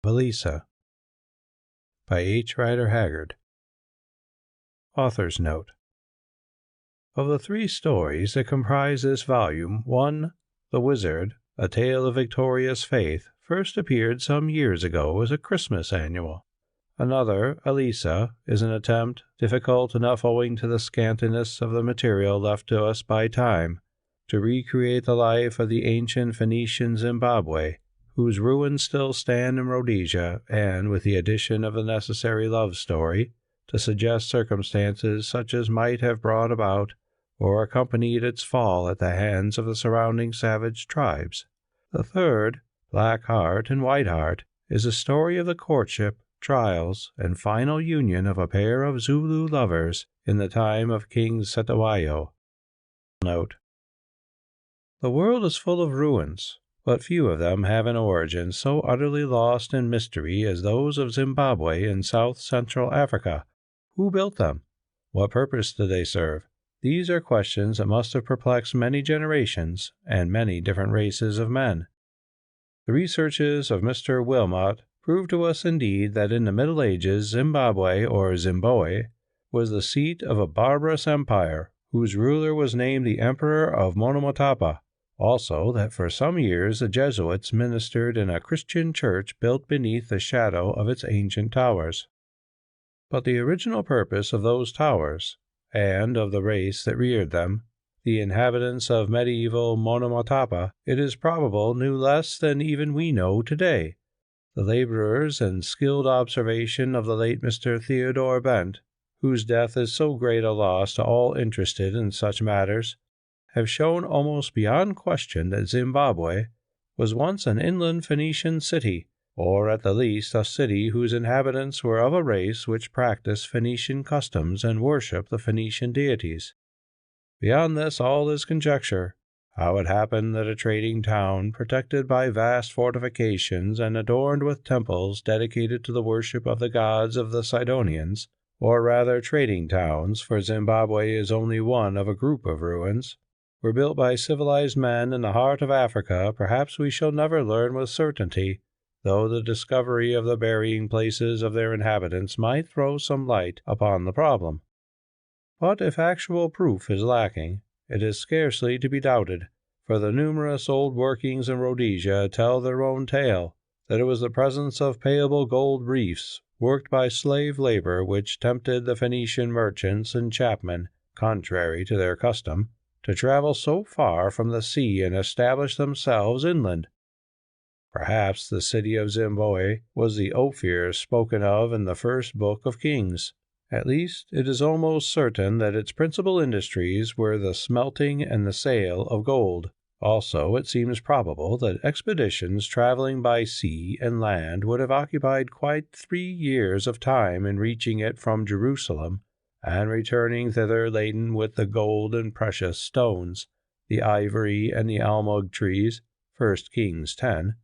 Elissa by H. Rider Haggard. Author's Note. Of the three stories that comprise this volume, one, The Wizard, A Tale of Victorious Faith, first appeared some years ago as a Christmas annual. Another, Elissa, is an attempt, difficult enough owing to the scantiness of the material left to us by time, to recreate the life of the ancient Phoenician Zimbabwe, whose ruins still stand in Rhodesia, and, with the addition of the necessary love story, to suggest circumstances such as might have brought about or accompanied its fall at the hands of the surrounding savage tribes. The third, Black Heart and White Heart, is a story of the courtship, trials, and final union of a pair of Zulu lovers in the time of King Cetewayo. Note. The world is full of ruins, but few of them have an origin so utterly lost in mystery as those of Zimbabwe in south-central Africa. Who built them? What purpose did they serve? These are questions that must have perplexed many generations and many different races of men. The researches of Mr. Wilmot prove to us indeed that in the Middle Ages Zimbabwe, or Zimbabwe, was the seat of a barbarous empire, whose ruler was named the Emperor of Monomotapa. Also that for some years the Jesuits ministered in a Christian church built beneath the shadow of its ancient towers. But the original purpose of those towers, and of the race that reared them, the inhabitants of medieval Monomotapa, it is probable knew less than even we know today. The laborers and skilled observation of the late Mr. Theodore Bent, whose death is so great a loss to all interested in such matters, have shown almost beyond question that Zimbabwe was once an inland Phoenician city, or at the least a city whose inhabitants were of a race which practiced Phoenician customs and worshipped the Phoenician deities. Beyond this all is conjecture. How it happened that a trading town, protected by vast fortifications and adorned with temples dedicated to the worship of the gods of the Sidonians, or rather trading towns, for Zimbabwe is only one of a group of ruins, were built by civilized men in the heart of Africa, perhaps we shall never learn with certainty, though the discovery of the burying places of their inhabitants might throw some light upon the problem. But if actual proof is lacking, it is scarcely to be doubted, for the numerous old workings in Rhodesia tell their own tale, that it was the presence of payable gold reefs, worked by slave labor, which tempted the Phoenician merchants and chapmen, contrary to their custom, to travel so far from the sea and establish themselves inland. Perhaps the city of Zimbabwe was the Ophir spoken of in the first book of Kings. At least, it is almost certain that its principal industries were the smelting and the sale of gold. Also, it seems probable that expeditions traveling by sea and land would have occupied quite 3 years of time in reaching it from Jerusalem, and returning thither laden with the gold and precious stones, the ivory and the almug trees, 1 Kings 10.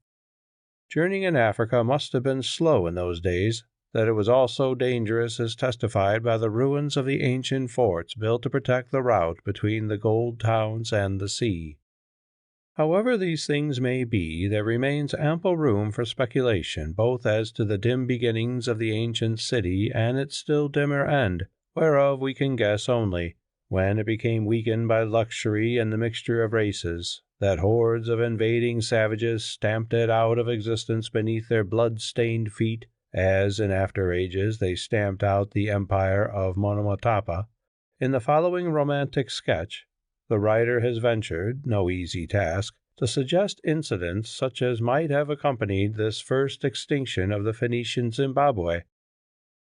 Journeying in Africa must have been slow in those days. That it was also dangerous is testified by the ruins of the ancient forts built to protect the route between the gold towns and the sea. However these things may be, there remains ample room for speculation, both as to the dim beginnings of the ancient city and its still dimmer end, whereof we can guess only, when it became weakened by luxury and the mixture of races, that hordes of invading savages stamped it out of existence beneath their blood-stained feet, as in after ages they stamped out the empire of Monomotapa. In the following romantic sketch, the writer has ventured, no easy task, to suggest incidents such as might have accompanied this first extinction of the Phoenician Zimbabwe.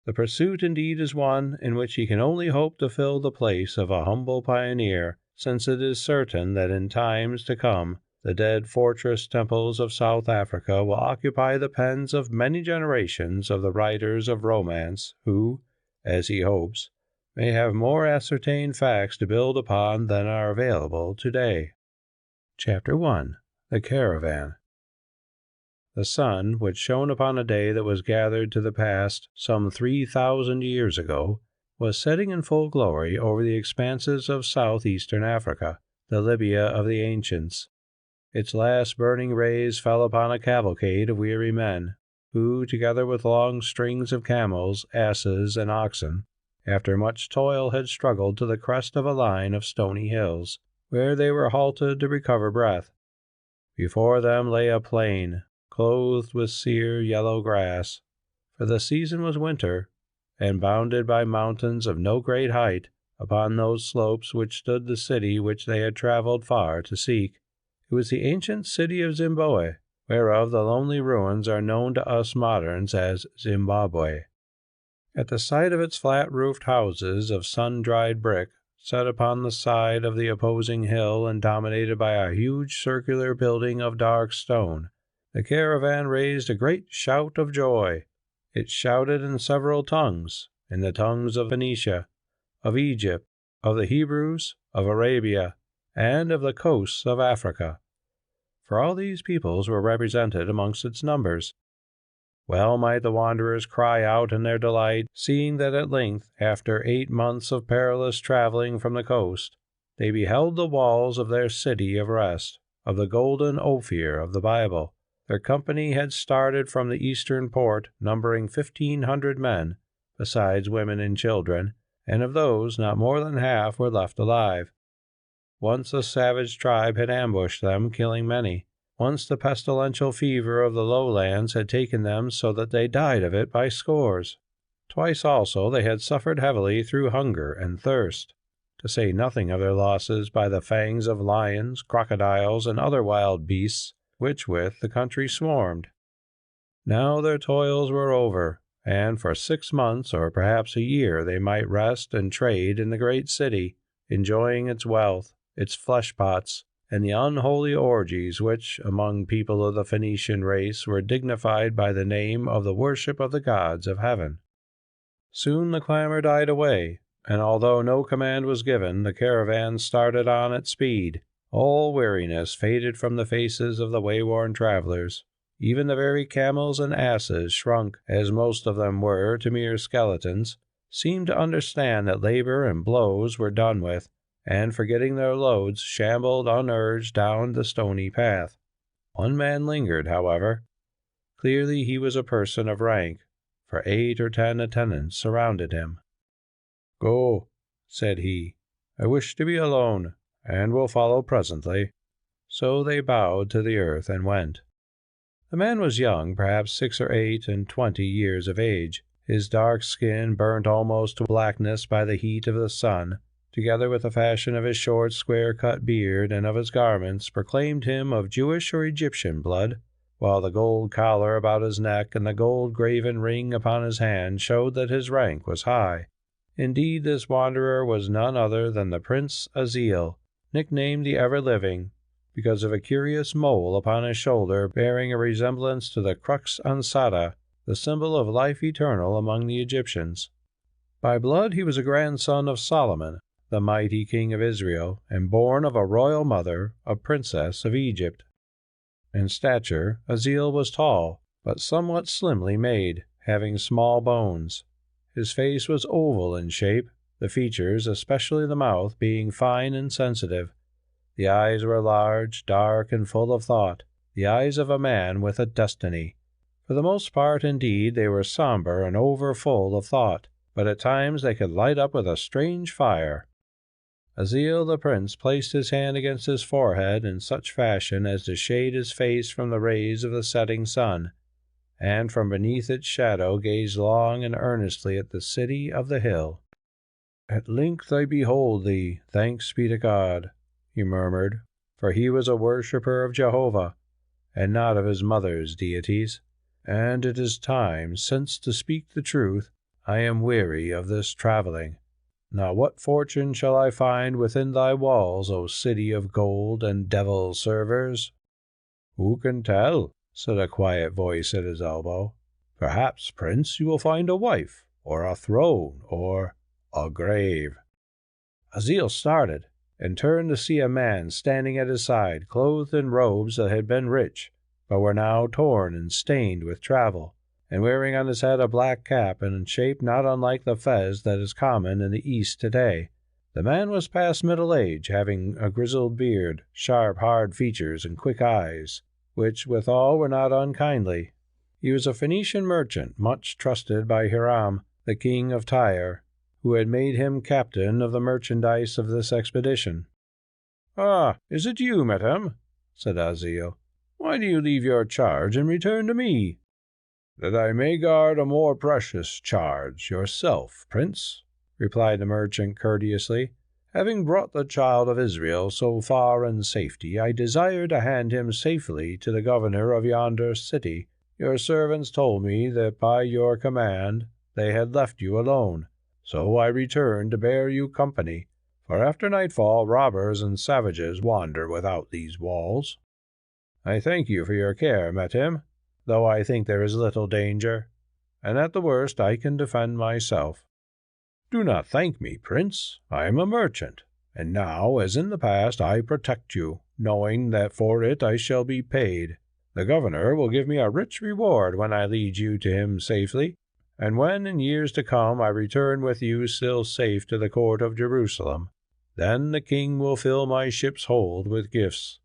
The pursuit indeed is one in which he can only hope to fill the place of a humble pioneer, since it is certain that in times to come the dead fortress temples of South Africa will occupy the pens of many generations of the writers of romance who, as he hopes, may have more ascertained facts to build upon than are available today. Chapter 1. The Caravan. The sun, which shone upon a day that was gathered to the past some 3,000 years ago, was setting in full glory over the expanses of southeastern Africa, the Libya of the ancients. Its last burning rays fell upon a cavalcade of weary men, who, together with long strings of camels, asses, and oxen, after much toil had struggled to the crest of a line of stony hills, where they were halted to recover breath. Before them lay a plain, clothed with sere yellow grass, for the season was winter, and bounded by mountains of no great height. Upon those slopes which stood the city which they had travelled far to seek. It was the ancient city of Zimbabwe, whereof the lonely ruins are known to us moderns as Zimbabwe. At the sight of its flat-roofed houses of sun-dried brick, set upon the side of the opposing hill and dominated by a huge circular building of dark stone, the caravan raised a great shout of joy. It shouted in several tongues, in the tongues of Phoenicia, of Egypt, of the Hebrews, of Arabia, and of the coasts of Africa, for all these peoples were represented amongst its numbers. Well might the wanderers cry out in their delight, seeing that at length, after 8 months of perilous travelling from the coast, they beheld the walls of their city of rest, of the golden Ophir of the Bible. Their company had started from the eastern port, numbering 1,500 men, besides women and children, and of those not more than half were left alive. Once a savage tribe had ambushed them, killing many. Once the pestilential fever of the lowlands had taken them so that they died of it by scores. Twice also they had suffered heavily through hunger and thirst, to say nothing of their losses by the fangs of lions, crocodiles, and other wild beasts, which with the country swarmed. Now their toils were over, and for 6 months or perhaps a year they might rest and trade in the great city, enjoying its wealth, its flesh-pots, and the unholy orgies which, among people of the Phoenician race, were dignified by the name of the worship of the gods of heaven. Soon the clamour died away, and although no command was given, the caravan started on at speed. All weariness faded from the faces of the wayworn travellers. Even the very camels and asses, shrunk, as most of them were, to mere skeletons, seemed to understand that labour and blows were done with, and, forgetting their loads, shambled unurged down the stony path. One man lingered, however. Clearly he was a person of rank, for 8 or 10 attendants surrounded him. "Go," said he. "I wish to be alone, and will follow presently." So they bowed to the earth and went. The man was young, perhaps 6 or 8 and 20 years of age. His dark skin, burnt almost to blackness by the heat of the sun, together with the fashion of his short, square-cut beard and of his garments, proclaimed him of Jewish or Egyptian blood, while the gold collar about his neck and the gold-graven ring upon his hand showed that his rank was high. Indeed, this wanderer was none other than the Prince Aziel, nicknamed the Ever-Living, because of a curious mole upon his shoulder bearing a resemblance to the crux ansata, the symbol of life eternal among the Egyptians. By blood he was a grandson of Solomon, the mighty king of Israel, and born of a royal mother, a princess of Egypt. In stature, Aziel was tall, but somewhat slimly made, having small bones. His face was oval in shape, the features, especially the mouth, being fine and sensitive. The eyes were large, dark, and full of thought, the eyes of a man with a destiny. For the most part, indeed, they were sombre and over-full of thought, but at times they could light up with a strange fire. Aziel the prince placed his hand against his forehead in such fashion as to shade his face from the rays of the setting sun, and from beneath its shadow gazed long and earnestly at the city of the hill. "At length I behold thee, thanks be to God," he murmured, for he was a worshipper of Jehovah, and not of his mother's deities. "And it is time, since, to speak the truth, I am weary of this travelling. Now what fortune shall I find within thy walls, O city of gold and devil-servers?" "Who can tell?" said a quiet voice at his elbow. "Perhaps, Prince, you will find a wife, or a throne, or a grave." Aziel started, and turned to see a man standing at his side, clothed in robes that had been rich, but were now torn and stained with travel, and wearing on his head a black cap in shape not unlike the fez that is common in the East today. The man was past middle age, having a grizzled beard, sharp, hard features, and quick eyes, which withal were not unkindly. He was a Phoenician merchant, much trusted by Hiram, the king of Tyre, who had made him captain of the merchandise of this expedition. "Ah, is it you, Metem?" said Aziel. "Why do you leave your charge and return to me?" "That I may guard a more precious charge, yourself, prince," replied the merchant courteously. "Having brought the child of Israel so far in safety, I desire to hand him safely to the governor of yonder city. Your servants told me that by your command they had left you alone, so I returned to bear you company, for after nightfall robbers and savages wander without these walls." "I thank you for your care, Metem, though I think there is little danger, and at the worst I can defend myself." "Do not thank me, prince. I am a merchant, and now, as in the past, I protect you, knowing that for it I shall be paid. The governor will give me a rich reward when I lead you to him safely, and when in years to come I return with you still safe to the court of Jerusalem, then the king will fill my ship's hold with gifts."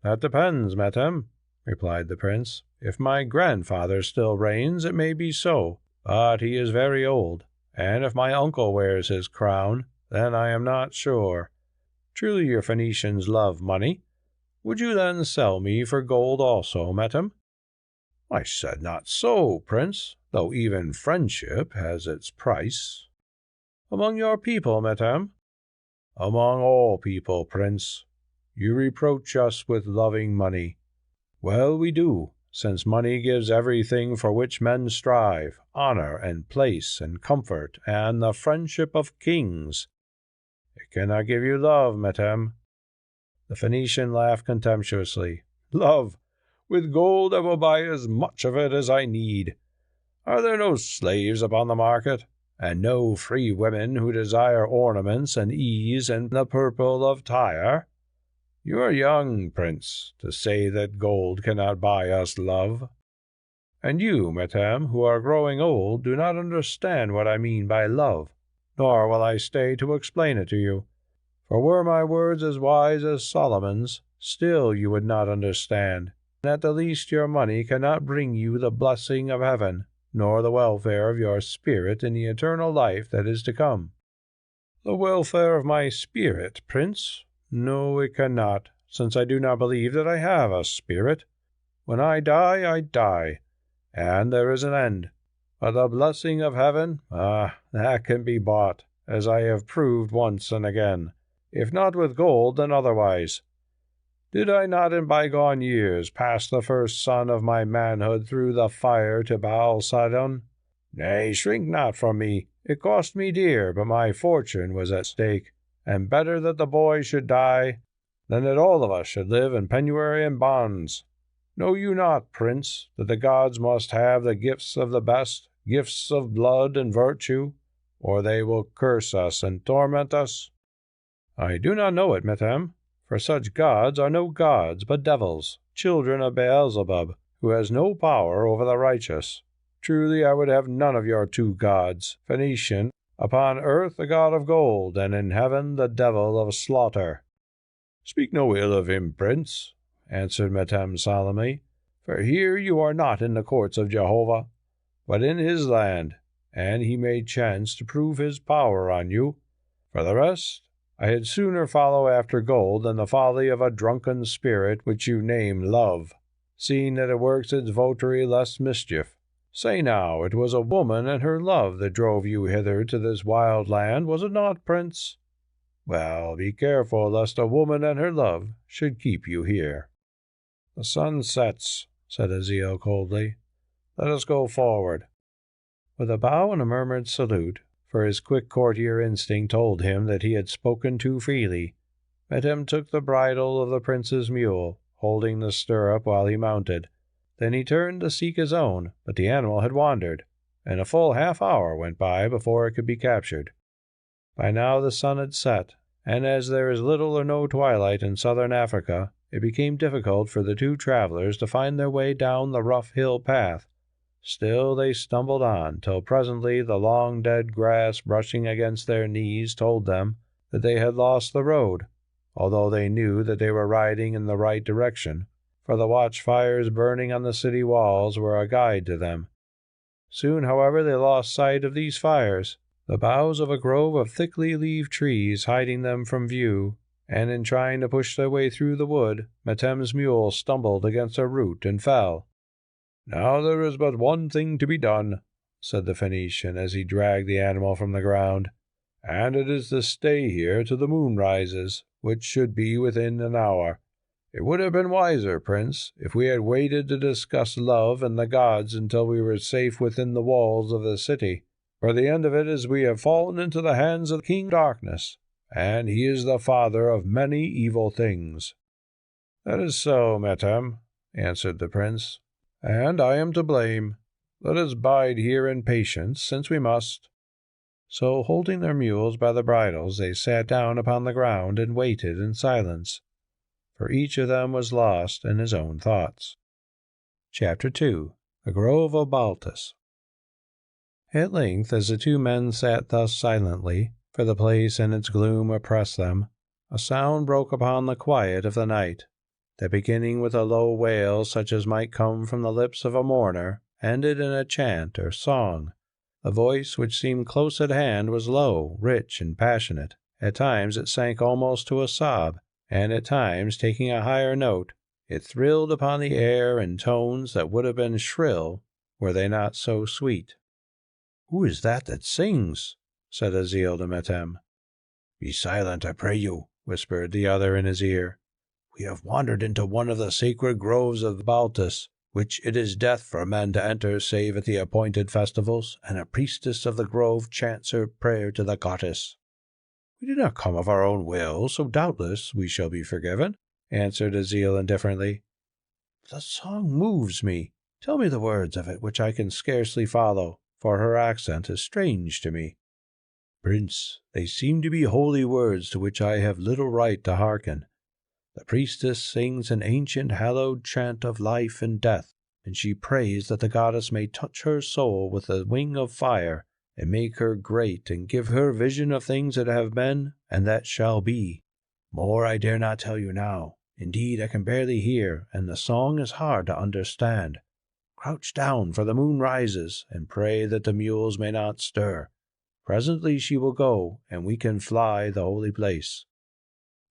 "That depends, Metem," replied the prince. "If my grandfather still reigns, it may be so, but he is very old, and if my uncle wears his crown, then I am not sure. Truly your Phoenicians love money. Would you then sell me for gold also, Metem?" "I said not so, prince, though even friendship has its price." "Among your people, Metem?" "Among all people, prince. You reproach us with loving money. Well, we do, since money gives everything for which men strive, honor and place and comfort and the friendship of kings. It cannot give you love, Metem." The Phoenician laughed contemptuously. "Love! With gold I will buy as much of it as I need. Are there no slaves upon the market, and no free women who desire ornaments and ease and the purple of Tyre? You are young, prince, to say that gold cannot buy us love. And you, Metem, who are growing old, do not understand what I mean by love, nor will I stay to explain it to you. For were my words as wise as Solomon's, still you would not understand. At the least your money cannot bring you the blessing of heaven, nor the welfare of your spirit in the eternal life that is to come." "The welfare of my spirit, prince? No, it cannot, since I do not believe that I have a spirit. When I die, and there is an end. But the blessing of heaven, that can be bought, as I have proved once and again, if not with gold, then otherwise. Did I not in bygone years pass the first son of my manhood through the fire to Baal Sidon? Nay, shrink not from me. It cost me dear, but my fortune was at stake, and better that the boy should die than that all of us should live in penury and bonds. Know you not, prince, that the gods must have the gifts of the best, gifts of blood and virtue, or they will curse us and torment us?" "I do not know it, Metem, for such gods are no gods, but devils, children of Beelzebub, who has no power over the righteous. Truly I would have none of your two gods, Phoenician, upon earth the god of gold, and in heaven the devil of slaughter." "Speak no ill of him, prince," answered Metem solemnly, "for here you are not in the courts of Jehovah, but in his land, and he may chance to prove his power on you. For the rest, I had sooner follow after gold than the folly of a drunken spirit which you name love, seeing that it works its votary less mischief. Say now, it was a woman and her love that drove you hither to this wild land, was it not, prince? Well, be careful lest a woman and her love should keep you here." "The sun sets," said Aziel coldly. "Let us go forward." With a bow and a murmured salute, for his quick courtier instinct told him that he had spoken too freely, Metem took the bridle of the prince's mule, holding the stirrup while he mounted. Then he turned to seek his own, but the animal had wandered, and a full half-hour went by before it could be captured. By now the sun had set, and as there is little or no twilight in southern Africa, it became difficult for the two travelers to find their way down the rough hill path. Still they stumbled on, till presently the long dead grass brushing against their knees told them that they had lost the road, although they knew that they were riding in the right direction, for the watchfires burning on the city walls were a guide to them. Soon, however, they lost sight of these fires, the boughs of a grove of thickly leaved trees hiding them from view, and in trying to push their way through the wood, Metem's mule stumbled against a root and fell. "Now there is but one thing to be done," said the Phoenician as he dragged the animal from the ground, "and it is to stay here till the moon rises, which should be within an hour. It would have been wiser, Prince, if we had waited to discuss love and the gods until we were safe within the walls of the city. For the end of it is we have fallen into the hands of King Darkness, and he is the father of many evil things." "That is so, Metem," answered the prince, "and I am to blame. Let us bide here in patience, since we must." So, holding their mules by the bridles, they sat down upon the ground and waited in silence, for each of them was lost in his own thoughts. Chapter 2. The Grove of Baltus. At length, as the two men sat thus silently, for the place and its gloom oppressed them, a sound broke upon the quiet of the night, that beginning with a low wail such as might come from the lips of a mourner, ended in a chant or song. The voice, which seemed close at hand, was low, rich, and passionate. At times it sank almost to a sob, and at times, taking a higher note, it thrilled upon the air in tones that would have been shrill were they not so sweet. "Who is that sings?" said Azil to Metem. "Be silent, I pray you," whispered the other in his ear. "We have wandered into one of the sacred groves of Baltus, which it is death for men to enter save at the appointed festivals, and a priestess of the grove chants her prayer to the goddess." "We did not come of our own will, so doubtless we shall be forgiven," answered Azil indifferently. "The song moves me. Tell me the words of it, which I can scarcely follow, for her accent is strange to me." "Prince, they seem to be holy words to which I have little right to hearken. The priestess sings an ancient hallowed chant of life and death, and she prays that the goddess may touch her soul with the wing of fire, and make her great, and give her vision of things that have been and that shall be. More I dare not tell you now. Indeed, I can barely hear, and the song is hard to understand. Crouch down, for the moon rises, and pray that the mules may not stir. Presently she will go, and we can fly the holy place."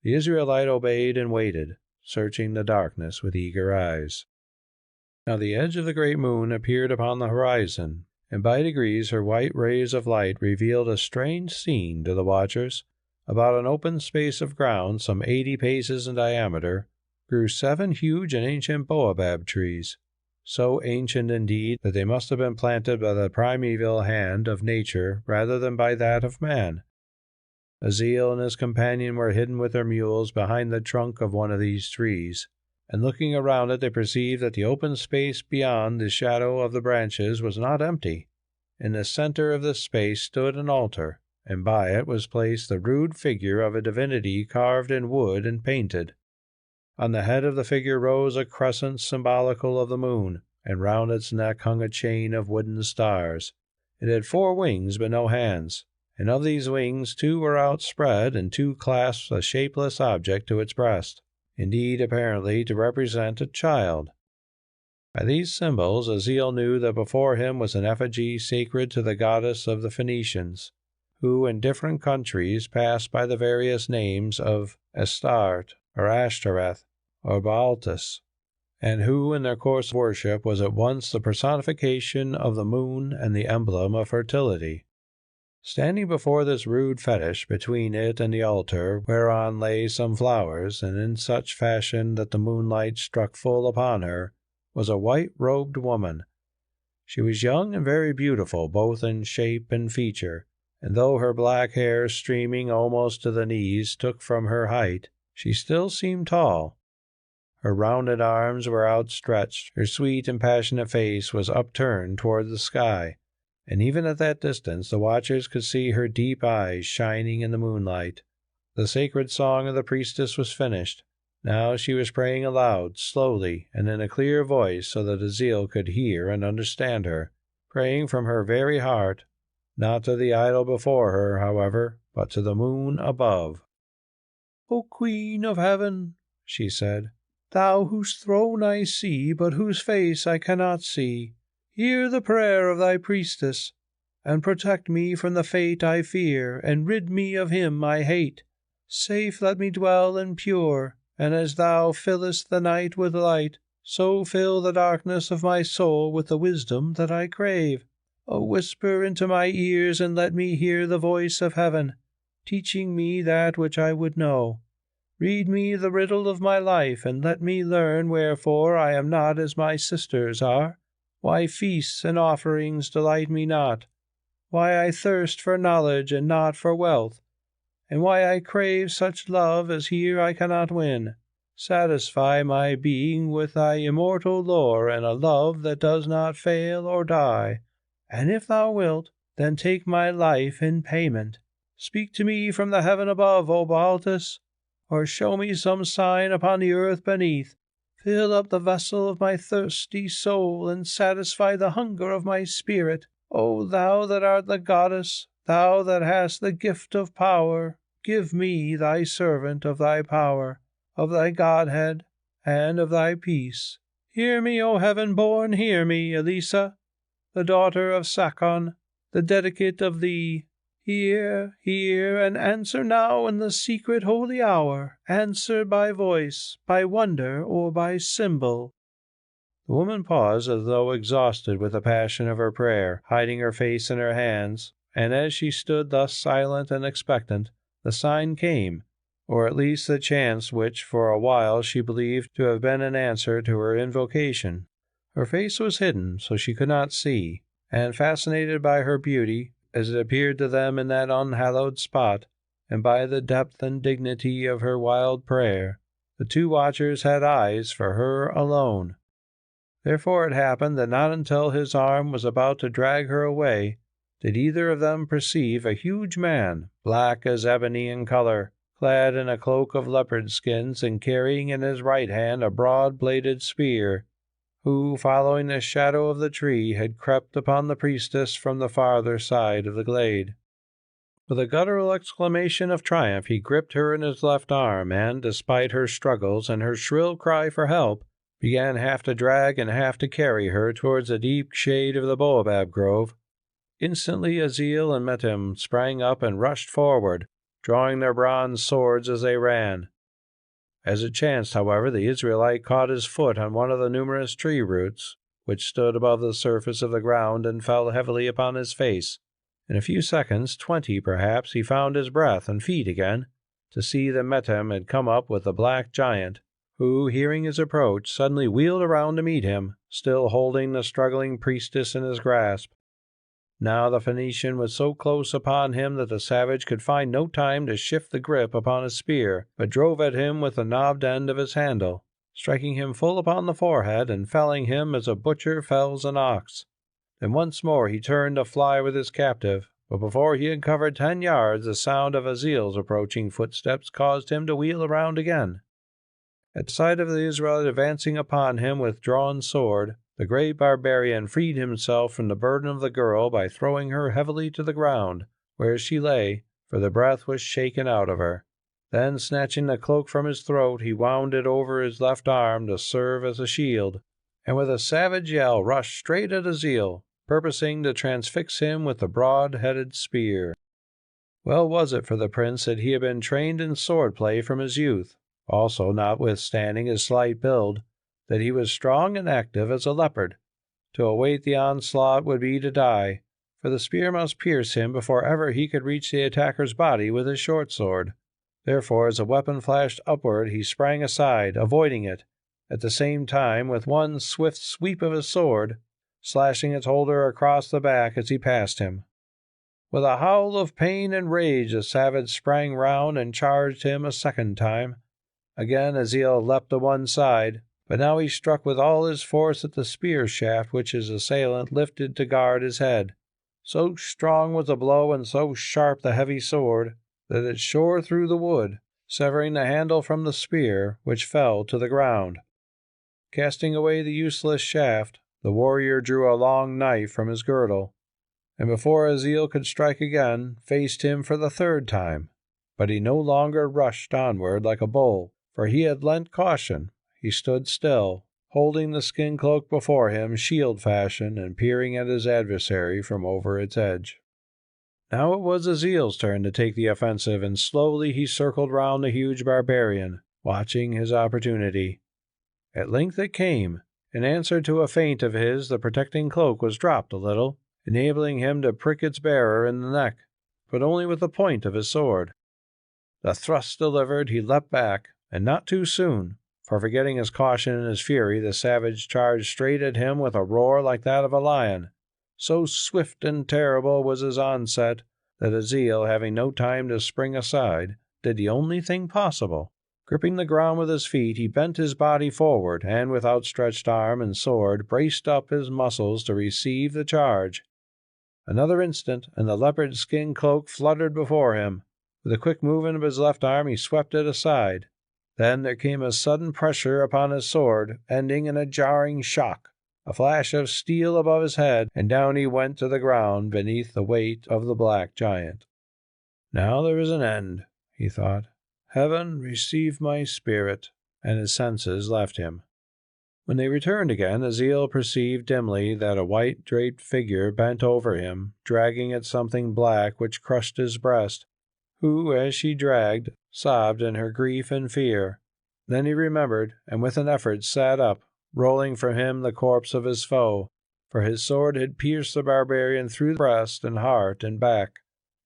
The Israelite obeyed and waited, searching the darkness with eager eyes. Now the edge of the great moon appeared upon the horizon, and by degrees her white rays of light revealed a strange scene to the watchers. About an open space of ground, some 80 paces in diameter, grew 7 huge and ancient baobab trees, so ancient indeed that they must have been planted by the primeval hand of nature rather than by that of man. Azil and his companion were hidden with their mules behind the trunk of one of these trees, and looking around it they perceived that the open space beyond the shadow of the branches was not empty. In the center of this space stood an altar, and by it was placed the rude figure of a divinity carved in wood and painted. On the head of the figure rose a crescent symbolical of the moon, and round its neck hung a chain of wooden stars. It had 4 wings but no hands, and of these wings 2 were outspread and 2 clasped a shapeless object to its breast, indeed apparently to represent a child. By these symbols Azil knew that before him was an effigy sacred to the goddess of the Phoenicians, who in different countries passed by the various names of Astarte, or Ashtoreth, or Baltus, and who in their course of worship was at once the personification of the moon and the emblem of fertility. Standing before this rude fetish, between it and the altar, whereon lay some flowers, and in such fashion that the moonlight struck full upon her, was a white-robed woman. She was young and very beautiful, both in shape and feature, and though her black hair, streaming almost to the knees, took from her height, she still seemed tall. Her rounded arms were outstretched, her sweet and passionate face was upturned toward the sky, and even at that distance the watchers could see her deep eyes shining in the moonlight. The sacred song of the priestess was finished. Now she was praying aloud, slowly, and in a clear voice so that Azil could hear and understand her, praying from her very heart, not to the idol before her, however, but to the moon above. "O Queen of Heaven," she said, Thou whose throne I see, but whose face I cannot see, hear the prayer of thy priestess, and protect me from the fate I fear, and rid me of him I hate. Safe let me dwell and pure, and as thou fillest the night with light, so fill the darkness of my soul with the wisdom that I crave. O whisper into my ears, and let me hear the voice of heaven, teaching me that which I would know. Read me the riddle of my life, and let me learn wherefore I am not as my sisters are, why feasts and offerings delight me not, why I thirst for knowledge and not for wealth, and why I crave such love as here I cannot win. Satisfy my being with thy immortal lore and a love that does not fail or die, and if thou wilt, then take my life in payment. Speak to me from the heaven above, O Baltus, or show me some sign upon the earth beneath. Fill up the vessel of my thirsty soul, and satisfy the hunger of my spirit. O thou that art the goddess, thou that hast the gift of power, give me, thy servant, of thy power, of thy Godhead, and of thy peace. Hear me, O heaven-born, hear me, Elissa, the daughter of Sakon, the dedicate of thee. Hear, hear, and answer now in the secret holy hour. Answer by voice, by wonder, or by symbol. The woman paused as though exhausted with the passion of her prayer, hiding her face in her hands, and as she stood thus silent and expectant, the sign came, or at least the chance which for a while she believed to have been an answer to her invocation. Her face was hidden, so she could not see, and fascinated by her beauty, as it appeared to them in that unhallowed spot, and by the depth and dignity of her wild prayer, the two watchers had eyes for her alone. Therefore it happened that not until his arm was about to drag her away did either of them perceive a huge man, black as ebony in colour, clad in a cloak of leopard skins and carrying in his right hand a broad-bladed spear, who, following the shadow of the tree, had crept upon the priestess from the farther side of the glade. With a guttural exclamation of triumph he gripped her in his left arm, and, despite her struggles and her shrill cry for help, began half to drag and half to carry her towards the deep shade of the baobab grove. Instantly Azil and Metem sprang up and rushed forward, drawing their bronze swords as they ran. As it chanced, however, the Israelite caught his foot on one of the numerous tree roots, which stood above the surface of the ground, and fell heavily upon his face. In a few seconds, 20 perhaps, he found his breath and feet again, to see that Metem had come up with the black giant, who, hearing his approach, suddenly wheeled around to meet him, still holding the struggling priestess in his grasp. Now the Phoenician was so close upon him that the savage could find no time to shift the grip upon his spear, but drove at him with the knobbed end of his handle, striking him full upon the forehead and felling him as a butcher fells an ox. Then once more he turned to fly with his captive, but before he had covered 10 yards the sound of Azil's approaching footsteps caused him to wheel around again. At sight of the Israelite advancing upon him with drawn sword, the great barbarian freed himself from the burden of the girl by throwing her heavily to the ground, where she lay, for the breath was shaken out of her. Then, snatching the cloak from his throat, he wound it over his left arm to serve as a shield, and with a savage yell rushed straight at Azil, purposing to transfix him with the broad-headed spear. Well was it for the prince that he had been trained in sword-play from his youth, also, notwithstanding his slight build, that he was strong and active as a leopard. To await the onslaught would be to die, for the spear must pierce him before ever he could reach the attacker's body with his short sword. Therefore, as the weapon flashed upward, he sprang aside, avoiding it, at the same time, with one swift sweep of his sword, slashing its holder across the back as he passed him. With a howl of pain and rage, the savage sprang round and charged him a second time. Again Azil leapt to one side, but now he struck with all his force at the spear shaft which his assailant lifted to guard his head. So strong was the blow and so sharp the heavy sword that it shore through the wood, severing the handle from the spear, which fell to the ground. Casting away the useless shaft, the warrior drew a long knife from his girdle, and before Azil could strike again, faced him for the third time. But he no longer rushed onward like a bull, for he had lent caution. he stood still, holding the skin cloak before him shield fashion and peering at his adversary from over its edge. Now it was Aziel's turn to take the offensive, and slowly he circled round the huge barbarian, watching his opportunity. At length it came. In answer to a feint of his, the protecting cloak was dropped a little, enabling him to prick its bearer in the neck, but only with the point of his sword. The thrust delivered, he leapt back, and not too soon, for forgetting his caution in his fury, the savage charged straight at him with a roar like that of a lion. So swift and terrible was his onset that Aziel, having no time to spring aside, did the only thing possible. Gripping the ground with his feet, he bent his body forward, and with outstretched arm and sword braced up his muscles to receive the charge. Another instant, and the leopard skin cloak fluttered before him. With a quick movement of his left arm, he swept it aside. Then there came a sudden pressure upon his sword, ending in a jarring shock, a flash of steel above his head, and down he went to the ground beneath the weight of the black giant. Now there is an end, he thought. Heaven, receive my spirit, and his senses left him. When they returned again, Aziel perceived dimly that a white-draped figure bent over him, dragging at something black which crushed his breast, who, as she dragged, sobbed in her grief and fear. Then he remembered, and with an effort sat up, rolling from him the corpse of his foe, for his sword had pierced the barbarian through breast and heart and back.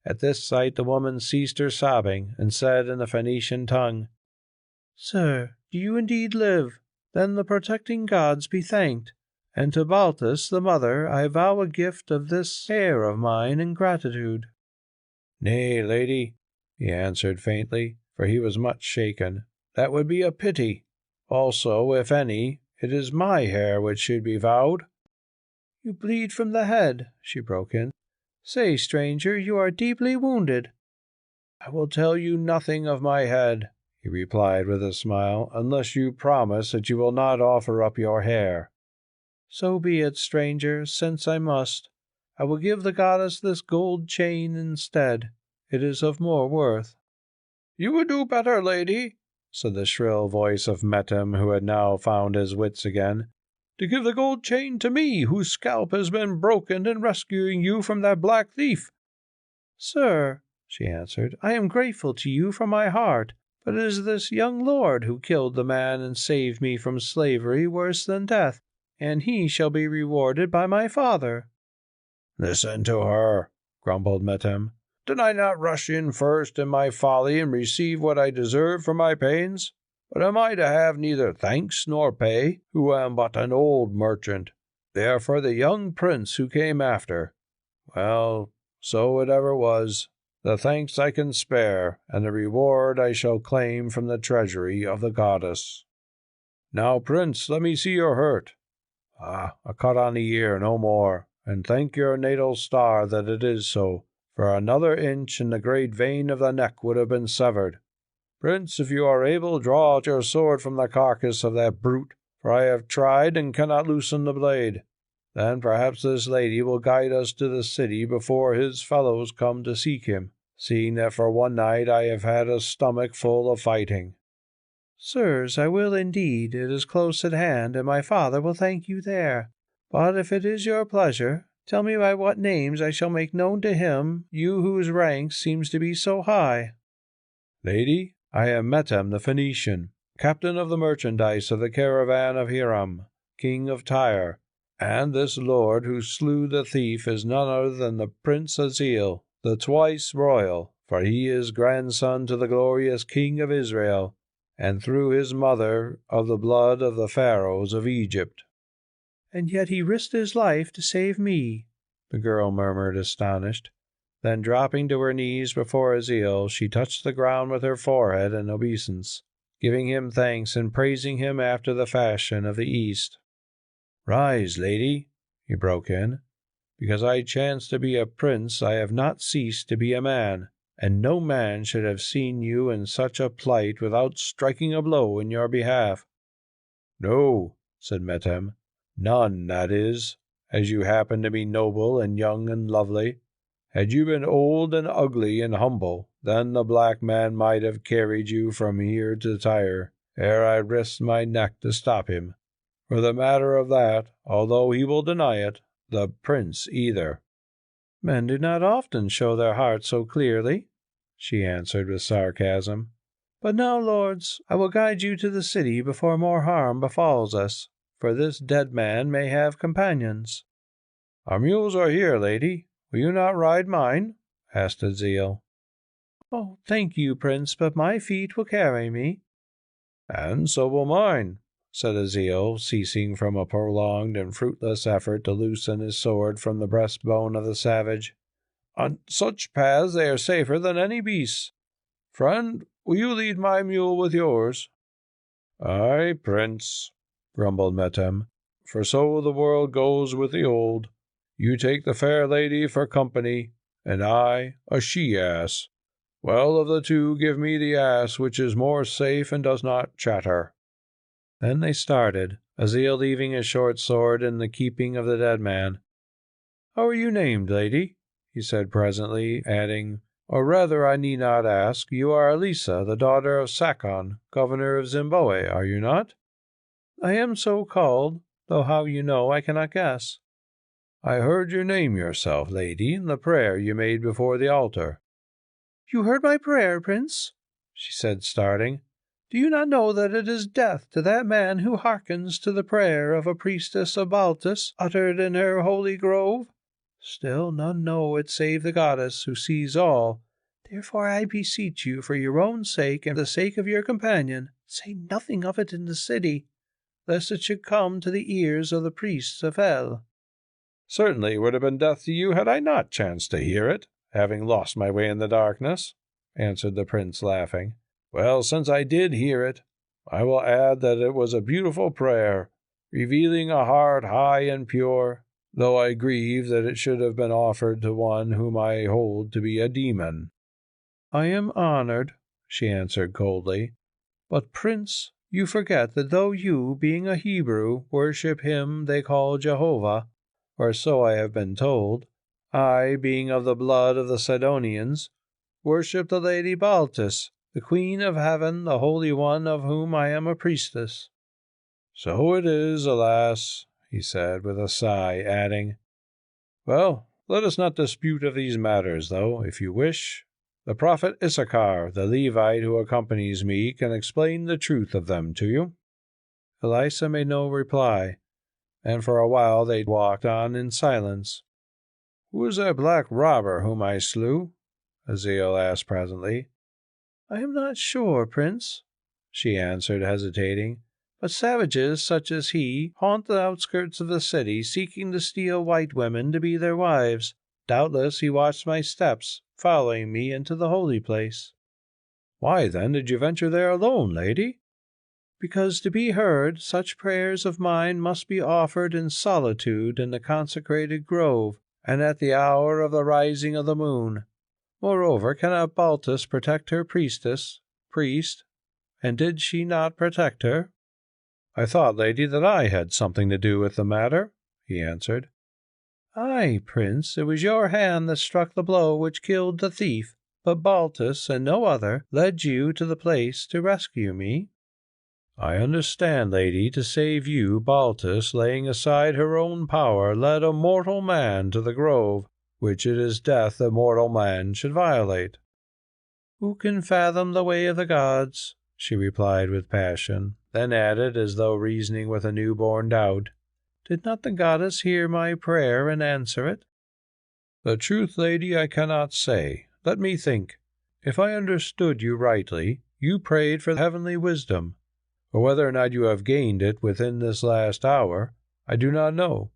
At this sight the woman ceased her sobbing, and said in the Phoenician tongue, "Sir, do you indeed live? Then the protecting gods be thanked, and to Balthus the mother I vow a gift of this hair of mine in gratitude." "Nay, lady," he answered faintly, for he was much shaken, "that would be a pity. Also, if any, it is my hair which should be vowed." "You bleed from the head," she broke in. "Say, stranger, you are deeply wounded." "I will tell you nothing of my head," he replied with a smile, "unless you promise that you will not offer up your hair." "So be it, stranger, since I must. I will give the goddess this gold chain instead. It is of more worth." "You would do better, lady," said the shrill voice of Metem, who had now found his wits again, "to give the gold chain to me, whose scalp has been broken in rescuing you from that black thief." "Sir," she answered, "I am grateful to you from my heart, but it is this young lord who killed the man and saved me from slavery worse than death, and he shall be rewarded by my father." "Listen to her," grumbled Metem. "Did I not rush in first in my folly and receive what I deserve for my pains? But am I to have neither thanks nor pay, who am but an old merchant? They are for the young prince who came after. Well, so it ever was. The thanks I can spare, and the reward I shall claim from the treasury of the goddess. Now, prince, let me see your hurt. Ah, a cut on the ear, no more, and thank your natal star that it is so, for another inch and the great vein of the neck would have been severed. Prince, if you are able, draw out your sword from the carcass of that brute, for I have tried and cannot loosen the blade. Then perhaps this lady will guide us to the city before his fellows come to seek him, seeing that for one night I have had a stomach full of fighting." "Sirs, I will indeed. It is close at hand, and my father will thank you there. But if it is your pleasure, tell me by what names I shall make known to him, you whose rank seems to be so high." "Lady, I am Metem the Phoenician, captain of the merchandise of the caravan of Hiram, king of Tyre, and this lord who slew the thief is none other than the Prince Aziel, the twice royal, for he is grandson to the glorious king of Israel, and through his mother of the blood of the pharaohs of Egypt." "And yet he risked his life to save me," the girl murmured, astonished. Then, dropping to her knees before Aziel, she touched the ground with her forehead in obeisance, giving him thanks and praising him after the fashion of the East. "Rise, lady," he broke in. "Because I chance to be a prince, I have not ceased to be a man, and no man should have seen you in such a plight without striking a blow in your behalf." "No," said Metem, "none, that is, as you happen to be noble and young and lovely. Had you been old and ugly and humble, then the black man might have carried you from here to Tyre, ere I risked my neck to stop him. For the matter of that, although he will deny it, the prince either." "Men do not often show their hearts so clearly," she answered with sarcasm. "But now, lords, I will guide you to the city before more harm befalls us, for this dead man may have companions." "Our mules are here, lady. Will you not ride mine?" asked Aziel. "Oh, thank you, prince, but my feet will carry me." "And so will mine," said Aziel, ceasing from a prolonged and fruitless effort to loosen his sword from the breastbone of the savage. "On such paths they are safer than any beasts. Friend, will you lead my mule with yours?" "Aye, prince," grumbled Metem, "for so the world goes with the old. You take the fair lady for company, and I a she-ass. Well, of the two, give me the ass which is more safe and does not chatter." Then they started, Aziel leaving his short sword in the keeping of the dead man. "How are you named, lady?" he said presently, adding, "Or rather, I need not ask, you are Elissa, the daughter of Sakon, governor of Zimbabwe, are you not?" "I am so called, though how you know I cannot guess." "I heard you name yourself, lady, in the prayer you made before the altar." "You heard my prayer, prince?" she said, starting. "Do you not know that it is death to that man who hearkens to the prayer of a priestess of Baltus uttered in her holy grove? Still none know it save the goddess, who sees all. Therefore I beseech you, for your own sake and the sake of your companion, say nothing of it in the city, lest it should come to the ears of the priests of El." "Certainly it would have been death to you had I not chanced to hear it, having lost my way in the darkness," answered the prince, laughing. "Well, since I did hear it, I will add that it was a beautiful prayer, revealing a heart high and pure, though I grieve that it should have been offered to one whom I hold to be a demon." "I am honored," she answered coldly. "But, prince, you forget that though you, being a Hebrew, worship him they call Jehovah, or so I have been told, I, being of the blood of the Sidonians, worship the Lady Baltus, the Queen of Heaven, the Holy One of whom I am a priestess." "So it is, alas," he said with a sigh, adding, "Well, let us not dispute of these matters, though, if you wish. The prophet Issachar, the Levite who accompanies me, can explain the truth of them to you." Elissa made no reply, and for a while they walked on in silence. "Who is that black robber whom I slew?" Aziel asked presently. "I am not sure, prince," she answered, hesitating. "But savages such as he haunt the outskirts of the city, seeking to steal white women to be their wives. Doubtless he watched my steps, following me into the holy place." "Why, then, did you venture there alone, lady?" "Because to be heard, such prayers of mine must be offered in solitude in the consecrated grove, and at the hour of the rising of the moon. Moreover, cannot Baltus protect her priest, and did she not protect her?" "I thought, lady, that I had something to do with the matter," he answered. "Aye, prince, it was your hand that struck the blow which killed the thief, but Baltus, and no other, led you to the place to rescue me." "I understand, lady, to save you, Baltus, laying aside her own power, led a mortal man to the grove, which it is death that mortal man should violate." "Who can fathom the way of the gods?" she replied with passion, then added, as though reasoning with a new-born doubt, "Did not the goddess hear my prayer and answer it?" "The truth, lady, I cannot say. Let me think. If I understood you rightly, you prayed for heavenly wisdom, or whether or not you have gained it within this last hour, I do not know.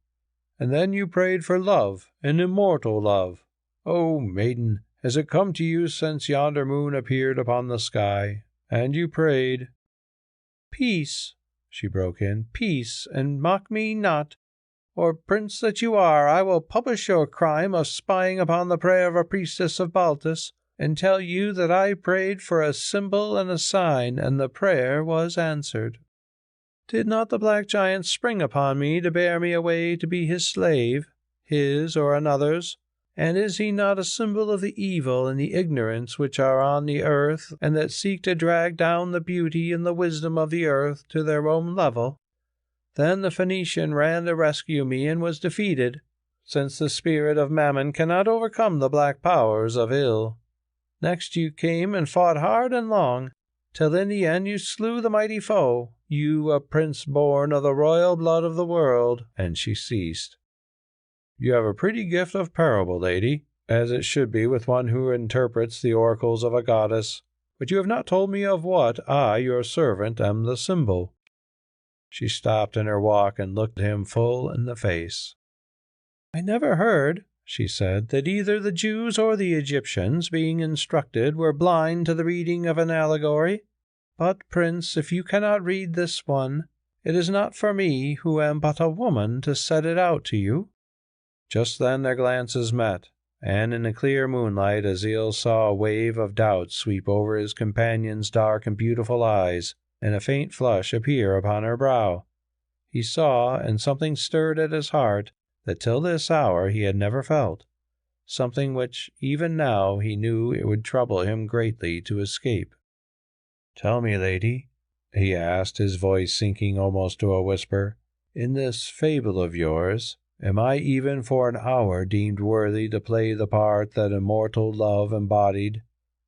And then you prayed for love, an immortal love. Oh, maiden, has it come to you since yonder moon appeared upon the sky, and you prayed—" "Peace," she broke in, "peace, and mock me not. Or, prince that you are, I will publish your crime of spying upon the prayer of a priestess of Baltus, and tell you that I prayed for a symbol and a sign, and the prayer was answered. Did not the black giant spring upon me to bear me away to be his slave, his or another's, And is he not a symbol of the evil and the ignorance which are on the earth, and that seek to drag down the beauty and the wisdom of the earth to their own level? Then the Phoenician ran to rescue me and was defeated, since the spirit of Mammon cannot overcome the black powers of ill. Next you came and fought hard and long, till in the end you slew the mighty foe, you, a prince born of the royal blood of the world." And she ceased. "You have a pretty gift of parable, lady, as it should be with one who interprets the oracles of a goddess, but you have not told me of what I, your servant, am the symbol." She stopped in her walk and looked him full in the face. "I never heard," she said, "that either the Jews or the Egyptians, being instructed, were blind to the reading of an allegory. But, Prince, if you cannot read this one, it is not for me, who am but a woman, to set it out to you." Just then their glances met, and in the clear moonlight Azil saw a wave of doubt sweep over his companion's dark and beautiful eyes, and a faint flush appear upon her brow. He saw, and something stirred at his heart that till this hour he had never felt, something which even now he knew it would trouble him greatly to escape. "Tell me, lady," he asked, his voice sinking almost to a whisper, "in this fable of yours, am I even for an hour deemed worthy to play the part that immortal love embodied,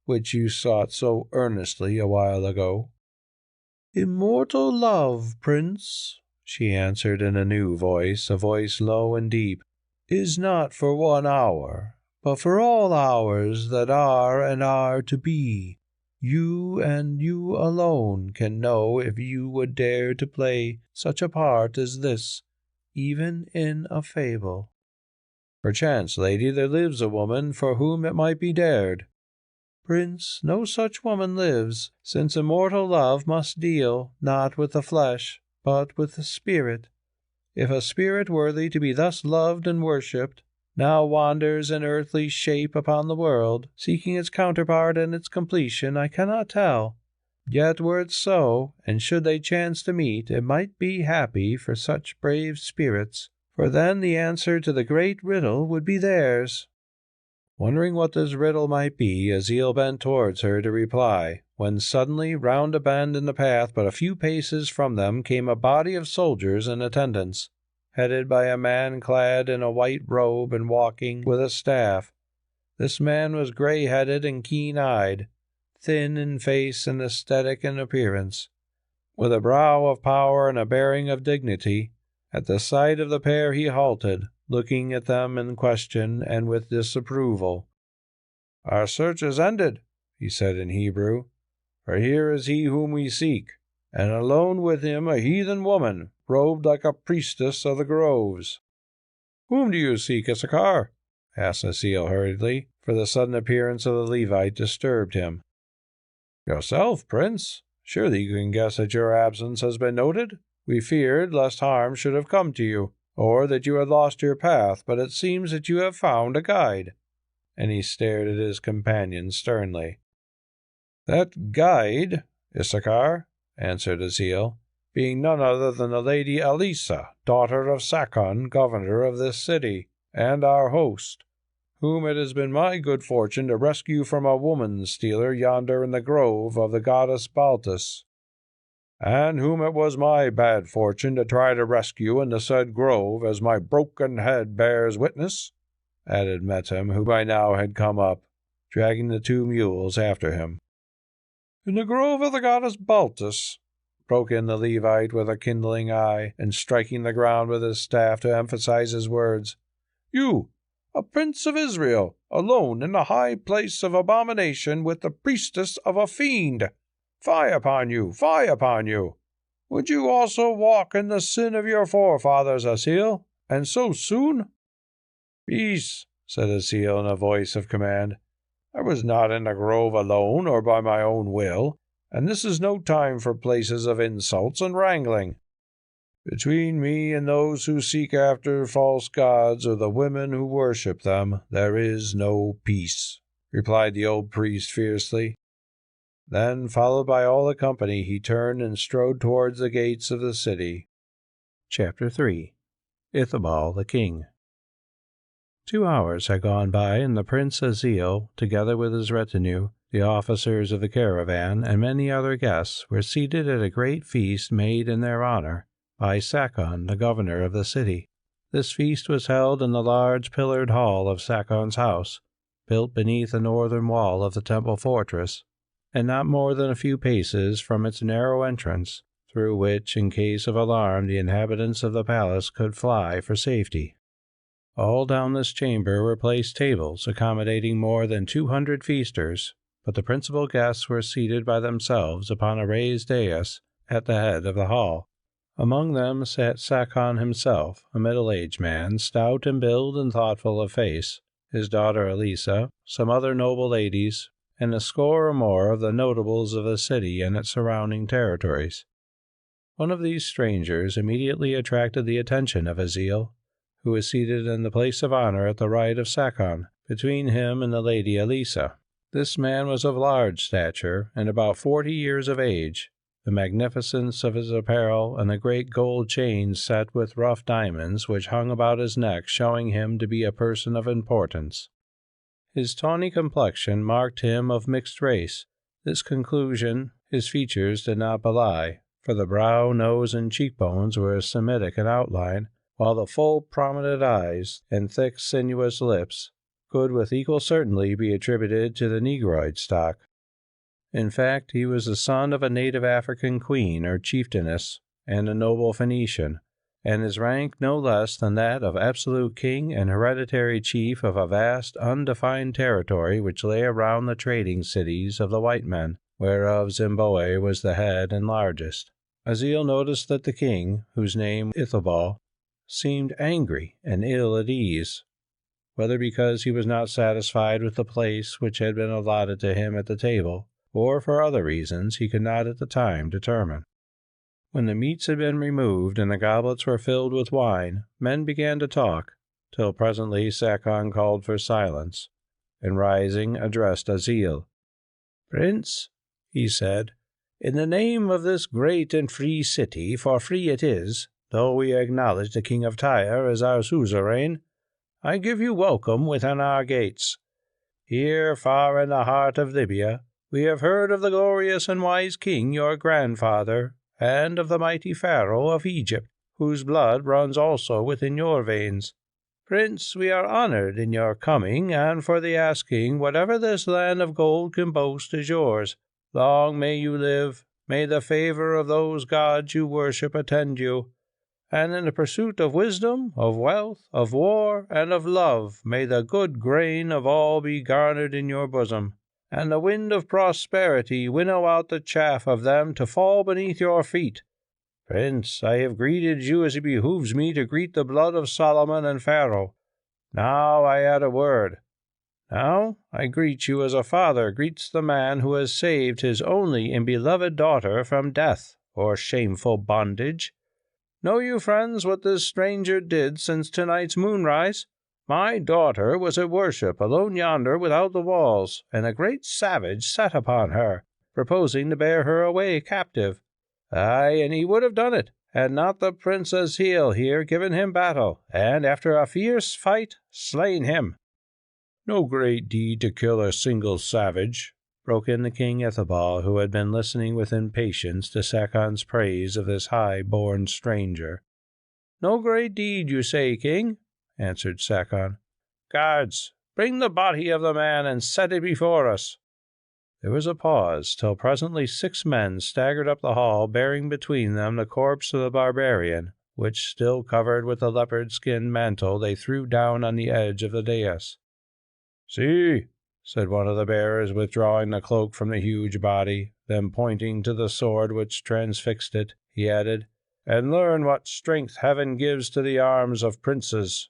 which you sought so earnestly a while ago?" "Immortal love, Prince," she answered in a new voice, a voice low and deep, "is not for 1 hour, but for all hours that are and are to be. You and you alone can know if you would dare to play such a part as this, even in a fable." "Perchance, lady, there lives a woman for whom it might be dared." "Prince, no such woman lives, since immortal love must deal, not with the flesh, but with the spirit. If a spirit worthy to be thus loved and worshipped now wanders in earthly shape upon the world, seeking its counterpart and its completion, I cannot tell. Yet were it so, and should they chance to meet, it might be happy for such brave spirits, for then the answer to the great riddle would be theirs." Wondering what this riddle might be, Azil bent towards her to reply, when suddenly, round a bend in the path but a few paces from them, came a body of soldiers and attendants, headed by a man clad in a white robe and walking with a staff. This man was grey-headed and keen-eyed, thin in face and ascetic in appearance, with a brow of power and a bearing of dignity. At the sight of the pair he halted, looking at them in question and with disapproval. "Our search is ended," he said in Hebrew, "for here is he whom we seek, and alone with him a heathen woman, robed like a priestess of the groves." "Whom do you seek, Issachar?" asked Azil hurriedly, for the sudden appearance of the Levite disturbed him. "Yourself, Prince. Surely you can guess that your absence has been noted. We feared lest harm should have come to you, or that you had lost your path, but it seems that you have found a guide." And he stared at his companion sternly. "That guide, Issachar," answered Azil, "being none other than the lady Elissa, daughter of Sakon, governor of this city, and our host, whom it has been my good fortune to rescue from a woman-stealer yonder in the grove of the goddess Baltus, and whom it was my bad fortune to try to rescue in the said grove, as my broken head bears witness," added Metem, who by now had come up, dragging the 2 mules after him. "In the grove of the goddess Baltus," broke in the Levite with a kindling eye, and striking the ground with his staff to emphasize his words. "You, a prince of Israel, alone in the high place of abomination with the priestess of a fiend! Fie upon you! Fie upon you! Would you also walk in the sin of your forefathers, Azil, and so soon?" "Peace," said Azil in a voice of command. "I was not in the grove alone or by my own will, and this is no time for places of insults and wrangling. Between me and those who seek after false gods or the women who worship them, there is no peace," replied the old priest fiercely. Then, followed by all the company, he turned and strode towards the gates of the city. Chapter 3. Ithabal the King. 2 hours had gone by, and the Prince Azil, together with his retinue, the officers of the caravan, and many other guests, were seated at a great feast made in their honor by Sakon, the governor of the city. This feast was held in the large pillared hall of Sakon's house, built beneath the northern wall of the temple fortress, and not more than a few paces from its narrow entrance, through which, in case of alarm, the inhabitants of the palace could fly for safety. All down this chamber were placed tables accommodating more than 200 feasters, but the principal guests were seated by themselves upon a raised dais at the head of the hall. Among them sat Sakon himself, a middle-aged man, stout in build and thoughtful of face, his daughter Elissa, some other noble ladies, and a score or more of the notables of the city and its surrounding territories. One of these strangers immediately attracted the attention of Azil, who was seated in the place of honor at the right of Sakon, between him and the lady Elissa. This man was of large stature and about 40 years of age. The magnificence of his apparel and the great gold chains set with rough diamonds which hung about his neck showing him to be a person of importance. His tawny complexion marked him of mixed race. This conclusion his features did not belie, for the brow, nose, and cheekbones were Semitic in outline, while the full, prominent eyes and thick, sinuous lips could with equal certainty be attributed to the Negroid stock. In fact, he was the son of a native African queen or chieftainess and a noble Phoenician, and his rank no less than that of absolute king and hereditary chief of a vast, undefined territory which lay around the trading cities of the white men, whereof Zimbabwe was the head and largest. Azil noticed that the king, whose name Ithobal, seemed angry and ill at ease, whether because he was not satisfied with the place which had been allotted to him at the table, or for other reasons he could not at the time determine. When the meats had been removed and the goblets were filled with wine, men began to talk, till presently Sakon called for silence, and rising addressed Azil. "Prince," he said, "in the name of this great and free city, for free it is, though we acknowledge the King of Tyre as our suzerain, I give you welcome within our gates. Here, far in the heart of Libya, we have heard of the glorious and wise king, your grandfather, and of the mighty Pharaoh of Egypt, whose blood runs also within your veins. Prince, we are honored in your coming, and for the asking, whatever this land of gold can boast is yours. Long may you live, may the favor of those gods you worship attend you, and in the pursuit of wisdom, of wealth, of war, and of love, may the good grain of all be garnered in your bosom, and the wind of prosperity winnow out the chaff of them to fall beneath your feet. Prince, I have greeted you as it behooves me to greet the blood of Solomon and Pharaoh. Now I add a word. Now I greet you as a father greets the man who has saved his only and beloved daughter from death or shameful bondage. Know you, friends, what this stranger did since tonight's moonrise? My daughter was at worship alone yonder without the walls, and a great savage set upon her, proposing to bear her away captive. Aye, and he would have done it, had not the Prince Azil here given him battle, and after a fierce fight slain him." "No great deed to kill a single savage," broke in the King Ithobal, who had been listening with impatience to Sakon's praise of this high-born stranger. "No great deed, you say, King?" answered Sakon. "Guards, bring the body of the man and set it before us." There was a pause, till presently 6 men staggered up the hall, bearing between them the corpse of the barbarian, which, still covered with the leopard-skin mantle, they threw down on the edge of the dais. "See," said one of the bearers, withdrawing the cloak from the huge body, then pointing to the sword which transfixed it, he added, "and learn what strength heaven gives to the arms of princes."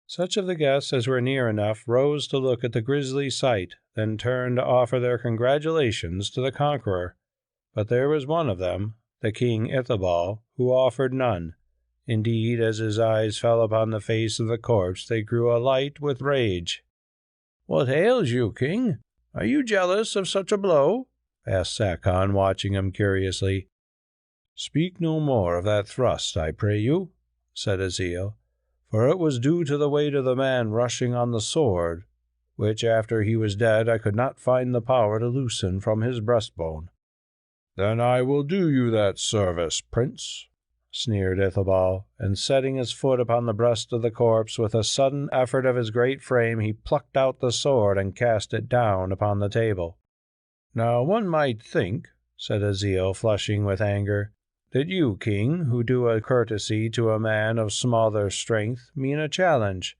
Such of the guests as were near enough rose to look at the grisly sight, then turned to offer their congratulations to the conqueror. But there was one of them, the King Ithobal, who offered none. Indeed, as his eyes fell upon the face of the corpse, they grew alight with rage. "What ails you, King? Are you jealous of such a blow?" asked Sakon, watching him curiously. "Speak no more of that thrust, I pray you," said Azil, for it was due to the weight of the man rushing on the sword, which after he was dead I could not find the power to loosen from his breastbone." "Then I will do you that service, prince," sneered Ithobal, and setting his foot upon the breast of the corpse, with a sudden effort of his great frame he plucked out the sword and cast it down upon the table. "Now one might think," said Azil, flushing with anger, "that you, king, who do a courtesy to a man of smaller strength, mean a challenge.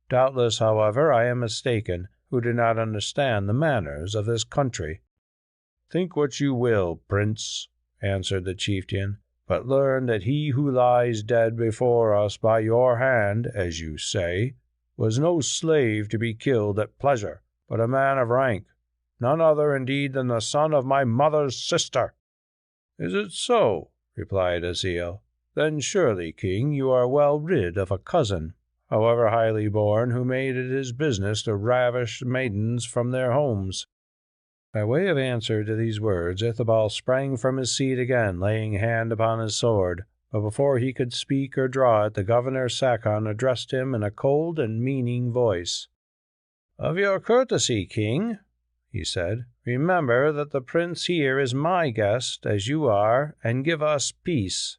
Doubtless, however, I am mistaken, who do not understand the manners of this country." "Think what you will, prince," answered the chieftain, "but learn that he who lies dead before us by your hand, as you say, was no slave to be killed at pleasure, but a man of rank, none other indeed than the son of my mother's sister." "Is it so?" replied Azil. "Then surely, king, you are well rid of a cousin, however highly born, who made it his business to ravish maidens from their homes." By way of answer to these words, Ithobal sprang from his seat again, laying hand upon his sword. But before he could speak or draw it, the governor Sakon addressed him in a cold and meaning voice. "Of your courtesy, king," he said, "remember that the prince here is my guest, as you are, and give us peace.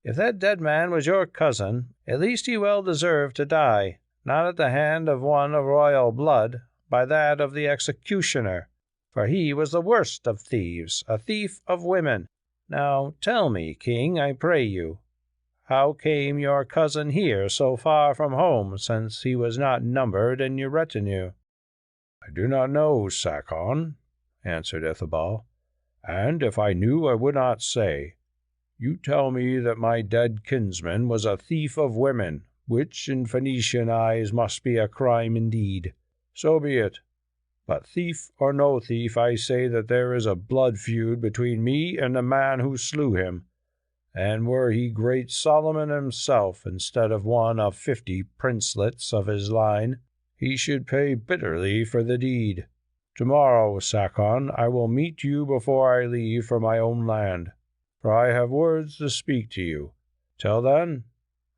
If that dead man was your cousin, at least he well deserved to die, not at the hand of one of royal blood, by that of the executioner. For he was the worst of thieves, a thief of women. Now tell me, king, I pray you, how came your cousin here so far from home, since he was not numbered in your retinue?" "I do not know, Sakon," answered Ithobal, "and if I knew I would not say. You tell me that my dead kinsman was a thief of women, which in Phoenician eyes must be a crime indeed. So be it. But thief or no thief, I say that there is a blood feud between me and the man who slew him, and were he great Solomon himself instead of one of 50 princelets of his line, he should pay bitterly for the deed. Tomorrow, Sakon, I will meet you before I leave for my own land, for I have words to speak to you. Till then,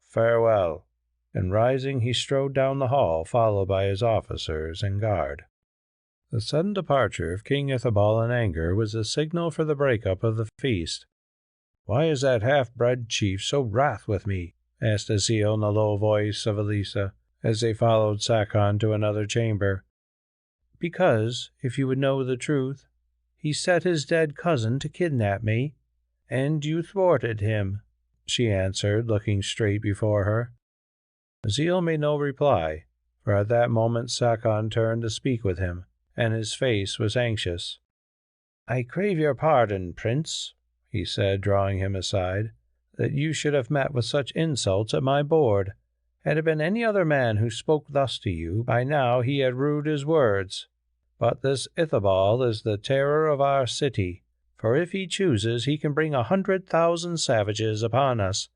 farewell." And rising, he strode down the hall, followed by his officers and guard. The sudden departure of King Ithobal in anger was the signal for the break-up of the feast. "Why is that half-bred chief so wrath with me?" asked Azil in the low voice of Elissa, as they followed Sakon to another chamber. "Because, if you would know the truth, he set his dead cousin to kidnap me, and you thwarted him," she answered, looking straight before her. Azil made no reply, for at that moment Sakon turned to speak with him, and his face was anxious. "I crave your pardon, prince," he said, drawing him aside, "that you should have met with such insults at my board. Had it been any other man who spoke thus to you, by now he had rued his words. But this Ithobal is the terror of our city, for if he chooses he can bring 100,000 savages upon us,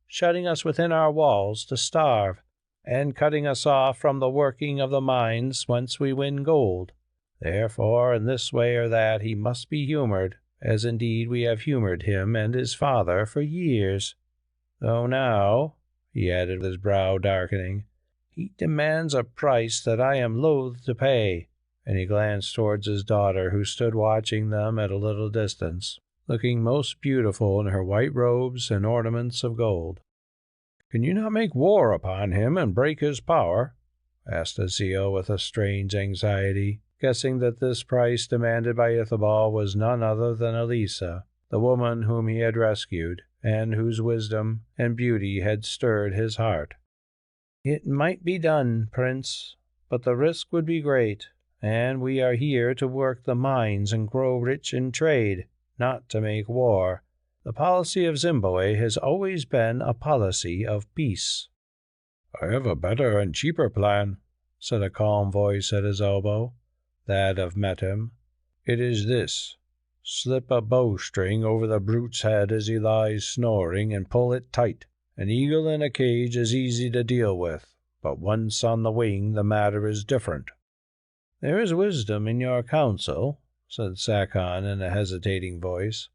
shutting us within our walls to starve, and cutting us off from the working of the mines whence we win gold. Therefore, in this way or that, he must be humoured, as indeed we have humoured him and his father for years. Though now," he added, his brow darkening, "he demands a price that I am loath to pay," and he glanced towards his daughter, who stood watching them at a little distance, looking most beautiful in her white robes and ornaments of gold. "Can you not make war upon him and break his power?" asked Azil with a strange anxiety, guessing that this price demanded by Ithobal was none other than Elissa, the woman whom he had rescued, and whose wisdom and beauty had stirred his heart. "It might be done, prince, but the risk would be great, and we are here to work the mines and grow rich in trade, not to make war. The policy of Zimbabwe has always been a policy of peace." "I have a better and cheaper plan," said a calm voice at his elbow, that of Metem. "It is this. Slip a bowstring over the brute's head as he lies snoring, and pull it tight. An eagle in a cage is easy to deal with, but once on the wing the matter is different." "There is wisdom in your counsel," said Sakon in a hesitating voice.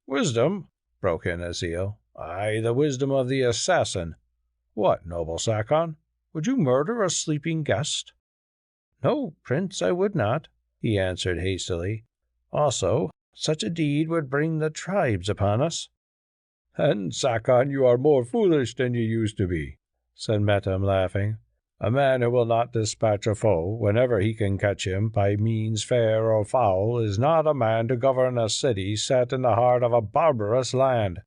"Wisdom?" broke in Azil. "Aye, the wisdom of the assassin. What, noble Sakon? Would you murder a sleeping guest? No, Prince, I would not, he answered hastily. Also, such a deed would bring the tribes upon us. Then, Sakon, you are more foolish than you used to be, said Metam, laughing. A man who will not dispatch a foe whenever he can catch him by means fair or foul is not a man to govern a city set in the heart of a barbarous land.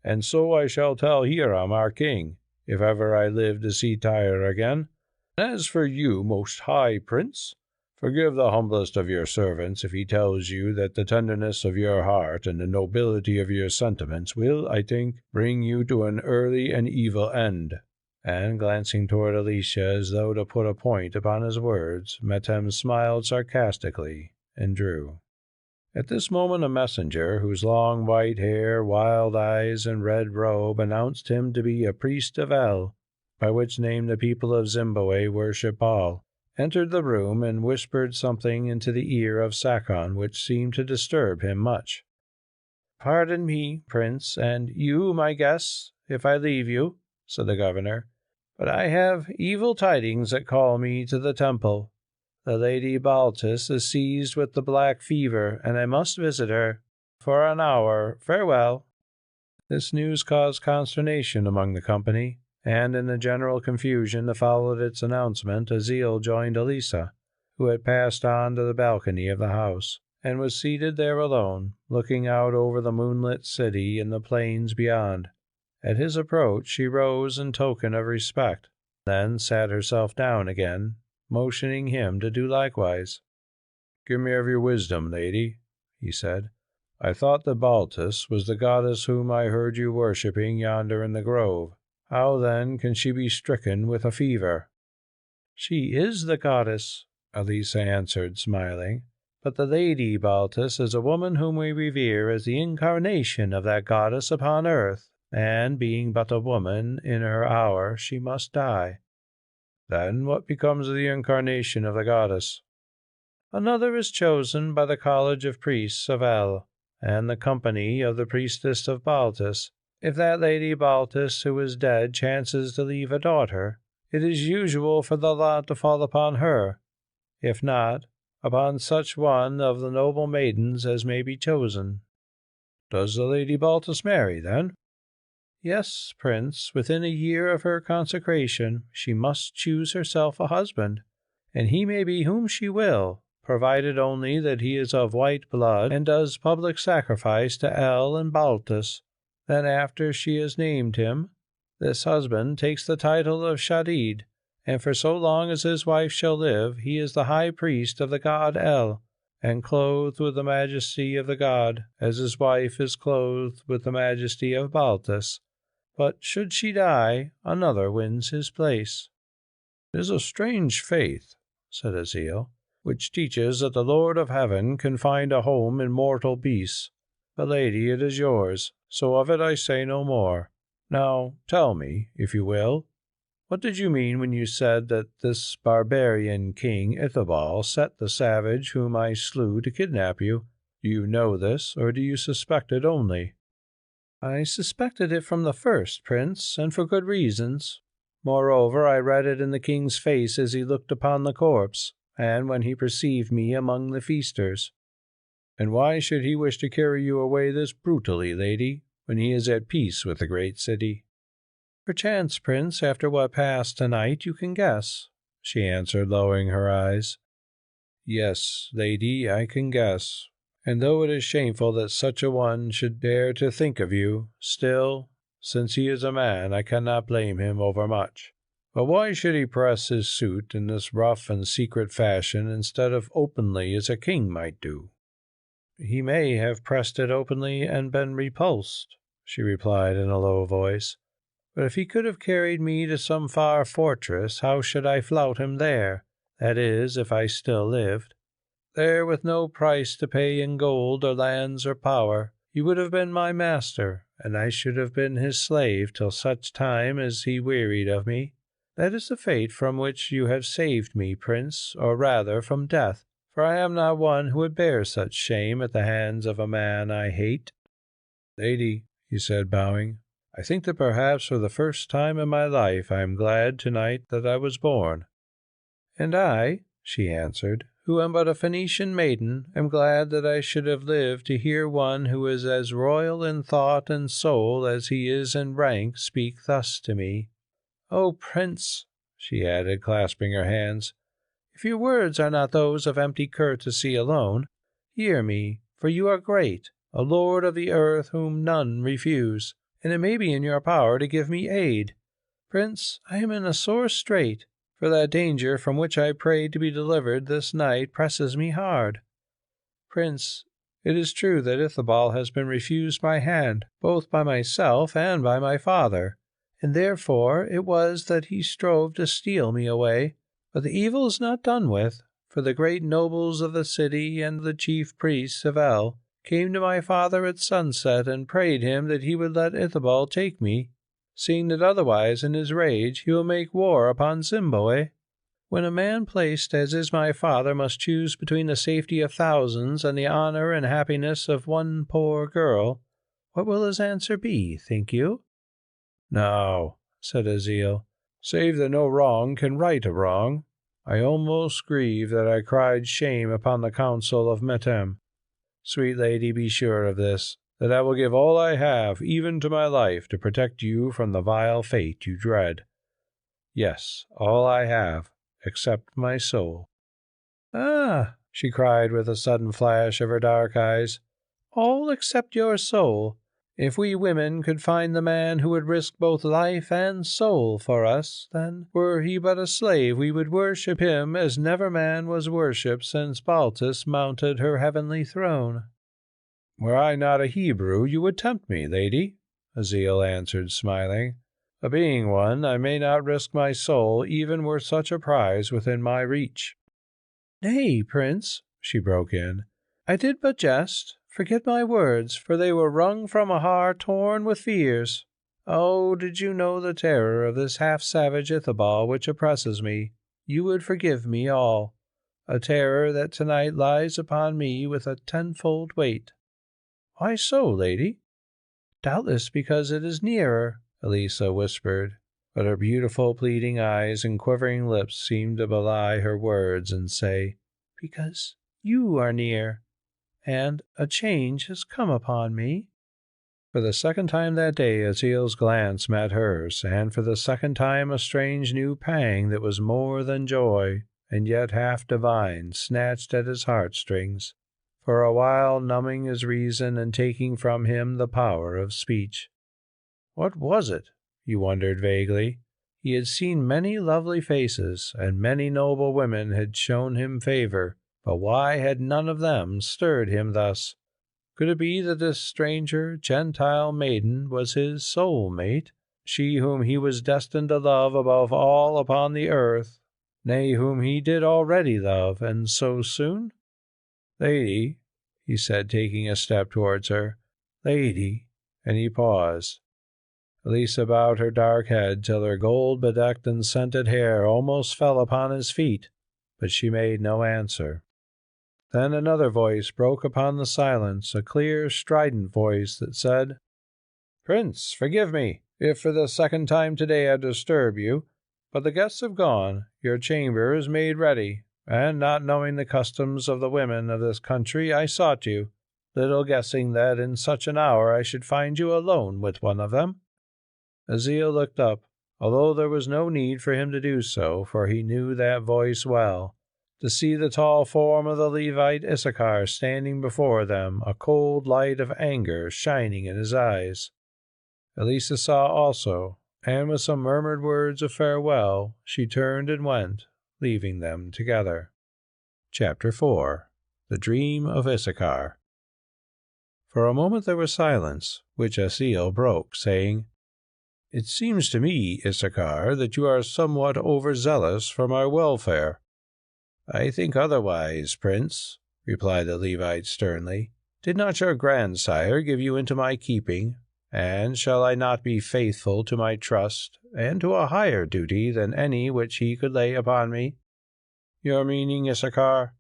And so I shall tell Hiram, our king, if ever I live to see Tyre again. As for you, most high prince, forgive the humblest of your servants if he tells you that the tenderness of your heart and the nobility of your sentiments will, I think, bring you to an early and evil end. And glancing toward Elissa as though to put a point upon his words, Metem smiled sarcastically and drew. At this moment a messenger, whose long white hair, wild eyes, and red robe announced him to be a priest of El, by which name the people of Zimbabwe worship Baal, entered the room and whispered something into the ear of Sakon which seemed to disturb him much. "Pardon me, Prince, and you, my guests, if I leave you," said the governor, "but I have evil tidings that call me to the temple. The Lady Baltus is seized with the black fever, and I must visit her. For an hour, farewell." This news caused consternation among the company, and in the general confusion that followed its announcement, Azil joined Elissa, who had passed on to the balcony of the house, and was seated there alone, looking out over the moonlit city and the plains beyond. At his approach she rose in token of respect, then sat herself down again, motioning him to do likewise. "Give me of your wisdom, lady," he said. "I thought that Baltus was the goddess whom I heard you worshipping yonder in the grove. How, then, can she be stricken with a fever?" "She is the goddess," Elissa answered, smiling. "But the Lady Baltus is a woman whom we revere as the incarnation of that goddess upon earth, and being but a woman in her hour, she must die." "Then what becomes of the incarnation of the goddess?" "Another is chosen by the College of Priests of El, and the company of the priestess of Baltus. If that Lady Baltus who is dead chances to leave a daughter, it is usual for the lot to fall upon her. If not, upon such one of the noble maidens as may be chosen." "Does the Lady Baltus marry, then?" "Yes, Prince. Within a year of her consecration, she must choose herself a husband, and he may be whom she will, provided only that he is of white blood and does public sacrifice to El and Baltus. Then, after she has named him, this husband takes the title of Shadid, and for so long as his wife shall live, he is the high priest of the god El, and clothed with the majesty of the god, as his wife is clothed with the majesty of Baltus. But should she die, another wins his place." "It is a strange faith," said Azil, "which teaches that the Lord of Heaven can find a home in mortal beasts. But, lady, it is yours, so of it I say no more. Now tell me, if you will, what did you mean when you said that this barbarian king Ithobal set the savage whom I slew to kidnap you? Do you know this, or do you suspect it only?" "I suspected it from the first, Prince, and for good reasons. Moreover, I read it in the king's face as he looked upon the corpse, and when he perceived me among the feasters." "And why should he wish to carry you away this brutally, lady, when he is at peace with the great city?" "Perchance, Prince, after what passed tonight, you can guess," she answered, lowering her eyes. "Yes, lady, I can guess. And though it is shameful that such a one should dare to think of you, still, since he is a man, I cannot blame him overmuch. But why should he press his suit in this rough and secret fashion instead of openly as a king might do?" "He may have pressed it openly and been repulsed," she replied in a low voice. "But if he could have carried me to some far fortress, how should I flout him there? That is, if I still lived. There, with no price to pay in gold or lands or power, he would have been my master, and I should have been his slave till such time as he wearied of me. That is the fate from which you have saved me, Prince, or rather from death, for I am not one who would bear such shame at the hands of a man I hate." "Lady," he said, bowing, I think that perhaps for the first time in my life I am glad tonight that I was born." "And I," she answered, "who am but a Phoenician maiden, am glad that I should have lived to hear one who is as royal in thought and soul as he is in rank speak thus to me. O Prince," she added, clasping her hands, "if your words are not those of empty courtesy alone, hear me, for you are great, a lord of the earth whom none refuse, and it may be in your power to give me aid. Prince, I am in a sore strait, for that danger from which I prayed to be delivered this night presses me hard. Prince, it is true that Ithobal has been refused my hand, both by myself and by my father, and therefore it was that he strove to steal me away. But the evil is not done with, for the great nobles of the city and the chief priests of El came to my father at sunset and prayed him that he would let Ithobal take me, seeing that otherwise in his rage he will make war upon Zimbabwe. When a man placed as is my father must choose between the safety of thousands and the honour and happiness of one poor girl, what will his answer be, think you?" "No," said Azil, "save that no wrong can right a wrong. I almost grieve that I cried shame upon the council of Metem. Sweet lady, be sure of this, that I will give all I have, even to my life, to protect you from the vile fate you dread. Yes, all I have, except my soul." "Ah!" she cried with a sudden flash of her dark eyes. "All except your soul. If we women could find the man who would risk both life and soul for us, then, were he but a slave, we would worship him as never man was worshipped since Baltus mounted her heavenly throne." "Were I not a Hebrew, you would tempt me, lady," Azil answered, smiling. "But being one, I may not risk my soul, even were such a prize within my reach." "Nay, Prince," she broke in, "I did but jest. Forget my words, for they were wrung from a heart torn with fears. Oh, did you know the terror of this half-savage Ithobal which oppresses me, you would forgive me all. A terror that tonight lies upon me with a tenfold weight." "Why so, lady?" "Doubtless because it is nearer," Elissa whispered, but her beautiful pleading eyes and quivering lips seemed to belie her words and say, "Because you are near, and a change has come upon me." For the second time that day Azil's glance met hers, and for the second time a strange new pang that was more than joy, and yet half divine, snatched at his heartstrings, for a while numbing his reason and taking from him the power of speech. What was it? He wondered vaguely. He had seen many lovely faces, and many noble women had shown him favour, but why had none of them stirred him thus? Could it be that this stranger, Gentile maiden was his soul mate, she whom he was destined to love above all upon the earth, nay, whom he did already love, and so soon? "Lady," he said, taking a step towards her, "lady," and he paused. Elissa bowed her dark head till her gold-bedecked and scented hair almost fell upon his feet, but she made no answer. Then another voice broke upon the silence, a clear, strident voice that said, "Prince, forgive me, if for the second time today I disturb you, but the guests have gone, your chamber is made ready, and not knowing the customs of the women of this country, I sought you, little guessing that in such an hour I should find you alone with one of them." Azil looked up, although there was no need for him to do so, for he knew that voice well, to see the tall form of the Levite Issachar standing before them, a cold light of anger shining in his eyes. Elissa saw also, and with some murmured words of farewell, she turned and went, leaving them together. Chapter 4. The Dream of Issachar. For a moment there was silence, which Azil broke, saying, "It seems to me, Issachar, that you are somewhat overzealous for my welfare." "I think otherwise, Prince," replied the Levite sternly. "Did not your grandsire give you into my keeping, and shall I not be faithful to my trust, and to a higher duty than any which he could lay upon me?" "Your meaning, Issachar?"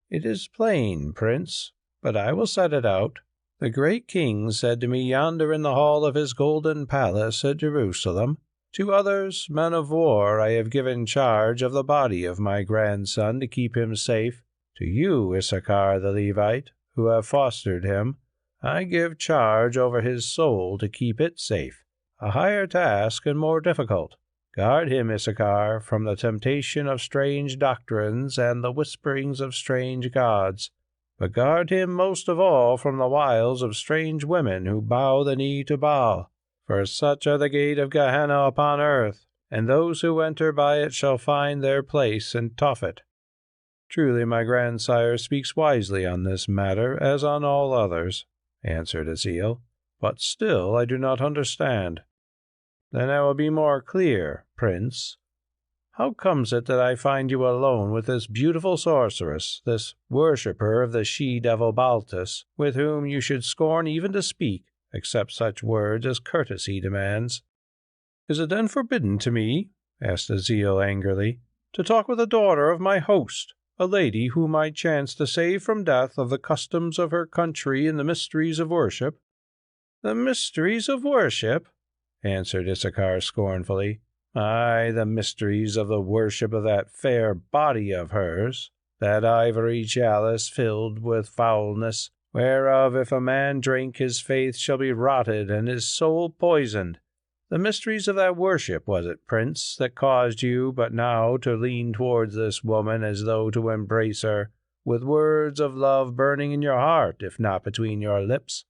"It is plain, Prince, but I will set it out. The great king said to me yonder in the hall of his golden palace at Jerusalem, 'To others, men of war, I have given charge of the body of my grandson to keep him safe. To you, Issachar the Levite, who have fostered him, I give charge over his soul to keep it safe, a higher task and more difficult. Guard him, Issachar, from the temptation of strange doctrines and the whisperings of strange gods, but guard him most of all from the wiles of strange women who bow the knee to Baal. For such are the gate of Gehenna upon earth, and those who enter by it shall find their place in Tophet.' Truly my grandsire speaks wisely on this matter, as on all others," answered Aziel, "but still I do not understand." "Then I will be more clear, Prince. How comes it that I find you alone with this beautiful sorceress, this worshipper of the she-devil Baltus, with whom you should scorn even to speak, except such words as courtesy demands?" "Is it then forbidden to me," asked Aziel angrily, "to talk with the daughter of my host, a lady whom I chance to save from death, of the customs of her country and the mysteries of worship?" "The mysteries of worship?" answered Issachar scornfully. "Aye, the mysteries of the worship of that fair body of hers, that ivory chalice filled with foulness, whereof if a man drink his faith shall be rotted and his soul poisoned. The mysteries of that worship was it, Prince, that caused you but now to lean towards this woman as though to embrace her, with words of love burning in your heart, if not between your lips?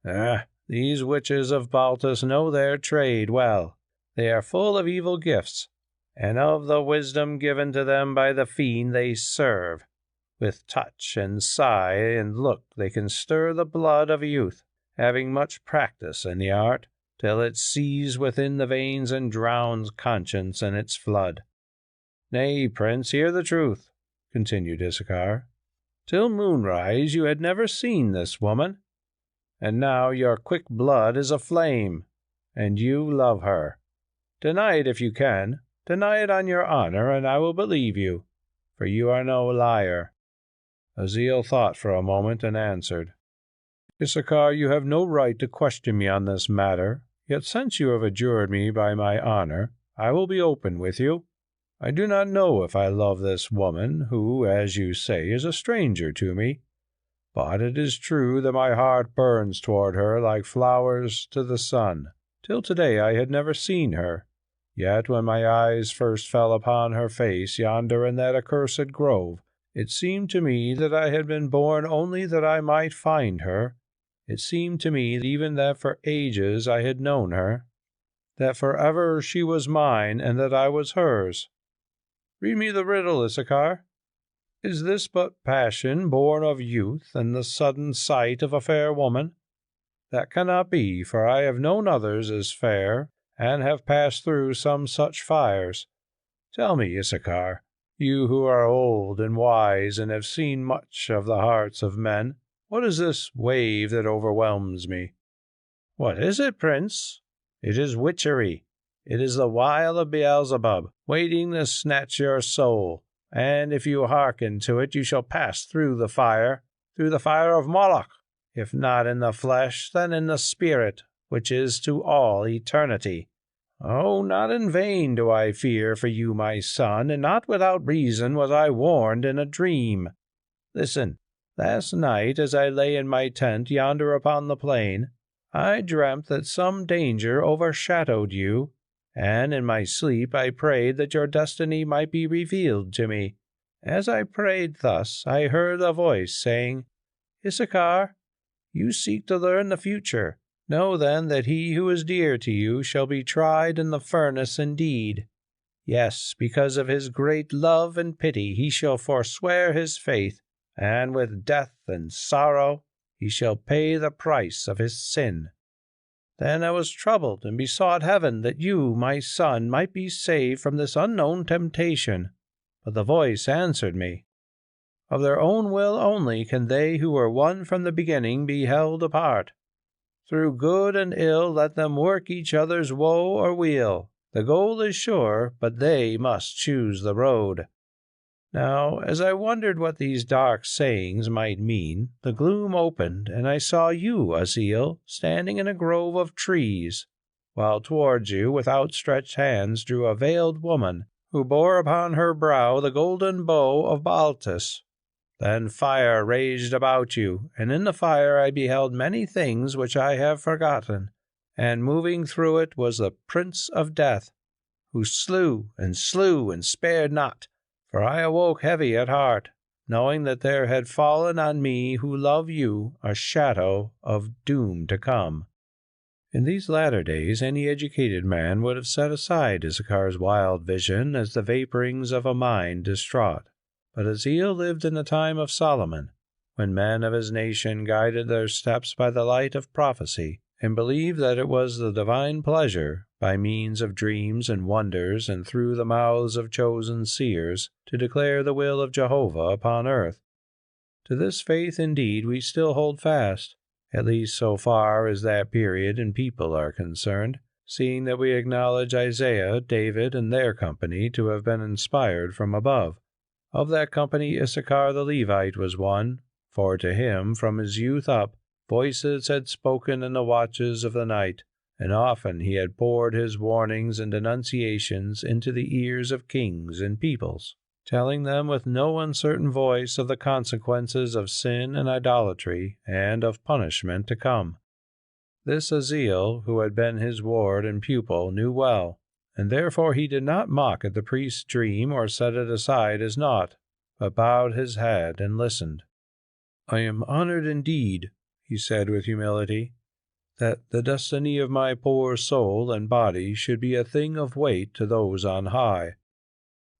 Ah, these witches of Baltus know their trade well. They are full of evil gifts, and of the wisdom given to them by the fiend they serve. With touch and sigh and look they can stir the blood of youth, having much practice in the art, till it seethes within the veins and drowns conscience in its flood. Nay, Prince, hear the truth," continued Issachar. "Till moonrise you had never seen this woman, and now your quick blood is aflame, and you love her. Deny it if you can. Deny it on your honor, and I will believe you, for you are no liar." Aziel thought for a moment and answered, "Issachar, you have no right to question me on this matter, yet since you have adjured me by my honor, I will be open with you. I do not know if I love this woman, who, as you say, is a stranger to me, but it is true that my heart burns toward her like flowers to the sun. Till today I had never seen her, yet when my eyes first fell upon her face yonder in that accursed grove, it seemed to me that I had been born only that I might find her. It seemed to me even that for ages I had known her, that forever she was mine and that I was hers. Read me the riddle, Issachar. Is this but passion born of youth and the sudden sight of a fair woman? That cannot be, for I have known others as fair, and have passed through some such fires. Tell me, Issachar, you who are old and wise and have seen much of the hearts of men, what is this wave that overwhelms me?" "What is it, Prince? It is witchery. It is the wile of Beelzebub, waiting to snatch your soul, and if you hearken to it, you shall pass through the fire of Moloch, if not in the flesh, then in the spirit, which is to all eternity. Oh, not in vain do I fear for you, my son, and not without reason was I warned in a dream. Listen, last night as I lay in my tent yonder upon the plain, I dreamt that some danger overshadowed you, and in my sleep I prayed that your destiny might be revealed to me. As I prayed thus, I heard a voice saying, 'Issachar, you seek to learn the future. Know then that he who is dear to you shall be tried in the furnace indeed. Yes, because of his great love and pity he shall forswear his faith, and with death and sorrow he shall pay the price of his sin.' Then I was troubled and besought heaven that you, my son, might be saved from this unknown temptation. But the voice answered me, 'Of their own will only can they who were one from the beginning be held apart. Through good and ill let them work each other's woe or weal. The goal is sure, but they must choose the road.' Now, as I wondered what these dark sayings might mean, the gloom opened, and I saw you, Aziel, standing in a grove of trees, while towards you, with outstretched hands, drew a veiled woman, who bore upon her brow the golden bow of Baltus. Then fire raged about you, and in the fire I beheld many things which I have forgotten, and moving through it was the Prince of Death, who slew and spared not. For I awoke heavy at heart, knowing that there had fallen on me who love you a shadow of doom to come. In these latter days any educated man would have set aside Issachar's wild vision as the vaporings of a mind distraught. But Aziel lived in the time of Solomon, when men of his nation guided their steps by the light of prophecy, and believed that it was the divine pleasure, by means of dreams and wonders and through the mouths of chosen seers, to declare the will of Jehovah upon earth. To this faith indeed we still hold fast, at least so far as that period and people are concerned, seeing that we acknowledge Isaiah, David, and their company to have been inspired from above. Of that company Issachar the Levite was one, for to him, from his youth up, voices had spoken in the watches of the night, and often he had poured his warnings and denunciations into the ears of kings and peoples, telling them with no uncertain voice of the consequences of sin and idolatry, and of punishment to come. This Aziel, who had been his ward and pupil, knew well, and therefore he did not mock at the priest's dream or set it aside as naught, but bowed his head and listened. "I am honored indeed," he said with humility, "that the destiny of my poor soul and body should be a thing of weight to those on high."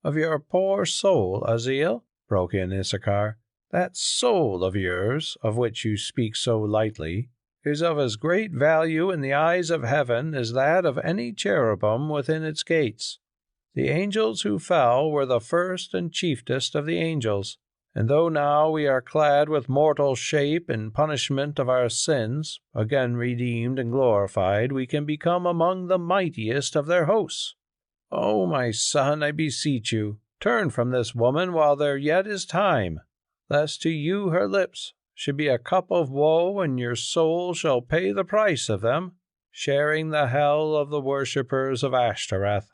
"Of your poor soul, Aziel?" broke in Issachar. "That soul of yours, of which you speak so lightly, is of as great value in the eyes of heaven as that of any cherubim within its gates. The angels who fell were the first and chiefest of the angels, and though now we are clad with mortal shape in punishment of our sins, again redeemed and glorified, we can become among the mightiest of their hosts. Oh, my son, I beseech you, turn from this woman while there yet is time, lest to you her lips should be a cup of woe, and your soul shall pay the price of them, sharing the hell of the worshippers of Ashtoreth."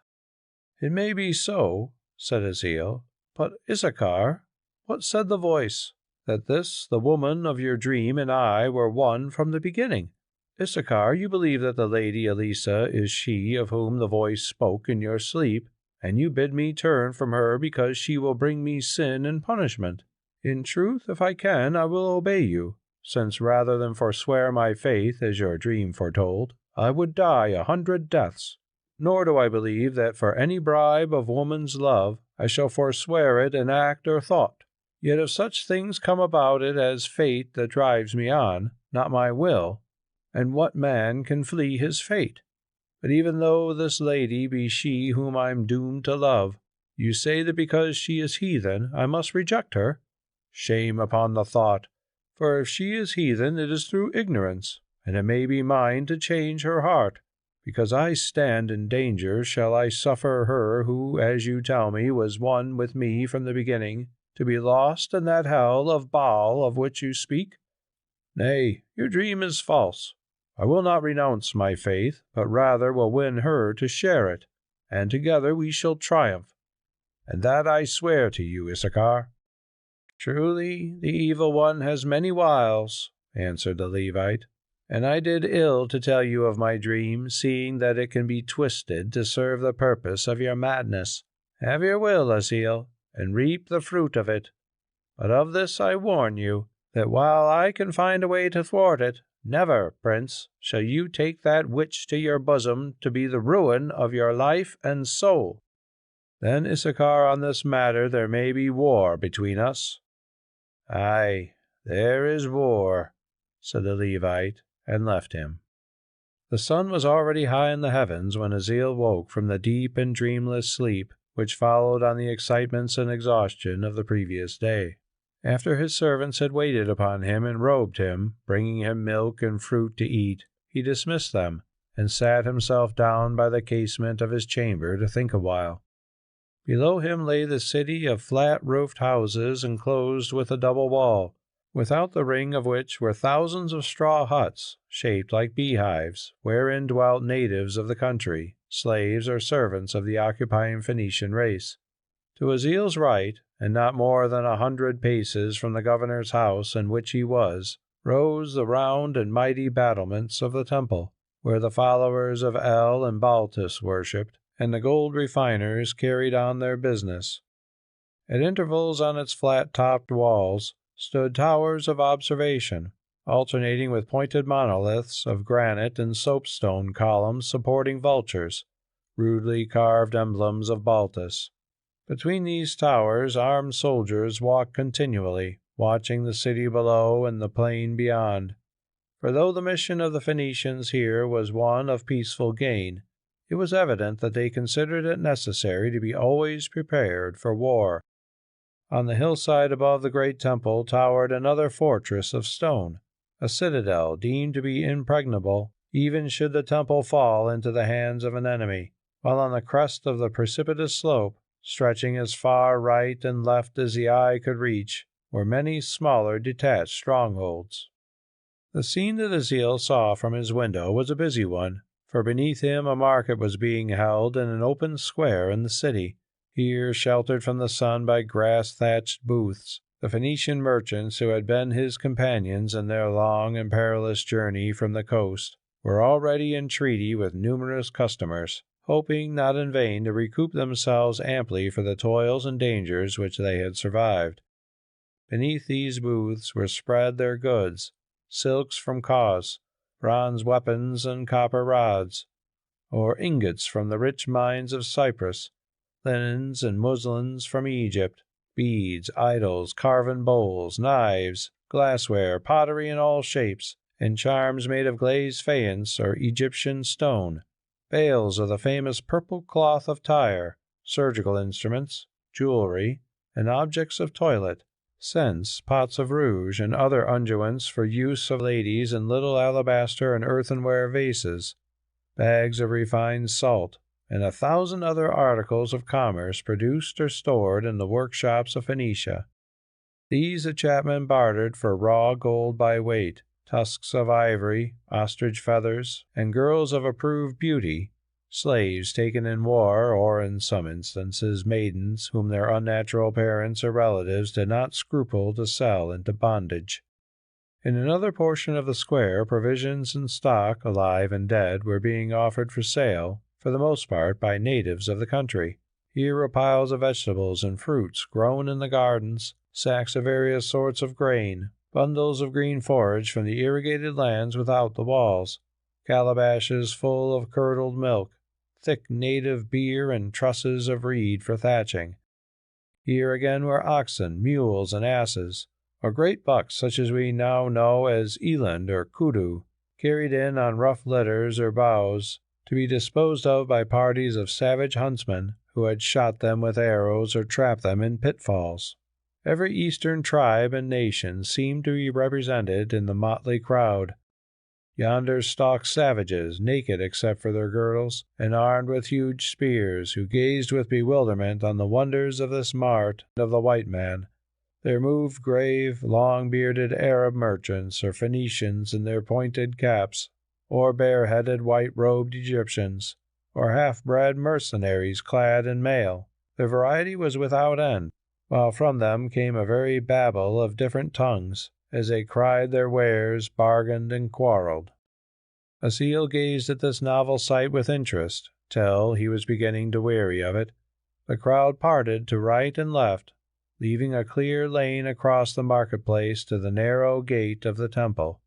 "It may be so," said Aziel, "but Issachar, what said the voice? That this, the woman of your dream, and I were one from the beginning. Issachar, you believe that the lady Elissa is she of whom the voice spoke in your sleep, and you bid me turn from her because she will bring me sin and punishment. In truth, if I can, I will obey you, since rather than forswear my faith, as your dream foretold, I would die 100 deaths. Nor do I believe that for any bribe of woman's love I shall forswear it in act or thought. Yet if such things come about it as fate that drives me on, not my will, and what man can flee his fate? But even though this lady be she whom I am doomed to love, you say that because she is heathen I must reject her? Shame upon the thought, for if she is heathen it is through ignorance, and it may be mine to change her heart. Because I stand in danger, shall I suffer her who, as you tell me, was one with me from the beginning, to be lost in that hell of Baal of which you speak? Nay, your dream is false. I will not renounce my faith, but rather will win her to share it, and together we shall triumph. And that I swear to you, Issachar." "Truly, the evil one has many wiles," answered the Levite, "and I did ill to tell you of my dream, seeing that it can be twisted to serve the purpose of your madness. Have your will, Aziel, and reap the fruit of it. But of this I warn you, that while I can find a way to thwart it, never, Prince, shall you take that witch to your bosom to be the ruin of your life and soul. Then, Issachar, on this matter there may be war between us." "Aye, there is war," said the Levite, and left him. The sun was already high in the heavens when Aziel woke from the deep and dreamless sleep which followed on the excitements and exhaustion of the previous day. After his servants had waited upon him and robed him, bringing him milk and fruit to eat, he dismissed them, and sat himself down by the casement of his chamber to think a while. Below him lay the city of flat-roofed houses enclosed with a double wall, without the ring of which were thousands of straw huts, shaped like beehives, wherein dwelt natives of the country, slaves or servants of the occupying Phoenician race. To Aziel's right, and not more than 100 paces from the governor's house in which he was, rose the round and mighty battlements of the temple, where the followers of El and Baltus worshipped, and the gold refiners carried on their business. At intervals on its flat-topped walls stood towers of observation, alternating with pointed monoliths of granite and soapstone columns supporting vultures, rudely carved emblems of Baltus. Between these towers armed soldiers walked continually, watching the city below and the plain beyond. For though the mission of the Phoenicians here was one of peaceful gain, it was evident that they considered it necessary to be always prepared for war. On the hillside above the great temple towered another fortress of stone, a citadel deemed to be impregnable, even should the temple fall into the hands of an enemy, while on the crest of the precipitous slope, stretching as far right and left as the eye could reach, were many smaller detached strongholds. The scene that Aziel saw from his window was a busy one, for beneath him a market was being held in an open square in the city. Here, sheltered from the sun by grass-thatched booths, the Phoenician merchants who had been his companions in their long and perilous journey from the coast were already in treaty with numerous customers, hoping not in vain to recoup themselves amply for the toils and dangers which they had survived. Beneath these booths were spread their goods, silks from Cos, bronze weapons and copper rods, or ingots from the rich mines of Cyprus, linens and muslins from Egypt, beads, idols, carven bowls, knives, glassware, pottery in all shapes, and charms made of glazed faience or Egyptian stone, bales of the famous purple cloth of Tyre, surgical instruments, jewelry, and objects of toilet, scents, pots of rouge, and other unguents for use of ladies in little alabaster and earthenware vases, bags of refined salt, and 1,000 other articles of commerce produced or stored in the workshops of Phoenicia. These the chapmen bartered for raw gold by weight, tusks of ivory, ostrich feathers, and girls of approved beauty, slaves taken in war, or in some instances maidens whom their unnatural parents or relatives did not scruple to sell into bondage. In another portion of the square, provisions and stock, alive and dead, were being offered for sale, for the most part by natives of the country. Here were piles of vegetables and fruits grown in the gardens, sacks of various sorts of grain, bundles of green forage from the irrigated lands without the walls, calabashes full of curdled milk, thick native beer, and trusses of reed for thatching. Here again were oxen, mules, and asses, or great bucks such as we now know as eland or kudu, carried in on rough litters or boughs, to be disposed of by parties of savage huntsmen who had shot them with arrows or trapped them in pitfalls. Every eastern tribe and nation seemed to be represented in the motley crowd. Yonder stalked savages, naked except for their girdles, and armed with huge spears, who gazed with bewilderment on the wonders of this mart of the white man. There moved grave, long-bearded Arab merchants or Phoenicians in their pointed caps, or bare-headed white-robed Egyptians, or half-bred mercenaries clad in mail. The variety was without end, while from them came a very babel of different tongues, as they cried their wares, bargained, and quarrelled. Aziel gazed at this novel sight with interest, till he was beginning to weary of it. The crowd parted to right and left, leaving a clear lane across the marketplace to the narrow gate of the temple.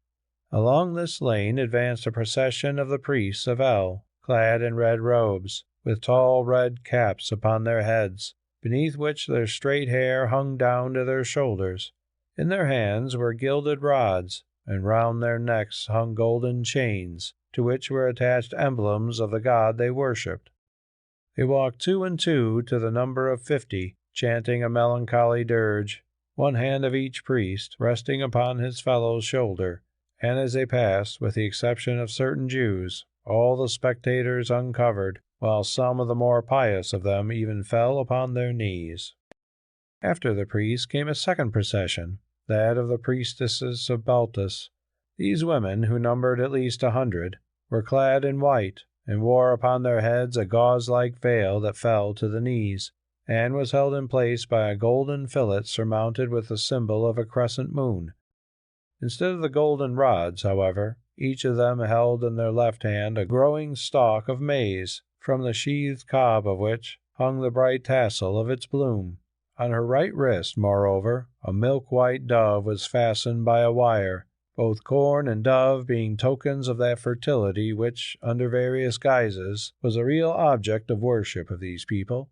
Along this lane advanced a procession of the priests of El, clad in red robes, with tall red caps upon their heads, beneath which their straight hair hung down to their shoulders. In their hands were gilded rods, and round their necks hung golden chains, to which were attached emblems of the god they worshipped. They walked 2 and 2 to the number of 50, chanting a melancholy dirge, one hand of each priest resting upon his fellow's shoulder, and as they passed, with the exception of certain Jews, all the spectators uncovered, while some of the more pious of them even fell upon their knees. After the priest came a second procession, that of the priestesses of Baltus. These women, who numbered at least 100, were clad in white, and wore upon their heads a gauze-like veil that fell to the knees, and was held in place by a golden fillet surmounted with the symbol of a crescent moon. Instead of the golden rods, however, each of them held in their left hand a growing stalk of maize, from the sheathed cob of which hung the bright tassel of its bloom. On her right wrist, moreover, a milk-white dove was fastened by a wire, both corn and dove being tokens of that fertility which, under various guises, was a real object of worship of these people.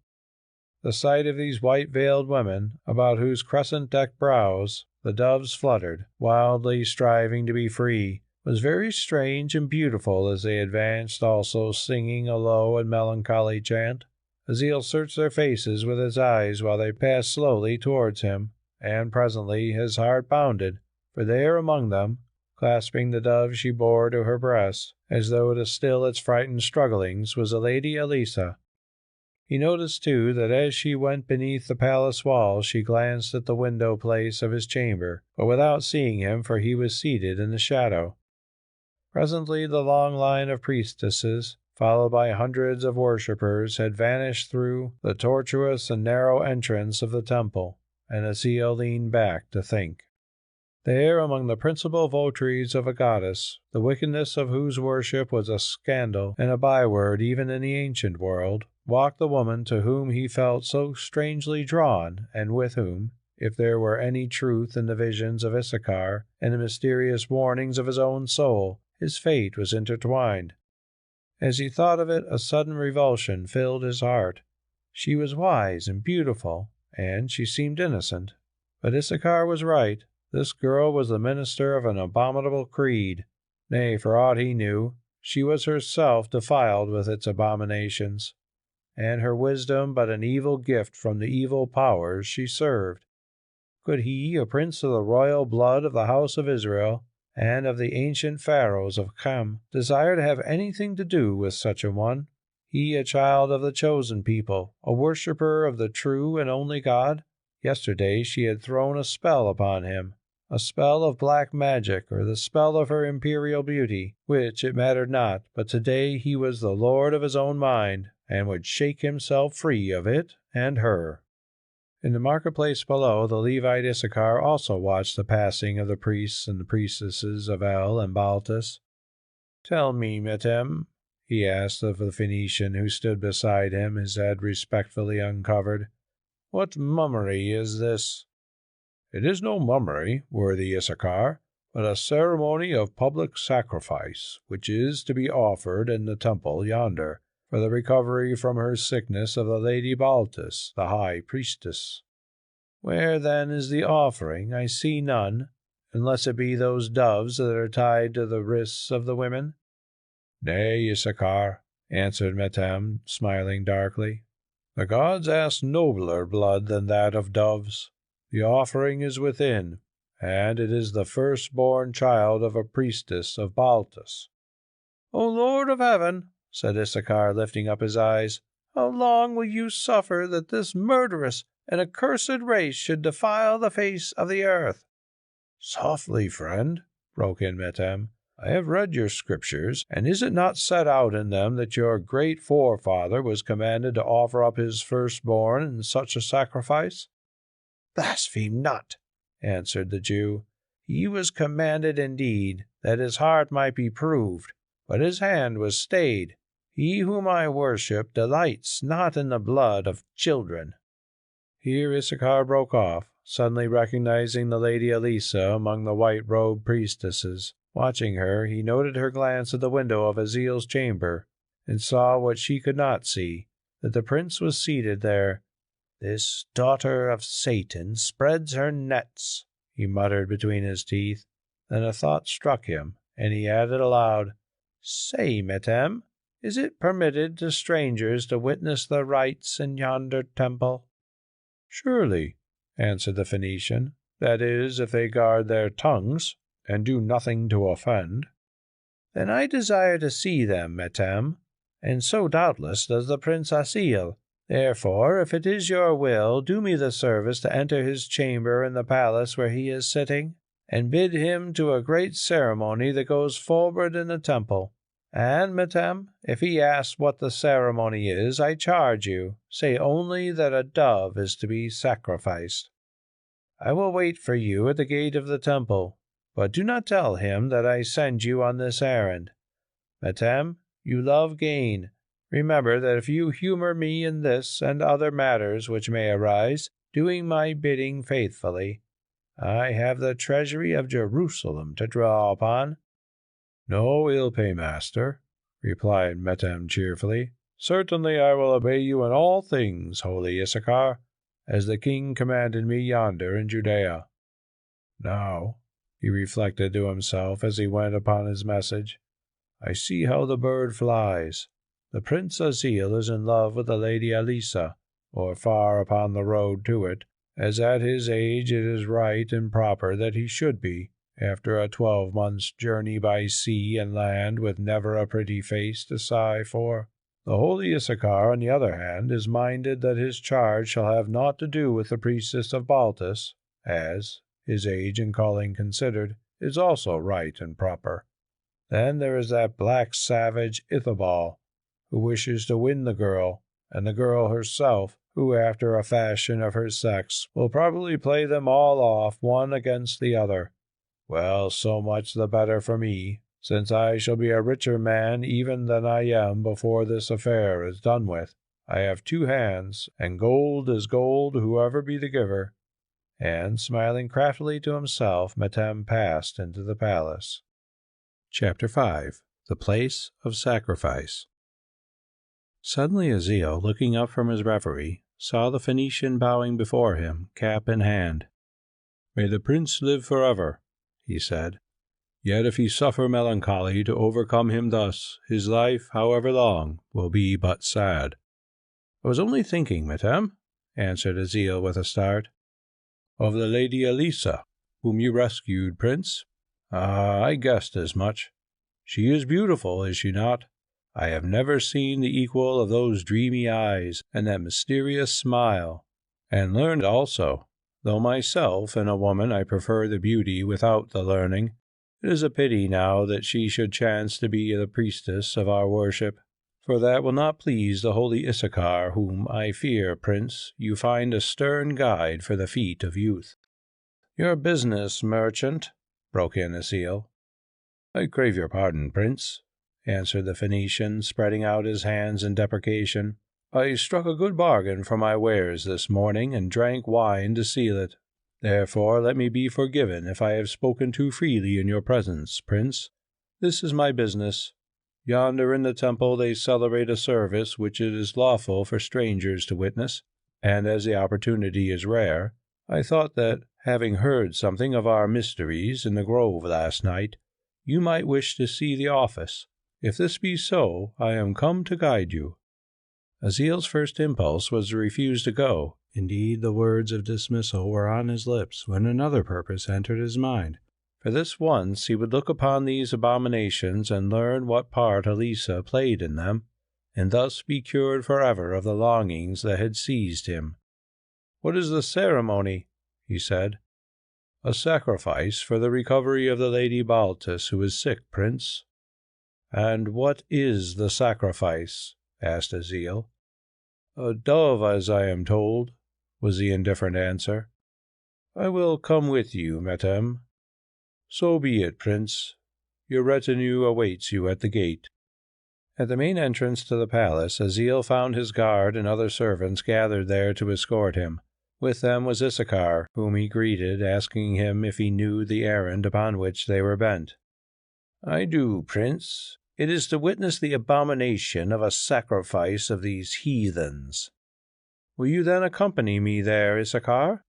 The sight of these white-veiled women, about whose crescent-decked brows the doves fluttered, wildly striving to be free, was very strange and beautiful as they advanced, also singing a low and melancholy chant. Azeel searched their faces with his eyes while they passed slowly towards him, and presently his heart bounded, for there among them, clasping the dove she bore to her breast, as though to still its frightened strugglings, was the lady Elissa. He noticed, too, that as she went beneath the palace wall she glanced at the window place of his chamber, but without seeing him, for he was seated in the shadow. Presently the long line of priestesses, followed by hundreds of worshippers, had vanished through the tortuous and narrow entrance of the temple, and Azeel leaned back to think. There, among the principal votaries of a goddess, the wickedness of whose worship was a scandal and a byword even in the ancient world, walked the woman to whom he felt so strangely drawn, and with whom, if there were any truth in the visions of Issachar and the mysterious warnings of his own soul, his fate was intertwined. As he thought of it, a sudden revulsion filled his heart. She was wise and beautiful, and she seemed innocent. But Issachar was right. This girl was the minister of an abominable creed. Nay, for aught he knew, she was herself defiled with its abominations, and her wisdom but an evil gift from the evil powers she served. Could he, a prince of the royal blood of the house of Israel, and of the ancient pharaohs of Chem, desire to have anything to do with such a one? He, a child of the chosen people, a worshipper of the true and only God? Yesterday she had thrown a spell upon him, a spell of black magic, or the spell of her imperial beauty, which it mattered not, but today he was the lord of his own mind, and would shake himself free of it and her. In the marketplace below, the Levite Issachar also watched the passing of the priests and the priestesses of El and Baltus. "Tell me, Metem," he asked of the Phoenician who stood beside him, his head respectfully uncovered, "what mummery is this?" "It is no mummery, worthy Issachar, but a ceremony of public sacrifice, which is to be offered in the temple yonder, for the recovery from her sickness of the lady Baltus, the high priestess." "Where then is the offering? I see none, unless it be those doves that are tied to the wrists of the women." "Nay, Issachar," answered Metem, smiling darkly. "The gods ask nobler blood than that of doves. The offering is within, and it is the firstborn child of a priestess of Baltus." "O Lord of heaven," said Issachar, lifting up his eyes, "how long will you suffer that this murderous and accursed race should defile the face of the earth?" "Softly, friend," broke in Metem. "I have read your scriptures, and is it not set out in them that your great forefather was commanded to offer up his firstborn in such a sacrifice?" "Blaspheme not," answered the Jew. "He was commanded indeed, that his heart might be proved, but his hand was stayed. He whom I worship delights not in the blood of children." Here Issachar broke off, suddenly recognizing the lady Elissa among the white-robed priestesses. Watching her, he noted her glance at the window of Azeel's chamber, and saw what she could not see, that the prince was seated there. "This daughter of Satan spreads her nets," he muttered between his teeth. Then a thought struck him, and he added aloud, "Say, Metem, is it permitted to strangers to witness the rites in yonder temple?" "Surely," answered the Phoenician, "that is, if they guard their tongues, and do nothing to offend." Then I desire to see them, Metem, and so doubtless does the Prince Asil. Therefore, if it is your will, do me the service to enter his chamber in the palace where he is sitting, and bid him to a great ceremony that goes forward in the temple. And, Metem, if he asks what the ceremony is, I charge you, say only that a dove is to be sacrificed. I will wait for you at the gate of the temple, but do not tell him that I send you on this errand. Metem, you love gain. Remember that if you humor me in this and other matters which may arise, doing my bidding faithfully, I have the treasury of Jerusalem to draw upon." "No ill pay, master," replied Metem cheerfully. "Certainly I will obey you in all things, holy Issachar, as the king commanded me yonder in Judea. Now," he reflected to himself as he went upon his message, "I see how the bird flies. The Prince Asil is in love with the Lady Elissa, or far upon the road to it, as at his age it is right and proper that he should be, after a 12-months' journey by sea and land with never a pretty face to sigh for. The holy Issachar, on the other hand, is minded that his charge shall have naught to do with the priestess of Baltus, as, his age and calling considered, is also right and proper. Then there is that black savage Ithabal, who wishes to win the girl, and the girl herself, who after a fashion of her sex will probably play them all off one against the other. Well, so much the better for me, since I shall be a richer man even than I am before this affair is done with. I have 2 hands, and gold is gold, whoever be the giver." And, smiling craftily to himself, Metem passed into the palace. Chapter 5. The Place of Sacrifice. Suddenly Asil, looking up from his reverie, saw the Phoenician bowing before him, cap in hand. "May the prince live forever," he said. "Yet if he suffer melancholy to overcome him thus, his life, however long, will be but sad." "I was only thinking, Metem," answered Asil with a start. "Of the Lady Elissa, whom you rescued, Prince. Ah, I guessed as much. She is beautiful, is she not? I have never seen the equal of those dreamy eyes and that mysterious smile, and learned also, though myself in a woman I prefer the beauty without the learning. It is a pity now that she should chance to be the priestess of our worship, for that will not please the holy Issachar, whom I fear, Prince, you find a stern guide for the feet of youth." "Your business, merchant," broke in Asil. "I crave your pardon, Prince," answered the Phoenician, spreading out his hands in deprecation. "I struck a good bargain for my wares this morning, and drank wine to seal it. Therefore let me be forgiven if I have spoken too freely in your presence, Prince. This is my business. Yonder in the temple they celebrate a service which it is lawful for strangers to witness, and as the opportunity is rare, I thought that, having heard something of our mysteries in the grove last night, you might wish to see the office. If this be so, I am come to guide you." Asil's first impulse was to refuse to go. Indeed, the words of dismissal were on his lips when another purpose entered his mind. For this once he would look upon these abominations and learn what part Elissa played in them, and thus be cured forever of the longings that had seized him. "What is the ceremony?" he said. "A sacrifice for the recovery of the Lady Baltus, who is sick, Prince." "And what is the sacrifice?" asked Asil. "A dove, as I am told," was the indifferent answer. "I will come with you, Metem." "So be it, Prince. Your retinue awaits you at the gate." At the main entrance to the palace, Asil found his guard and other servants gathered there to escort him. With them was Issachar, whom he greeted, asking him if he knew the errand upon which they were bent. "I do, Prince. It is to witness the abomination of a sacrifice of these heathens." "Will you then accompany me there, Issachar?"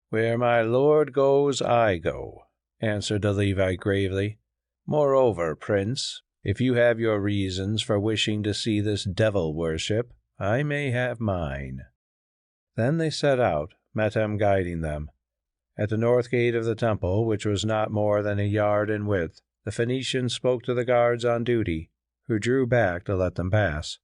"Where my lord goes, I go," answered the Levite gravely. "Moreover, Prince, if you have your reasons for wishing to see this devil worship, I may have mine." Then they set out, Metem guiding them. At the north gate of the temple, which was not more than a yard in width, The Phoenicians spoke to the guards on duty, who drew back to let them pass.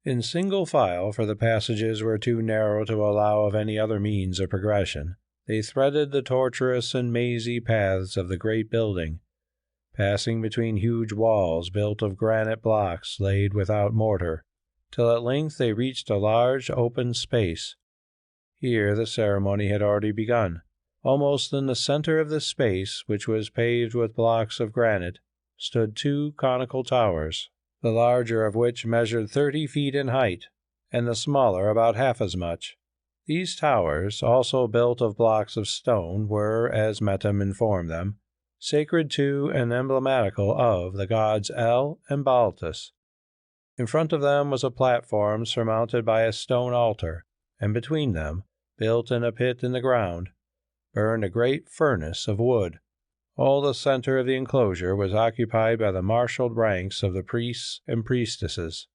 In single file, for the passages were too narrow to allow of any other means of progression, they threaded the tortuous and mazy paths of the great building, passing between huge walls built of granite blocks laid without mortar, till at length they reached a large open space. Here the ceremony had already begun. Almost in the center of this space, which was paved with blocks of granite, stood 2 conical towers, the larger of which measured 30 feet in height, and the smaller about half as much. These towers, also built of blocks of stone, were, as Metem informed them, sacred to and emblematical of the gods El and Baltus. In front of them was a platform surmounted by a stone altar, and between them, built in a pit in the ground, burned a great furnace of wood. All the center of the enclosure was occupied by the marshalled ranks of the priests and priestesses.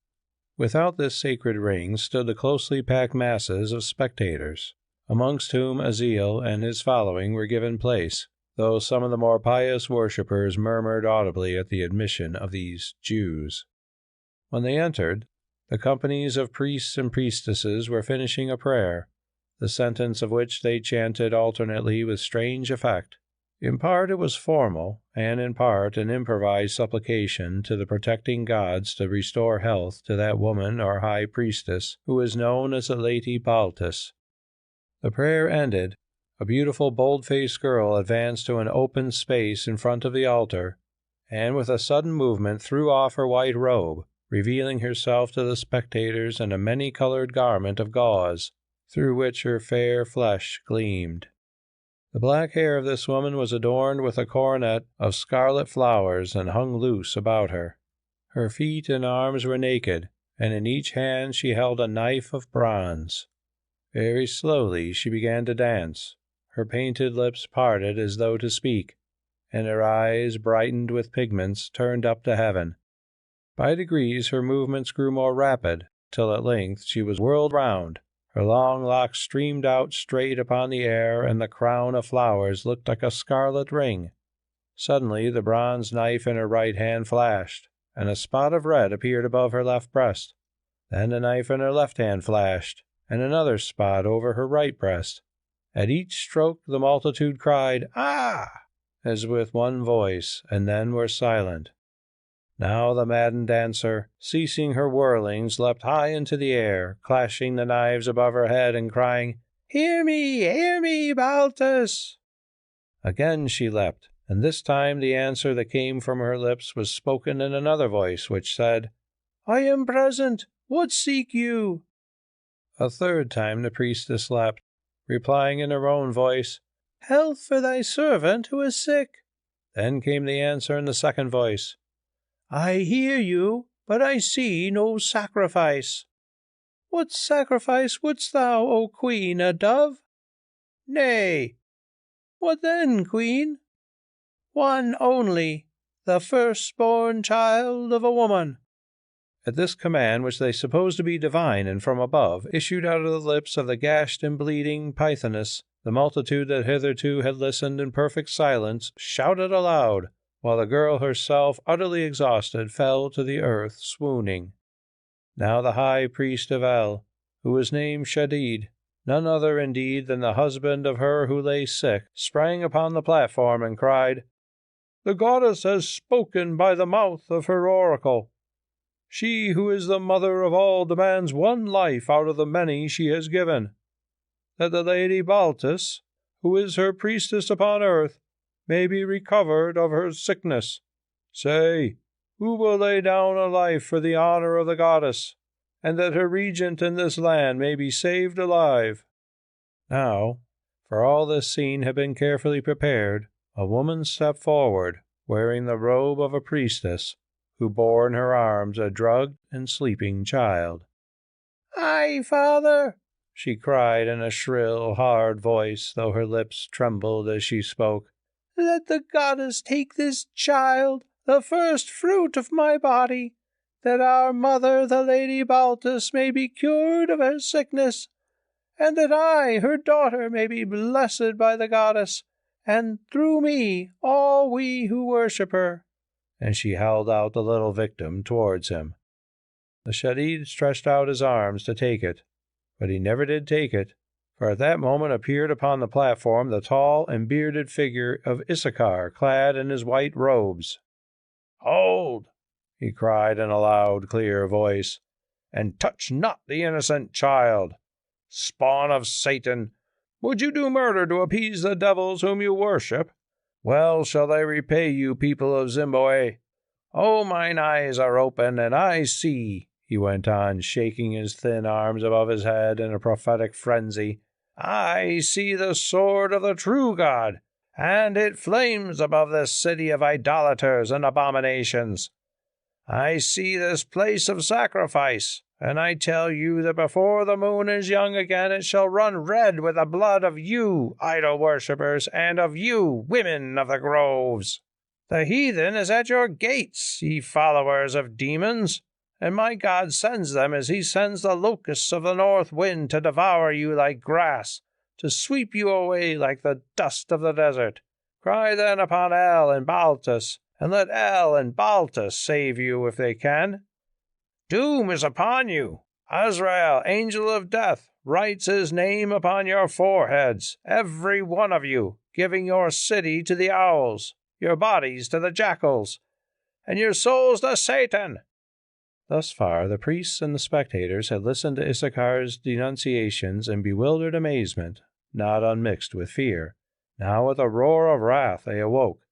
Without this sacred ring stood the closely packed masses of spectators, amongst whom Aziel and his following were given place, though some of the more pious worshippers murmured audibly at the admission of these Jews. When they entered, the companies of priests and priestesses were finishing a prayer, the sentence of which they chanted alternately with strange effect. In part it was formal, and in part an improvised supplication to the protecting gods to restore health to that woman or high priestess who was known as the Lady Baltus. The prayer ended, a beautiful bold-faced girl advanced to an open space in front of the altar, and with a sudden movement threw off her white robe, revealing herself to the spectators in a many-colored garment of gauze, through which her fair flesh gleamed. The black hair of this woman was adorned with a coronet of scarlet flowers and hung loose about her. Her feet and arms were naked, and in each hand she held a knife of bronze. Very slowly she began to dance, her painted lips parted as though to speak, and her eyes, brightened with pigments, turned up to heaven. By degrees her movements grew more rapid, till at length she was whirled round. Her long locks streamed out straight upon the air, and the crown of flowers looked like a scarlet ring. Suddenly the bronze knife in her right hand flashed, and a spot of red appeared above her left breast. Then the knife in her left hand flashed, and another spot over her right breast. At each stroke the multitude cried, "Ah!" as with one voice, and then were silent. Now the maddened dancer, ceasing her whirlings, leapt high into the air, clashing the knives above her head and crying, hear me, Baltus!" Again she leapt, and this time the answer that came from her lips was spoken in another voice, which said, "I am present. What seek you?" A third time the priestess leapt, replying in her own voice, "Health for thy servant who is sick." Then came the answer in the second voice, "I hear you, but I see no sacrifice." "What sacrifice wouldst thou, O Queen, a dove?" "Nay." "What then, Queen?" "One only, the firstborn child of a woman." At this command, which they supposed to be divine and from above, issued out of the lips of the gashed and bleeding Pythoness, the multitude that hitherto had listened in perfect silence shouted aloud, while the girl herself, utterly exhausted, fell to the earth, swooning. Now the high priest of El, who was named Shadid, none other indeed than the husband of her who lay sick, sprang upon the platform and cried, "The goddess has spoken by the mouth of her oracle. She who is the mother of all demands one life out of the many she has given, that the Lady Baltus, who is her priestess upon earth, may be recovered of her sickness. Say, who will lay down a life for the honor of the goddess, and that her regent in this land may be saved alive?" Now, for all this scene had been carefully prepared, a woman stepped forward, wearing the robe of a priestess, who bore in her arms a drugged and sleeping child. "Aye, father," she cried in a shrill, hard voice, though her lips trembled as she spoke. "Let the goddess take this child, the first fruit of my body, that our mother, the Lady Baltus, may be cured of her sickness, and that I, her daughter, may be blessed by the goddess, and through me all we who worship her. and she held out the little victim towards him. The Shadid stretched out his arms to take it, but he never did take it, for at that moment appeared upon the platform the tall and bearded figure of Issachar, clad in his white robes. "Hold!" he cried in a loud, clear voice, "and touch not the innocent child. Spawn of Satan, would you do murder to appease the devils whom you worship? Well shall they repay you, people of Zimbabwe. Oh, mine eyes are open, and I see," he went on, shaking his thin arms above his head in a prophetic frenzy. "I see the sword of the true God, and it flames above this city of idolaters and abominations. I see this place of sacrifice, and I tell you that before the moon is young again it shall run red with the blood of you, idol worshippers, and of you, women of the groves. The heathen is at your gates, ye followers of demons, and my God sends them as he sends the locusts of the north wind to devour you like grass, to sweep you away like the dust of the desert. Cry then upon El and Baltus, and let El and Baltus save you if they can. Doom is upon you. Azrael, angel of death, writes his name upon your foreheads, every one of you, giving your city to the owls, your bodies to the jackals, and your souls to Satan." Thus far the priests and the spectators had listened to Issachar's denunciations in bewildered amazement, not unmixed with fear. Now with a roar of wrath they awoke,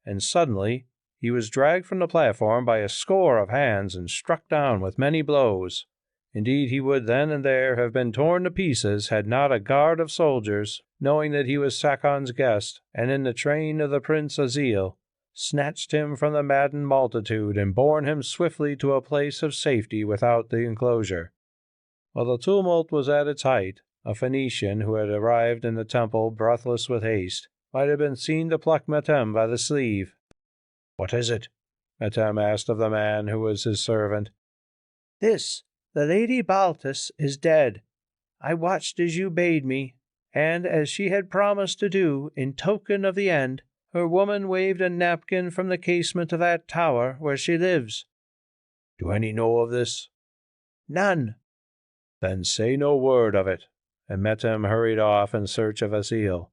and suddenly he was dragged from the platform by a score of hands and struck down with many blows. Indeed, he would then and there have been torn to pieces had not a guard of soldiers, knowing that he was Sakon's guest, and in the train of the Prince Azil, snatched him from the maddened multitude and borne him swiftly to a place of safety without the enclosure. While the tumult was at its height, a Phoenician who had arrived in the temple breathless with haste might have been seen to pluck Metem by the sleeve. "What is it?" Metem asked of the man who was his servant. "This, the Lady Baltus is dead. I watched as you bade me, and as she had promised to do, in token of the end, her woman waved a napkin from the casement of that tower where she lives." "Do any know of this?" "None." "Then say no word of it." And Metem hurried off in search of Azil.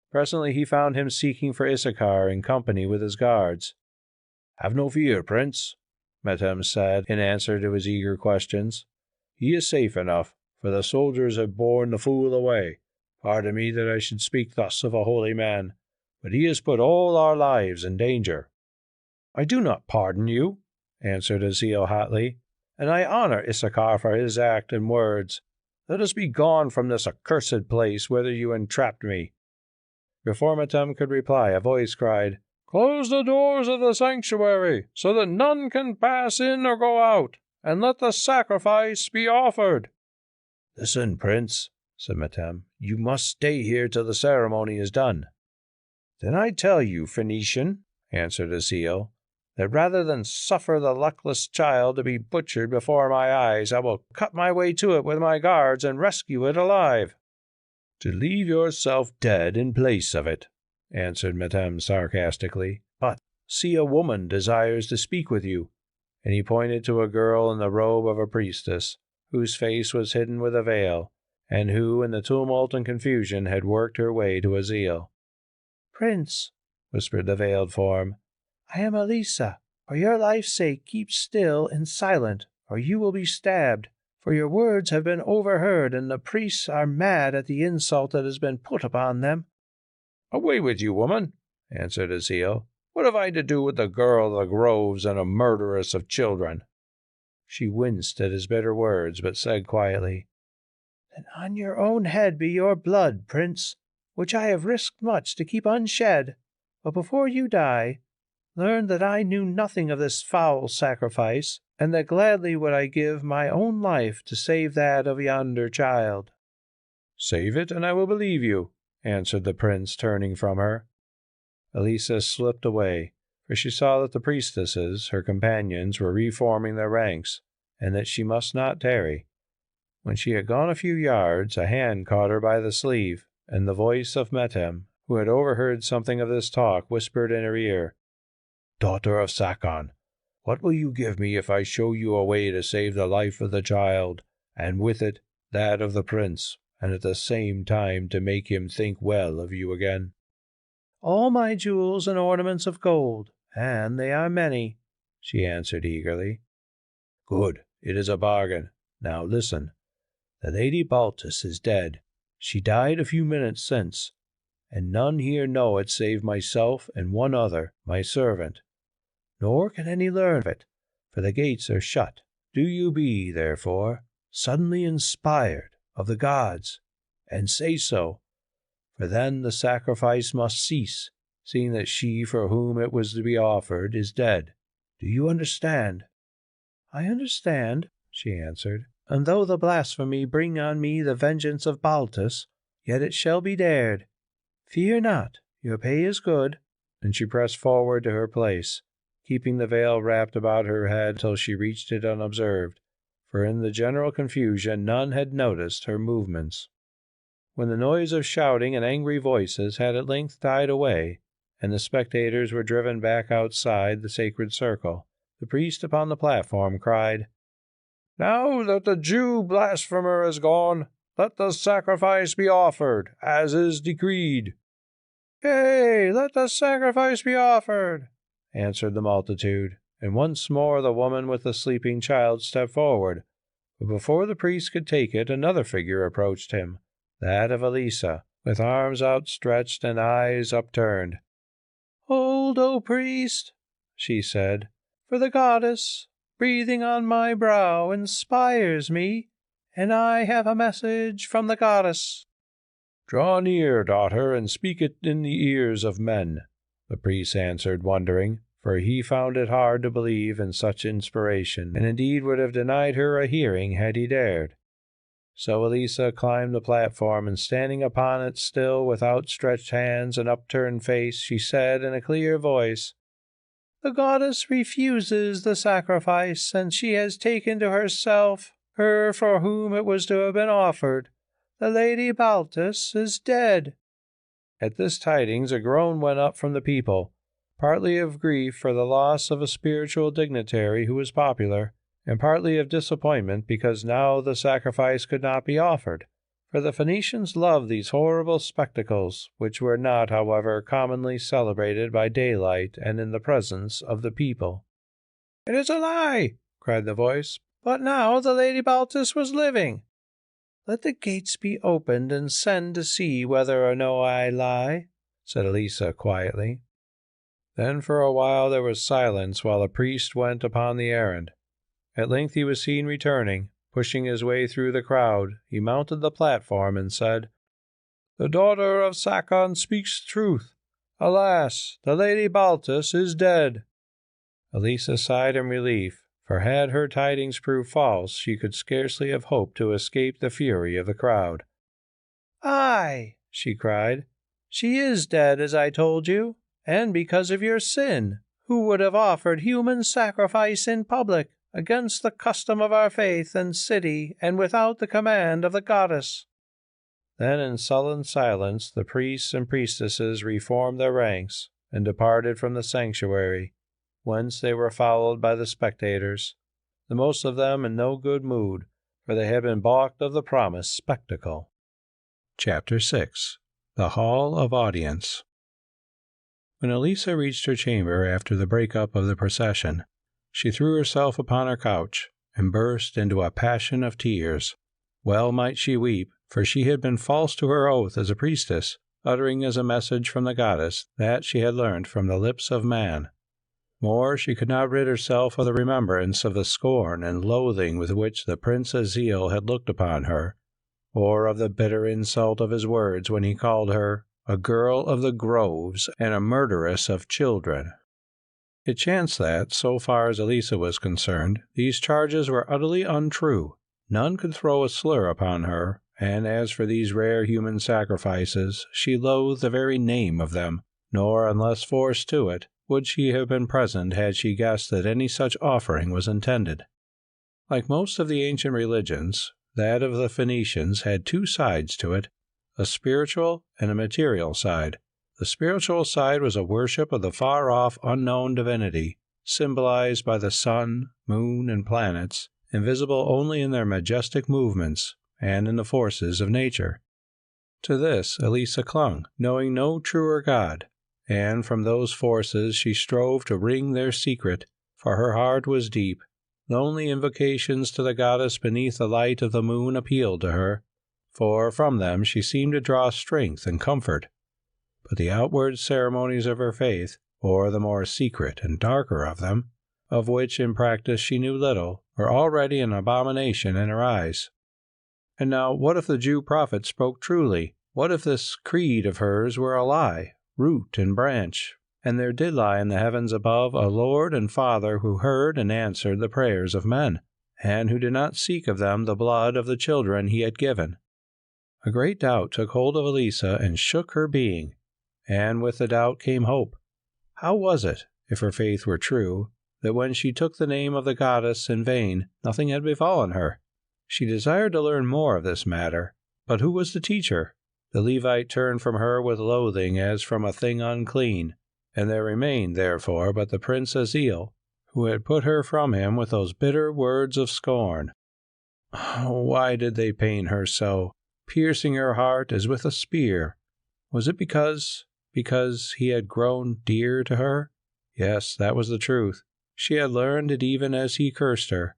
Presently he found him seeking for Issachar in company with his guards. "Have no fear, Prince," Metem said in answer to his eager questions. "He is safe enough, for the soldiers have borne the fool away. Pardon me that I should speak thus of a holy man, but he has put all our lives in danger." "I do not pardon you," answered Azil hotly, "and I honor Issachar for his act and words. Let us be gone from this accursed place whither you entrapped me." Before Metem could reply, a voice cried, "Close the doors of the sanctuary, so that none can pass in or go out, and let the sacrifice be offered." "Listen, Prince," said Metem. "You must stay here till the ceremony is done." "Then I tell you, Phoenician," answered Azil, "that rather than suffer the luckless child to be butchered before my eyes, I will cut my way to it with my guards and rescue it alive." "To leave yourself dead in place of it," answered Metem sarcastically. "But see, a woman desires to speak with you," and he pointed to a girl in the robe of a priestess, whose face was hidden with a veil, and who, in the tumult and confusion, had worked her way to Azil. "Prince," whispered the veiled form, "I am Elissa. For your life's sake, keep still and silent, or you will be stabbed. For your words have been overheard, and the priests are mad at the insult that has been put upon them." "Away with you, woman," answered Azil. "What have I to do with the girl of the groves and a murderess of children?" She winced at his bitter words, but said quietly, "Then on your own head be your blood, Prince, which I have risked much to keep unshed. But before you die, learn that I knew nothing of this foul sacrifice, and that gladly would I give my own life to save that of yonder child." "Save it, and I will believe you," answered the prince, turning from her. Elissa slipped away, for she saw that the priestesses, her companions, were reforming their ranks, and that she must not tarry. When she had gone a few yards, a hand caught her by the sleeve, and the voice of Metem, who had overheard something of this talk, whispered in her ear, daughter of Sakon, what will you give me if I show you a way to save the life of the child, and with it that of the prince, and at the same time to make him think well of you again?" "All my jewels and ornaments of gold, and they are many," she answered eagerly. "Good, it is a bargain. Now listen. The Lady Baltus is dead. She died a few minutes since, and none here know it save myself and one other, my servant. Nor can any learn of it, for the gates are shut. Do you be, therefore, suddenly inspired of the gods, and say so, for then the sacrifice must cease, seeing that she for whom it was to be offered is dead. Do you understand?" "I understand," she answered, "and though the blasphemy bring on me the vengeance of Baltus, yet it shall be dared. Fear not, your pay is good." And she pressed forward to her place, keeping the veil wrapped about her head till she reached it unobserved, for in the general confusion none had noticed her movements. When the noise of shouting and angry voices had at length died away, and the spectators were driven back outside the sacred circle, the priest upon the platform cried, "Now that the Jew blasphemer is gone, let the sacrifice be offered, as is decreed." "Yea, let the sacrifice be offered," answered the multitude, and once more the woman with the sleeping child stepped forward. But before the priest could take it, another figure approached him, that of Elissa, with arms outstretched and eyes upturned. "Hold, O priest," she said, "for the goddess, breathing on my brow, inspires me, and I have a message from the goddess." "Draw near, daughter, and speak it in the ears of men," the priest answered, wondering, for he found it hard to believe in such inspiration, and indeed would have denied her a hearing had he dared. So Elissa climbed the platform, and standing upon it still with outstretched hands and upturned face, she said in a clear voice, "The goddess refuses the sacrifice, and she has taken to herself her for whom it was to have been offered. The Lady Baltus is dead." At this tidings a groan went up from the people, partly of grief for the loss of a spiritual dignitary who was popular, and partly of disappointment because now the sacrifice could not be offered, for the Phoenicians loved these horrible spectacles, which were not, however, commonly celebrated by daylight and in the presence of the people. "It is a lie," cried the voice, "but now the Lady Baltus was living." "Let the gates be opened, and send to see whether or no I lie," said Elissa quietly. Then for a while there was silence while the priest went upon the errand. At length he was seen returning. Pushing his way through the crowd, he mounted the platform and said, "The daughter of Sakon speaks truth. Alas, the Lady Baltus is dead." Elissa sighed in relief, for had her tidings proved false, she could scarcely have hoped to escape the fury of the crowd. "Aye," she cried, "she is dead, as I told you, and because of your sin. Who would have offered human sacrifice in public, against the custom of our faith and city, and without the command of the goddess?" Then in sullen silence the priests and priestesses reformed their ranks and departed from the sanctuary, whence they were followed by the spectators, the most of them in no good mood, for they had been balked of the promised spectacle. Chapter 6. The Hall of Audience. When Elissa reached her chamber after the break-up of the procession, she threw herself upon her couch and burst into a passion of tears. Well might she weep, for she had been false to her oath as a priestess, uttering as a message from the goddess that she had learnt from the lips of man. More, she could not rid herself of the remembrance of the scorn and loathing with which the Prince Azil had looked upon her, or of the bitter insult of his words when he called her a girl of the groves and a murderess of children. It chanced that, so far as Elissa was concerned, these charges were utterly untrue. None could throw a slur upon her, and as for these rare human sacrifices, she loathed the very name of them, nor, unless forced to it, would she have been present had she guessed that any such offering was intended. Like most of the ancient religions, that of the Phoenicians had two sides to it, a spiritual and a material side. The spiritual side was a worship of the far-off, unknown divinity, symbolized by the sun, moon, and planets, invisible only in their majestic movements and in the forces of nature. To this Elissa clung, knowing no truer God, and from those forces she strove to wring their secret, for her heart was deep. Lonely invocations to the goddess beneath the light of the moon appealed to her, for from them she seemed to draw strength and comfort. But the outward ceremonies of her faith, or the more secret and darker of them, of which in practice she knew little, were already an abomination in her eyes. And now, what if the Jew prophet spoke truly? What if this creed of hers were a lie, root and branch, and there did lie in the heavens above a Lord and Father who heard and answered the prayers of men, and who did not seek of them the blood of the children he had given? A great doubt took hold of Elissa and shook her being, and with the doubt came hope. How was it, if her faith were true, that when she took the name of the goddess in vain, nothing had befallen her? She desired to learn more of this matter, but who was to teach her? The Levite turned from her with loathing as from a thing unclean, and there remained, therefore, but the Prince Aziel, who had put her from him with those bitter words of scorn. Oh, why did they pain her so, piercing her heart as with a spear? Was it because he had grown dear to her? Yes, that was the truth. She had learned it even as he cursed her.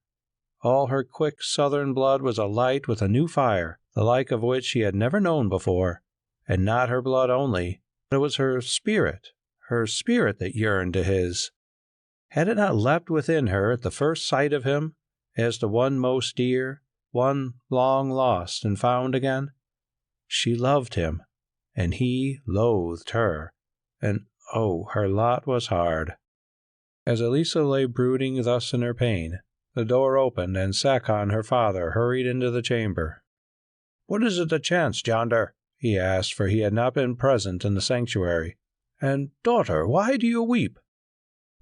All her quick southern blood was alight with a new fire, the like of which she had never known before, and not her blood only, but it was her spirit that yearned to his. Had it not leapt within her at the first sight of him, as to one most dear, one long lost and found again? She loved him, and he loathed her, and oh, her lot was hard. As Elissa lay brooding thus in her pain, the door opened, and Sakon, her father, hurried into the chamber. "What is it that chanced yonder?" he asked, for he had not been present in the sanctuary. "And, daughter, why do you weep?"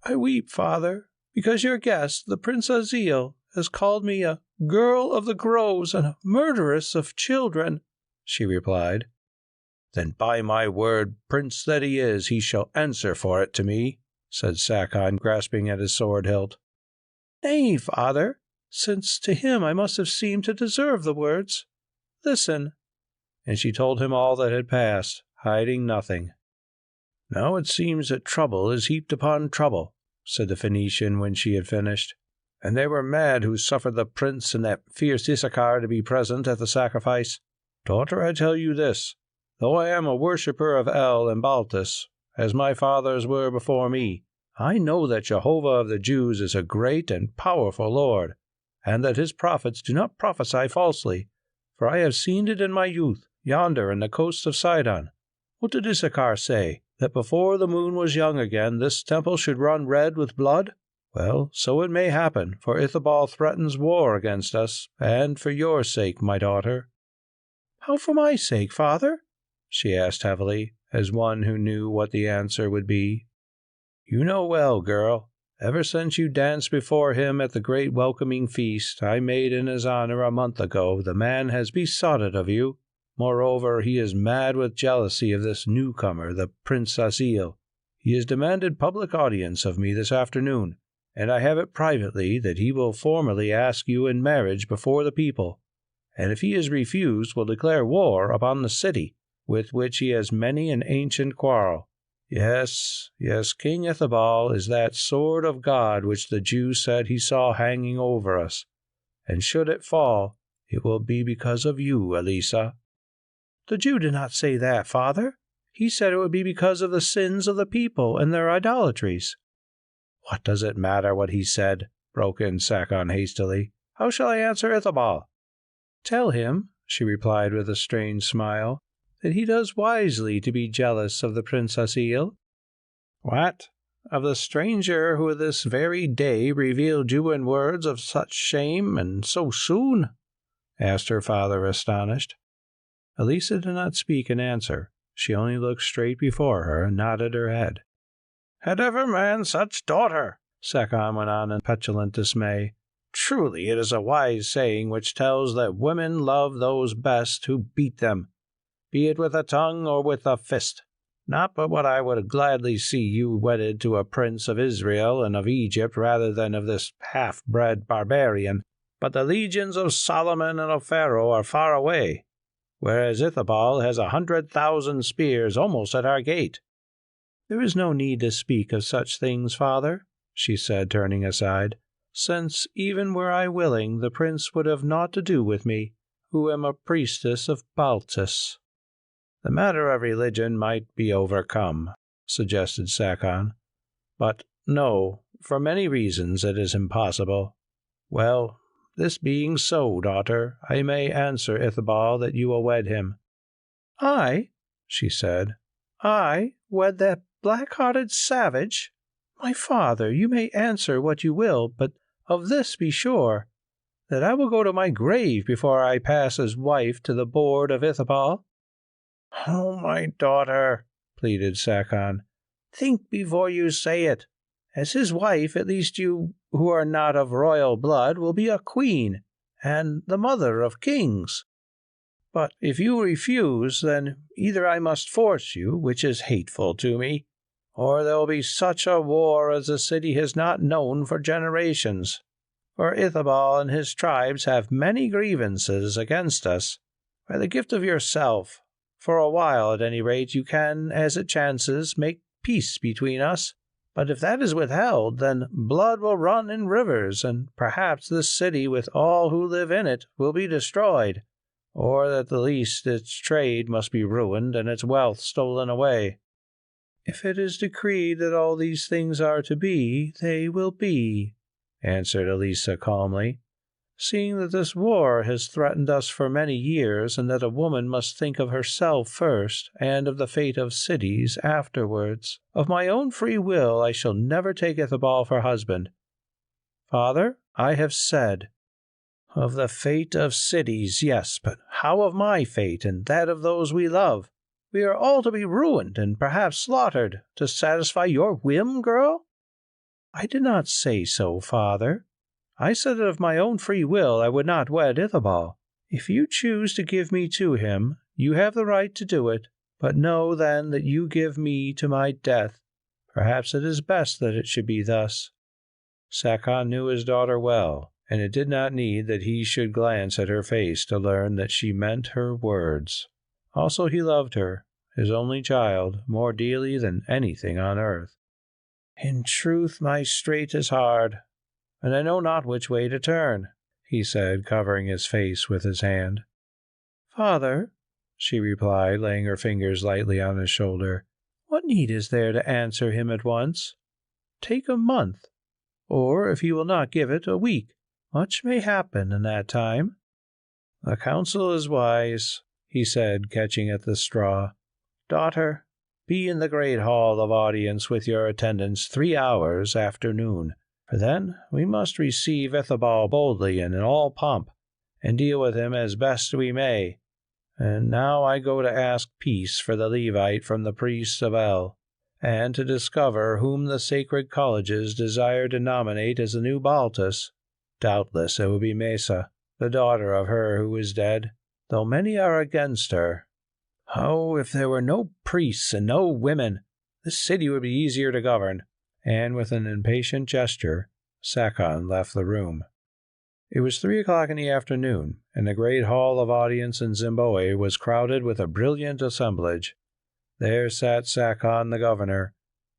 "I weep, father, because your guest, the Prince Aziel, has called me a girl of the groves and a murderess of children," she replied. "Then by my word, prince that he is, he shall answer for it to me," said Sakon, grasping at his sword hilt. "Nay, father, since to him I must have seemed to deserve the words. Listen." And she told him all that had passed, hiding nothing. "Now it seems that trouble is heaped upon trouble," said the Phoenician when she had finished. "And they were mad who suffered the prince and that fierce Issachar to be present at the sacrifice. Daughter, I tell you this, though I am a worshipper of El and Baltus, as my fathers were before me, I know that Jehovah of the Jews is a great and powerful Lord, and that his prophets do not prophesy falsely, for I have seen it in my youth, yonder in the coast of Sidon. What did Issachar say? That before the moon was young again, this temple should run red with blood? Well, so it may happen, for Ithobal threatens war against us, and for your sake, my daughter." "How for my sake, father?" she asked heavily, as one who knew what the answer would be. "You know well, girl. Ever since you danced before him at the great welcoming feast I made in his honor a month ago, the man has besought it of you. Moreover, he is mad with jealousy of this newcomer, the Prince Aziel. He has demanded public audience of me this afternoon, and I have it privately that he will formally ask you in marriage before the people, and if he is refused will declare war upon the city, with which he has many an ancient quarrel. Yes, King Ithobal is that sword of God which the Jew said he saw hanging over us, and should it fall, it will be because of you, Elissa." "The Jew did not say that, father. He said it would be because of the sins of the people and their idolatries." "What does it matter what he said?" broke in Sakon hastily. "How shall I answer Ithobal?" "Tell him," she replied with a strange smile, "that he does wisely to be jealous of the Prince Aziel." "What? Of the stranger who this very day revealed you in words of such shame, and so soon?" asked her father, astonished. Elissa did not speak in answer. She only looked straight before her and nodded her head. "Had ever man such daughter?" Sakon went on in petulant dismay. "Truly it is a wise saying which tells that women love those best who beat them, be it with a tongue or with a fist. Not but what I would gladly see you wedded to a prince of Israel and of Egypt rather than of this half-bred barbarian, but the legions of Solomon and of Pharaoh are far away, whereas Ithobal has 100,000 spears almost at our gate." "There is no need to speak of such things, father," she said, turning aside, "since, even were I willing, the prince would have naught to do with me, who am a priestess of Baltus." "The matter of religion might be overcome," suggested Sakon. "But no, for many reasons it is impossible. Well, this being so, daughter, I may answer Ithobal that you will wed him." "I," she said, "I wed that black-hearted savage? My father, you may answer what you will, but of this be sure, that I will go to my grave before I pass as wife to the board of Ithobal." "Oh, my daughter," pleaded Sakon, "think before you say it. As his wife, at least you, who are not of royal blood, will be a queen, and the mother of kings. But if you refuse, then either I must force you, which is hateful to me, or there will be such a war as the city has not known for generations. For Ithobal and his tribes have many grievances against us. By the gift of yourself, for a while at any rate, you can, as it chances, make peace between us. But if that is withheld, then blood will run in rivers, and perhaps this city with all who live in it will be destroyed, or at the least its trade must be ruined and its wealth stolen away." "If it is decreed that all these things are to be, they will be," answered Elissa calmly. "Seeing that this war has threatened us for many years, and that a woman must think of herself first, and of the fate of cities afterwards, of my own free will I shall never take Ithobal for husband. Father, I have said. Of the fate of cities, yes, but how of my fate and that of those we love? We are all to be ruined and perhaps slaughtered to satisfy your whim, girl?" "I did not say so, father. I said that of my own free will I would not wed Ithobal. If you choose to give me to him, you have the right to do it, but know then that you give me to my death. Perhaps it is best that it should be thus." Sakon knew his daughter well, and it did not need that he should glance at her face to learn that she meant her words. Also he loved her, his only child, more dearly than anything on earth. "In truth, my strait is hard, and I know not which way to turn," he said, covering his face with his hand. "Father," she replied, laying her fingers lightly on his shoulder, "what need is there to answer him at once? Take a month, or if he will not give it, a week. Much may happen in that time." "The counsel is wise," he said, catching at the straw. "Daughter, be in the great hall of audience with your attendants 3 hours after noon. For then we must receive Ithobal boldly and in all pomp, and deal with him as best we may. And now I go to ask peace for the Levite from the priests of El, and to discover whom the sacred colleges desire to nominate as the new Baltus. Doubtless it will be Mesa, the daughter of her who is dead, though many are against her. Oh, if there were no priests and no women, this city would be easier to govern." And with an impatient gesture, Sakon left the room. It was 3 o'clock in the afternoon, and the great hall of audience in Zimbabwe was crowded with a brilliant assemblage. There sat Sakon the governor,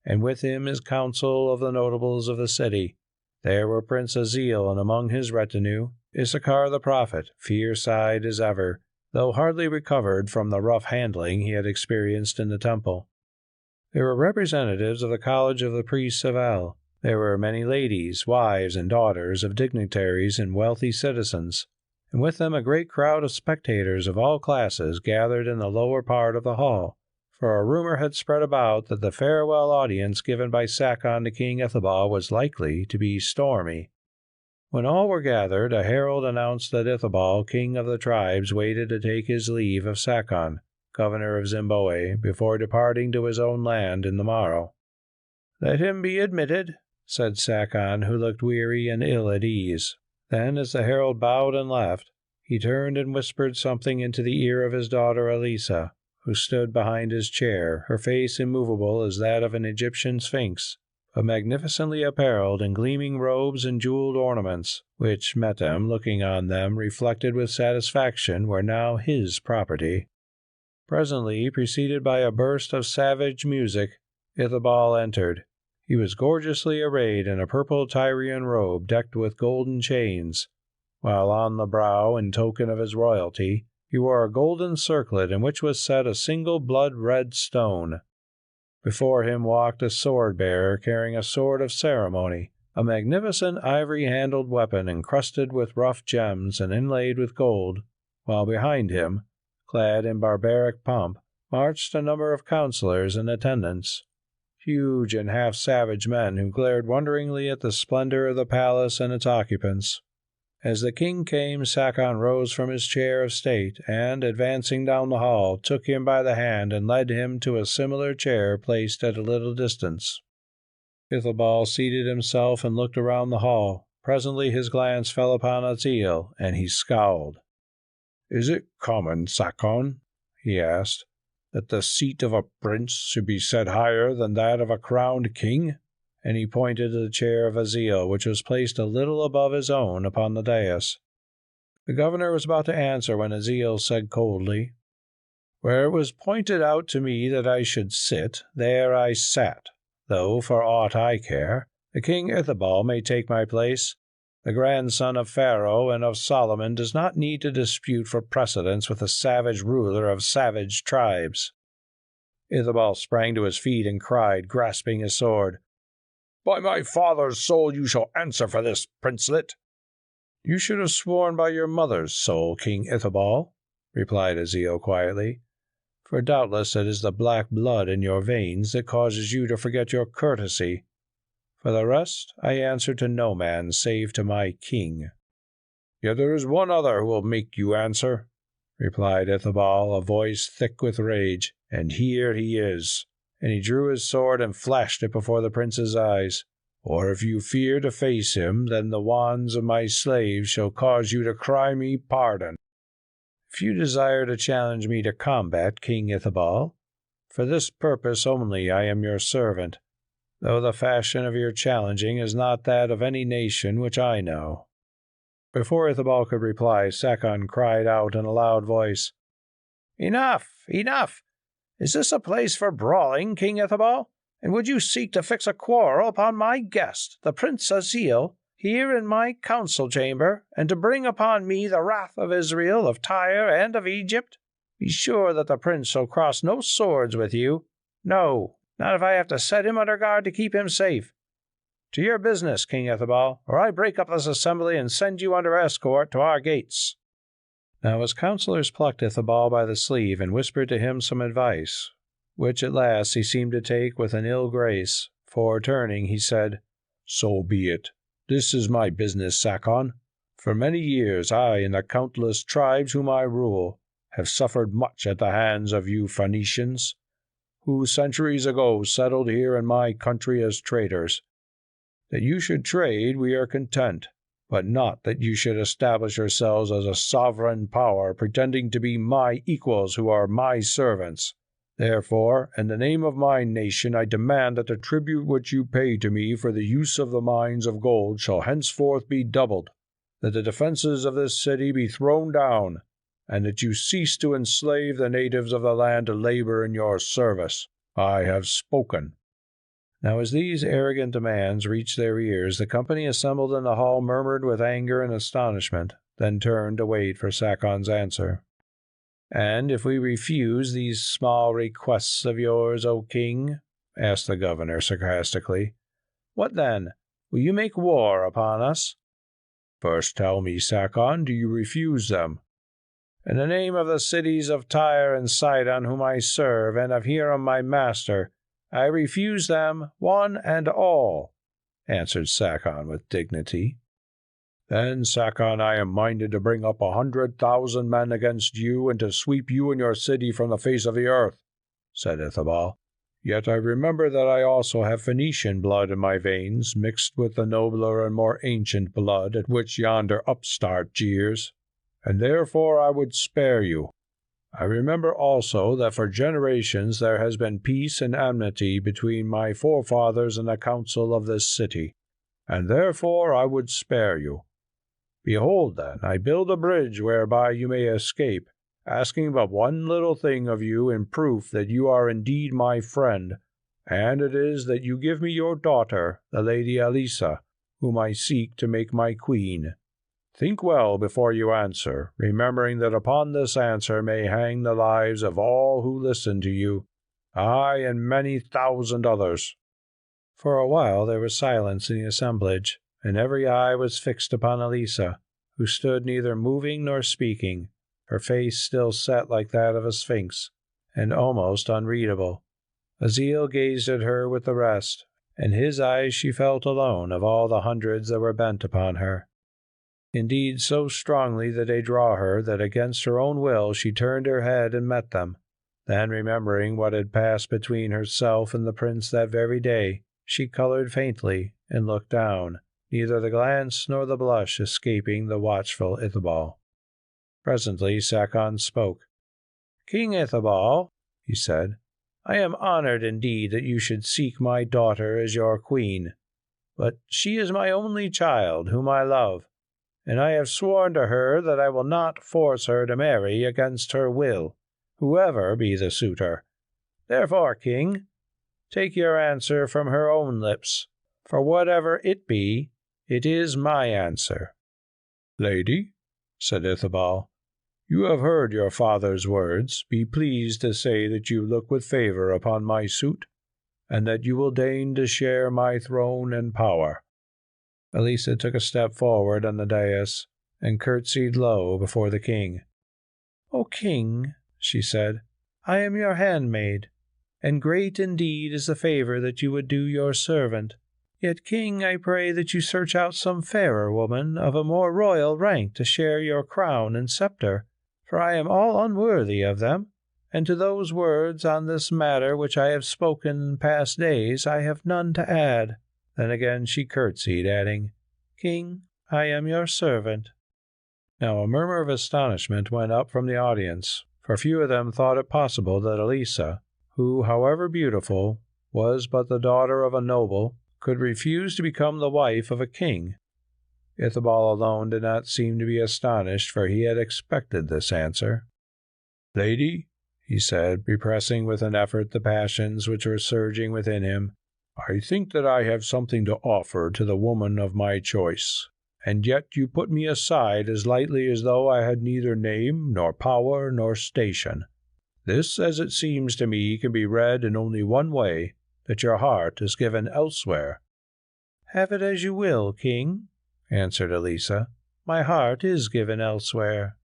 and with him his council of the notables of the city. There were Prince Azil, and among his retinue, Issachar the prophet, fierce-eyed as ever, though hardly recovered from the rough handling he had experienced in the temple. There were representatives of the College of the Priests of El. There were many ladies, wives, and daughters of dignitaries and wealthy citizens, and with them a great crowd of spectators of all classes gathered in the lower part of the hall, for a rumor had spread about that the farewell audience given by Sakon to King Ithobal was likely to be stormy. When all were gathered, a herald announced that Ithobal, king of the tribes, waited to take his leave of Sakon, governor of Zimbabwe, before departing to his own land in the morrow. "Let him be admitted," said Sakon, who looked weary and ill at ease. Then, as the herald bowed and left, he turned and whispered something into the ear of his daughter Elissa, who stood behind his chair, her face immovable as that of an Egyptian sphinx, but magnificently apparelled in gleaming robes and jeweled ornaments, which Metam, looking on them, reflected with satisfaction were now his property. Presently, preceded by a burst of savage music, Ithobal entered. He was gorgeously arrayed in a purple Tyrian robe decked with golden chains, while on the brow, in token of his royalty, he wore a golden circlet in which was set a single blood-red stone. Before him walked a sword-bearer carrying a sword of ceremony, a magnificent ivory-handled weapon encrusted with rough gems and inlaid with gold, while behind him, clad in barbaric pomp, marched a number of councillors and attendants, huge and half-savage men who glared wonderingly at the splendor of the palace and its occupants. As the king came, Sakon rose from his chair of state, and, advancing down the hall, took him by the hand and led him to a similar chair placed at a little distance. Ithobal seated himself and looked around the hall. Presently his glance fell upon Aziel, and he scowled. "Is it common, Sakon," he asked, "that the seat of a prince should be set higher than that of a crowned king?" And he pointed to the chair of Aziel, which was placed a little above his own upon the dais. The governor was about to answer when Aziel said coldly, "Where it was pointed out to me that I should sit, there I sat, though, for aught I care, the King Ithobal may take my place. The grandson of Pharaoh and of Solomon does not need to dispute for precedence with a savage ruler of savage tribes." Ithobal sprang to his feet and cried, grasping his sword, "By my father's soul, you shall answer for this, princelet." "You should have sworn by your mother's soul, King Ithobal," replied Aziel quietly, "for doubtless it is the black blood in your veins that causes you to forget your courtesy. For the rest, I answer to no man save to my king." "Yet there is one other who will make you answer," replied Ithobal, a voice thick with rage, "and here he is." And he drew his sword and flashed it before the prince's eyes. "Or if you fear to face him, then the wands of my slaves shall cause you to cry me pardon." "If you desire to challenge me to combat, King Ithobal, for this purpose only I am your servant, though the fashion of your challenging is not that of any nation which I know." Before Ithobal could reply, Sakon cried out in a loud voice, "Enough! Enough! Is this a place for brawling, King Ithobal? And would you seek to fix a quarrel upon my guest, the Prince Aziel, here in my council chamber, and to bring upon me the wrath of Israel, of Tyre, and of Egypt? Be sure that the prince shall cross no swords with you. No, not if I have to set him under guard to keep him safe. To your business, King Ithobal, or I break up this assembly and send you under escort to our gates." Now his councillors plucked Ithobal by the sleeve and whispered to him some advice, which at last he seemed to take with an ill grace, for, turning, he said, "So be it. This is my business, Sakon. For many years I and the countless tribes whom I rule have suffered much at the hands of you Phoenicians, who centuries ago settled here in my country as traders. That you should trade we are content, but not that you should establish yourselves as a sovereign power, pretending to be my equals who are my servants. Therefore, in the name of my nation, I demand that the tribute which you pay to me for the use of the mines of gold shall henceforth be doubled, that the defences of this city be thrown down, and that you cease to enslave the natives of the land to labor in your service. I have spoken." Now as these arrogant demands reached their ears, the company assembled in the hall murmured with anger and astonishment, then turned to wait for Sakon's answer. "And if we refuse these small requests of yours, O king," asked the governor sarcastically, "what then? Will you make war upon us?" "First tell me, Sakon, do you refuse them?" "In the name of the cities of Tyre and Sidon whom I serve, and of Hiram my master, I refuse them, one and all," answered Sakon with dignity. "Then, Sakon, I am minded to bring up 100,000 men against you, and to sweep you and your city from the face of the earth," said Ithobal. "Yet I remember that I also have Phoenician blood in my veins, mixed with the nobler and more ancient blood at which yonder upstart jeers, and therefore I would spare you. I remember also that for generations there has been peace and amity between my forefathers and the council of this city, and therefore I would spare you. Behold, then, I build a bridge whereby you may escape, asking but one little thing of you in proof that you are indeed my friend, and it is that you give me your daughter, the Lady Elissa, whom I seek to make my queen. Think well before you answer, remembering that upon this answer may hang the lives of all who listen to you, aye, and many thousand others." For a while there was silence in the assemblage, and every eye was fixed upon Elissa, who stood neither moving nor speaking, her face still set like that of a sphinx, and almost unreadable. Aziel gazed at her with the rest, and his eyes she felt alone of all the hundreds that were bent upon her. Indeed, so strongly did they draw her that against her own will she turned her head and met them. Then, remembering what had passed between herself and the prince that very day, she coloured faintly and looked down, neither the glance nor the blush escaping the watchful Ithobal. Presently Sakon spoke. "King Ithobal," he said, "I am honoured indeed that you should seek my daughter as your queen, but she is my only child, whom I love, and I have sworn to her that I will not force her to marry against her will, whoever be the suitor. Therefore, king, take your answer from her own lips, for whatever it be, it is my answer." "Lady," said Ithobal, "you have heard your father's words. Be pleased to say that you look with favour upon my suit, and that you will deign to share my throne and power." Elissa took a step forward on the dais, and curtsied low before the king. "O king," she said, "I am your handmaid, and great indeed is the favour that you would do your servant. Yet, king, I pray that you search out some fairer woman of a more royal rank to share your crown and sceptre, for I am all unworthy of them, and to those words on this matter which I have spoken in past days I have none to add." Then again she curtsied, adding, "King, I am your servant." Now a murmur of astonishment went up from the audience, for few of them thought it possible that Elissa, who, however beautiful, was but the daughter of a noble, could refuse to become the wife of a king. Ithobal alone did not seem to be astonished, for he had expected this answer. "Lady," he said, repressing with an effort the passions which were surging within him, "I think that I have something to offer to the woman of my choice, and yet you put me aside as lightly as though I had neither name, nor power, nor station. This, as it seems to me, can be read in only one way, that your heart is given elsewhere." "Have it as you will, king," answered Elissa. "My heart is given elsewhere."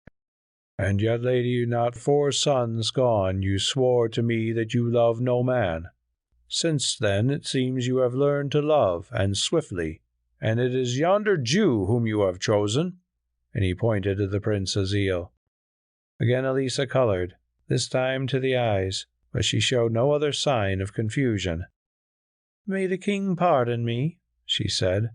"And yet, lady, not 4 suns gone, you swore to me that you love no man. Since then, it seems you have learned to love, and swiftly, and it is yonder Jew whom you have chosen," and he pointed to the Prince Aziel. Again Elissa coloured, this time to the eyes, but she showed no other sign of confusion. "May the king pardon me," she said,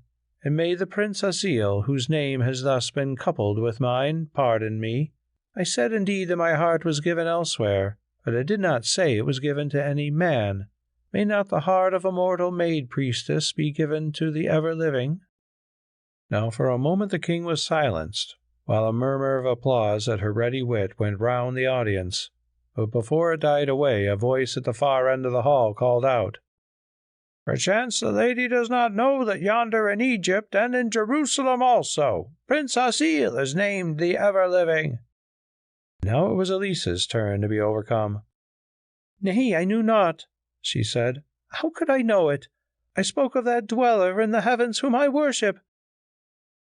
"and may the Prince Aziel, whose name has thus been coupled with mine, pardon me. I said indeed that my heart was given elsewhere, but I did not say it was given to any man. May not the heart of a mortal maid-priestess be given to the ever-living?" Now for a moment the king was silenced, while a murmur of applause at her ready wit went round the audience, but before it died away a voice at the far end of the hall called out, "Perchance the lady does not know that yonder in Egypt, and in Jerusalem also, Prince Aziel is named the ever-living." Now it was Elissa's turn to be overcome. "Nay, I knew not," she said. "How could I know it? I spoke of that dweller in the heavens whom I worship."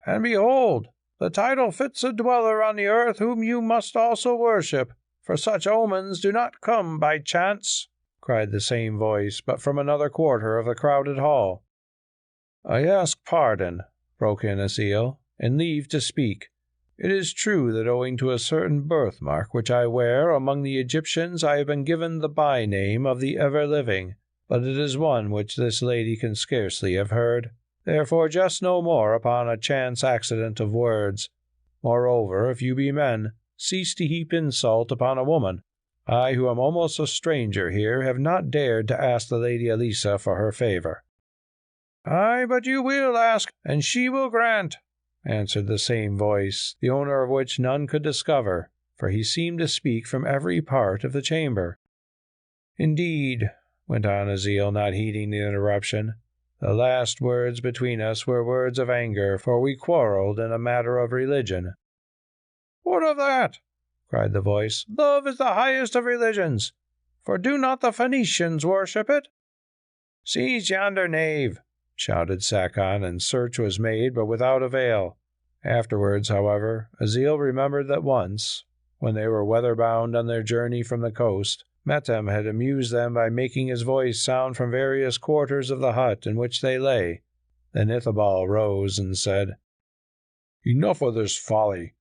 "And behold, the title fits a dweller on the earth whom you must also worship, for such omens do not come by chance," cried the same voice, but from another quarter of the crowded hall. "I ask pardon," broke in Aziel, "and leave to speak. It is true that owing to a certain birthmark which I wear among the Egyptians I have been given the by-name of the ever-living, but it is one which this lady can scarcely have heard. Therefore just no more upon a chance accident of words. Moreover, if you be men, cease to heap insult upon a woman. I, who am almost a stranger here, have not dared to ask the Lady Elissa for her favour." "Ay, but you will ask, and she will grant," answered the same voice, the owner of which none could discover, for he seemed to speak from every part of the chamber. "Indeed," went on Azil, not heeding the interruption, "the last words between us were words of anger, for we quarrelled in a matter of religion." "What of that?" cried the voice. "Love is the highest of religions, for do not the Phoenicians worship it?" "Seize yonder knave," shouted Sakon, and search was made, but without avail. Afterwards, however, Azil remembered that once, when they were weather-bound on their journey from the coast, Metem had amused them by making his voice sound from various quarters of the hut in which they lay. Then Ithobal rose and said, "Enough of this folly.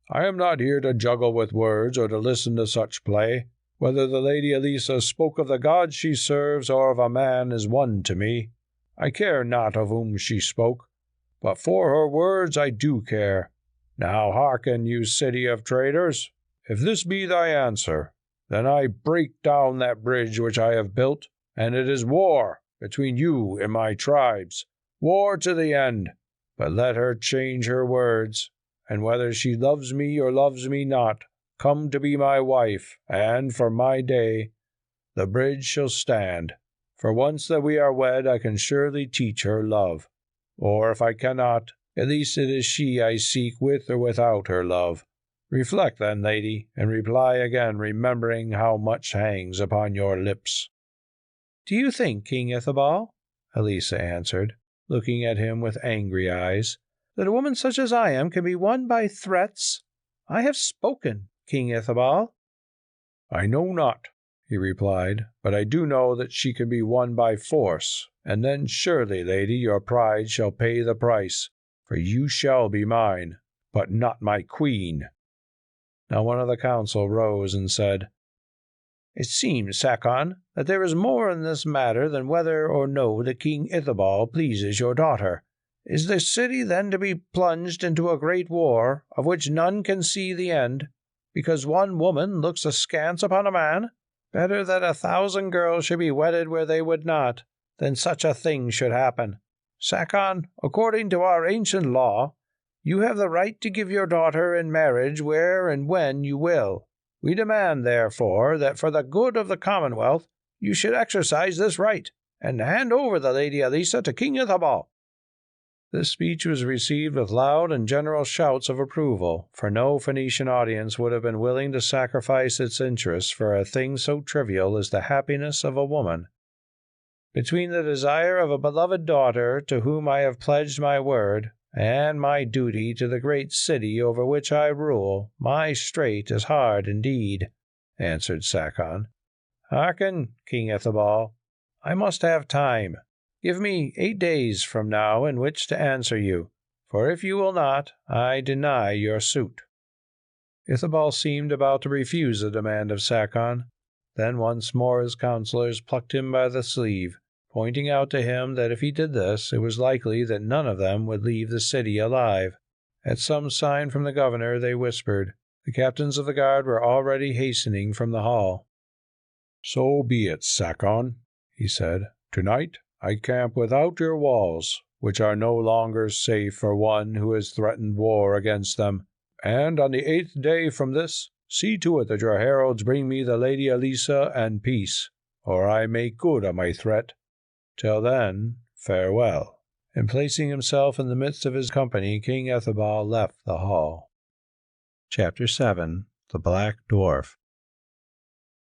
I am not here to juggle with words or to listen to such play. Whether the Lady Elissa spoke of the gods she serves or of a man is one to me. I care not of whom she spoke, but for her words I do care. Now hearken, you city of traitors. If this be thy answer, then I break down that bridge which I have built, and it is war between you and my tribes, war to the end. But let her change her words, and whether she loves me or loves me not, come to be my wife, and for my day the bridge shall stand. For once that we are wed, I can surely teach her love. Or if I cannot, at least it is she I seek with or without her love. Reflect then, lady, and reply again, remembering how much hangs upon your lips." "Do you think, King Ithobal," Elissa answered, looking at him with angry eyes, "that a woman such as I am can be won by threats? I have spoken, King Ithobal." "I know not," he replied, "but I do know that she can be won by force, and then surely, lady, your pride shall pay the price, for you shall be mine, but not my queen." Now one of the council rose and said, "It seems, Sakon, that there is more in this matter than whether or no the King Ithobal pleases your daughter. Is the city then to be plunged into a great war, of which none can see the end, because one woman looks askance upon a man? Better that 1,000 girls should be wedded where they would not, than such a thing should happen. Sakon, according to our ancient law, you have the right to give your daughter in marriage where and when you will. We demand, therefore, that for the good of the Commonwealth you should exercise this right, and hand over the Lady Elissa to King Ithobal." This speech was received with loud and general shouts of approval, for no Phoenician audience would have been willing to sacrifice its interests for a thing so trivial as the happiness of a woman. "Between the desire of a beloved daughter to whom I have pledged my word, and my duty to the great city over which I rule, my strait is hard indeed," answered Sakon. "Hearken, King Ithobal, I must have time. Give me 8 days from now in which to answer you, for if you will not, I deny your suit." Ithobal seemed about to refuse the demand of Sakon. Then once more his councillors plucked him by the sleeve, pointing out to him that if he did this, it was likely that none of them would leave the city alive. At some sign from the governor, they whispered. The captains of the guard were already hastening from the hall. "So be it, Sakon," he said. "Tonight I camp without your walls, which are no longer safe for one who has threatened war against them. And on the 8th day from this, see to it that your heralds bring me the Lady Elissa and peace, or I make good on my threat. Till then, farewell." And placing himself in the midst of his company, King Ithobal left the hall. Chapter 7. The Black Dwarf.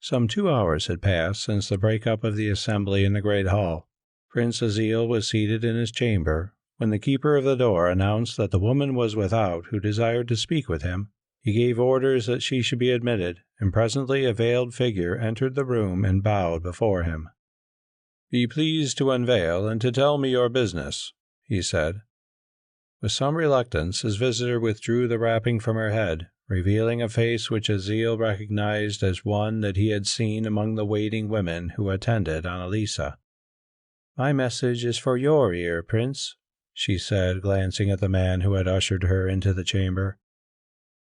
Some 2 hours had passed since the break-up of the assembly in the great hall. Prince Azil was seated in his chamber, when the keeper of the door announced that the woman was without who desired to speak with him. He gave orders that she should be admitted, and presently a veiled figure entered the room and bowed before him. "Be pleased to unveil and to tell me your business," he said. With some reluctance, his visitor withdrew the wrapping from her head, revealing a face which Azil recognized as one that he had seen among the waiting women who attended on Elissa. "My message is for your ear, Prince," she said, glancing at the man who had ushered her into the chamber.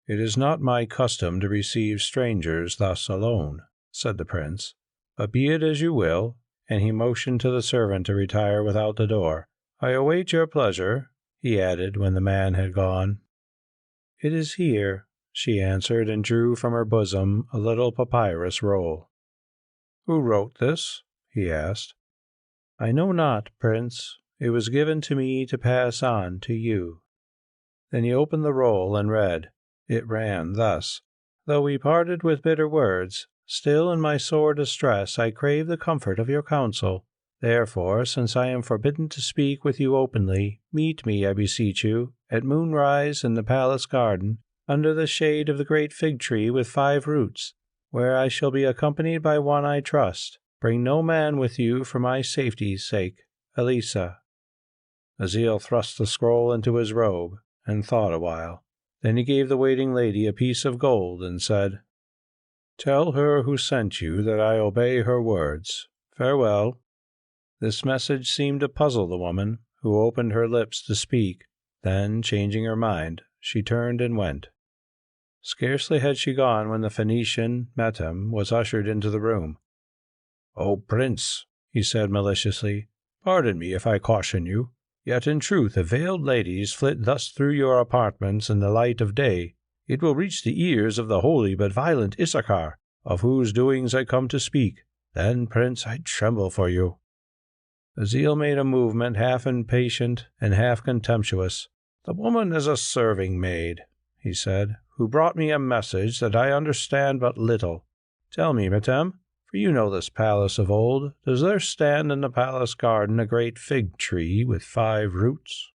"It is not my custom to receive strangers thus alone," said the prince, "but be it as you will," and he motioned to the servant to retire without the door. "I await your pleasure," he added when the man had gone. "It is here," she answered, and drew from her bosom a little papyrus roll. "Who wrote this?" he asked. "I know not, Prince. It was given to me to pass on to you." Then he opened the roll and read. It ran thus: "Though we parted with bitter words, still in my sore distress I crave the comfort of your counsel. Therefore, since I am forbidden to speak with you openly, meet me, I beseech you, at moonrise in the palace garden, under the shade of the great fig tree with 5 roots, where I shall be accompanied by one I trust. Bring no man with you for my safety's sake. Elissa." Azil thrust the scroll into his robe and thought a while. Then he gave the waiting lady a piece of gold and said, "Tell her who sent you that I obey her words. Farewell." This message seemed to puzzle the woman, who opened her lips to speak. Then, changing her mind, she turned and went. Scarcely had she gone when the Phoenician, Metem, was ushered into the room. "O Prince," he said maliciously, "pardon me if I caution you. Yet in truth, if veiled ladies flit thus through your apartments in the light of day, it will reach the ears of the holy but violent Issachar, of whose doings I come to speak. Then, Prince, I tremble for you." Azil made a movement half impatient and half contemptuous. "The woman is a serving maid," he said, "who brought me a message that I understand but little. Tell me, Metem, for you know this palace of old, does there stand in the palace garden a great fig tree with 5 roots?"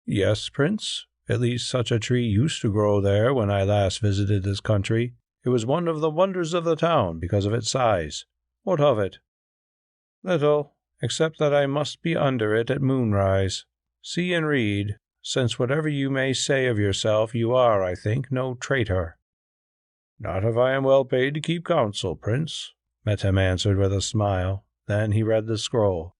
"Yes, Prince. At least such a tree used to grow there when I last visited this country. It was one of the wonders of the town because of its size. What of it?" "Little, except that I must be under it at moonrise. See and read, since whatever you may say of yourself, you are, I think, no traitor." "Not if I am well paid to keep counsel, Prince," Metem answered with a smile. Then he read the scroll.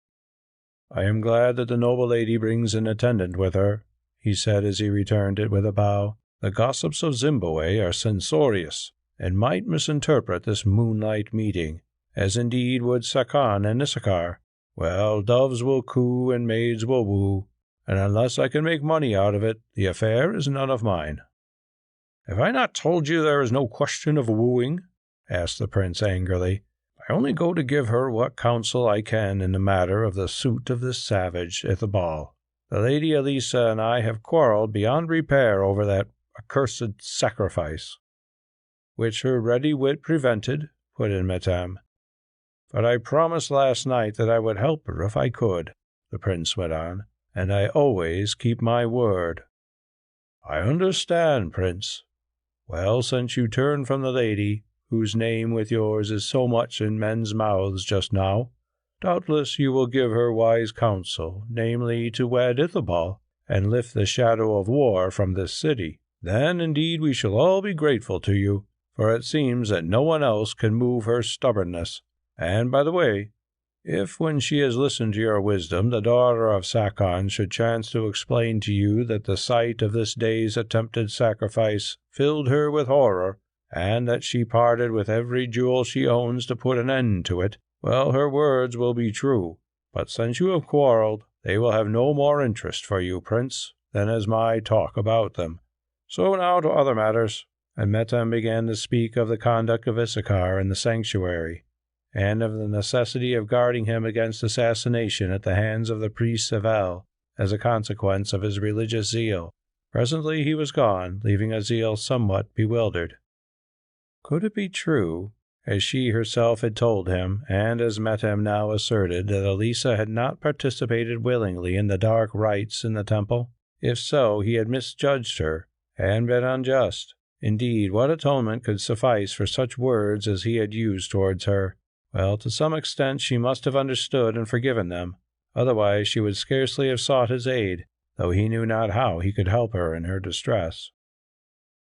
"I am glad that the noble lady brings an attendant with her," he said as he returned it with a bow. "The gossips of Zimbabwe are censorious, and might misinterpret this moonlight meeting, as indeed would Sakan and Issachar. Well, doves will coo and maids will woo, and unless I can make money out of it, the affair is none of mine." "Have I not told you there is no question of wooing?" asked the prince angrily. "I only go to give her what counsel I can in the matter of the suit of this savage Ithobal. The lady Elissa and I have quarrelled beyond repair over that accursed sacrifice." "Which her ready wit prevented," put in Metem. "But I promised last night that I would help her if I could," the prince went on, "and I always keep my word." "I understand, Prince. Well, since you turn from the lady, whose name with yours is so much in men's mouths just now, doubtless you will give her wise counsel, namely, to wed Ithobal, and lift the shadow of war from this city. Then, indeed, we shall all be grateful to you, for it seems that no one else can move her stubbornness. And, by the way, if when she has listened to your wisdom, the daughter of Sakan should chance to explain to you that the sight of this day's attempted sacrifice filled her with horror, and that she parted with every jewel she owns to put an end to it, well, her words will be true. But since you have quarrelled, they will have no more interest for you, Prince, than as my talk about them. So now to other matters." And Metem began to speak of the conduct of Issachar in the sanctuary, and of the necessity of guarding him against assassination at the hands of the priests of El, as a consequence of his religious zeal. Presently he was gone, leaving Azil somewhat bewildered. Could it be true, as she herself had told him, and as Metem now asserted, that Elissa had not participated willingly in the dark rites in the temple? If so, he had misjudged her, and been unjust. Indeed, what atonement could suffice for such words as he had used towards her? Well, to some extent she must have understood and forgiven them. Otherwise she would scarcely have sought his aid, though he knew not how he could help her in her distress.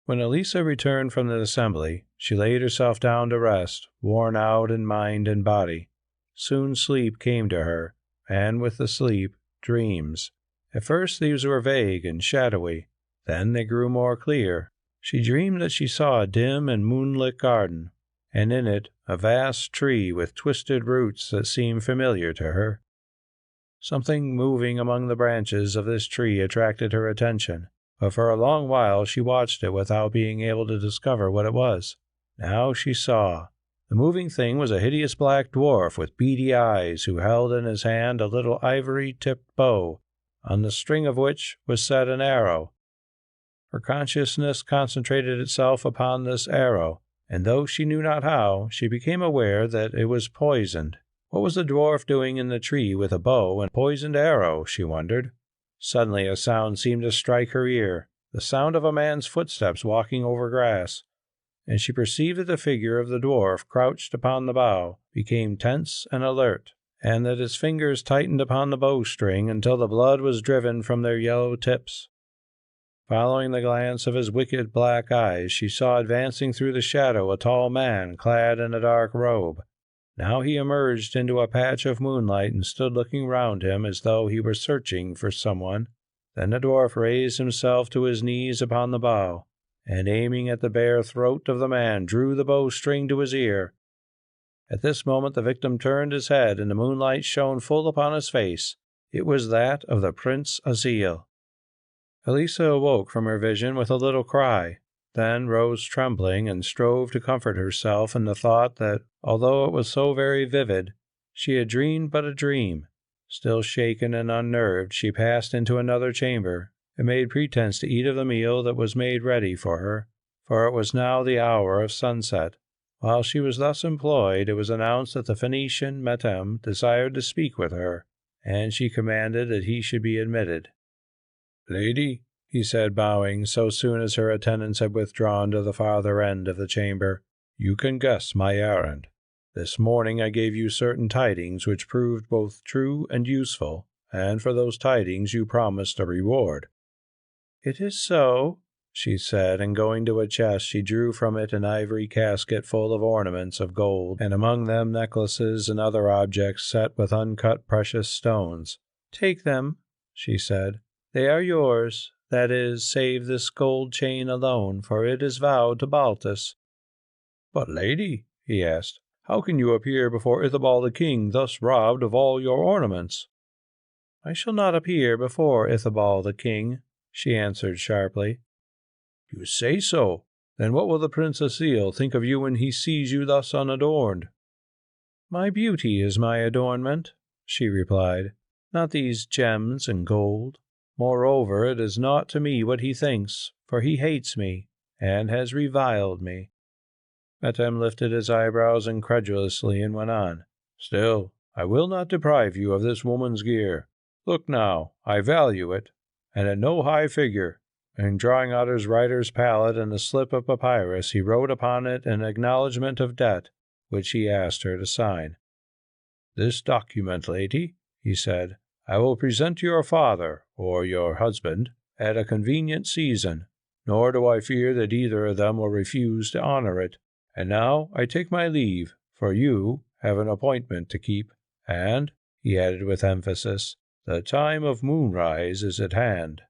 When Elissa returned from the assembly, she laid herself down to rest, worn out in mind and body. Soon sleep came to her, and with the sleep, dreams. At first these were vague and shadowy, then they grew more clear. She dreamed that she saw a dim and moonlit garden, and in it a vast tree with twisted roots that seemed familiar to her. Something moving among the branches of this tree attracted her attention, but for a long while she watched it without being able to discover what it was. Now she saw. The moving thing was a hideous black dwarf with beady eyes who held in his hand a little ivory-tipped bow, on the string of which was set an arrow. Her consciousness concentrated itself upon this arrow, and though she knew not how, she became aware that it was poisoned. What was the dwarf doing in the tree with a bow and poisoned arrow, she wondered. Suddenly a sound seemed to strike her ear, the sound of a man's footsteps walking over grass, and she perceived that the figure of the dwarf crouched upon the bough became tense and alert, and that his fingers tightened upon the bowstring until the blood was driven from their yellow tips. Following the glance of his wicked black eyes, she saw advancing through the shadow a tall man clad in a dark robe. Now he emerged into a patch of moonlight and stood looking round him as though he were searching for someone. Then the dwarf raised himself to his knees upon the bough, and aiming at the bare throat of the man, drew the bowstring to his ear. At this moment the victim turned his head, and the moonlight shone full upon his face. It was that of the Prince Aziel. Elissa awoke from her vision with a little cry, then rose trembling and strove to comfort herself in the thought that, although it was so very vivid, she had dreamed but a dream. Still shaken and unnerved, she passed into another chamber, and made pretense to eat of the meal that was made ready for her, for it was now the hour of sunset. While she was thus employed, it was announced that the Phoenician Metem desired to speak with her, and she commanded that he should be admitted. "Lady," he said, bowing, so soon as her attendants had withdrawn to the farther end of the chamber, "you can guess my errand. This morning I gave you certain tidings which proved both true and useful, and for those tidings you promised a reward." "It is so," she said, and going to a chest she drew from it an ivory casket full of ornaments of gold, and among them necklaces and other objects set with uncut precious stones. "Take them," she said. "They are yours, that is, save this gold chain alone, for it is vowed to Baltus." "But, lady," he asked, "how can you appear before Ithobal the king thus robbed of all your ornaments?" "I shall not appear before Ithobal the king," she answered sharply. "You say so? Then what will the Prince Aziel think of you when he sees you thus unadorned?" "My beauty is my adornment," she replied, "not these gems and gold. Moreover, it is naught to me what he thinks, for he hates me, and has reviled me." Metem lifted his eyebrows incredulously and went on, "Still, I will not deprive you of this woman's gear. Look now, I value it, and at no high figure." And drawing out his writer's palette and a slip of papyrus, he wrote upon it an acknowledgment of debt, which he asked her to sign. "This document, lady," he said, "I will present to your father, or your husband, at a convenient season, nor do I fear that either of them will refuse to honor it. And now I take my leave, for you have an appointment to keep, and," he added with emphasis, "the time of moonrise is at hand."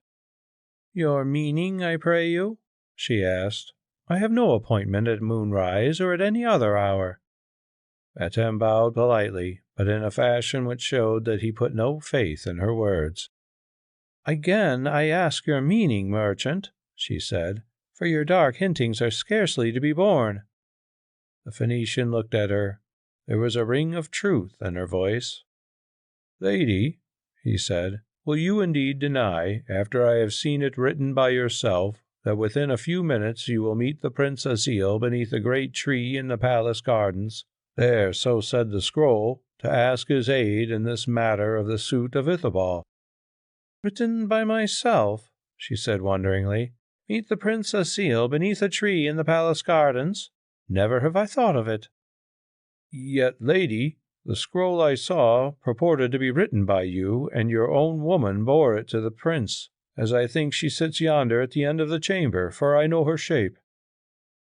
"Your meaning, I pray you?" she asked. "I have no appointment at moonrise or at any other hour." Metem bowed politely, but in a fashion which showed that he put no faith in her words. "Again I ask your meaning, merchant," she said, "for your dark hintings are scarcely to be borne." The Phoenician looked at her. There was a ring of truth in her voice. "Lady," he said, "will you indeed deny, after I have seen it written by yourself, that within a few minutes you will meet the Prince Aziel beneath a great tree in the palace gardens? There, so said the scroll, to ask his aid in this matter of the suit of Ithobal." "Written by myself?" she said wonderingly. "Meet the Prince Aziel beneath a tree in the palace gardens? Never have I thought of it." "Yet, lady, the scroll I saw purported to be written by you, and your own woman bore it to the prince, as I think she sits yonder at the end of the chamber, for I know her shape."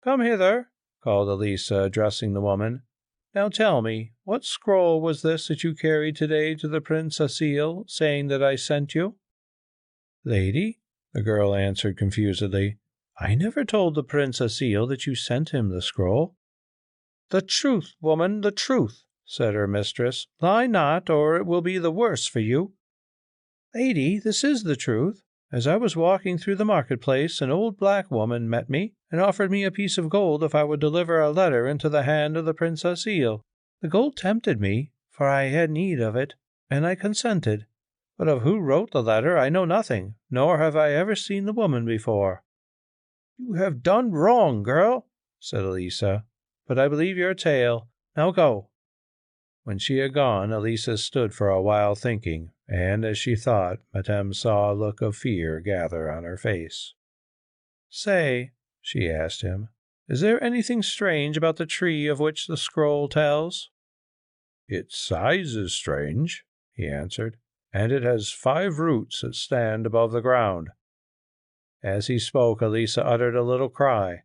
"Come hither," called Elissa, addressing the woman. "Now tell me, what scroll was this that you carried today to the Prince Aziel, saying that I sent you?" "Lady," the girl answered confusedly, I never told the Prince Asile that you sent him the scroll." "The truth, woman, the truth," said her mistress. "Lie not, or it will be the worse for you." "Lady, this is the truth. As I was walking through the marketplace, an old black woman met me and offered me a piece of gold if I would deliver a letter into the hand of the Prince Asile. The gold tempted me, for I had need of it, and I consented. But of who wrote the letter I know nothing, nor have I ever seen the woman before." "You have done wrong, girl," said Elissa, "but I believe your tale. Now go." When she had gone, Elissa stood for a while thinking, and as she thought, Madame saw a look of fear gather on her face. "Say," she asked him, "is there anything strange about the tree of which the scroll tells?" "Its size is strange," he answered, "and it has 5 roots that stand above the ground." As he spoke, Elissa uttered a little cry.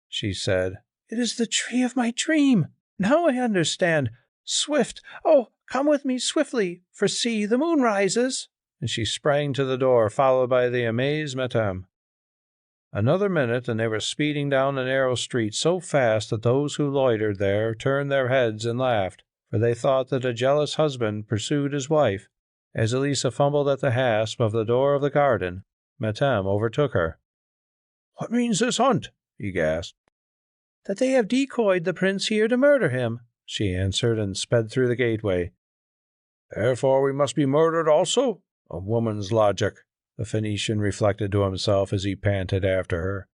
She said, "It is the tree of my dream. Now I understand. Swift, oh, come with me swiftly, for see, the moon rises." And she sprang to the door, followed by the amazed Madame. Another minute, and they were speeding down a narrow street so fast that those who loitered there turned their heads and laughed, for they thought that a jealous husband pursued his wife. As Elissa fumbled at the hasp of the door of the garden, Madame overtook her. "What means this hunt?" he gasped. "That they have decoyed the prince here to murder him," she answered, and sped through the gateway. "Therefore we must be murdered also? A woman's logic," the Phoenician reflected to himself as he panted after her.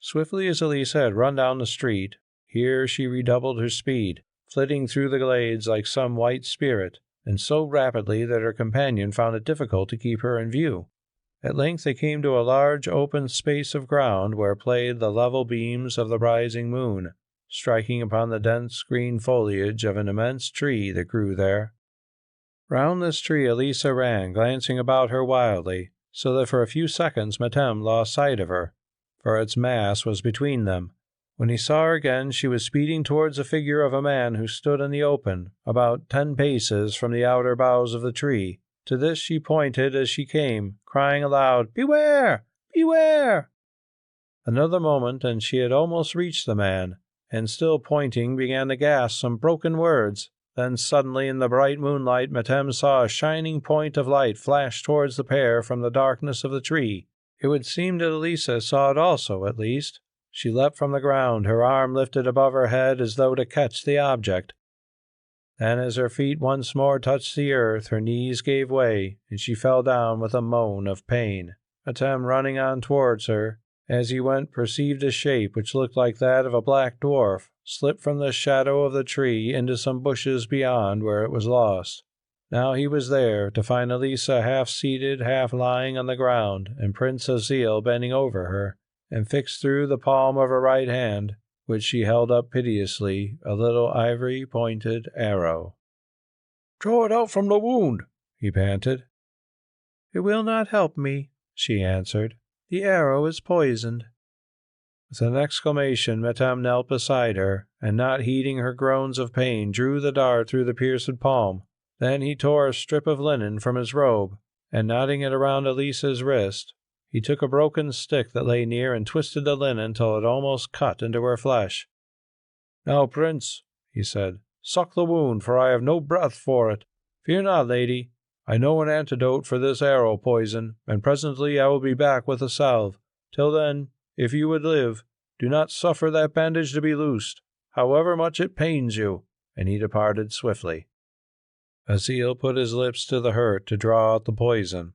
Swiftly as Elissa had run down the street, here she redoubled her speed, flitting through the glades like some white spirit, and so rapidly that her companion found it difficult to keep her in view. At length they came to a large open space of ground where played the level beams of the rising moon, striking upon the dense green foliage of an immense tree that grew there. Round this tree Elissa ran, glancing about her wildly, so that for a few seconds Madame lost sight of her, for its mass was between them. When he saw her again, she was speeding towards the figure of a man who stood in the open, about 10 paces from the outer boughs of the tree. To this she pointed as she came, crying aloud, "Beware! Beware!" Another moment, and she had almost reached the man, and still pointing began to gasp some broken words. Then suddenly in the bright moonlight Madame saw a shining point of light flash towards the pair from the darkness of the tree. It would seem that Elissa saw it also, at least. She leapt from the ground, her arm lifted above her head as though to catch the object. Then as her feet once more touched the earth, her knees gave way, and she fell down with a moan of pain. Madame, running on towards her, as he went, perceived a shape which looked like that of a black dwarf, slip from the shadow of the tree into some bushes beyond, where it was lost. Now he was there, to find Elissa half seated, half lying on the ground, and Prince Asile bending over her, and fixed through the palm of her right hand, which she held up piteously, a little ivory-pointed arrow. "Draw it out from the wound," he panted. "It will not help me," she answered. "The arrow is poisoned." With an exclamation, Madame knelt beside her, and not heeding her groans of pain, drew the dart through the pierced palm. Then he tore a strip of linen from his robe, and knotting it around Elissa's wrist, he took a broken stick that lay near and twisted the linen till it almost cut into her flesh. "Now, Prince," he said, "suck the wound, for I have no breath for it. Fear not, lady. I know an antidote for this arrow poison, and presently I will be back with a salve. Till then, if you would live, do not suffer that bandage to be loosed, however much it pains you." And he departed swiftly. Asile put his lips to the hurt to draw out the poison.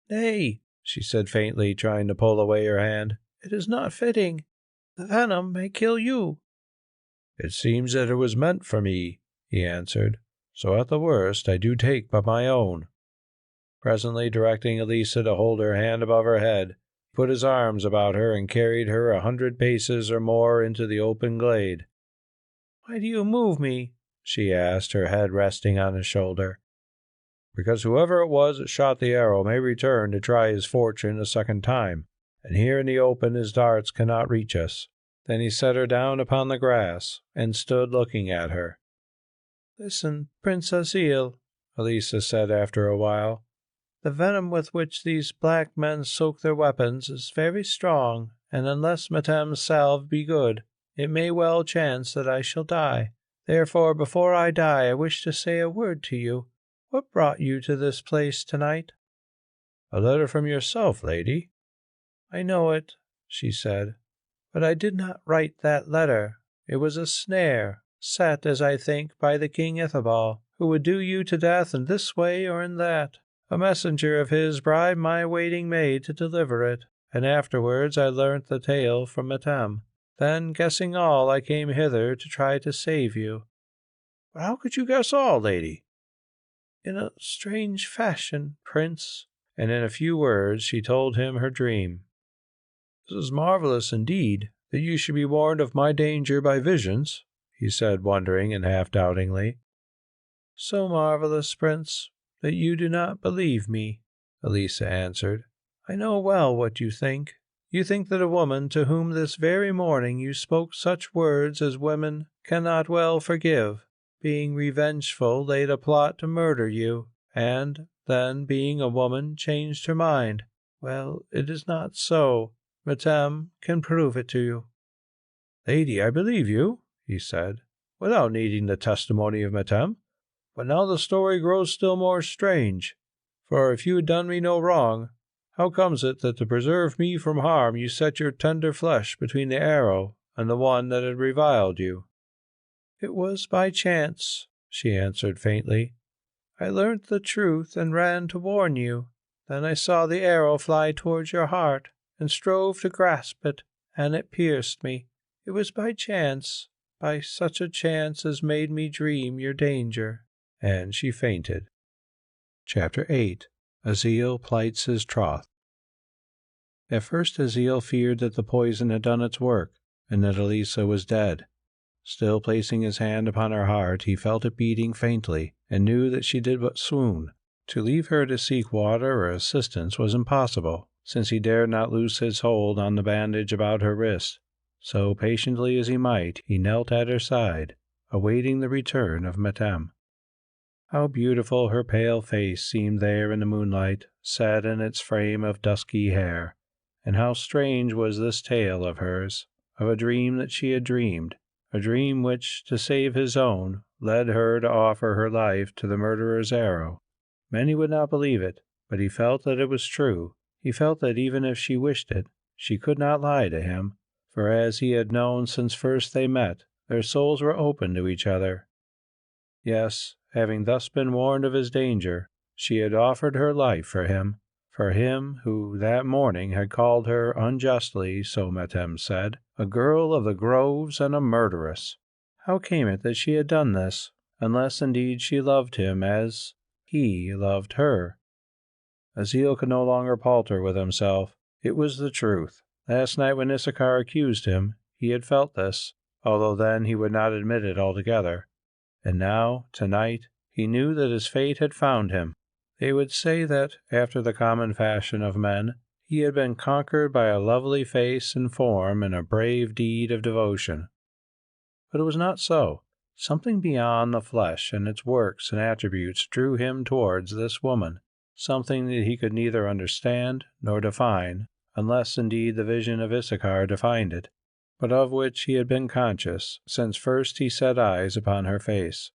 "Nay," she said faintly, trying to pull away her hand. "It is not fitting. The venom may kill you." "It seems that it was meant for me," he answered. "So at the worst I do take but my own." Presently, directing Elissa to hold her hand above her head, he put his arms about her and carried her 100 paces or more into the open glade. "Why do you move me?" she asked, her head resting on his shoulder. "Because whoever it was that shot the arrow may return to try his fortune a second time, and here in the open his darts cannot reach us." Then he set her down upon the grass, and stood looking at her. "Listen, Prince Asile," Elissa said after a while. The venom with which these black men soak their weapons is very strong, and unless Matem's salve be good, it may well chance that I shall die. Therefore, before I die, I wish to say a word to you. What brought you to this place tonight?" "A letter from yourself, lady." "I know it," she said, "but I did not write that letter. It was a snare, set, as I think, by the King Ithobal, who would do you to death in this way or in that. A messenger of his bribed my waiting maid to deliver it, and afterwards I learnt the tale from Matem. Then, guessing all, I came hither to try to save you." "But how could you guess all, lady?" "In a strange fashion, Prince." And in a few words she told him her dream. "This is marvelous indeed, that you should be warned of my danger by visions," he said, wondering and half-doubtingly. "So marvelous, Prince, that you do not believe me," Elissa answered. "I know well what you think. You think that a woman to whom this very morning you spoke such words as women cannot well forgive, being revengeful, laid a plot to murder you, and then, being a woman, changed her mind. Well, it is not so. Matem can prove it to you." "Lady, I believe you," he said, "without needing the testimony of Matem. But now the story grows still more strange. For if you had done me no wrong, how comes it that to preserve me from harm you set your tender flesh between the arrow and the one that had reviled you?" "It was by chance," she answered faintly. "I learnt the truth and ran to warn you. Then I saw the arrow fly towards your heart, and strove to grasp it, and it pierced me. It was by chance, by such a chance as made me dream your danger." And she fainted. Chapter 8. Aziel plights his troth. At first Aziel feared that the poison had done its work, and that Elissa was dead. Still placing his hand upon her heart, he felt it beating faintly, and knew that she did but swoon. To leave her to seek water or assistance was impossible, since he dared not loose his hold on the bandage about her wrist. So patiently as he might, he knelt at her side, awaiting the return of Matem. How beautiful her pale face seemed there in the moonlight, set in its frame of dusky hair, and how strange was this tale of hers, of a dream that she had dreamed, a dream which, to save his own, led her to offer her life to the murderer's arrow. Many would not believe it, but he felt that it was true. He felt that even if she wished it, she could not lie to him, for as he had known since first they met, their souls were open to each other. Yes, having thus been warned of his danger, she had offered her life for him who that morning had called her unjustly, so Matem said, a girl of the groves and a murderess. How came it that she had done this, unless indeed she loved him as he loved her? Aziel could no longer palter with himself. It was the truth. Last night when Issachar accused him, he had felt this, although then he would not admit it altogether. And now, tonight, he knew that his fate had found him. They would say that, after the common fashion of men, he had been conquered by a lovely face and form and a brave deed of devotion. But it was not so. Something beyond the flesh and its works and attributes drew him towards this woman, something that he could neither understand nor define, unless indeed the vision of Issachar defined it, but of which he had been conscious since first he set eyes upon her face.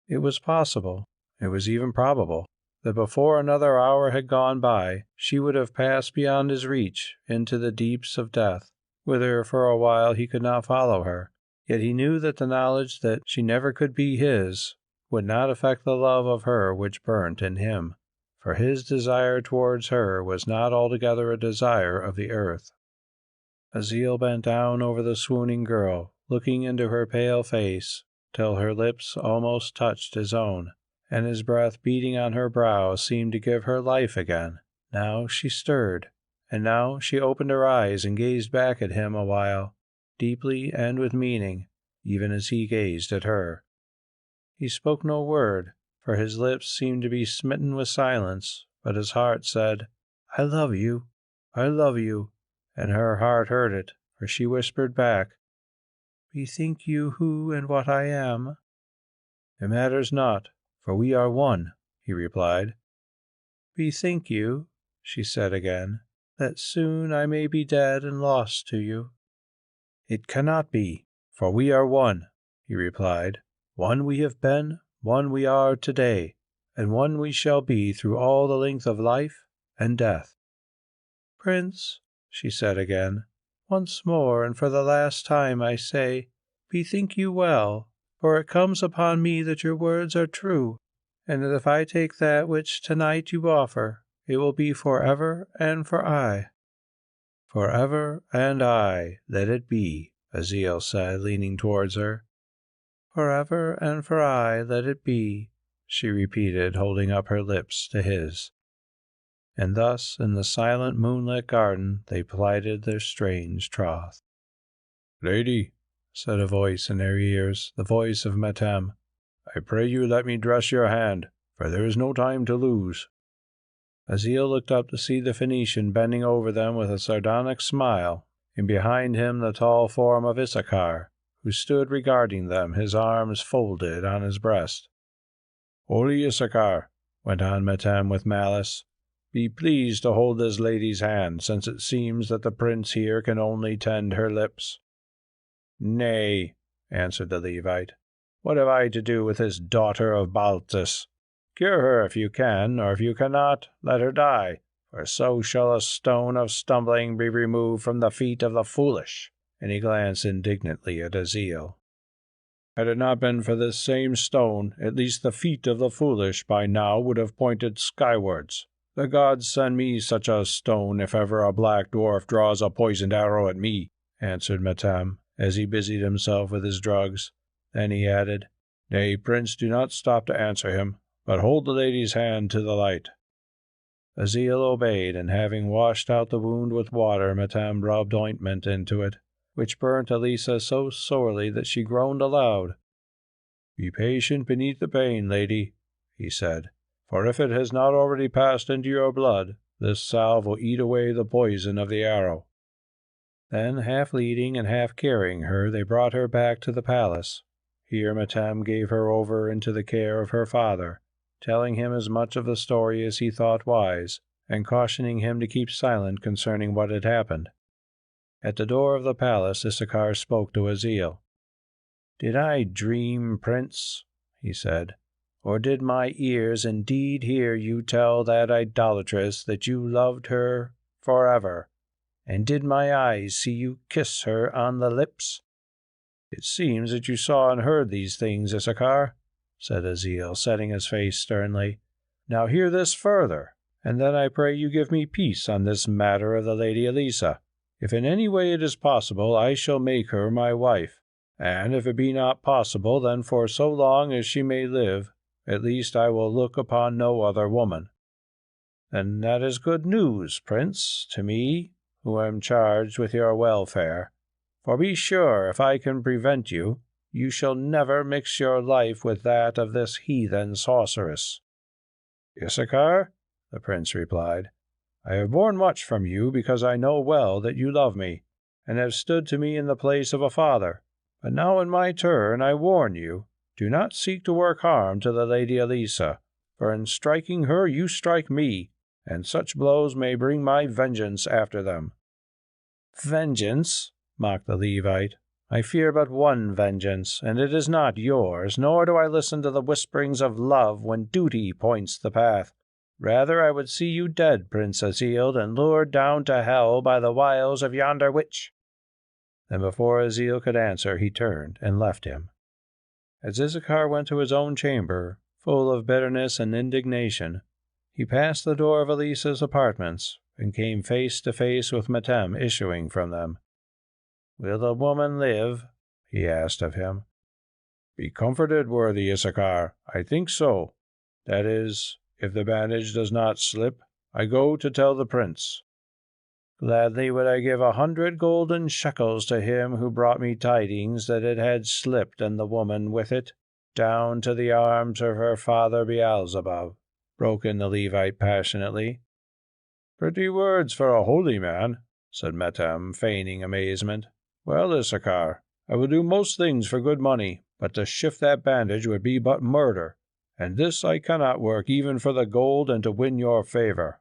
It was possible, it was even probable, that before another hour had gone by, she would have passed beyond his reach into the deeps of death, whither for a while he could not follow her. Yet he knew that the knowledge that she never could be his would not affect the love of her which burnt in him, for his desire towards her was not altogether a desire of the earth. Aziel bent down over the swooning girl, looking into her pale face, till her lips almost touched his own, and his breath beating on her brow seemed to give her life again. Now she stirred, and now she opened her eyes and gazed back at him a while, deeply and with meaning, even as he gazed at her. He spoke no word, for his lips seemed to be smitten with silence, but his heart said, "I love you, I love you," and her heart heard it, for she whispered back, "Bethink you who and what I am?" "It matters not, for we are one," he replied. Bethink you, she said again, that soon I may be dead and lost to you. It cannot be, for we are one, he replied. One we have been, one we are today, and one we shall be through all the length of life and death. Prince, she said again, once more and for the last time I say, bethink you well, for it comes upon me that your words are true, and that if I take that which tonight you offer, it will be for ever and for aye. For ever and aye, let it be, Aziel said, leaning towards her. For ever and for aye, let it be, she repeated, holding up her lips to his. And thus, in the silent moonlit garden, they plighted their strange troth. Lady, said a voice in their ears, the voice of Metem, I pray you let me dress your hand, for there is no time to lose. Aziel looked up to see the Phoenician bending over them with a sardonic smile, and behind him the tall form of Issachar, who stood regarding them, his arms folded on his breast. Holy Issachar, went on Metem with malice, be pleased to hold this lady's hand, since it seems that the prince here can only tend her lips. Nay, answered the Levite, what have I to do with this daughter of Baltus? Cure her if you can, or if you cannot, let her die, for so shall a stone of stumbling be removed from the feet of the foolish. And he glanced indignantly at Aziel. Had it not been for this same stone, at least the feet of the foolish by now would have pointed skywards. The gods send me such a stone if ever a black dwarf draws a poisoned arrow at me, answered Metem, as he busied himself with his drugs. Then he added, Nay, prince, do not stop to answer him, but hold the lady's hand to the light. Aziel obeyed, and having washed out the wound with water, Metem rubbed ointment into it, which burnt Elissa so sorely that she groaned aloud. Be patient beneath the pain, lady, he said, for if it has not already passed into your blood, this salve will eat away the poison of the arrow. Then, half leading and half carrying her, they brought her back to the palace. Here Metem gave her over into the care of her father, telling him as much of the story as he thought wise, and cautioning him to keep silent concerning what had happened. At the door of the palace Issachar spoke to Aziel. Did I dream, prince? He said. Or did my ears indeed hear you tell that idolatress that you loved her forever? And did my eyes see you kiss her on the lips? It seems that you saw and heard these things, Issachar, said Aziel, setting his face sternly. Now hear this further, and then I pray you give me peace on this matter of the lady Elissa. If in any way it is possible, I shall make her my wife, and if it be not possible, then for so long as she may live, at least I will look upon no other woman. And that is good news, prince, to me, who am charged with your welfare. For be sure, if I can prevent you, you shall never mix your life with that of this heathen sorceress. Issachar, the prince replied, I have borne much from you because I know well that you love me, and have stood to me in the place of a father. But now in my turn I warn you, do not seek to work harm to the lady Elissa, for in striking her you strike me, and such blows may bring my vengeance after them. Vengeance, mocked the Levite. I fear but one vengeance, and it is not yours, nor do I listen to the whisperings of love when duty points the path. Rather I would see you dead, Prince Aziel, than lured down to hell by the wiles of yonder witch. Then before Aziel could answer, he turned and left him. As Issachar went to his own chamber, full of bitterness and indignation, he passed the door of Elissa's apartments, and came face to face with Metem issuing from them. Will the woman live? He asked of him. Be comforted, worthy Issachar, I think so. That is, if the bandage does not slip, I go to tell the prince. Gladly would I give 100 golden shekels to him who brought me tidings that it had slipped, and the woman with it, down to the arms of her father Beelzebub, broke in the Levite passionately. Pretty words for a holy man, said Metem, feigning amazement. Well, Issachar, I will do most things for good money, but to shift that bandage would be but murder, and this I cannot work even for the gold and to win your favor."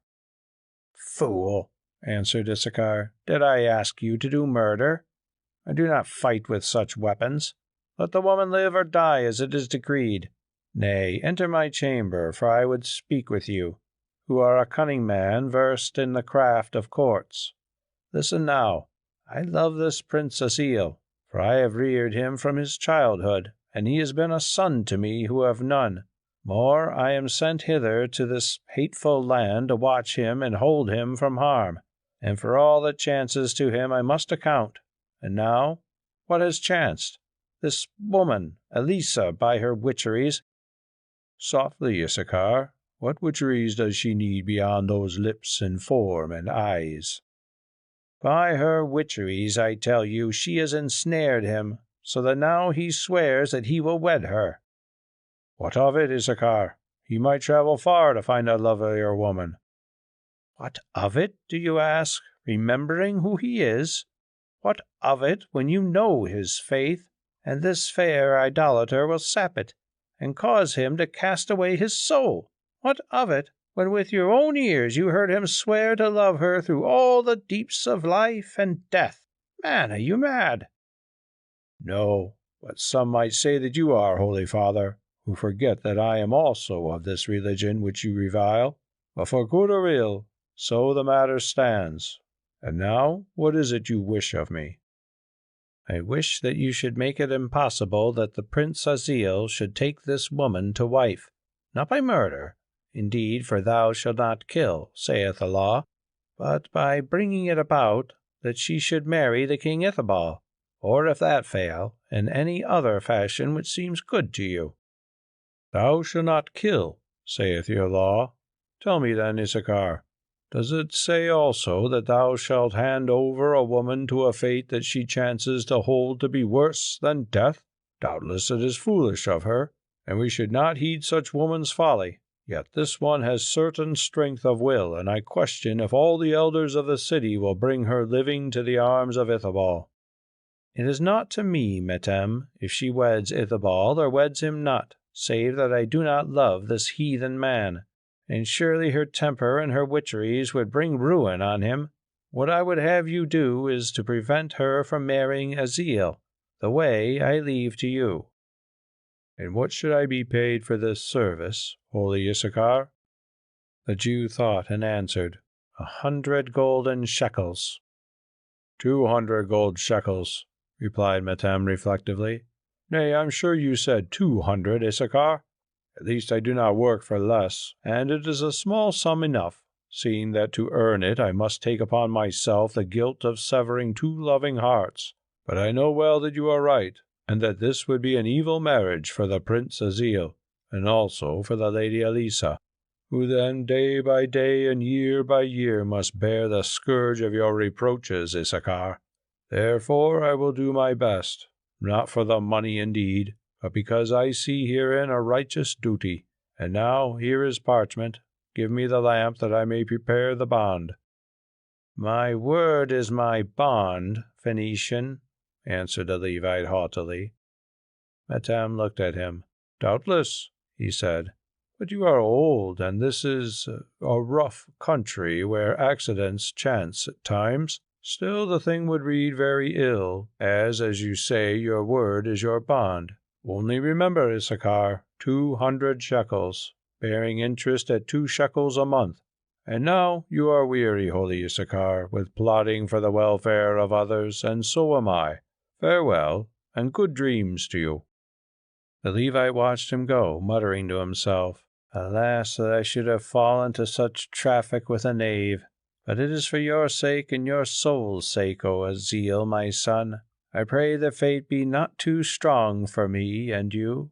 "Fool," answered Issachar, "did I ask you to do murder? I do not fight with such weapons. Let the woman live or die as it is decreed. Nay, enter my chamber, for I would speak with you, who are a cunning man versed in the craft of courts. Listen now. I love this Prince Asile, for I have reared him from his childhood, and he has been a son to me who have none. More, I am sent hither to this hateful land to watch him and hold him from harm, and for all that chances to him I must account. And now, what has chanced? This woman, Elissa, by her witcheries—" "Softly, Issachar. What witcheries does she need beyond those lips and form and eyes?" "By her witcheries, I tell you, she has ensnared him, so that now he swears that he will wed her." "What of it, Issachar? He might travel far to find a lovelier woman." "What of it, do you ask, remembering who he is? What of it when you know his faith, and this fair idolater will sap it, and cause him to cast away his soul? What of it when with your own ears you heard him swear to love her through all the deeps of life and death? Man, are you mad?" "No, but some might say that you are, Holy Father, who forget that I am also of this religion which you revile. But for good or ill, so the matter stands. And now, what is it you wish of me?" "I wish that you should make it impossible that the Prince Asile should take this woman to wife, not by murder, indeed, for thou shalt not kill, saith the law, but by bringing it about that she should marry the King Ithobal, or if that fail, in any other fashion which seems good to you." "Thou shalt not kill, saith your law. Tell me then, Issachar, does it say also that thou shalt hand over a woman to a fate that she chances to hold to be worse than death? Doubtless it is foolish of her, and we should not heed such woman's folly. Yet this one has certain strength of will, and I question if all the elders of the city will bring her living to the arms of Ithobal." "It is naught to me, Metem, if she weds Ithobal or weds him not, save that I do not love this heathen man, and surely her temper and her witcheries would bring ruin on him. What I would have you do is to prevent her from marrying Asile. The way I leave to you." "And what should I be paid for this service, holy Issachar?" The Jew thought and answered, 100 golden shekels. 200 gold shekels, replied Metem reflectively. "Nay, I'm sure you said 200, Issachar. At least I do not work for less, and it is a small sum enough, seeing that to earn it I must take upon myself the guilt of severing two loving hearts. But I know well that you are right, and that this would be an evil marriage for the Prince Asile, and also for the Lady Elissa, who then day by day and year by year must bear the scourge of your reproaches, Issachar. Therefore I will do my best, not for the money indeed, but because I see herein a righteous duty. And now here is parchment. Give me the lamp that I may prepare the bond." "My word is my bond, Phoenician," answered the Levite haughtily. Metem looked at him. "Doubtless," he said, "but you are old, and this is a rough country where accidents chance at times. Still, the thing would read very ill, as you say, your word is your bond. Only remember, Issachar, 200 shekels, bearing interest at 2 shekels a month. And now you are weary, holy Issachar, with plotting for the welfare of others, and so am I. Farewell, and good dreams to you." The Levite watched him go, muttering to himself, "Alas, that I should have fallen to such traffic with a knave. But it is for your sake and your soul's sake, O Asile, my son. I pray that fate be not too strong for me and you."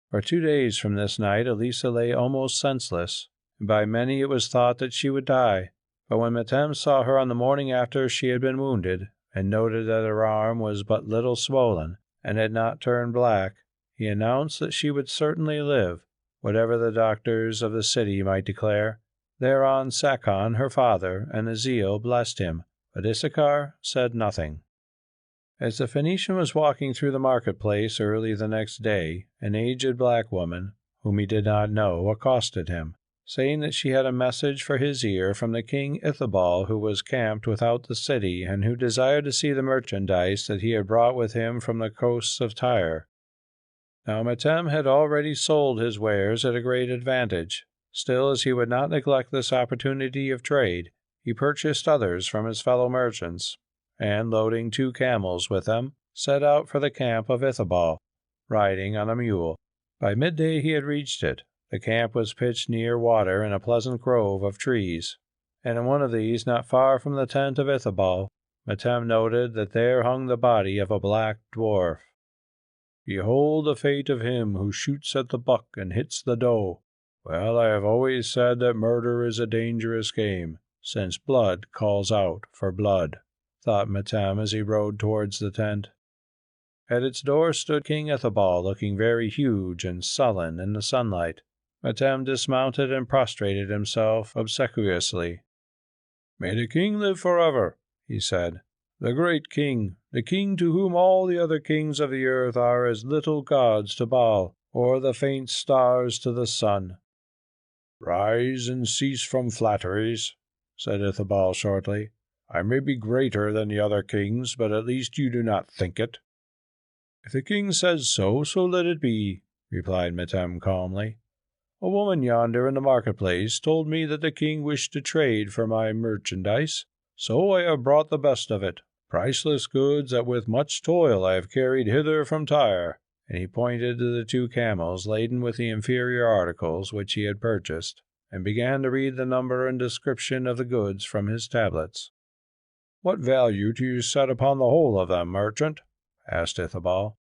For 2 days from this night Elissa lay almost senseless, and by many it was thought that she would die. But when Metem saw her on the morning after she had been wounded, and noted that her arm was but little swollen, and had not turned black, he announced that she would certainly live, whatever the doctors of the city might declare. Thereon Sakon, her father, and Asile blessed him, but Issachar said nothing. As the Phoenician was walking through the marketplace early the next day, an aged black woman, whom he did not know, accosted him, saying that she had a message for his ear from the king Ithobal, who was camped without the city, and who desired to see the merchandise that he had brought with him from the coasts of Tyre. Now Metem had already sold his wares at a great advantage. Still, as he would not neglect this opportunity of trade, he purchased others from his fellow merchants, and, loading 2 camels with them, set out for the camp of Ithobal, riding on a mule. By midday he had reached it. The camp was pitched near water in a pleasant grove of trees, and in one of these, not far from the tent of Ithobal, Metem noted that there hung the body of a black dwarf. "Behold the fate of him who shoots at the buck and hits the doe. Well, I have always said that murder is a dangerous game, since blood calls out for blood," thought Metem as he rode towards the tent. At its door stood King Ithobal, looking very huge and sullen in the sunlight. Metem dismounted and prostrated himself obsequiously. "May the king live forever," he said. "The great king, the king to whom all the other kings of the earth are as little gods to Baal, or the faint stars to the sun." "Rise and cease from flatteries," said Ithobal shortly. "I may be greater than the other kings, but at least you do not think it." "If the king says so, so let it be," replied Metem calmly. "A woman yonder in the marketplace told me that the king wished to trade for my merchandise, so I have brought the best of it, priceless goods that with much toil I have carried hither from Tyre," and he pointed to the 2 camels laden with the inferior articles which he had purchased, and began to read the number and description of the goods from his tablets. "What value do you set upon the whole of them, merchant?" asked Ithobal.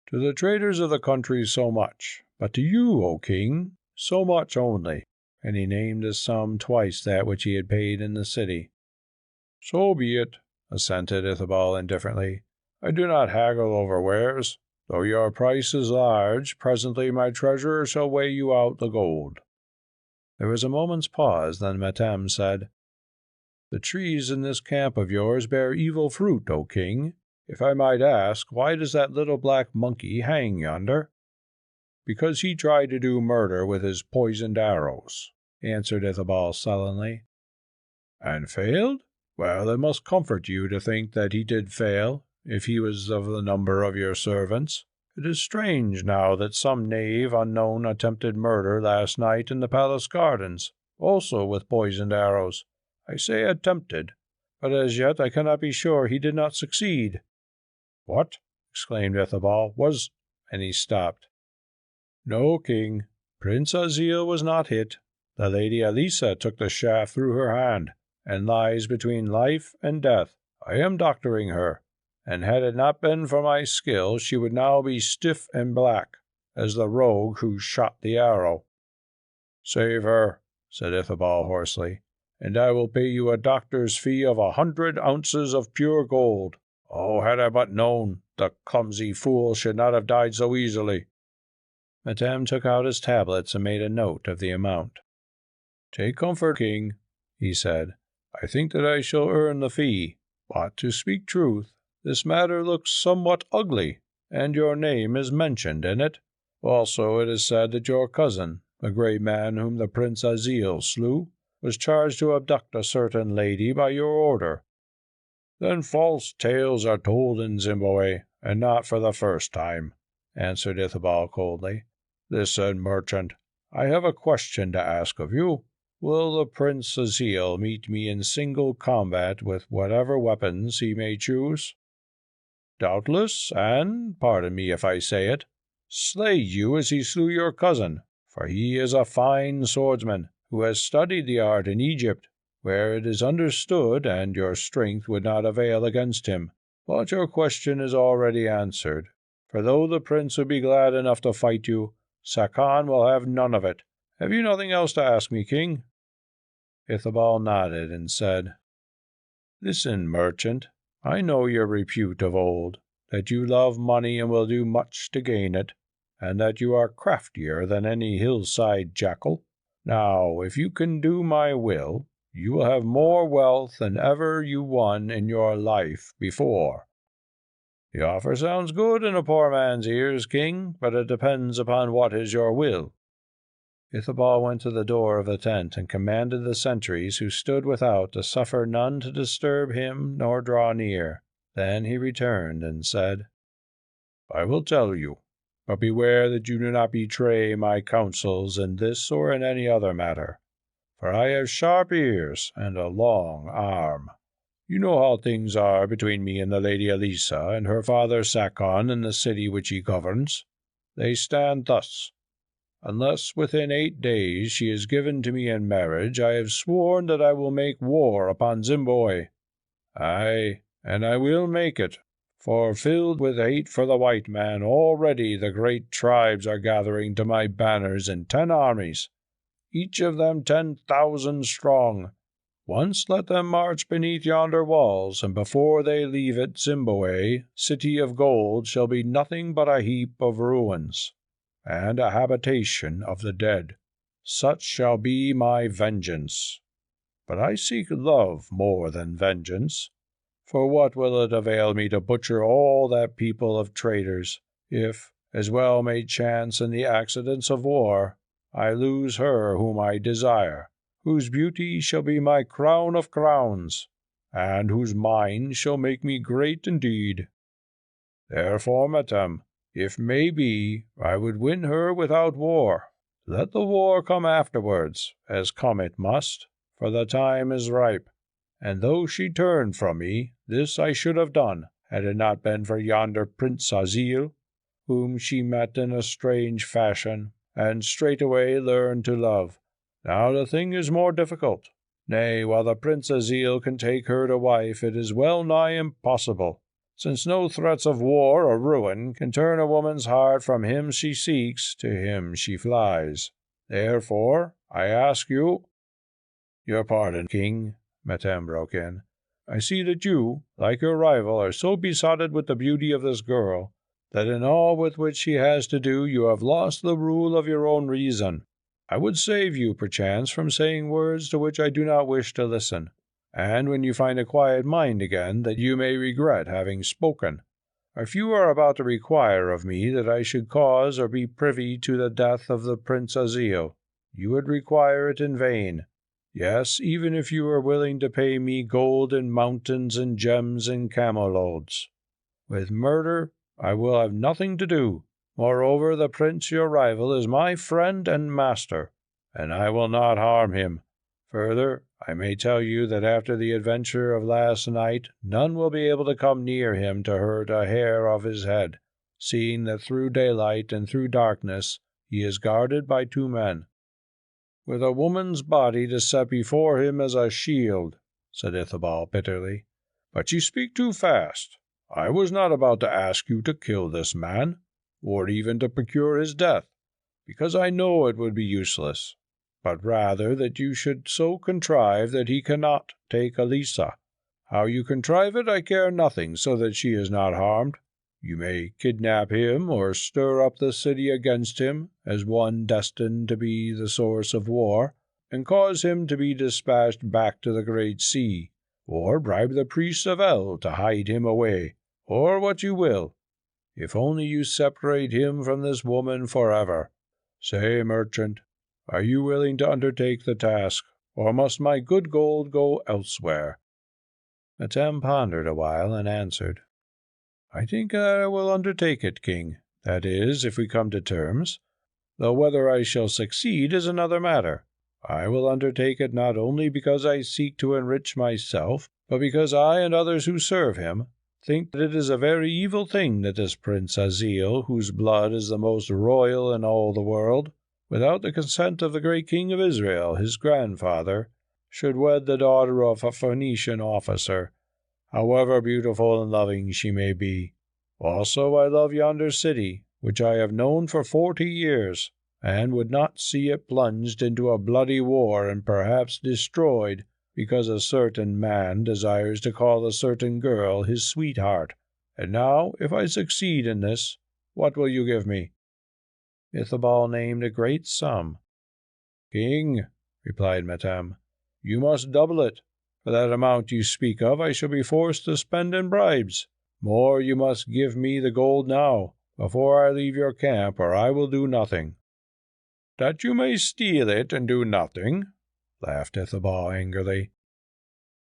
"To the traders of the country so much, but to you, O king, so much only," and he named a sum twice that which he had paid in the city. "So be it," assented Ithobal indifferently. "I do not haggle over wares. Though your price is large, presently my treasurer shall weigh you out the gold." There was a moment's pause, then Metem said, "The trees in this camp of yours bear evil fruit, O king. If I might ask, why does that little black monkey hang yonder?" "Because he tried to do murder with his poisoned arrows," answered Ithobal sullenly. "And failed? Well, it must comfort you to think that he did fail, if he was of the number of your servants. It is strange now that some knave unknown attempted murder last night in the palace gardens, also with poisoned arrows. I say attempted, but as yet I cannot be sure he did not succeed." "What?" exclaimed Ithobal. "Was—" and he stopped. "No, king. Prince Aziel was not hit. The lady Elissa took the shaft through her hand, and lies between life and death. I am doctoring her, and had it not been for my skill, she would now be stiff and black, as the rogue who shot the arrow." "Save her," said Ithobal hoarsely, "and I will pay you a doctor's fee of 100 ounces of pure gold. Oh, had I but known, the clumsy fool should not have died so easily." Metem took out his tablets and made a note of the amount. "Take comfort, king," he said. "I think that I shall earn the fee. But, to speak truth, this matter looks somewhat ugly, and your name is mentioned in it. Also, it is said that your cousin, the great man whom the Prince Aziel slew, was charged to abduct a certain lady by your order." "Then false tales are told in Zimbabwe, and not for the first time," answered Ithobal coldly. "Listen, merchant, I have a question to ask of you. Will the Prince Aziel meet me in single combat with whatever weapons he may choose?" "Doubtless, and, pardon me if I say it, slay you as he slew your cousin, for he is a fine swordsman, who has studied the art in Egypt, where it is understood, and your strength would not avail against him. But your question is already answered, for though the prince would be glad enough to fight you, Sakan will have none of it. Have you nothing else to ask me, king?" Ithobal nodded and said, "Listen, merchant, I know your repute of old, that you love money and will do much to gain it, and that you are craftier than any hillside jackal. Now, if you can do my will, you will have more wealth than ever you won in your life before." The offer sounds good in a poor man's ears, king, but it depends upon what is your will. Ithobal went to the door of the tent and commanded the sentries who stood without to suffer none to disturb him nor draw near. Then he returned and said, I will tell you, but beware that you do not betray my counsels in this or in any other matter, for I have sharp ears and a long arm. You know how things are between me and the lady Elissa and her father Sakon in the city which he governs. They stand thus. Unless within 8 days she is given to me in marriage, I have sworn that I will make war upon Zimbabwe. Aye, and I will make it, for filled with hate for the white man, already the great tribes are gathering to my banners in 10 armies, each of them 10,000 strong. Once let them march beneath yonder walls, and before they leave it, Zimbabwe, city of gold, shall be nothing but a heap of ruins, and a habitation of the dead. Such shall be my vengeance. But I seek love more than vengeance. For what will it avail me to butcher all that people of traitors, if, as well may chance in the accidents of war, I lose her whom I desire, whose beauty shall be my crown of crowns, and whose mind shall make me great indeed? Therefore, madam, if may be, I would win her without war. Let the war come afterwards, as come it must, for the time is ripe. And though she turned from me, this I should have done, had it not been for yonder Prince Azil, whom she met in a strange fashion, and straightway learned to love. Now the thing is more difficult. Nay, while the Prince Azil can take her to wife, it is well nigh impossible, since no threats of war or ruin can turn a woman's heart from him she seeks to him she flies. Therefore, I ask you— Your pardon, king, Madame broke in. I see that you, like your rival, are so besotted with the beauty of this girl, that in all with which she has to do you have lost the rule of your own reason. I would save you, perchance, from saying words to which I do not wish to listen, and when you find a quiet mind again, that you may regret having spoken. If you are about to require of me that I should cause or be privy to the death of the Prince Azil, you would require it in vain. Yes, even if you are willing to pay me gold in mountains and gems in camel-loads. With murder I will have nothing to do. Moreover, the prince your rival is my friend and master, and I will not harm him. Further, I may tell you that after the adventure of last night, none will be able to come near him to hurt a hair of his head, seeing that through daylight and through darkness he is guarded by 2 men. With a woman's body to set before him as a shield, said Ithobal bitterly. But you speak too fast. I was not about to ask you to kill this man, or even to procure his death, because I know it would be useless, but rather that you should so contrive that he cannot take Elissa. How you contrive it I care nothing, so that she is not harmed. You may kidnap him or stir up the city against him as one destined to be the source of war, and cause him to be dispatched back to the Great Sea, or bribe the priests of El to hide him away, or what you will, if only you separate him from this woman forever. Say, merchant, are you willing to undertake the task, or must my good gold go elsewhere? Madame pondered a while and answered, I think I will undertake it, king. That is, if we come to terms, though whether I shall succeed is another matter. I will undertake it not only because I seek to enrich myself, but because I and others who serve him think that it is a very evil thing that this Prince Azil, whose blood is the most royal in all the world, without the consent of the great king of Israel, his grandfather, should wed the daughter of a Phoenician officer, however beautiful and loving she may be. Also I love yonder city, which I have known for 40 years, and would not see it plunged into a bloody war and perhaps destroyed because a certain man desires to call a certain girl his sweetheart. And now, if I succeed in this, what will you give me? Ithobal named a great sum. King, replied Madame, you must double it. For that amount you speak of I shall be forced to spend in bribes, More, you must give me the gold now, before I leave your camp, or I will do nothing." "That you may steal it and do nothing?" laughed Ithabal angrily.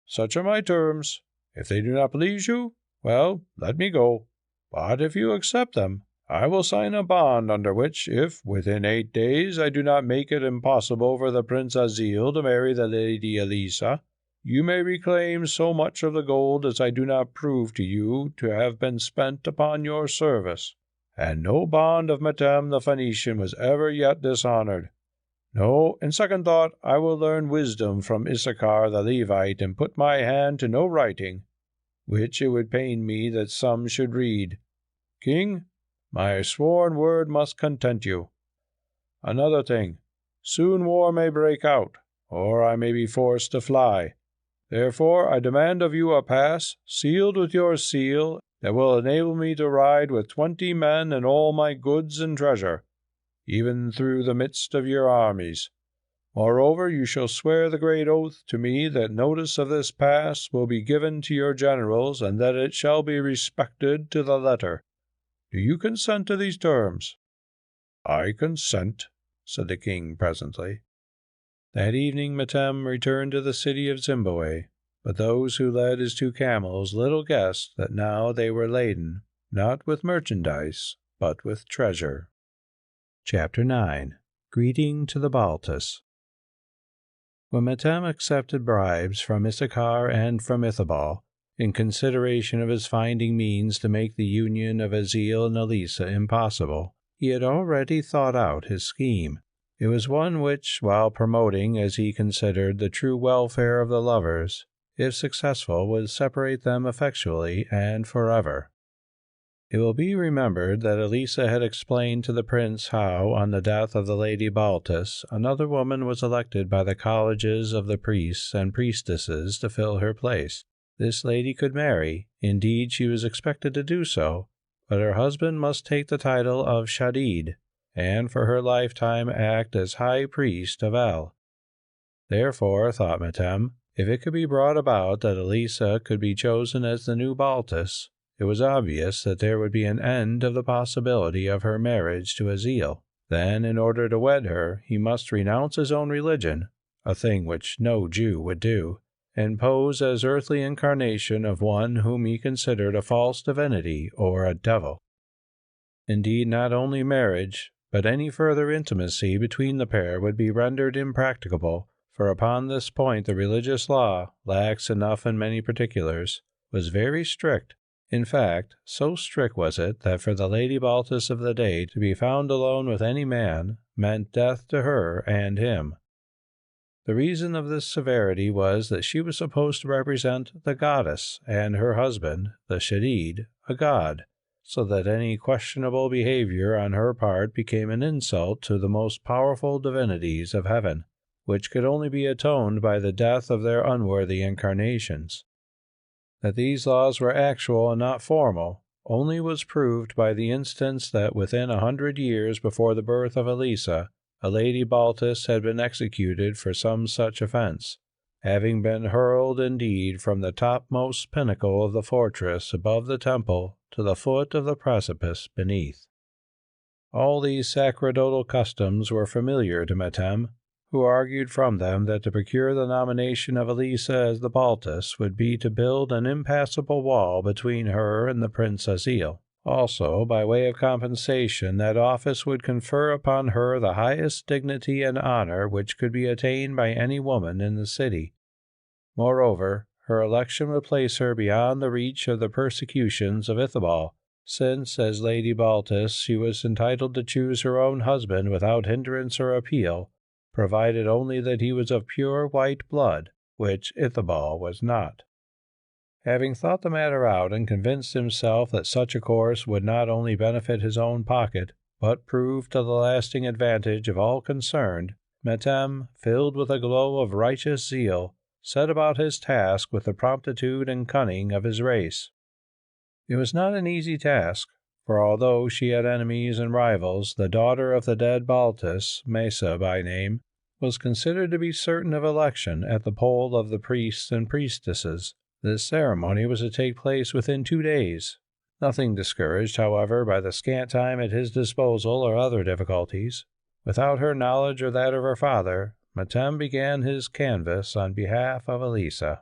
"Such are my terms. If they do not please you, well, let me go. But if you accept them, I will sign a bond under which, if within 8 days I do not make it impossible for the Prince Azil to marry the Lady Elissa, you may reclaim so much of the gold as I do not prove to you to have been spent upon your service. And no bond of Metem the Phoenician was ever yet dishonored. No, in second thought, I will learn wisdom from Issachar the Levite and put my hand to no writing, which it would pain me that some should read. King, my sworn word must content you. Another thing, soon war may break out, or I may be forced to fly. Therefore I demand of you a pass, sealed with your seal, that will enable me to ride with 20 men and all my goods and treasure, even through the midst of your armies. Moreover, you shall swear the great oath to me that notice of this pass will be given to your generals, and that it shall be respected to the letter. Do you consent to these terms?" "I consent," said the king presently. That evening Metem returned to the city of Zimbabwe, but those who led his 2 camels little guessed that now they were laden, not with merchandise, but with treasure. Chapter 9. Greeting to the Baltus. When Metem accepted bribes from Issachar and from Ithabal, in consideration of his finding means to make the union of Azil and Elissa impossible, he had already thought out his scheme. It was one which, while promoting, as he considered, the true welfare of the lovers, if successful, would separate them effectually and forever. It will be remembered that Elissa had explained to the prince how, on the death of the Lady Baltus, another woman was elected by the colleges of the priests and priestesses to fill her place. This lady could marry, indeed she was expected to do so, but her husband must take the title of Shadid, and for her lifetime act as high priest of El. Therefore, thought Metem, if it could be brought about that Elissa could be chosen as the new Baltus, it was obvious that there would be an end of the possibility of her marriage to Azil. Then, in order to wed her, he must renounce his own religion, a thing which no Jew would do, and pose as earthly incarnation of one whom he considered a false divinity or a devil. Indeed, not only marriage, but any further intimacy between the pair would be rendered impracticable, for upon this point the religious law, lax enough in many particulars, was very strict. In fact, so strict was it that for the Lady Baltus of the day to be found alone with any man meant death to her and him. The reason of this severity was that she was supposed to represent the goddess, and her husband, the Shadid, a god, so that any questionable behavior on her part became an insult to the most powerful divinities of heaven, which could only be atoned by the death of their unworthy incarnations. That these laws were actual and not formal only was proved by the instance that within 100 years before the birth of Elissa, a Lady Baltus had been executed for some such offense, having been hurled indeed from the topmost pinnacle of the fortress above the temple to the foot of the precipice beneath. All these sacerdotal customs were familiar to Metem, who argued from them that to procure the nomination of Elissa as the Baltus would be to build an impassable wall between her and the Prince Azil. Also, by way of compensation, that office would confer upon her the highest dignity and honor which could be attained by any woman in the city. Moreover, her election would place her beyond the reach of the persecutions of Ithabal, since, as Lady Baltus, she was entitled to choose her own husband without hindrance or appeal, provided only that he was of pure white blood, which Ithabal was not. Having thought the matter out and convinced himself that such a course would not only benefit his own pocket, but prove to the lasting advantage of all concerned, Metem, filled with a glow of righteous zeal, set about his task with the promptitude and cunning of his race. It was not an easy task, for although she had enemies and rivals, the daughter of the dead Baltus, Mesa by name, was considered to be certain of election at the poll of the priests and priestesses. This ceremony was to take place within 2 days, Nothing discouraged, however, by the scant time at his disposal or other difficulties, without her knowledge or that of her father, Metem began his canvass on behalf of Elissa.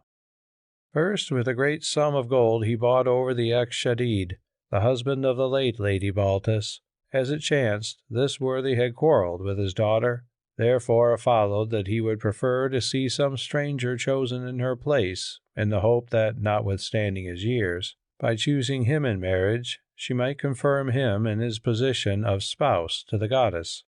First, with a great sum of gold he bought over the ex-Shadid, the husband of the late Lady Baltus. As it chanced, this worthy had quarrelled with his daughter, therefore it followed that he would prefer to see some stranger chosen in her place, in the hope that, notwithstanding his years, by choosing him in marriage, she might confirm him in his position of spouse to the goddess.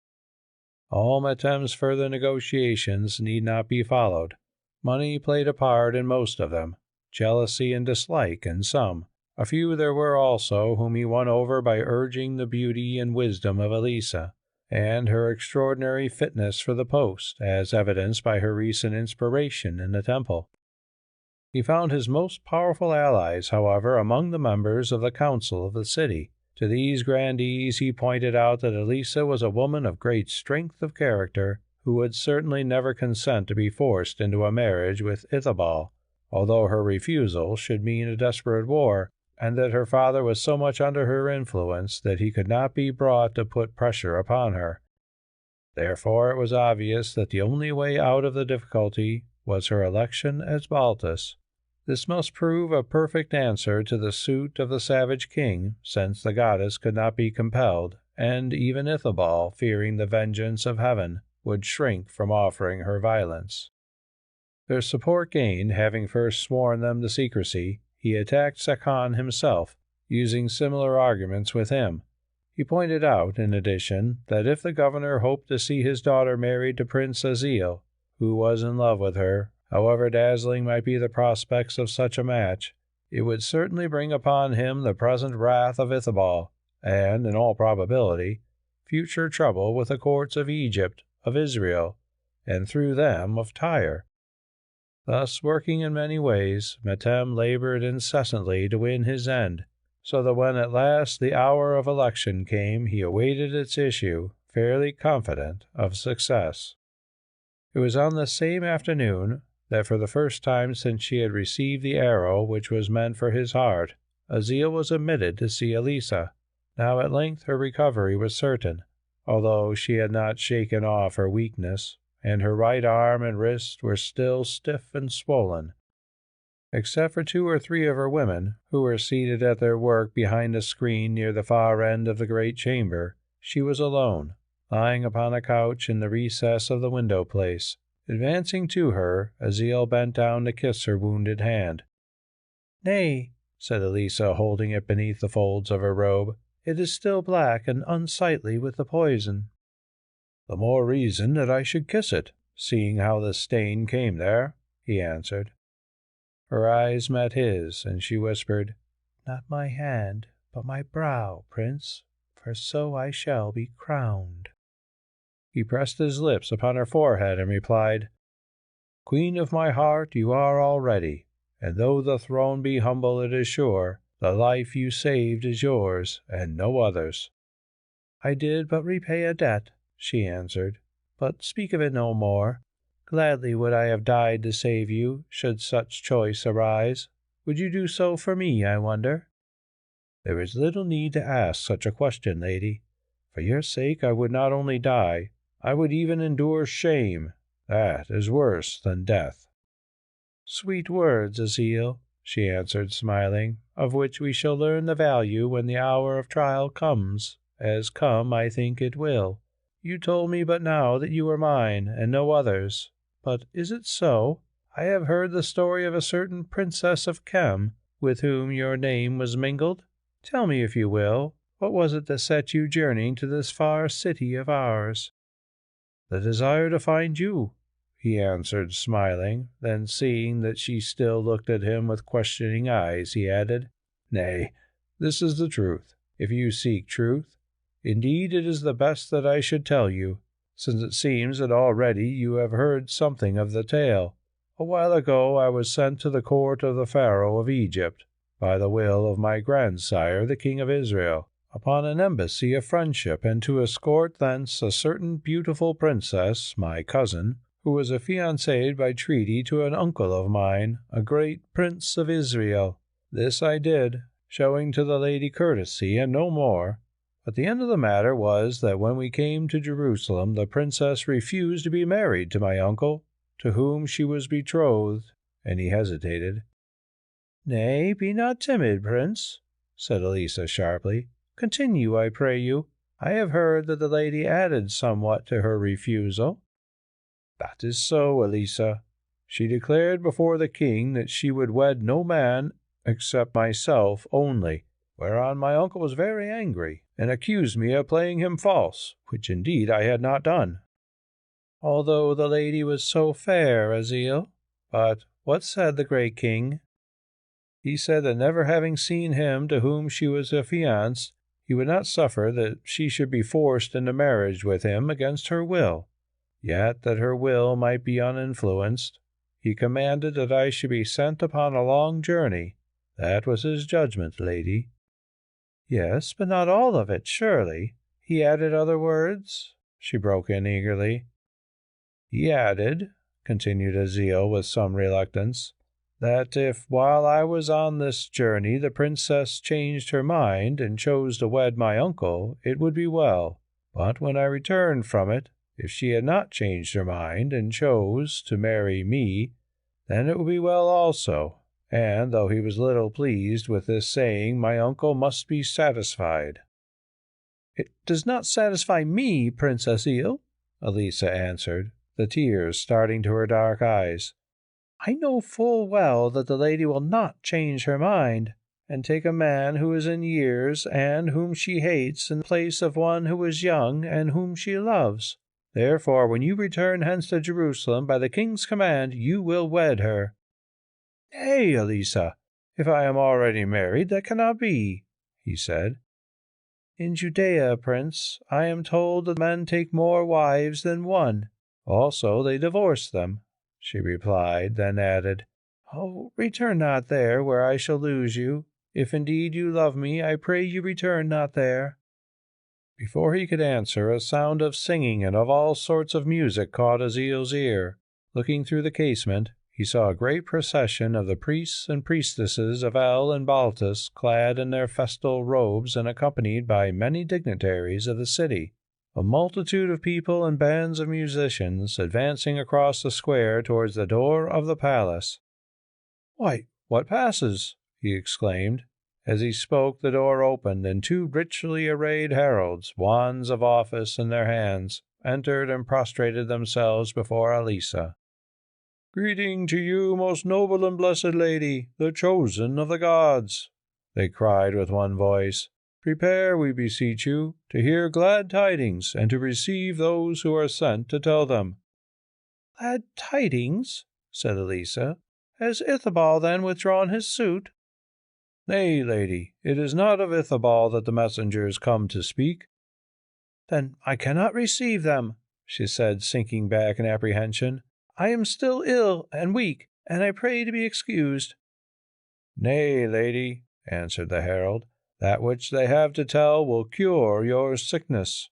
All Metem's further negotiations need not be followed. Money played a part in most of them, jealousy and dislike in some. A few there were also whom he won over by urging the beauty and wisdom of Elissa, and her extraordinary fitness for the post, as evidenced by her recent inspiration in the temple. He found his most powerful allies, however, among the members of the council of the city. To these grandees he pointed out that Elissa was a woman of great strength of character, who would certainly never consent to be forced into a marriage with Ithobal, although her refusal should mean a desperate war, and that her father was so much under her influence that he could not be brought to put pressure upon her. Therefore it was obvious that the only way out of the difficulty was her election as Baltus. This must prove a perfect answer to the suit of the savage king, since the goddess could not be compelled, and even Ithobal, fearing the vengeance of heaven, would shrink from offering her violence. Their support gained, having first sworn them to secrecy, he attacked Sekhan himself, using similar arguments with him. He pointed out, in addition, that if the governor hoped to see his daughter married to Prince Azil, who was in love with her, however dazzling might be the prospects of such a match, it would certainly bring upon him the present wrath of Ithobal, and, in all probability, future trouble with the courts of Egypt, of Israel, and through them of Tyre. Thus, working in many ways, Metem labored incessantly to win his end, so that when at last the hour of election came, he awaited its issue, fairly confident of success. It was on the same afternoon that, for the first time since she had received the arrow which was meant for his heart, Azil was admitted to see Elissa. Now at length her recovery was certain, although she had not shaken off her weakness, and her right arm and wrist were still stiff and swollen. Except for 2 or 3 of her women, who were seated at their work behind a screen near the far end of the great chamber, she was alone, lying upon a couch in the recess of the window-place. Advancing to her, Azil bent down to kiss her wounded hand. "Nay," said Elissa, holding it beneath the folds of her robe, "it is still black and unsightly with the poison." "The more reason that I should kiss it, seeing how the stain came there," he answered. Her eyes met his, and she whispered, "Not my hand, but my brow, Prince, for so I shall be crowned." He pressed his lips upon her forehead and replied, "Queen of my heart, you are already, and though the throne be humble, it is sure, the life you saved is yours, and no other's." "I did but repay a debt," she answered, "but speak of it no more. Gladly would I have died to save you, should such choice arise. Would you do so for me, I wonder?" "There is little need to ask such a question, lady. For your sake I would not only die, I would even endure shame. That is worse than death." "Sweet words, Azil," she answered, smiling, "of which we shall learn the value when the hour of trial comes, as come I think it will. You told me but now that you were mine, and no other's. But is it so? I have heard the story of a certain princess of Kem, with whom your name was mingled. Tell me, if you will, what was it that set you journeying to this far city of ours?" "The desire to find you," he answered, smiling. Then, seeing that she still looked at him with questioning eyes, he added, "Nay, this is the truth, if you seek truth. Indeed, it is the best that I should tell you, since it seems that already you have heard something of the tale. A while ago I was sent to the court of the Pharaoh of Egypt, by the will of my grandsire, the king of Israel, upon an embassy of friendship, and to escort thence a certain beautiful princess, my cousin, who was affianced by treaty to an uncle of mine, a great prince of Israel. This I did, showing to the lady courtesy and no more. But the end of the matter was that when we came to Jerusalem, the princess refused to be married to my uncle, to whom she was betrothed, and he hesitated. "Nay, be not timid, prince," said Elissa sharply. "Continue, I pray you. I have heard that the lady added somewhat to her refusal." "That is so, Elissa. She declared before the king that she would wed no man except myself only, whereon my uncle was very angry, and accused me of playing him false, which indeed I had not done." "Although the lady was so fair, Azil. But what said the great king?" "He said that never having seen him to whom she was affianced, he would not suffer that she should be forced into marriage with him against her will. Yet that her will might be uninfluenced, he commanded that I should be sent upon a long journey. That was his judgment, lady." "Yes, but not all of it, surely. He added other words?" she broke in eagerly. "He added," continued Azil with some reluctance, "that if while I was on this journey the princess changed her mind and chose to wed my uncle, it would be well. But when I returned from it, if she had not changed her mind and chose to marry me, then it would be well also. And though he was little pleased with this saying, my uncle must be satisfied." "It does not satisfy me, Prince Azil," Elissa answered, the tears starting to her dark eyes. "I know full well that the lady will not change her mind, and take a man who is in years and whom she hates in place of one who is young and whom she loves. Therefore, when you return hence to Jerusalem by the king's command, you will wed her." "Nay, Elissa, if I am already married, that cannot be," he said. "In Judea, prince, I am told that men take more wives than one. Also, they divorce them," she replied, then added, "Oh, return not there, where I shall lose you. If indeed you love me, I pray you return not there." Before he could answer, a sound of singing and of all sorts of music caught Azil's ear. Looking through the casement, he saw a great procession of the priests and priestesses of El and Baltus, clad in their festal robes and accompanied by many dignitaries of the city. A multitude of people and bands of musicians advancing across the square towards the door of the palace. "Why, what passes?" he exclaimed. As he spoke, the door opened, and two richly arrayed heralds, wands of office in their hands, entered and prostrated themselves before Elissa. "Greeting to you, most noble and blessed lady, the chosen of the gods," they cried with one voice. "Prepare, we beseech you, to hear glad tidings and to receive those who are sent to tell them." "Glad tidings?" said Elissa. "Has Ithobal then withdrawn his suit?" "Nay, lady, it is not of Ithobal that the messengers come to speak." "Then I cannot receive them," she said, sinking back in apprehension. "I am still ill and weak, and I pray to be excused." "Nay, lady," answered the herald, "that which they have to tell will cure your sickness."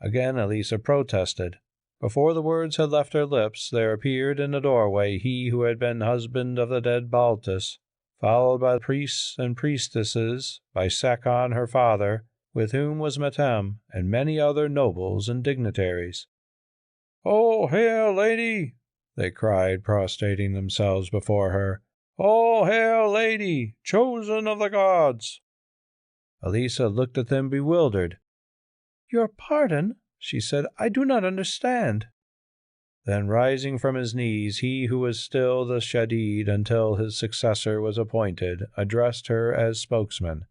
Again Elissa protested. Before the words had left her lips, there appeared in the doorway he who had been husband of the dead Baltus, followed by priests and priestesses, by Sakon her father, with whom was Metem, and many other nobles and dignitaries. "Oh, hail, lady!" they cried, prostrating themselves before her. "Oh, hail, lady, chosen of the gods!" Elissa looked at them bewildered. "Your pardon," she said, "I do not understand." Then rising from his knees, he who was still the Shadid until his successor was appointed, addressed her as spokesman.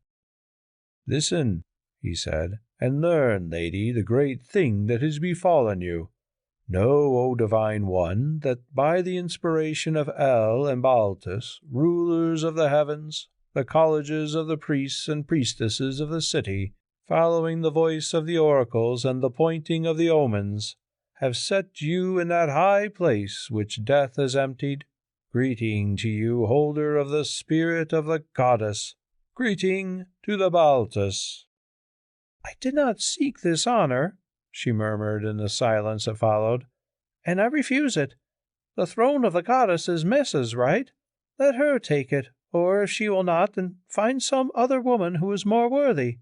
"Listen," he said, "and learn, lady, the great thing that has befallen you. Know, O divine one, that by the inspiration of El and Baltus, rulers of the heavens, the colleges of the priests and priestesses of the city, following the voice of the oracles and the pointing of the omens, have set you in that high place which death has emptied. Greeting to you, holder of the spirit of the goddess. Greeting to the Baltus." "I did not seek this honor," she murmured in the silence that followed, "and I refuse it. The throne of the goddess is Messa's right. Let her take it, or if she will not, then find some other woman who is more worthy."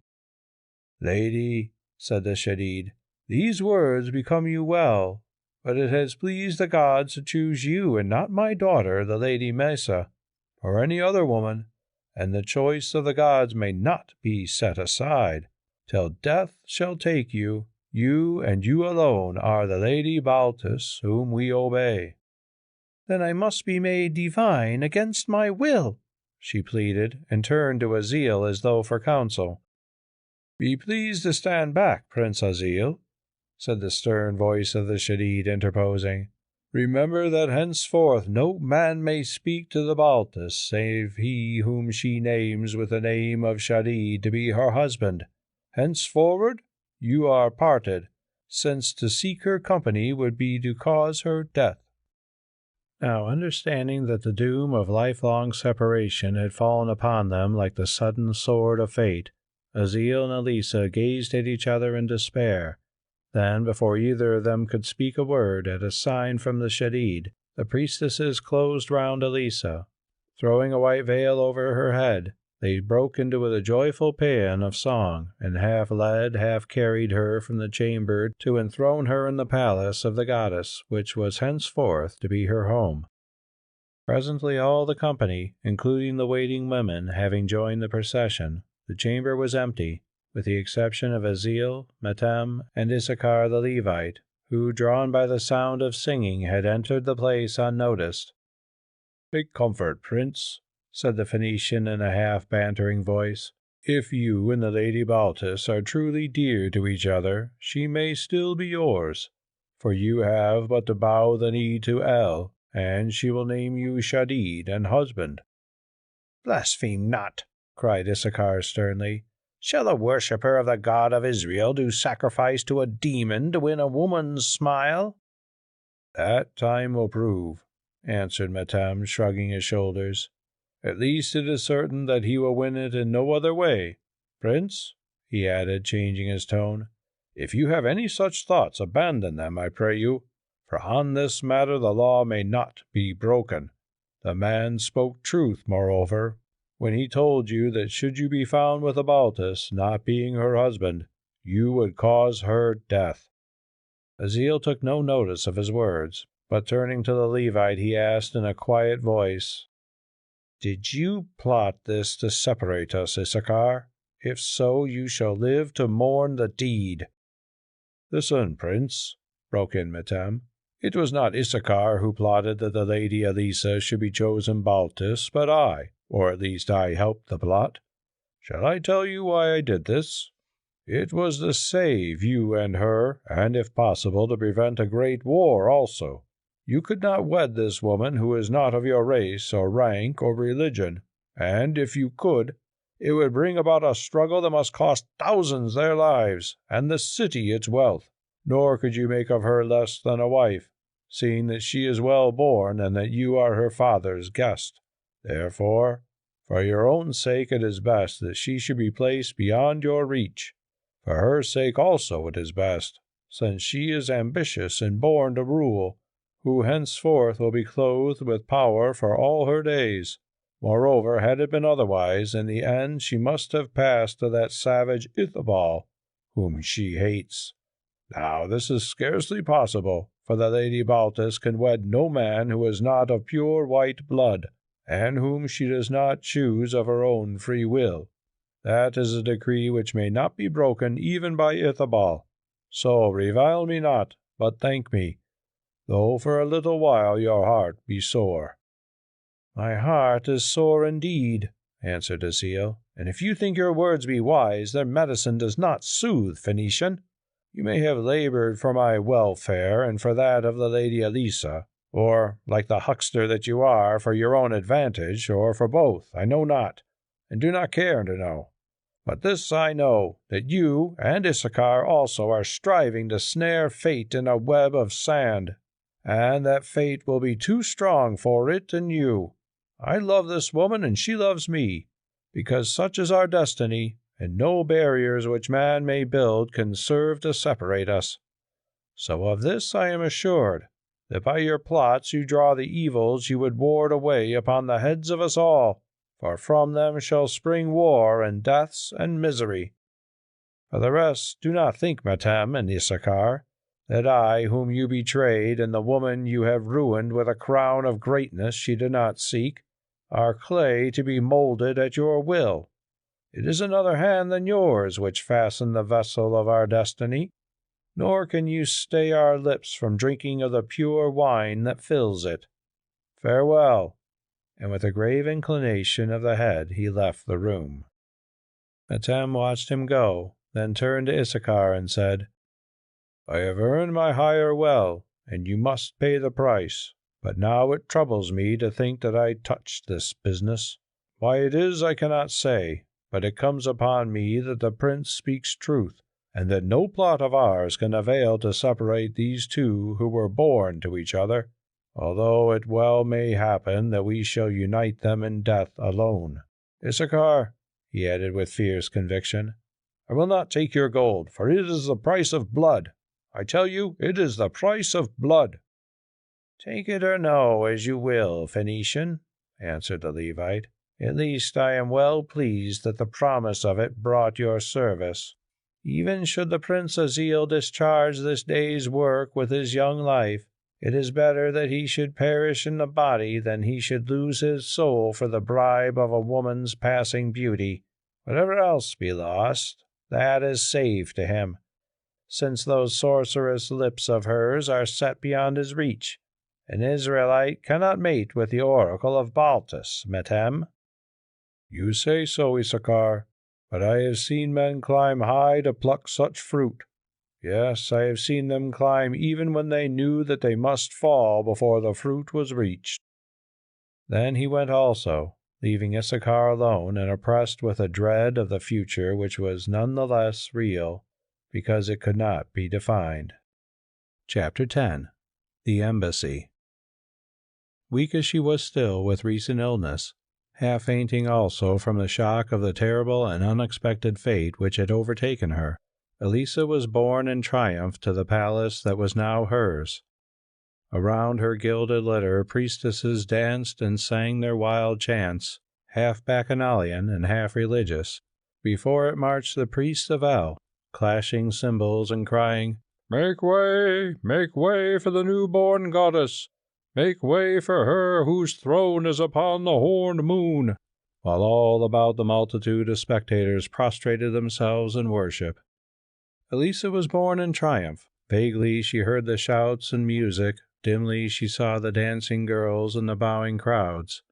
"Lady," said the Shadid, "these words become you well, but it has pleased the gods to choose you and not my daughter, the Lady Mesa, or any other woman, and the choice of the gods may not be set aside. Till death shall take you, you and you alone are the Lady Baltus, whom we obey." "Then I must be made divine against my will," she pleaded, and turned to Azil as though for counsel. "Be pleased to stand back, Prince Azil," said the stern voice of the Shadid, interposing. "Remember that henceforth no man may speak to the Baltus save he whom she names with the name of Shadid to be her husband. Henceforward you are parted, since to seek her company would be to cause her death." Now, understanding that the doom of lifelong separation had fallen upon them like the sudden sword of fate, Azil and Elissa gazed at each other in despair. Then, before either of them could speak a word, at a sign from the Shadid, the priestesses closed round Elissa. Throwing a white veil over her head, they broke into a joyful paean of song, and half led, half carried her from the chamber to enthrone her in the palace of the goddess, which was henceforth to be her home. Presently all the company, including the waiting women, having joined the procession, the chamber was empty, with the exception of Azil, Metem, and Issachar the Levite, who, drawn by the sound of singing, had entered the place unnoticed. "Take comfort, Prince," said the Phoenician in a half-bantering voice. "If you and the Lady Baltus are truly dear to each other, she may still be yours, for you have but to bow the knee to El, and she will name you Shadid and husband." "Blaspheme not," cried Issachar sternly. "Shall a worshipper of the God of Israel do sacrifice to a demon to win a woman's smile?" "That time will prove," answered Metem, shrugging his shoulders. "At least it is certain that he will win it in no other way. Prince," he added, changing his tone, "if you have any such thoughts, abandon them, I pray you, for on this matter the law may not be broken. The man spoke truth, moreover, when he told you that should you be found with the Baltus, not being her husband, you would cause her death." Azil took no notice of his words, but turning to the Levite, he asked in a quiet voice, "Did you plot this to separate us, Issachar? If so, you shall live to mourn the deed." "Listen, Prince," broke in Metem. "It was not Issachar who plotted that the Lady Elissa should be chosen Baltus, but I, or at least I helped the plot. Shall I tell you why I did this? It was to save you and her, and if possible to prevent a great war also. You could not wed this woman who is not of your race, or rank, or religion, and if you could, it would bring about a struggle that must cost thousands their lives, and the city its wealth. Nor could you make of her less than a wife, seeing that she is well born and that you are her father's guest. Therefore, for your own sake it is best that she should be placed beyond your reach. For her sake also it is best, since she is ambitious and born to rule, who henceforth will be clothed with power for all her days. Moreover, had it been otherwise, in the end she must have passed to that savage Ithobal, whom she hates. Now this is scarcely possible, for the Lady Baltus can wed no man who is not of pure white blood, and whom she does not choose of her own free will. That is a decree which may not be broken even by Ithobal. So revile me not, but thank me, though for a little while your heart be sore." "My heart is sore indeed," answered Azil, "and if you think your words be wise, their medicine does not soothe, Phoenician. You may have laboured for my welfare and for that of the Lady Elissa, or, like the huckster that you are, for your own advantage, or for both, I know not, and do not care to know. But this I know, that you and Issachar also are striving to snare fate in a web of sand, and that fate will be too strong for it and you. I love this woman, and she loves me, because such is our destiny, and no barriers which man may build can serve to separate us. So of this I am assured, that by your plots you draw the evils you would ward away upon the heads of us all, for from them shall spring war and deaths and misery. For the rest, do not think, Metem and Issachar, that I, whom you betrayed, and the woman you have ruined with a crown of greatness she did not seek, are clay to be moulded at your will. It is another hand than yours which fastened the vessel of our destiny, nor can you stay our lips from drinking of the pure wine that fills it. Farewell." And with a grave inclination of the head he left the room. Metem watched him go, then turned to Issachar and said, "I have earned my hire well, and you must pay the price. But now it troubles me to think that I touched this business. Why it is I cannot say, but it comes upon me that the prince speaks truth, and that no plot of ours can avail to separate these two who were born to each other, although it well may happen that we shall unite them in death alone. Issachar," he added with fierce conviction, "I will not take your gold, for it is the price of blood. I tell you, it is the price of blood." "Take it or no, as you will, Phoenician," answered the Levite. "At least I am well pleased that the promise of it brought your service. Even should the Prince Azil discharge this day's work with his young life, it is better that he should perish in the body than he should lose his soul for the bribe of a woman's passing beauty. Whatever else be lost, that is saved to him, since those sorcerous lips of hers are set beyond his reach. An Israelite cannot mate with the oracle of Baltus, Metem." "You say so, Issachar, but I have seen men climb high to pluck such fruit. Yes, I have seen them climb even when they knew that they must fall before the fruit was reached." Then he went also, leaving Issachar alone and oppressed with a dread of the future which was none the less real because it could not be defined. Chapter 10. The Embassy. Weak as she was still with recent illness, half fainting also from the shock of the terrible and unexpected fate which had overtaken her, Elissa was borne in triumph to the palace that was now hers. Around her gilded litter priestesses danced and sang their wild chants, half bacchanalian and half religious. Before it marched the priests of El, clashing cymbals and crying, make way for the newborn goddess! Make way for her whose throne is upon the horned moon!" While all about the multitude of spectators prostrated themselves in worship. Elissa was borne in triumph. Vaguely she heard the shouts and music, dimly she saw the dancing girls and the bowing crowds.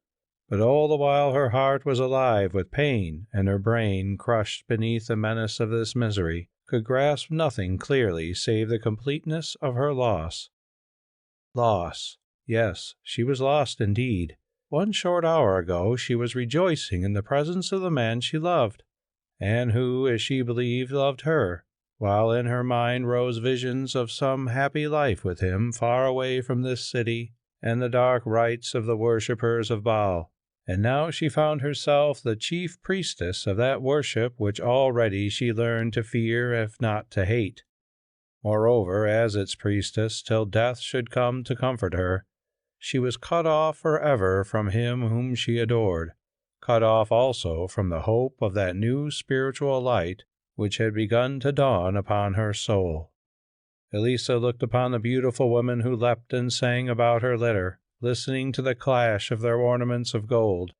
But all the while her heart was alive with pain, and her brain, crushed beneath the menace of this misery, could grasp nothing clearly save the completeness of her loss. Loss. Yes, she was lost indeed. 1 short hour ago she was rejoicing in the presence of the man she loved, and who, as she believed, loved her, while in her mind rose visions of some happy life with him far away from this city and the dark rites of the worshippers of Baal. And now she found herself the chief priestess of that worship which already she learned to fear if not to hate. Moreover, as its priestess, till death should come to comfort her, she was cut off forever from him whom she adored, cut off also from the hope of that new spiritual light which had begun to dawn upon her soul. Elissa looked upon the beautiful women who leapt and sang about her litter, listening to the clash of their ornaments of gold,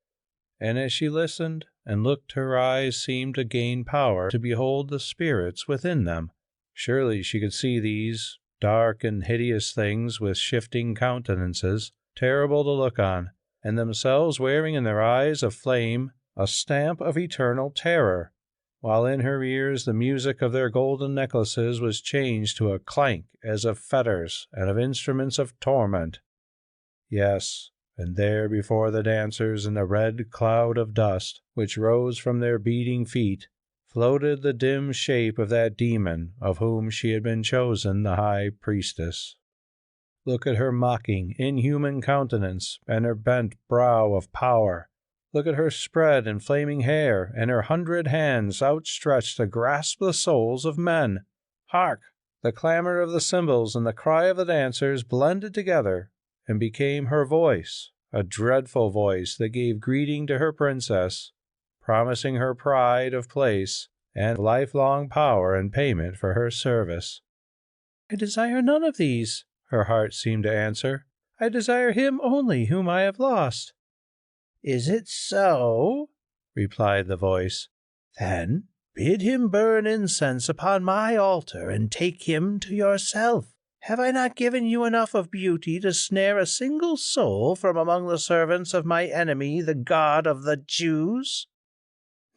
and as she listened and looked her eyes seemed to gain power to behold the spirits within them. Surely she could see these dark and hideous things with shifting countenances, terrible to look on, and themselves wearing in their eyes of flame a stamp of eternal terror, while in her ears the music of their golden necklaces was changed to a clank as of fetters and of instruments of torment. Yes, and there before the dancers in the red cloud of dust which rose from their beating feet, floated the dim shape of that demon of whom she had been chosen the high priestess. Look at her mocking, inhuman countenance and her bent brow of power. Look at her spread and flaming hair and her 100 hands outstretched to grasp the souls of men. Hark! The clamor of the cymbals and the cry of the dancers blended together and became her voice, a dreadful voice that gave greeting to her princess, promising her pride of place and lifelong power in payment for her service. "I desire none of these," her heart seemed to answer. "I desire him only whom I have lost." "Is it so?" replied the voice. "Then bid him burn incense upon my altar and take him to yourself. Have I not given you enough of beauty to snare a single soul from among the servants of my enemy, the God of the Jews?"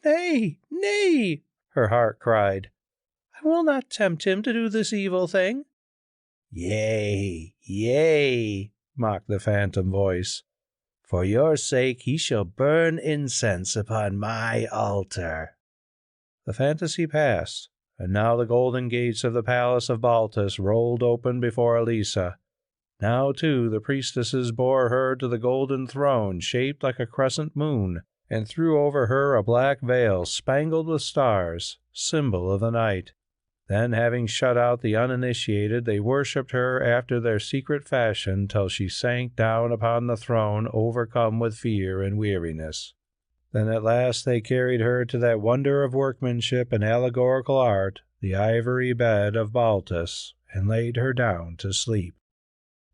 "Nay, nay," her heart cried. "I will not tempt him to do this evil thing." "Yea, yea," mocked the phantom voice. "For your sake he shall burn incense upon my altar." The fantasy passed, and now the golden gates of the palace of Baltus rolled open before Elissa. Now, too, the priestesses bore her to the golden throne shaped like a crescent moon, and threw over her a black veil spangled with stars, symbol of the night. Then, having shut out the uninitiated, they worshipped her after their secret fashion till she sank down upon the throne, overcome with fear and weariness. Then at last they carried her to that wonder of workmanship and allegorical art, the ivory bed of Baltus, and laid her down to sleep.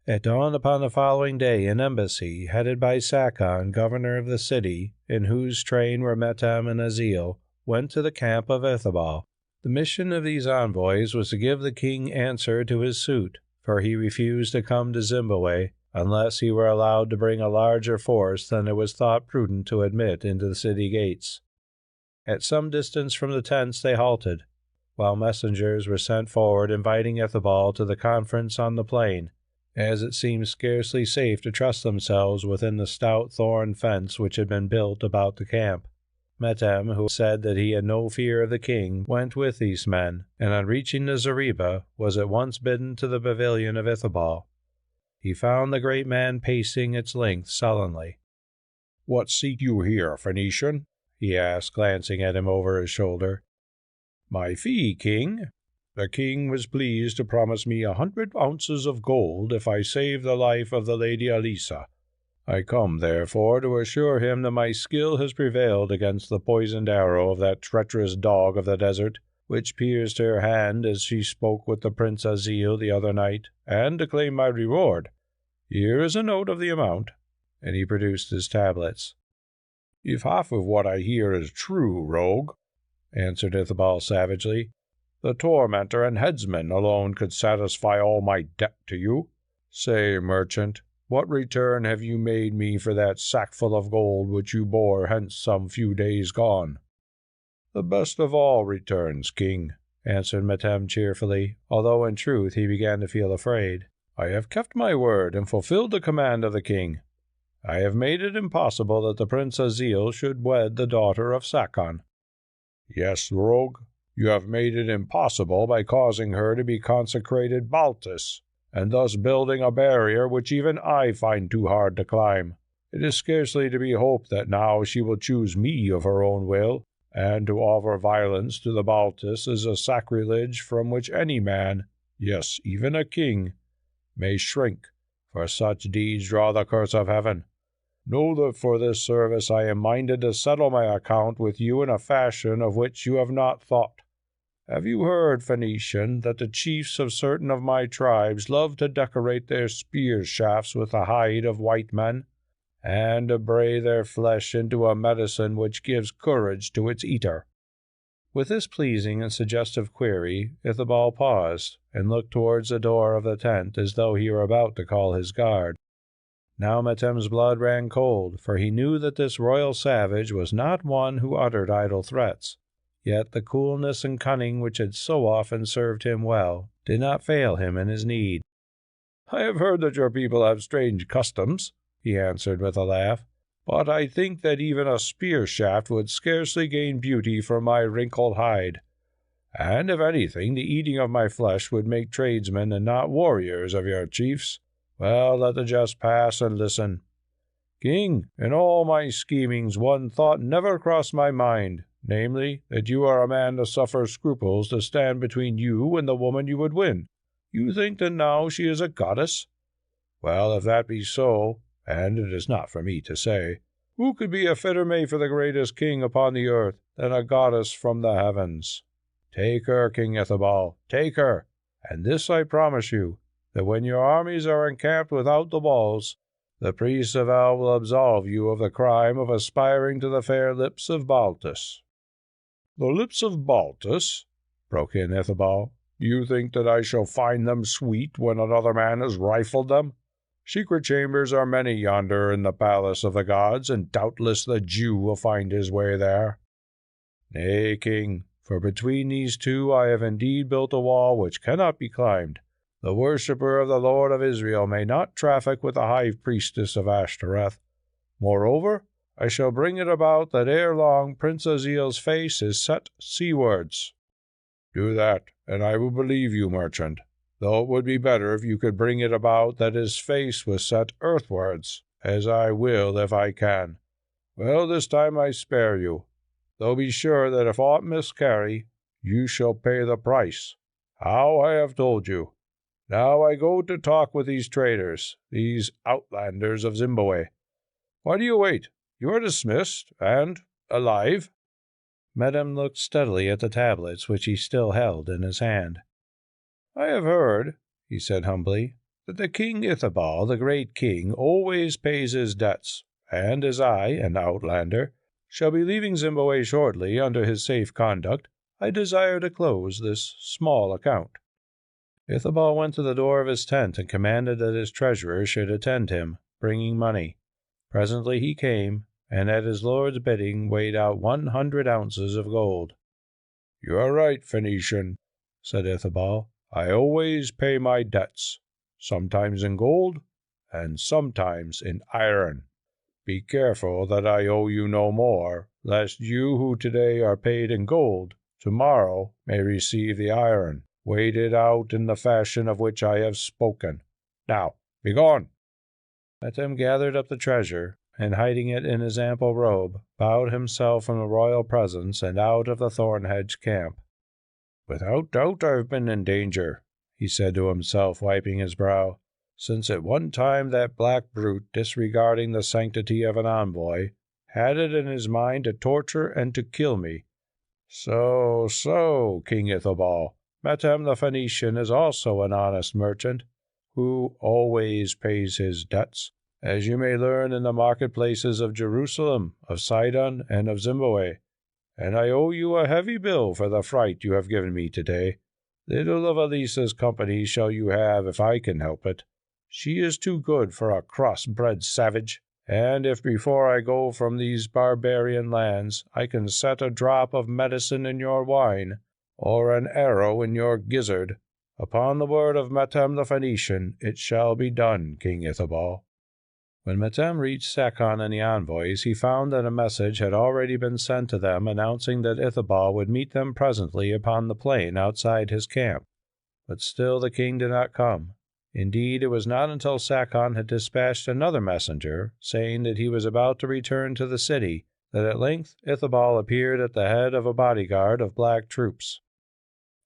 At dawn upon the following day, an embassy, headed by Sakon, governor of the city, in whose train were Metem and Azil, went to the camp of Ithobal. The mission of these envoys was to give the king answer to his suit, for he refused to come to Zimbabwe unless he were allowed to bring a larger force than it was thought prudent to admit into the city gates. At some distance from the tents they halted, while messengers were sent forward inviting Ithobal to the conference on the plain, as it seemed scarcely safe to trust themselves within the stout thorn fence which had been built about the camp. Metem, who said that he had no fear of the king, went with these men, and on reaching the zareba was at once bidden to the pavilion of Ithobal. He found the great man pacing its length sullenly. "What seek you here, Phoenician?" he asked, glancing at him over his shoulder. "My fee, king. The king was pleased to promise me 100 ounces of gold if I save the life of the lady Elissa. I come, therefore, to assure him that my skill has prevailed against the poisoned arrow of that treacherous dog of the desert, which pierced her hand as she spoke with the Prince Azil the other night, and to claim my reward. Here is a note of the amount," and he produced his tablets. "If half of what I hear is true, rogue," answered Ithobal savagely, "the tormentor and headsman alone could satisfy all my debt to you. Say, merchant, what return have you made me for that sackful of gold which you bore hence some few days gone?" "The best of all returns, king," answered Metem cheerfully, although in truth he began to feel afraid. "I have kept my word and fulfilled the command of the king. I have made it impossible that the Prince Azil should wed the daughter of Sakon." "Yes, rogue, you have made it impossible by causing her to be consecrated Baltus, and thus building a barrier which even I find too hard to climb. It is scarcely to be hoped that now she will choose me of her own will, and to offer violence to the Baltus is a sacrilege from which any man, yes, even a king, may shrink, for such deeds draw the curse of heaven. Know that for this service I am minded to settle my account with you in a fashion of which you have not thought. Have you heard, Phoenician, that the chiefs of certain of my tribes love to decorate their spear shafts with the hide of white men, and to bray their flesh into a medicine which gives courage to its eater?" With this pleasing and suggestive query, Ithobal paused, and looked towards the door of the tent as though he were about to call his guard. Now Metem's blood ran cold, for he knew that this royal savage was not one who uttered idle threats. Yet the coolness and cunning which had so often served him well did not fail him in his need. "I have heard that your people have strange customs," he answered with a laugh, "but I think that even a spear shaft would scarcely gain beauty from my wrinkled hide. And if anything, the eating of my flesh would make tradesmen and not warriors of your chiefs. Well, let the jest pass and listen. King, in all my schemings one thought never crossed my mind, namely, that you are a man to suffer scruples to stand between you and the woman you would win. You think that now she is a goddess? Well, if that be so, and it is not for me to say, who could be a fitter mate for the greatest king upon the earth than a goddess from the heavens? Take her, King Ithobal, take her, and this I promise you, that when your armies are encamped without the walls, the priests of El will absolve you of the crime of aspiring to the fair lips of Baltus." "The lips of Baltus?" broke in Ithobal. "You think that I shall find them sweet when another man has rifled them? Secret chambers are many yonder in the palace of the gods, and doubtless the Jew will find his way there." "Nay, king, for between these two I have indeed built a wall which cannot be climbed. The worshipper of the Lord of Israel may not traffic with the high priestess of Ashtoreth. Moreover, I shall bring it about that ere long Prince Aziel's face is set seawards." "Do that, and I will believe you, merchant, though it would be better if you could bring it about that his face was set earthwards, as I will if I can. Well, this time I spare you, though be sure that if aught miscarry, you shall pay the price. How, I have told you. Now I go to talk with these traders, these outlanders of Zimbabwe. Why do you wait? You are dismissed, and alive." Medem looked steadily at the tablets which he still held in his hand. "I have heard," he said humbly, "that the King Ithobal, the great king, always pays his debts, and as I, an outlander, shall be leaving Zimbabwe shortly under his safe conduct, I desire to close this small account." Ithobal went to the door of his tent and commanded that his treasurer should attend him, bringing money. Presently he came, and at his lord's bidding weighed out 100 ounces of gold. "You are right, Phoenician," said Ithobal. "I always pay my debts, sometimes in gold, and sometimes in iron. Be careful that I owe you no more, lest you who today are paid in gold, tomorrow may receive the iron, weighed out in the fashion of which I have spoken. Now, begone!" Metem gathered up the treasure, and hiding it in his ample robe, bowed himself from the royal presence and out of the thorn-hedged camp. "Without doubt I have been in danger," he said to himself, wiping his brow, "since at one time that black brute, disregarding the sanctity of an envoy, had it in his mind to torture and to kill me. So, King Ithobal, Metem the Phoenician is also an honest merchant, who always pays his debts, as you may learn in the marketplaces of Jerusalem, of Sidon, and of Zimbabwe, and I owe you a heavy bill for the fright you have given me today. Little of Elissa's company shall you have if I can help it. She is too good for a cross-bred savage, and if before I go from these barbarian lands I can set a drop of medicine in your wine, or an arrow in your gizzard, upon the word of Metem the Phoenician, it shall be done, King Ithobal." When Metem reached Sakon and the envoys, he found that a message had already been sent to them announcing that Ithobal would meet them presently upon the plain outside his camp. But still the king did not come. Indeed, it was not until Sakon had dispatched another messenger, saying that he was about to return to the city, that at length Ithobal appeared at the head of a bodyguard of black troops.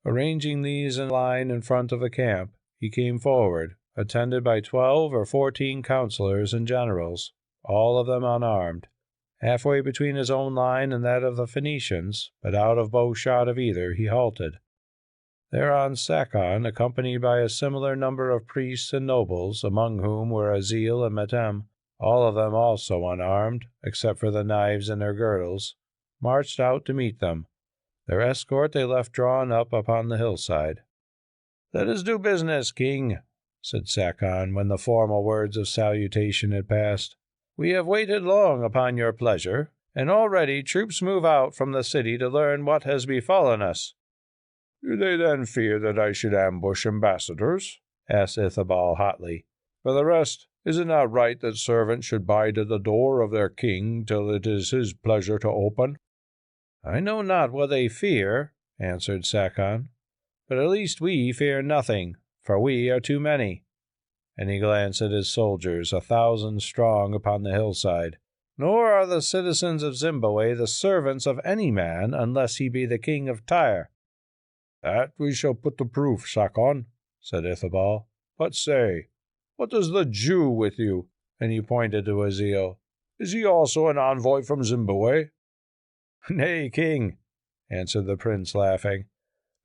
Arranging these in line in front of the camp, he came forward, attended by 12 or 14 councillors and generals, all of them unarmed. Halfway between his own line and that of the Phoenicians, but out of bow-shot of either, he halted. Thereon Sakon, accompanied by a similar number of priests and nobles, among whom were Aziel and Metem, all of them also unarmed, except for the knives in their girdles, marched out to meet them. Their escort they left drawn up upon the hillside. "Let us do business, king," said Sakon, when the formal words of salutation had passed. "We have waited long upon your pleasure, and already troops move out from the city to learn what has befallen us." "Do they then fear that I should ambush ambassadors?" asked Ithobal hotly. "For the rest, is it not right that servants should bide at the door of their king till it is his pleasure to open?" "I know not what they fear," answered Sakon, "but at least we fear nothing, for we are too many." And he glanced at his soldiers, 1,000 strong upon the hillside. "Nor are the citizens of Zimbabwe the servants of any man, unless he be the king of Tyre." "That we shall put to proof, Sakon," said Ithobal. "But say, what does the Jew with you, and he pointed to Azil. "Is he also an envoy from Zimbabwe?" "Nay, king," answered the prince, laughing.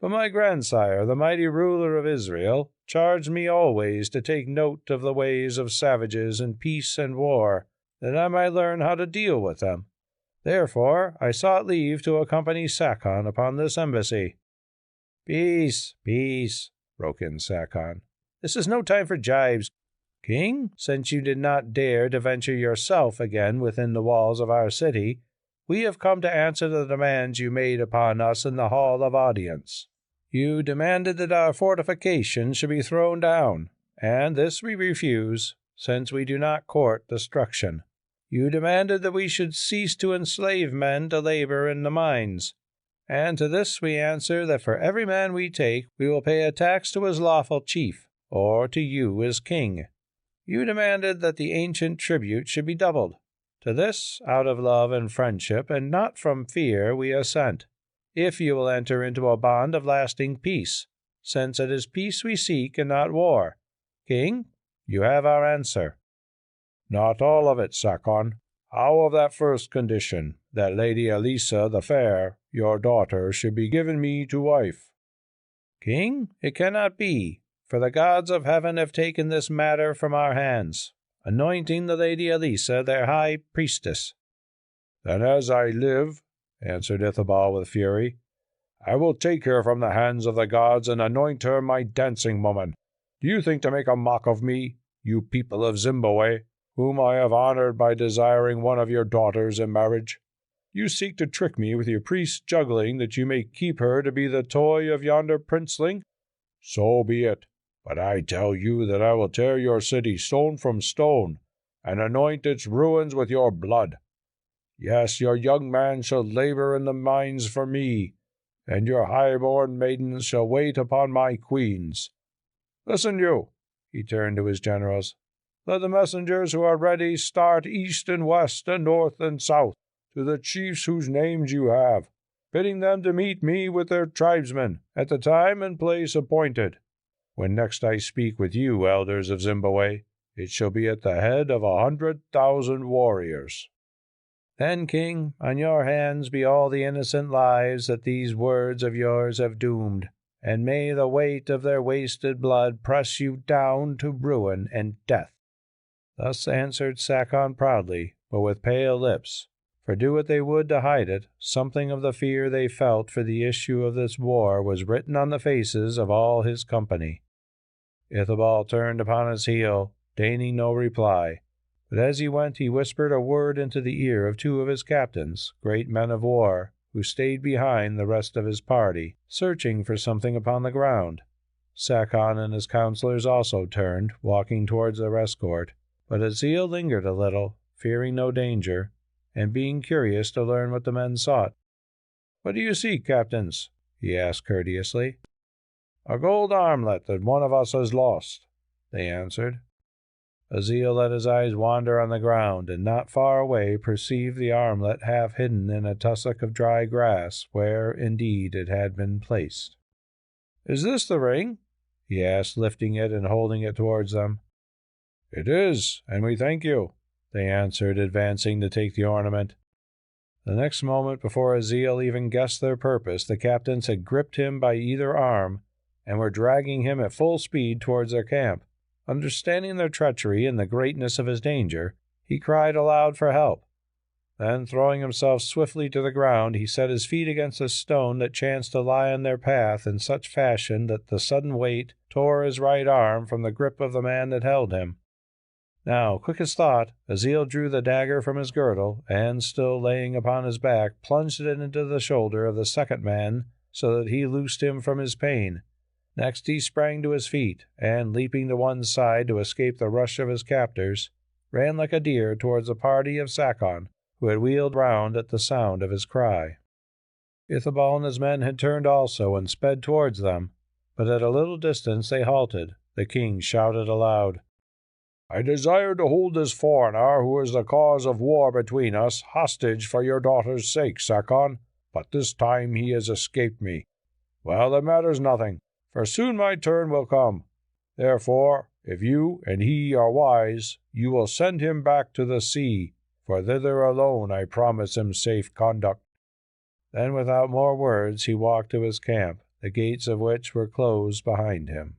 "But my grandsire, the mighty ruler of Israel, charged me always to take note of the ways of savages in peace and war, that I might learn how to deal with them. Therefore I sought leave to accompany Sakon upon this embassy." "Peace, peace," broke in Sakon. "This is no time for jibes. King, since you did not dare to venture yourself again within the walls of our city, we have come to answer the demands you made upon us in the hall of audience. You demanded that our fortifications should be thrown down, and this we refuse, since we do not court destruction. You demanded that we should cease to enslave men to labor in the mines, and to this we answer that for every man we take, we will pay a tax to his lawful chief, or to you as king. You demanded that the ancient tribute should be doubled. To this, out of love and friendship, and not from fear, we assent, if you will enter into a bond of lasting peace, since it is peace we seek and not war. King, you have our answer." "Not all of it, Sakon. How of that first condition, that Lady Elissa the Fair, your daughter, should be given me to wife?" "King, it cannot be, for the gods of heaven have taken this matter from our hands, anointing the Lady Elissa their high priestess." "Then as I live," answered Ithobal with fury, "I will take her from the hands of the gods and anoint her my dancing woman. Do you think to make a mock of me, you people of Zimbabwe, whom I have honored by desiring one of your daughters in marriage? You seek to trick me with your priest's juggling that you may keep her to be the toy of yonder princeling? So be it. But I tell you that I will tear your city stone from stone, and anoint its ruins with your blood. Yes, your young man shall labor in the mines for me, and your high-born maidens shall wait upon my queens. Listen you," he turned to his generals. "Let the messengers who are ready start east and west and north and south, to the chiefs whose names you have, bidding them to meet me with their tribesmen at the time and place appointed. When next I speak with you, elders of Zimbabwe, it shall be at the head of 100,000 warriors." "Then, king, on your hands be all the innocent lives that these words of yours have doomed, and may the weight of their wasted blood press you down to ruin and death." Thus answered Sakon proudly, but with pale lips, for do what they would to hide it, something of the fear they felt for the issue of this war was written on the faces of all his company. Ithobal turned upon his heel, deigning no reply, but as he went he whispered a word into the ear of two of his captains, great men of war, who stayed behind the rest of his party, searching for something upon the ground. Sakon and his counselors also turned, walking towards their escort, but Azil lingered a little, fearing no danger, and being curious to learn what the men sought. "What do you seek, captains?" he asked courteously. "A gold armlet that one of us has lost," they answered. Azil let his eyes wander on the ground, and not far away perceived the armlet half hidden in a tussock of dry grass, where, indeed, it had been placed. "Is this the ring?" he asked, lifting it and holding it towards them. "It is, and we thank you," they answered, advancing to take the ornament. The next moment, before Azil even guessed their purpose, the captains had gripped him by either arm, and were dragging him at full speed towards their camp. Understanding their treachery and the greatness of his danger, he cried aloud for help. Then, throwing himself swiftly to the ground, he set his feet against a stone that chanced to lie in their path in such fashion that the sudden weight tore his right arm from the grip of the man that held him. Now, quick as thought, Azil drew the dagger from his girdle, and, still laying upon his back, plunged it into the shoulder of the second man so that he loosed him from his pain. Next he sprang to his feet, and, leaping to one side to escape the rush of his captors, ran like a deer towards the party of Sakon, who had wheeled round at the sound of his cry. Ithobal and his men had turned also and sped towards them, but at a little distance they halted. The king shouted aloud, "I desire to hold this foreigner, who is the cause of war between us, hostage for your daughter's sake, Sakon, but this time he has escaped me. Well, it matters nothing, for soon my turn will come. Therefore, If you and he are wise, you will send him back to the sea, for thither alone I promise him safe conduct." Then without more words he walked to his camp, the gates of which were closed behind him.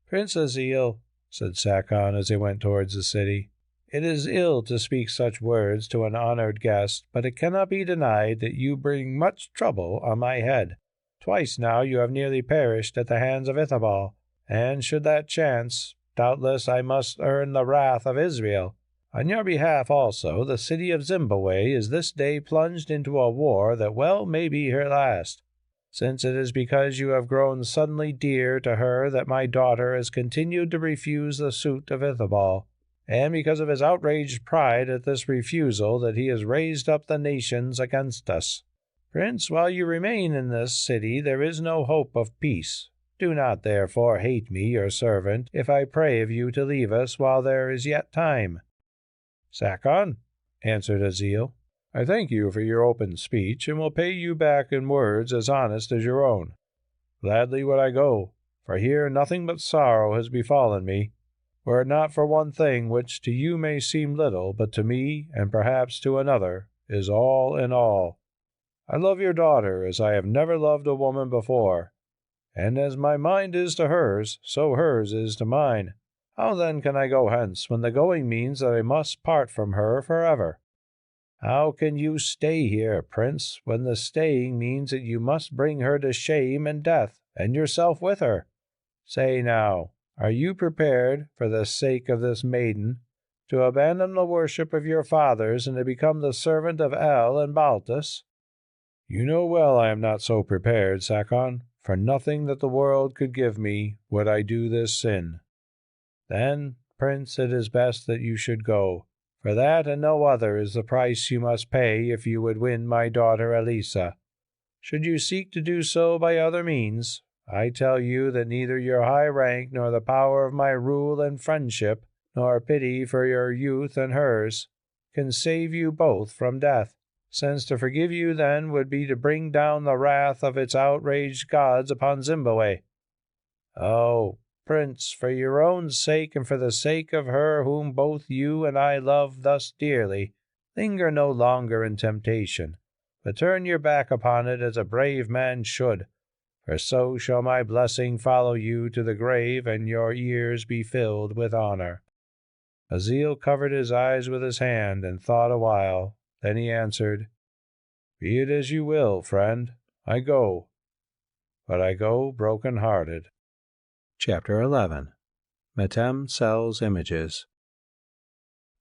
"Prince Azil," said Sakon as they went towards the city, "it is ill to speak such words to an honored guest, but it cannot be denied that you bring much trouble on my head. Twice now you have nearly perished at the hands of Ithobal, and should that chance, doubtless I must earn the wrath of Israel. On your behalf also, the city of Zimbabwe is this day plunged into a war that well may be her last, since it is because you have grown suddenly dear to her that my daughter has continued to refuse the suit of Ithobal, and because of his outraged pride at this refusal that he has raised up the nations against us. Prince, while you remain in this city there is no hope of peace. Do not therefore hate me, your servant, if I pray of you to leave us while there is yet time." "Sakon," answered Azil, "I thank you for your open speech, and will pay you back in words as honest as your own. Gladly would I go, for here nothing but sorrow has befallen me, were it not for one thing which to you may seem little, but to me, and perhaps to another, is all in all. I love your daughter as I have never loved a woman before, and as my mind is to hers, so hers is to mine. How then can I go hence, when the going means that I must part from her forever? How can you stay here, Prince, when the staying means that you must bring her to shame and death, and yourself with her? Say now, are you prepared, for the sake of this maiden, to abandon the worship of your fathers and to become the servant of El and Baltus?" "You know well I am not so prepared, Sakon. For nothing that the world could give me would I do this sin." "Then, Prince, it is best that you should go, for that and no other is the price you must pay if you would win my daughter Elissa. Should you seek to do so by other means, I tell you that neither your high rank nor the power of my rule and friendship, nor pity for your youth and hers, can save you both from death, since to forgive you then would be to bring down the wrath of its outraged gods upon Zimbabwe. Oh, Prince, for your own sake and for the sake of her whom both you and I love thus dearly, linger no longer in temptation, but turn your back upon it as a brave man should, for so shall my blessing follow you to the grave and your ears be filled with honor." Azil covered his eyes with his hand and thought a while. Then he answered, "Be it as you will, friend. I go, but I go broken-hearted." Chapter 11. Metem sells images.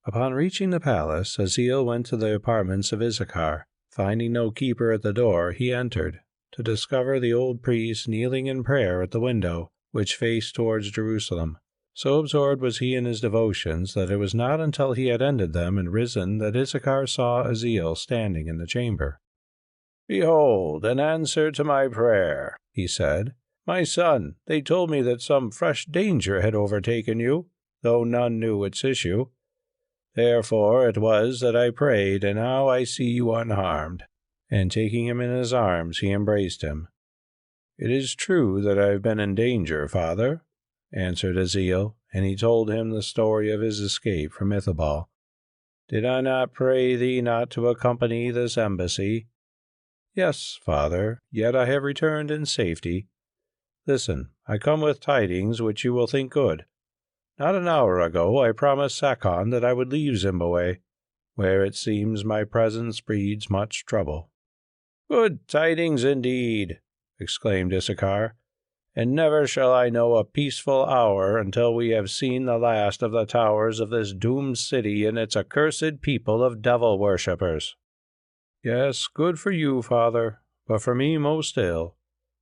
Upon reaching the palace, Azil went to the apartments of Issachar. Finding no keeper at the door, he entered, to discover the old priest kneeling in prayer at the window, which faced towards Jerusalem. So absorbed was he in his devotions that it was not until he had ended them and risen that Issachar saw Azil standing in the chamber. "Behold, an answer to my prayer," he said. "My son, they told me that some fresh danger had overtaken you, though none knew its issue. Therefore it was that I prayed, and now I see you unharmed." And taking him in his arms, he embraced him. "It is true that I have been in danger, father," answered Azil, and he told him the story of his escape from Ithobal. "Did I not pray thee not to accompany this embassy?" "Yes, father, yet I have returned in safety. Listen, I come with tidings which you will think good. Not an hour ago I promised Sakon that I would leave Zimbabwe, where it seems my presence breeds much trouble." "Good tidings indeed," exclaimed Issachar, "and never shall I know a peaceful hour until we have seen the last of the towers of this doomed city and its accursed people of devil worshippers." "Yes, good for you, father, but for me most ill,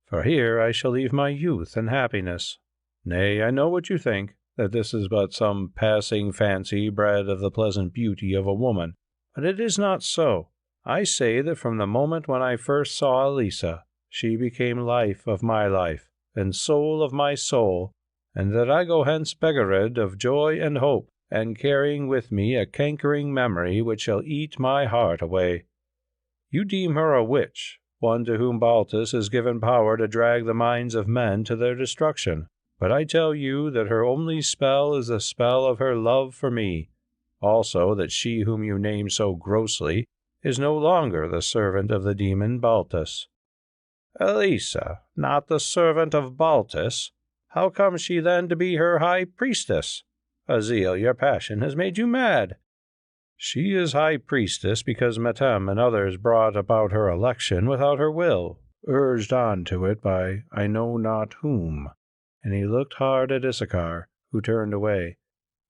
for here I shall leave my youth and happiness. Nay, I know what you think, that this is but some passing fancy bred of the pleasant beauty of a woman, but it is not so. I say that from the moment when I first saw Elissa, she became life of my life, and soul of my soul, and that I go hence beggared of joy and hope, and carrying with me a cankering memory which shall eat my heart away. You deem her a witch, one to whom Baltus has given power to drag the minds of men to their destruction. but I tell you that her only spell is the spell of her love for me. Also that she whom you name so grossly is no longer the servant of the demon Baltus." "Elissa, not the servant of Baltus? How comes she then to be her high priestess? Azil, your passion has made you mad." "She is high priestess because Metem and others brought about her election without her will, urged on to it by I know not whom." And he looked hard at Issachar, who turned away.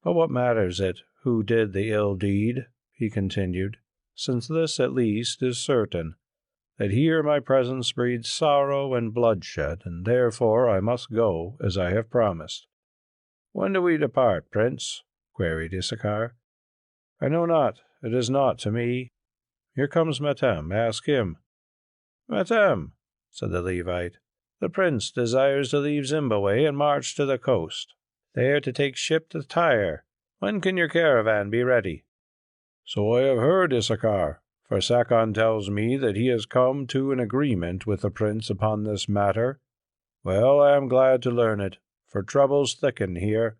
"But what matters it who did the ill deed?" he continued, "since this at least is certain, that here my presence breeds sorrow and bloodshed, and therefore I must go as I have promised." "When do we depart, Prince?" queried Issachar. "I know not. It is naught to me. Here comes Metem. Ask him." "Metem," said the Levite, "the prince desires to leave Zimbabwe and march to the coast, there to take ship to Tyre. When can your caravan be ready?" "So I have heard, Issachar, for Sakon tells me that he has come to an agreement with the prince upon this matter. Well, I am glad to learn it, for troubles thicken here,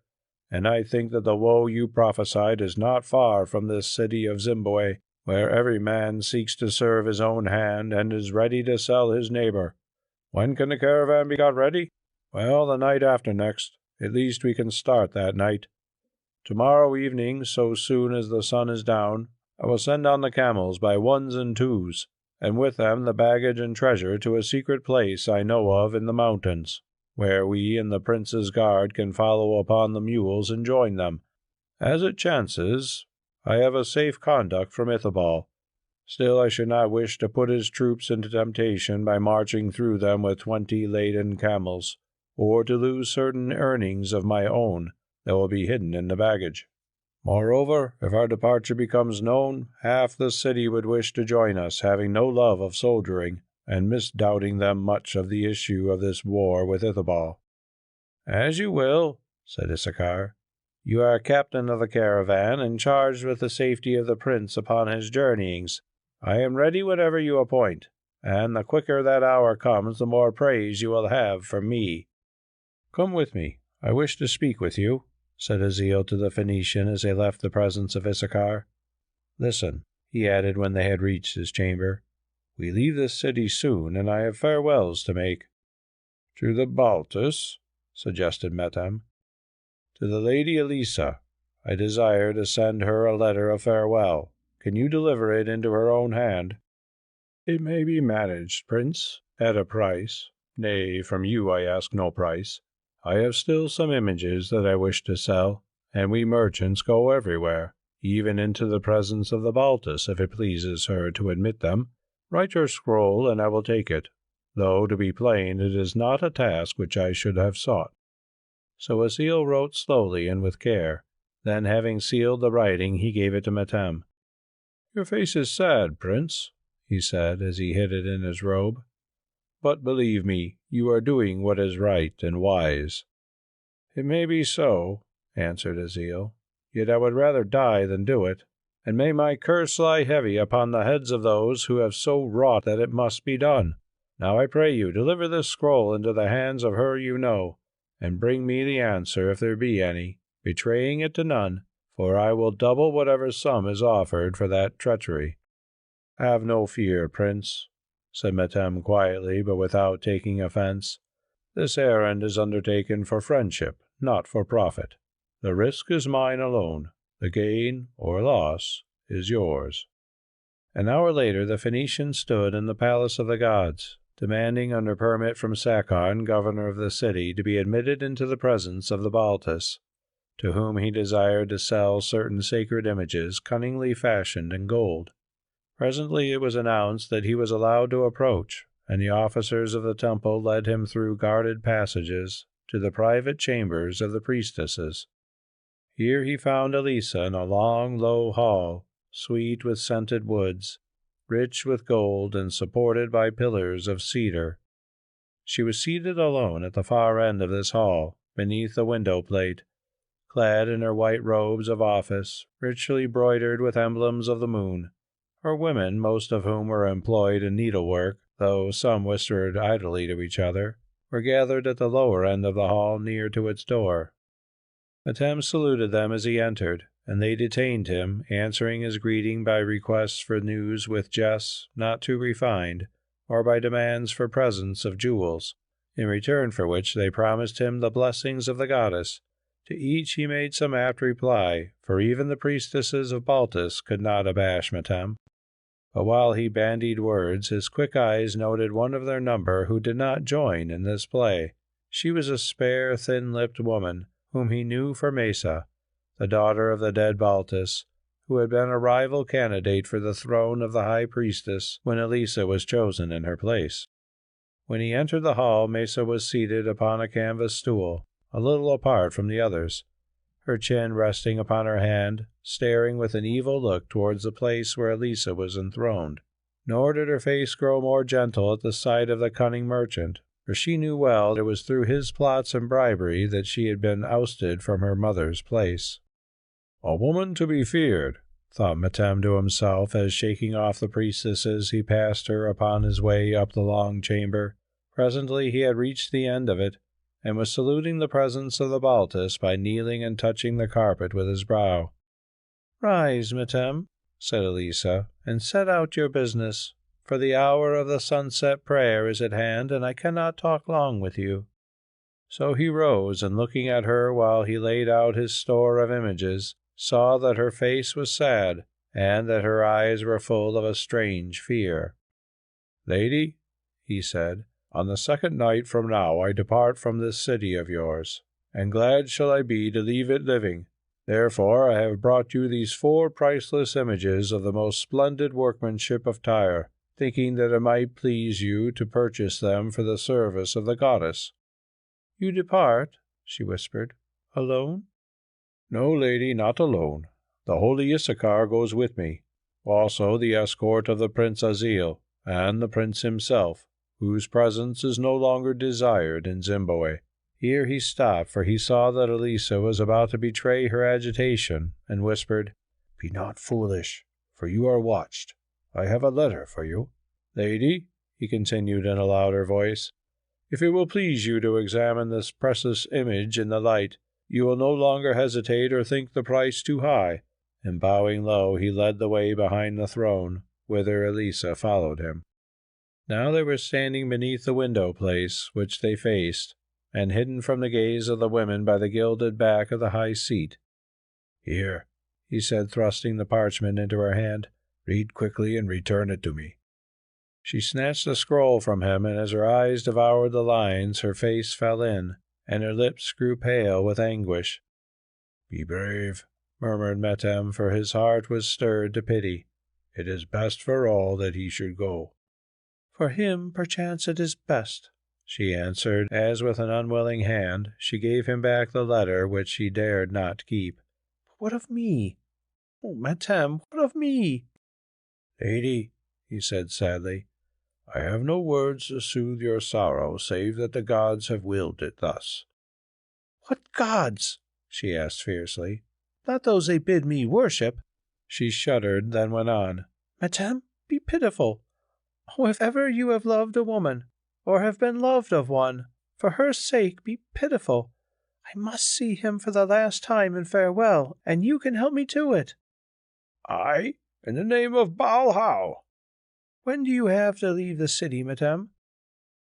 and I think that the woe you prophesied is not far from this city of Zimbabwe, where every man seeks to serve his own hand and is ready to sell his neighbor. When can the caravan be got ready? Well, the night after next. At least we can start that night. Tomorrow evening, so soon as the sun is down, I will send on the camels by ones and twos, and with them the baggage and treasure to a secret place I know of in the mountains, where we and the prince's guard can follow upon the mules and join them. As it chances, I have a safe conduct from Ithobal. Still, I should not wish to put his troops into temptation by marching through them with 20 laden camels, or to lose certain earnings of my own that will be hidden in the baggage. Moreover, if our departure becomes known, half the city would wish to join us, having no love of soldiering, and misdoubting them much of the issue of this war with Ithobal." "As you will," said Issachar. "You are captain of the caravan, and charged with the safety of the prince upon his journeyings. I am ready whenever you appoint, and the quicker that hour comes, the more praise you will have from me." "Come with me. I wish to speak with you," said Azil to the Phoenician as they left the presence of Issachar. "Listen," he added when they had reached his chamber. "We leave this city soon, and I have farewells to make." "To the Baltus?" suggested Metem. "To the lady Elissa. I desire to send her a letter of farewell. Can you deliver it into her own hand?" "It may be managed, Prince, at a price. Nay, from you I ask no price. I have still some images that I wish to sell, and we merchants go everywhere, even into the presence of the Baltus, if it pleases her to admit them. Write your scroll, and I will take it, though, to be plain, it is not a task which I should have sought." So Azil wrote slowly and with care. Then, having sealed the writing, he gave it to Metem. "Your face is sad, Prince," he said, as he hid it in his robe. "But believe me, you are doing what is right and wise." "It may be so," answered Azil. "Yet I would rather die than do it, and may my curse lie heavy upon the heads of those who have so wrought that it must be done. Now I pray you, deliver this scroll into the hands of her you know, and bring me the answer if there be any, betraying it to none, for I will double whatever sum is offered for that treachery." "Have no fear, Prince," said Metem quietly, but without taking offence. "This errand is undertaken for friendship, not for profit. The risk is mine alone. The gain, or loss, is yours." An hour later the Phoenician stood in the palace of the gods, demanding under permit from Sakon, governor of the city, to be admitted into the presence of the Baltus, to whom he desired to sell certain sacred images cunningly fashioned in gold. Presently it was announced that he was allowed to approach, and the officers of the temple led him through guarded passages to the private chambers of the priestesses. Here he found Elissa in a long, low hall, sweet with scented woods, rich with gold, and supported by pillars of cedar. She was seated alone at the far end of this hall, beneath the window plate, clad in her white robes of office, richly broidered with emblems of the moon. Her women, most of whom were employed in needlework, though some whispered idly to each other, were gathered at the lower end of the hall near to its door. Metem saluted them as he entered, and they detained him, answering his greeting by requests for news with jests not too refined, or by demands for presents of jewels, in return for which they promised him the blessings of the goddess. To each he made some apt reply, for even the priestesses of Baltus could not abash Metem. But while he bandied words, his quick eyes noted one of their number who did not join in this play. She was a spare, thin-lipped woman, whom he knew for Mesa, the daughter of the dead Baltus, who had been a rival candidate for the throne of the high priestess when Elissa was chosen in her place. When he entered the hall, Mesa was seated upon a canvas stool, a little apart from the others, her chin resting upon her hand, staring with an evil look towards the place where Elissa was enthroned. Nor did her face grow more gentle at the sight of the cunning merchant, for she knew well it was through his plots and bribery that she had been ousted from her mother's place. "A woman to be feared," thought Metem to himself, as shaking off the priestesses he passed her upon his way up the long chamber. Presently he had reached the end of it, and was saluting the presence of the Baltus by kneeling and touching the carpet with his brow. "Rise, Metem," said Elissa, "and set out your business, for the hour of the sunset prayer is at hand, and I cannot talk long with you." So he rose, and looking at her while he laid out his store of images, saw that her face was sad, and that her eyes were full of a strange fear. "Lady," he said, "on the second night from now I depart from this city of yours, and glad shall I be to leave it living. Therefore I have brought you these 4 priceless images of the most splendid workmanship of Tyre, thinking that it might please you to purchase them for the service of the goddess." "You depart," she whispered, "alone?" "No, lady, not alone. The holy Issachar goes with me, also the escort of the Prince Azil, and the prince himself, whose presence is no longer desired in Zimbabwe." Here he stopped, for he saw that Elissa was about to betray her agitation, and whispered, "Be not foolish, for you are watched. I have a letter for you. Lady," he continued in a louder voice, "if it will please you to examine this precious image in the light, you will no longer hesitate or think the price too high." And bowing low, he led the way behind the throne, whither Elissa followed him. Now they were standing beneath the window place which they faced, and hidden from the gaze of the women by the gilded back of the high seat. "Here," he said, thrusting the parchment into her hand, "read quickly and return it to me." She snatched the scroll from him, and as her eyes devoured the lines, her face fell in, and her lips grew pale with anguish. "Be brave," murmured Metem, for his heart was stirred to pity. "It is best for all that he should go." "For him, perchance it is best," she answered, as with an unwilling hand she gave him back the letter which he dared not keep. "But what of me? Oh, Metem, what of me?" "Lady," he said sadly, "I have no words to soothe your sorrow, save that the gods have willed it thus." "What gods?" she asked fiercely. "Not those they bid me worship." She shuddered, then went on, "Metem, be pitiful. Oh, if ever you have loved a woman, or have been loved of one, for her sake be pitiful. I must see him for the last time in farewell, and you can help me to it." "I? In the name of Baal, how?" "When do you have to leave the city, Metem?"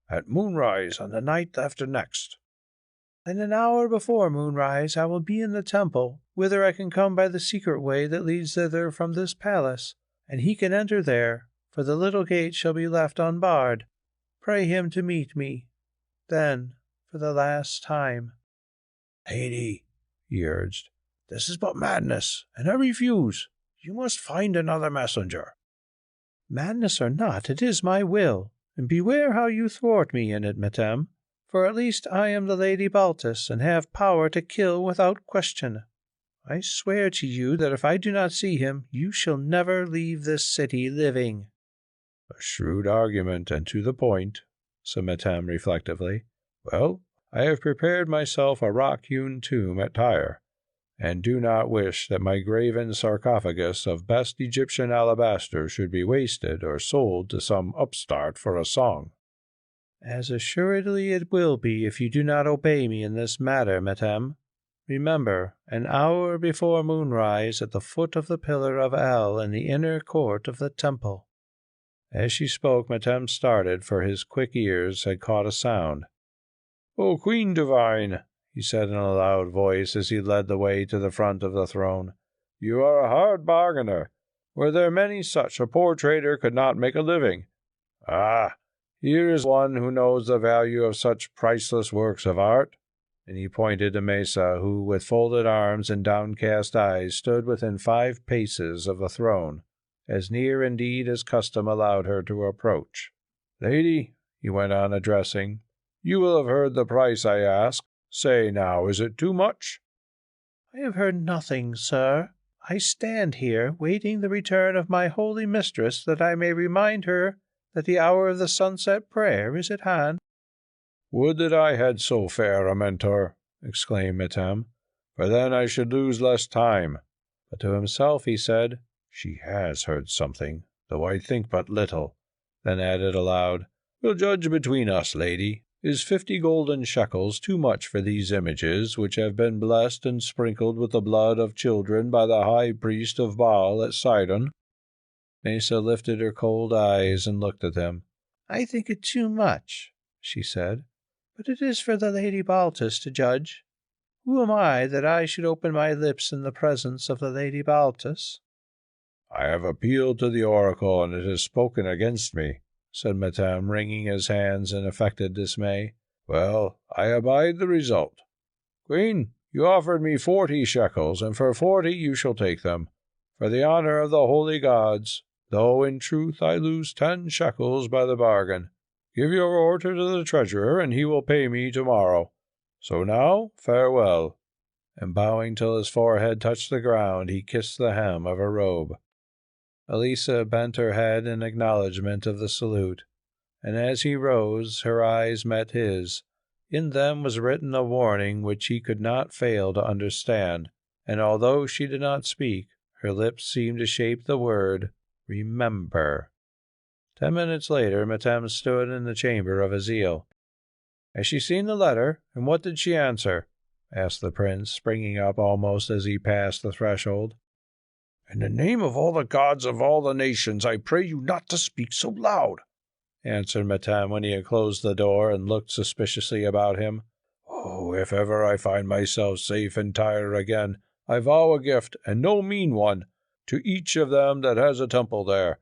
"At moonrise on the night after next." "In an hour before moonrise I will be in the temple, whither I can come by the secret way that leads thither from this palace, and he can enter there, for the little gate shall be left unbarred. Pray him to meet me, then, for the last time." "Lady," he urged, "this is but madness, and I refuse. You must find another messenger." "Madness or not, it is my will, and beware how you thwart me in it, Metem, for at least I am the Lady Baltus, and have power to kill without question. I swear to you that if I do not see him, you shall never leave this city living." "A shrewd argument, and to the point," said Metem reflectively. "Well, I have prepared myself a rock-hewn tomb at Tyre, and do not wish that my graven sarcophagus of best Egyptian alabaster should be wasted or sold to some upstart for a song." As assuredly it will be if you do not obey me in this matter, madame. Remember, an hour before moonrise at the foot of the pillar of El in the inner court of the temple." As she spoke, Madame started, for his quick ears had caught a sound. "O Queen Divine," he said in a loud voice as he led the way to the front of the throne, "you are a hard bargainer. Were there many such, a poor trader could not make a living. Ah, here is one who knows the value of such priceless works of art." And he pointed to Mesa, who, with folded arms and downcast eyes, stood within 5 paces of the throne, as near indeed as custom allowed her to approach. "Lady," he went on, addressing, "you will have heard the price I ask. Say now, is it too much?" "I have heard nothing, sir. I stand here, waiting the return of my holy mistress, that I may remind her that the hour of the sunset prayer is at hand." "Would that I had so fair a mentor," exclaimed Madame, "for then I should lose less time." But to himself he said, "She has heard something, though I think but little," then added aloud, "We'll judge between us, lady. Is 50 golden shekels too much for these images, which have been blessed and sprinkled with the blood of children by the high priest of Baal at Sidon?" Mesa lifted her cold eyes and looked at him. "I think it too much," she said, "but it is for the Lady Baltus to judge. Who am I that I should open my lips in the presence of the Lady Baltus?" "I have appealed to the oracle, and it has spoken against me," said Madame, wringing his hands in affected dismay. "Well, I abide the result. Queen, you offered me 40 shekels, and for 40 you shall take them, for the honour of the holy gods, though in truth I lose 10 shekels by the bargain. Give your order to the treasurer, and he will pay me tomorrow. So now, farewell." And bowing till his forehead touched the ground, he kissed the hem of her robe. Elissa bent her head in acknowledgment of the salute, and as he rose, her eyes met his. In them was written a warning which he could not fail to understand, and although she did not speak, her lips seemed to shape the word, "Remember." 10 minutes later, Madame stood in the chamber of Azil. "Has she seen the letter, and what did she answer?" asked the prince, springing up almost as he passed the threshold. "In the name of all the gods of all the nations, I pray you not to speak so loud," answered Madame when he had closed the door and looked suspiciously about him. "Oh, if ever I find myself safe in Tyre again, I vow a gift, and no mean one, to each of them that has a temple there.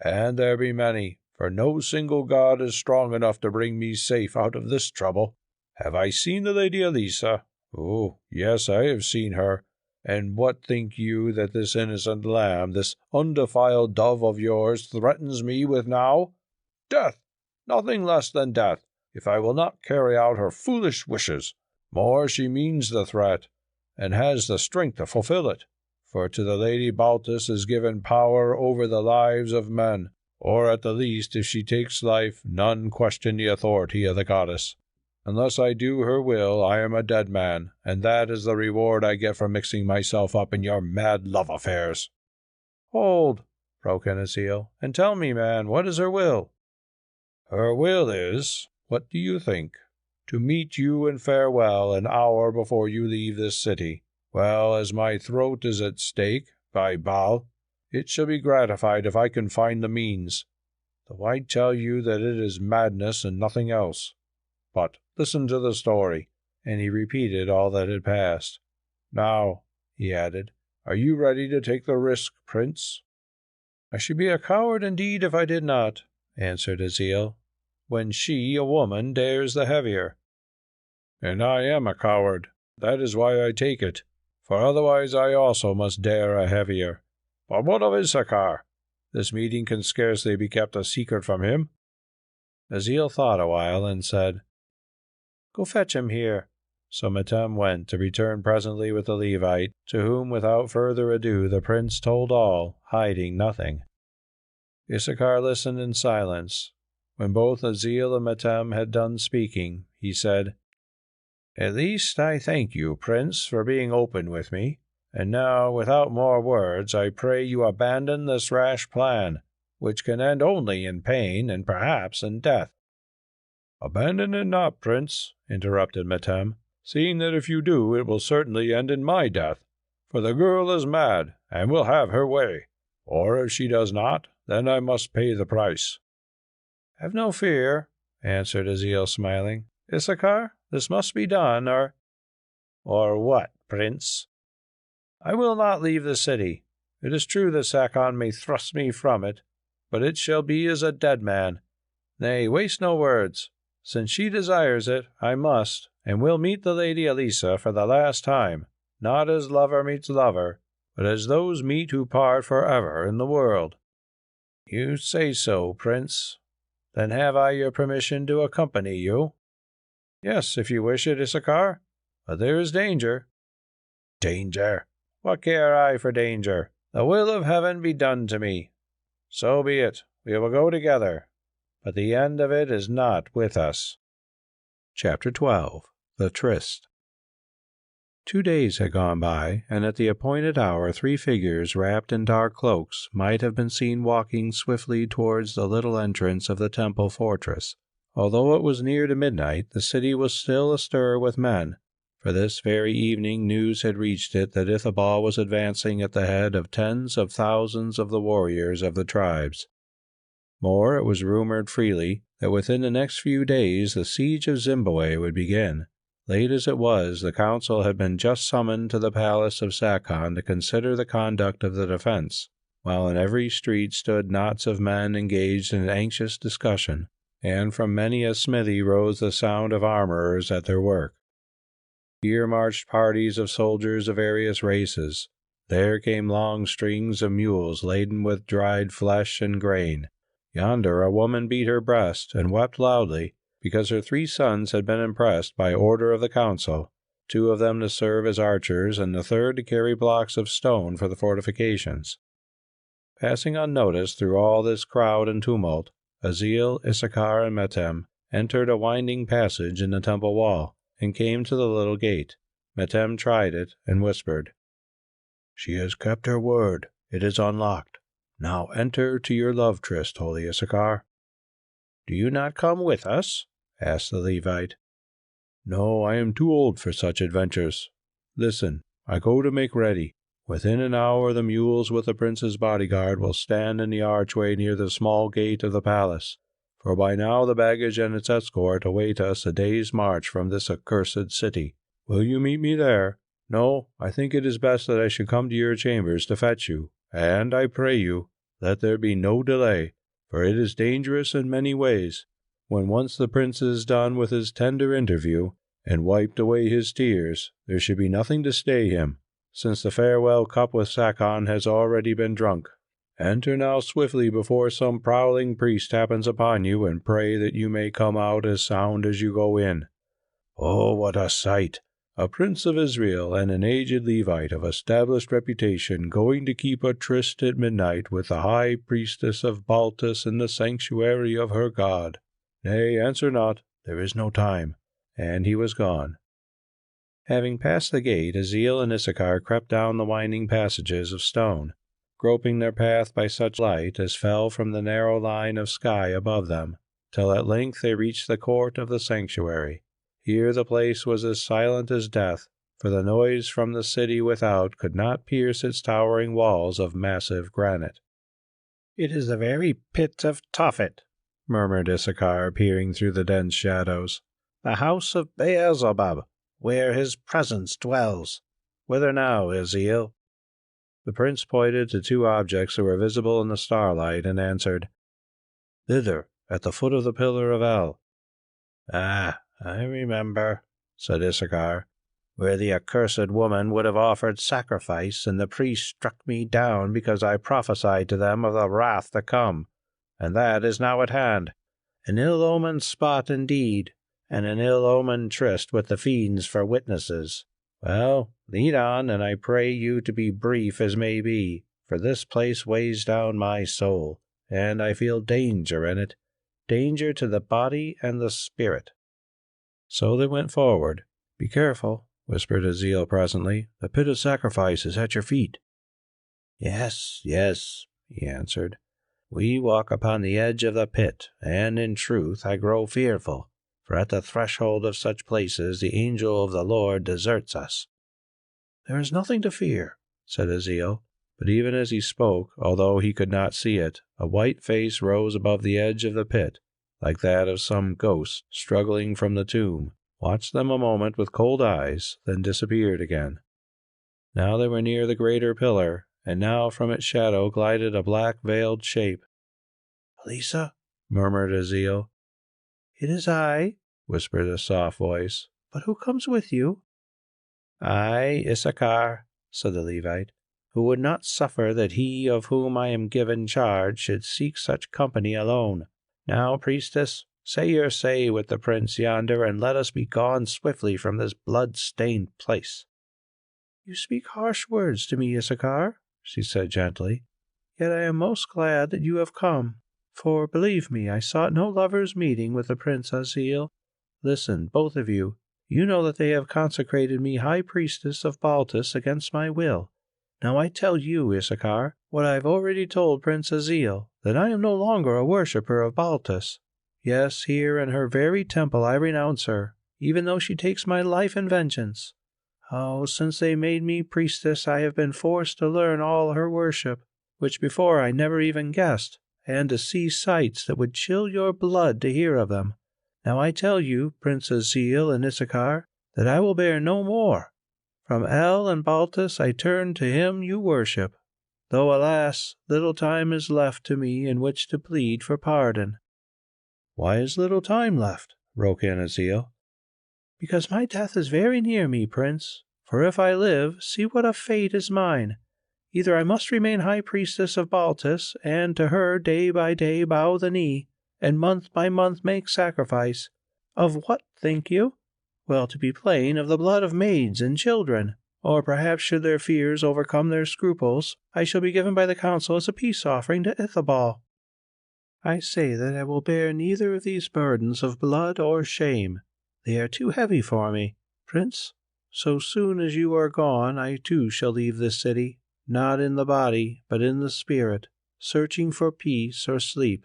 And there be many, for no single god is strong enough to bring me safe out of this trouble. Have I seen the Lady Elissa? Oh, yes, I have seen her. And what think you that this innocent lamb, this undefiled dove of yours, threatens me with now? Death, nothing less than death, if I will not carry out her foolish wishes. More, she means the threat, and has the strength to fulfill it. For to the Lady Baltus is given power over the lives of men, or at the least, if she takes life, none question the authority of the goddess. Unless I do her will, I am a dead man, and that is the reward I get for mixing myself up in your mad love affairs." "Hold," broke in Azil, "and tell me, man, what is her will?" "Her will is, what do you think? To meet you in farewell an hour before you leave this city. Well, as my throat is at stake, by Baal, it shall be gratified if I can find the means, though I tell you that it is madness and nothing else. But listen to the story," and he repeated all that had passed. "Now," he added, "are you ready to take the risk, Prince?" "I should be a coward indeed if I did not," answered Azil, "when she, a woman, dares the heavier." "And I am a coward. That is why I take it, for otherwise I also must dare a heavier. But what of Issachar? This meeting can scarcely be kept a secret from him." Azil thought a while and said, "Go fetch him here." So Madame went, to return presently with the Levite, to whom without further ado the prince told all, hiding nothing. Issachar listened in silence. When both Azil and Madame had done speaking, he said, "At least I thank you, Prince, for being open with me. And now, without more words, I pray you abandon this rash plan, which can end only in pain and perhaps in death." Abandon it not, Prince, interrupted Metem, seeing that if you do, it will certainly end in my death. For the girl is mad, and will have her way. Or if she does not, then I must pay the price. Have no fear, answered Azil, smiling. Issachar, this must be done, or— Or what, Prince? I will not leave the city. It is true that Sakon may thrust me from it, but it shall be as a dead man. Nay, waste no words. Since she desires it, I must, and will meet the lady Elissa for the last time, not as lover meets lover, but as those meet who part for ever in the world. You say so, Prince. Then have I your permission to accompany you? Yes, if you wish it, Issachar. But there is danger. Danger? What care I for danger? The will of heaven be done to me. So be it. We will go together. But the end of it is not with us. Chapter 12. The Tryst. 2 days had gone by, and at the appointed hour 3 figures wrapped in dark cloaks might have been seen walking swiftly towards the little entrance of the temple fortress. Although it was near to midnight, the city was still astir with men, for this very evening news had reached it that Ithabal was advancing at the head of tens of thousands of the warriors of the tribes. More, it was rumored freely that within the next few days the siege of Zimbabwe would begin. Late as it was, the council had been just summoned to the palace of Sakon to consider the conduct of the defense, while in every street stood knots of men engaged in anxious discussion, and from many a smithy rose the sound of armorers at their work. Here marched parties of soldiers of various races. There came long strings of mules laden with dried flesh and grain. Yonder a woman beat her breast and wept loudly because her 3 sons had been impressed by order of the council, 2 of them to serve as archers and the third to carry blocks of stone for the fortifications. Passing unnoticed through all this crowd and tumult, Azil, Issachar, and Metem entered a winding passage in the temple wall, and came to the little gate. Metem tried it, and whispered, "She has kept her word. It is unlocked. Now enter to your love tryst, holy Issachar." "Do you not come with us?" asked the Levite. "No, I am too old for such adventures. Listen, I go to make ready. Within an hour the mules with the prince's bodyguard will stand in the archway near the small gate of the palace, for by now the baggage and its escort await us a day's march from this accursed city. Will you meet me there? No, I think it is best that I should come to your chambers to fetch you, and I pray you, let there be no delay, for it is dangerous in many ways. When once the prince is done with his tender interview, and wiped away his tears, there should be nothing to stay him, since the farewell cup with Sakon has already been drunk. Enter now swiftly before some prowling priest happens upon you, and pray that you may come out as sound as you go in. Oh, what a sight! A prince of Israel and an aged Levite of established reputation going to keep a tryst at midnight with the high priestess of Baltus in the sanctuary of her god. Nay, answer not, there is no time." And he was gone. Having passed the gate, Azil and Issachar crept down the winding passages of stone, groping their path by such light as fell from the narrow line of sky above them, till at length they reached the court of the sanctuary. Here the place was as silent as death, for the noise from the city without could not pierce its towering walls of massive granite. "It is the very pit of Tophet," murmured Issachar, peering through the dense shadows. "The house of Beelzebub, where his presence dwells. Whither now, Azil?" The prince pointed to 2 objects that were visible in the starlight, and answered, "Thither, at the foot of the pillar of El." "Ah, I remember," said Issachar, "where the accursed woman would have offered sacrifice, and the priest struck me down because I prophesied to them of the wrath to come, and that is now at hand. An ill-omened spot indeed, and an ill-omened tryst with the fiends for witnesses. Well, lead on, and I pray you to be brief as may be, for this place weighs down my soul, and I feel danger in it, danger to the body and the spirit." So they went forward. "Be careful," whispered Azil presently. "The pit of sacrifice is at your feet." "Yes, yes," he answered. "We walk upon the edge of the pit, and in truth I grow fearful. for at the threshold of such places the angel of the Lord deserts us." "There is nothing to fear," said Aziel. But even as he spoke, although he could not see it, a white face rose above the edge of the pit, like that of some ghost struggling from the tomb, watched them a moment with cold eyes, then disappeared again. Now they were near the greater pillar, and now from its shadow glided a black veiled shape. "Elissa," murmured Aziel. "It is I," whispered a soft voice. "But who comes with you?" "I, Issachar," said the Levite, "who would not suffer that he of whom I am given charge should seek such company alone. Now, priestess, say your say with the prince yonder, and let us be gone swiftly from this blood-stained place." "You speak harsh words to me, Issachar," she said gently. "Yet I am most glad that you have come. For, believe me, I sought no lover's meeting with the Prince Aziel. Listen, both of you. You know that they have consecrated me high priestess of Baltus against my will. Now I tell you, Issachar, what I have already told Prince Aziel, that I am no longer a worshipper of Baltus. Yes, here in her very temple I renounce her, even though she takes my life in vengeance. Oh, since they made me priestess, I have been forced to learn all her worship, which before I never even guessed, and to see sights that would chill your blood to hear of them. Now I tell you, Prince Aziel and Issachar, that I will bear no more. From El and Baltus I turn to him you worship, though, alas, little time is left to me in which to plead for pardon." "Why is little time left?" broke in Aziel. "Because my death is very near me, Prince. For if I live, see what a fate is mine. Either I must remain high priestess of Baltus, and to her day by day bow the knee, and month by month make sacrifice. Of what, think you? Well, to be plain, of the blood of maids and children. Or perhaps, should their fears overcome their scruples, I shall be given by the council as a peace offering to Ithabal. I say that I will bear neither of these burdens of blood or shame. They are too heavy for me, Prince. So soon as you are gone, I too shall leave this city, not in the body, but in the spirit, searching for peace or sleep.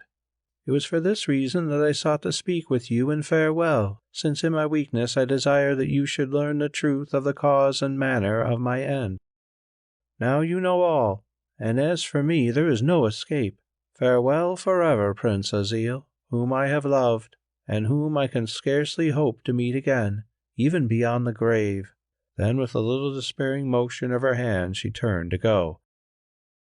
It was for this reason that I sought to speak with you in farewell, since in my weakness I desire that you should learn the truth of the cause and manner of my end. Now you know all, and as for me there is no escape. Farewell forever, Prince Aziel, whom I have loved, and whom I can scarcely hope to meet again, even beyond the grave." Then with a little despairing motion of her hand she turned to go.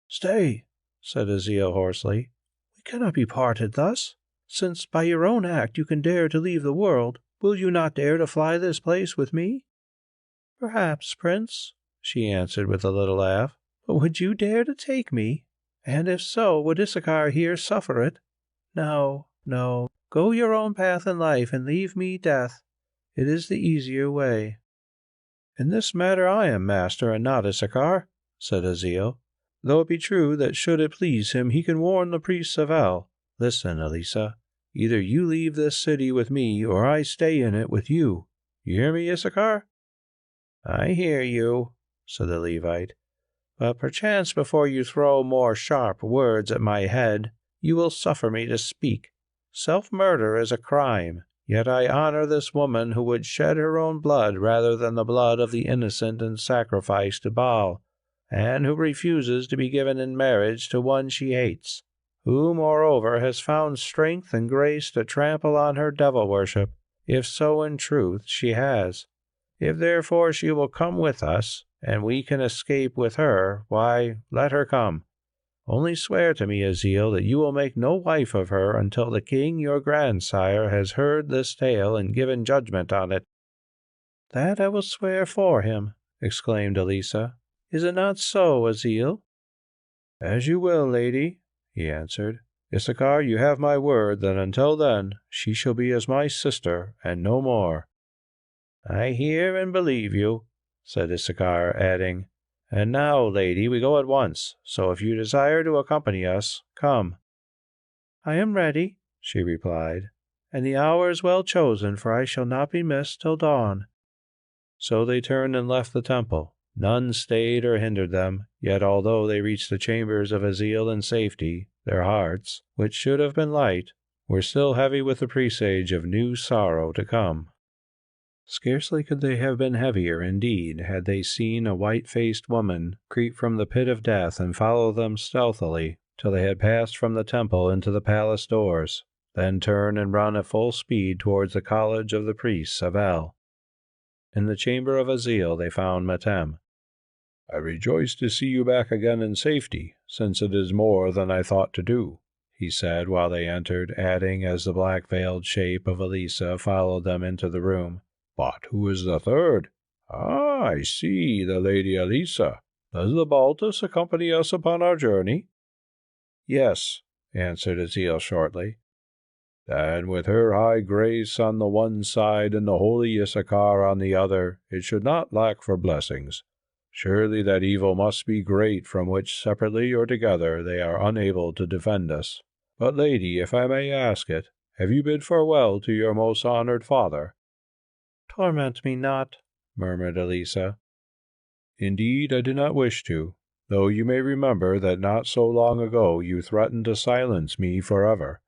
"Stay," said Aziel hoarsely. "We cannot be parted thus. Since by your own act you can dare to leave the world, will you not dare to fly this place with me?" "Perhaps, Prince," she answered with a little laugh. "But would you dare to take me? And if so, would Issachar here suffer it? No, no. Go your own path in life and leave me death. It is the easier way." "In this matter I am master and not Issachar," said Aziel, "though it be true that should it please him he can warn the priests of El. Listen, Elissa, either you leave this city with me or I stay in it with you. You hear me, Issachar?" "I hear you," said the Levite, "but perchance before you throw more sharp words at my head, you will suffer me to speak. Self-murder is a crime. Yet I honor this woman who would shed her own blood rather than the blood of the innocent in sacrifice to Baal, and who refuses to be given in marriage to one she hates, who, moreover, has found strength and grace to trample on her devil worship, if so in truth she has. If therefore she will come with us, and we can escape with her, why, let her come. Only swear to me, Aziel, that you will make no wife of her until the king your grandsire has heard this tale and given judgment on it." "That I will swear for him," exclaimed Elissa. "Is it not so, Aziel?" "As you will, lady," he answered. "Issachar, you have my word that until then she shall be as my sister and no more." "I hear and believe you," said Issachar, adding, "And now, lady, we go at once, so if you desire to accompany us, come." "I am ready," she replied, "and the hour is well chosen, for I shall not be missed till dawn." So they turned and left the temple. None stayed or hindered them, yet although they reached the chambers of Aziel in safety, their hearts, which should have been light, were still heavy with the presage of new sorrow to come. Scarcely could they have been heavier, indeed, had they seen a white-faced woman creep from the pit of death and follow them stealthily till they had passed from the temple into the palace doors, then turn and run at full speed towards the college of the priests of El. In the chamber of Azil they found Metem. "I rejoice to see you back again in safety, since it is more than I thought to do," he said while they entered, adding as the black-veiled shape of Elissa followed them into the room, "But who is the third? Ah, I see, the Lady Elissa. Does the Baltus accompany us upon our journey?" "Yes," answered Azil shortly. "Then with her high grace on the one side and the holy Issachar on the other, it should not lack for blessings. Surely that evil must be great from which, separately or together, they are unable to defend us. But, lady, if I may ask it, have you bid farewell to your most honored father?" "Torment me not," murmured Elissa. "Indeed, I do not wish to, though you may remember that not so long ago you threatened to silence me forever.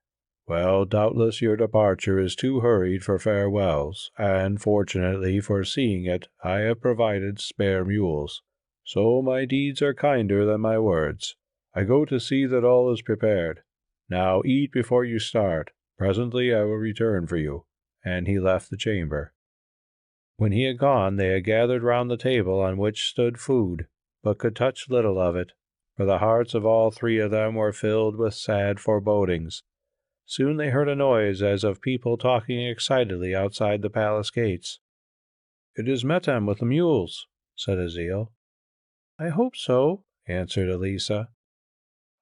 Well, doubtless your departure is too hurried for farewells, and, fortunately for seeing it, I have provided spare mules. So my deeds are kinder than my words. I go to see that all is prepared. Now eat before you start. Presently I will return for you." And he left the chamber. When he had gone, they had gathered round the table on which stood food, but could touch little of it, for the hearts of all three of them were filled with sad forebodings. Soon they heard a noise as of people talking excitedly outside the palace gates. "It is Metem with the mules," said Azil. "I hope so," answered Elissa.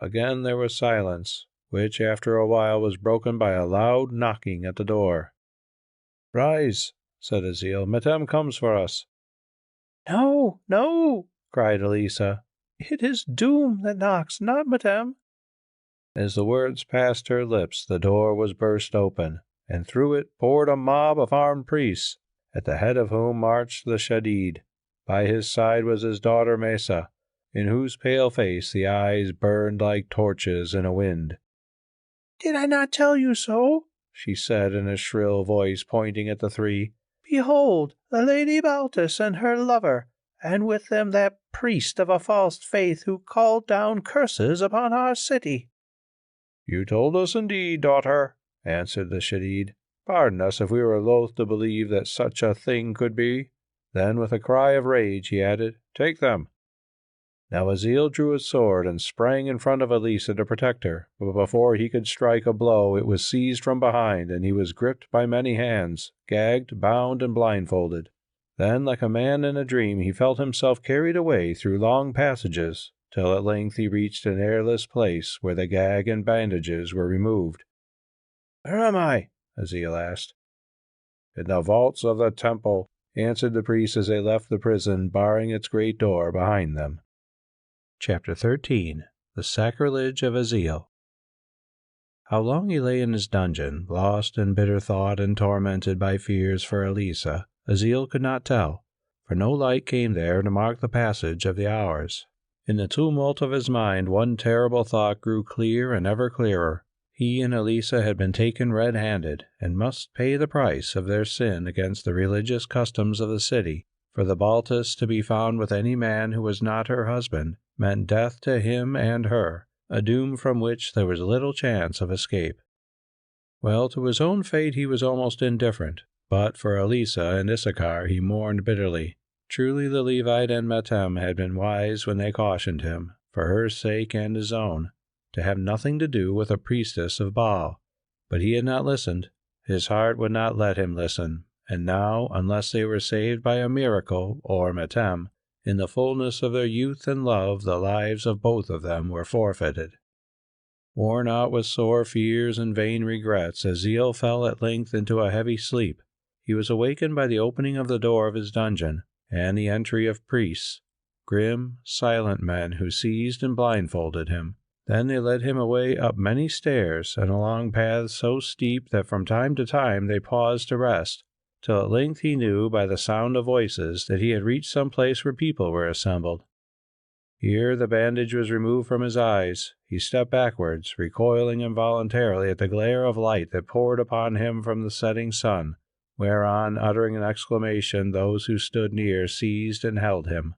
Again there was silence, which after a while was broken by a loud knocking at the door. "Rise," said Azil. "Metem comes for us." "No, no," cried Elissa. "It is Doom that knocks, not Metem." As the words passed her lips, the door was burst open, and through it poured a mob of armed priests, at the head of whom marched the Shadid. By his side was his daughter Mesa, in whose pale face the eyes burned like torches in a wind. "Did I not tell you so?" she said in a shrill voice, pointing at the three. "Behold, the Lady Baltus and her lover, and with them that priest of a false faith who called down curses upon our city." "You told us indeed, daughter," answered the Shadid. "Pardon us if we were loath to believe that such a thing could be." Then, with a cry of rage, he added, "Take them." Now Azil drew his sword and sprang in front of Elissa to protect her, but before he could strike a blow it was seized from behind, and he was gripped by many hands, gagged, bound, and blindfolded. Then, like a man in a dream, he felt himself carried away through long passages, till at length he reached an airless place where the gag and bandages were removed. "Where am I?" Azil asked. "In the vaults of the temple," answered the priest as they left the prison, barring its great door behind them. Chapter 13. The Sacrilege of Azil. How long he lay in his dungeon, lost in bitter thought and tormented by fears for Elissa, Azil could not tell, for no light came there to mark the passage of the hours. In the tumult of his mind one terrible thought grew clear and ever clearer. He and Elissa had been taken red-handed, and must pay the price of their sin against the religious customs of the city, for the Baltus to be found with any man who was not her husband meant death to him and her, a doom from which there was little chance of escape. Well, to his own fate he was almost indifferent, but for Elissa and Issachar he mourned bitterly. Truly the Levite and Metem had been wise when they cautioned him, for her sake and his own, to have nothing to do with a priestess of Baal. But he had not listened. His heart would not let him listen, and now, unless they were saved by a miracle, or Metem, in the fullness of their youth and love the lives of both of them were forfeited. Worn out with sore fears and vain regrets, Azil fell at length into a heavy sleep. He was awakened by the opening of the door of his dungeon, and the entry of priests, grim, silent men who seized and blindfolded him. Then they led him away up many stairs and along paths so steep that from time to time they paused to rest, till at length he knew by the sound of voices that he had reached some place where people were assembled. Here the bandage was removed from his eyes. He stepped backwards, recoiling involuntarily at the glare of light that poured upon him from the setting sun, whereon, uttering an exclamation, those who stood near seized and held him.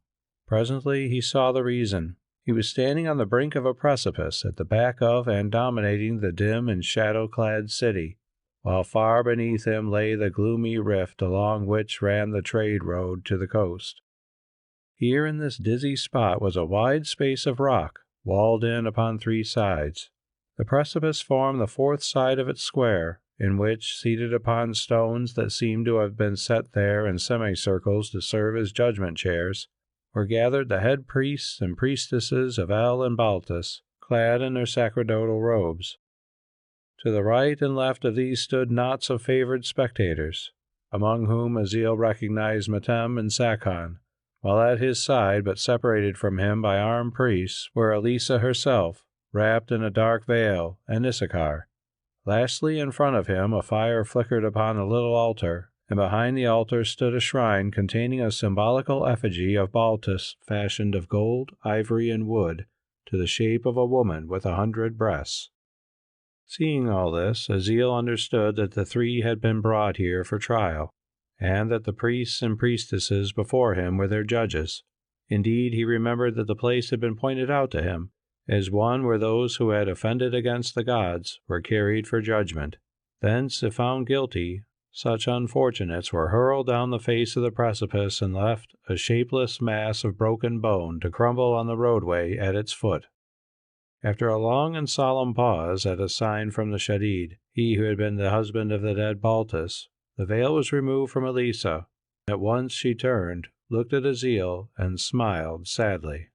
Presently he saw the reason. He was standing on the brink of a precipice at the back of and dominating the dim and shadow-clad city, while far beneath him lay the gloomy rift along which ran the trade road to the coast. Here in this dizzy spot was a wide space of rock, walled in upon 3 sides. The precipice formed the 4th side of its square, in which, seated upon stones that seemed to have been set there in semicircles to serve as judgment chairs, were gathered the head priests and priestesses of El and Baltus, clad in their sacerdotal robes. To the right and left of these stood knots of favored spectators, among whom Aziel recognized Metem and Sakon, while at his side, but separated from him by armed priests, were Elissa herself, wrapped in a dark veil, and Issachar. Lastly, in front of him, a fire flickered upon a little altar, and behind the altar stood a shrine containing a symbolical effigy of Baltus fashioned of gold, ivory, and wood, to the shape of a woman with 100 breasts. Seeing all this, Aziel understood that the 3 had been brought here for trial, and that the priests and priestesses before him were their judges. Indeed, he remembered that the place had been pointed out to him as one where those who had offended against the gods were carried for judgment. Thence, if found guilty, such unfortunates were hurled down the face of the precipice and left a shapeless mass of broken bone to crumble on the roadway at its foot. After a long and solemn pause, at a sign from the Shadid, he who had been the husband of the dead Baltus, the veil was removed from Elissa. At once she turned, looked at Aziel, and smiled sadly.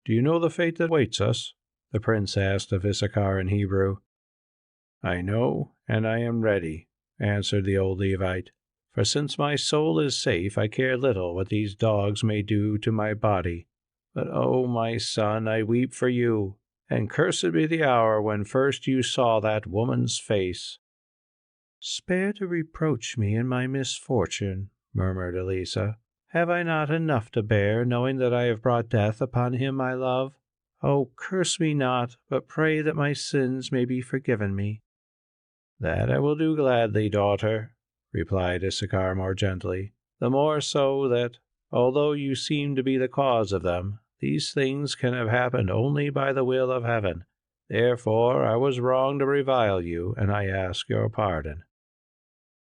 "Do you know the fate that waits us?" the prince asked of Issachar in Hebrew. "I know, and I am ready," answered the old Levite. "For since my soul is safe, I care little what these dogs may do to my body. But, oh, my son, I weep for you, and cursed be the hour when first you saw that woman's face." "Spare to reproach me in my misfortune," murmured Elissa. "Have I not enough to bear, knowing that I have brought death upon him I love? Oh, curse me not, but pray that my sins may be forgiven me." "That I will do gladly, daughter," replied Issachar more gently, "the more so that, although you seem to be the cause of them, these things can have happened only by the will of heaven. Therefore I was wrong to revile you, and I ask your pardon."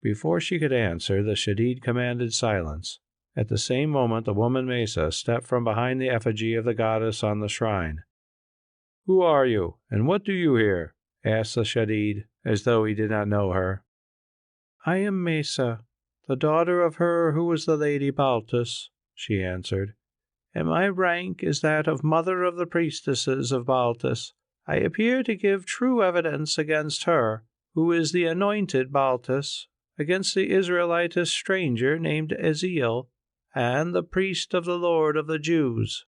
Before she could answer, the Shadid commanded silence. At the same moment the woman Mesa stepped from behind the effigy of the goddess on the shrine. "Who are you, and what do you here?" asked the Shadid, as though he did not know her. "I am Mesa, the daughter of her who was the Lady Baltus," she answered, "and my rank is that of mother of the priestesses of Baltus. I appear to give true evidence against her, who is the anointed Baltus, against the Israelitish stranger named Aziel, and the priest of the Lord of the Jews."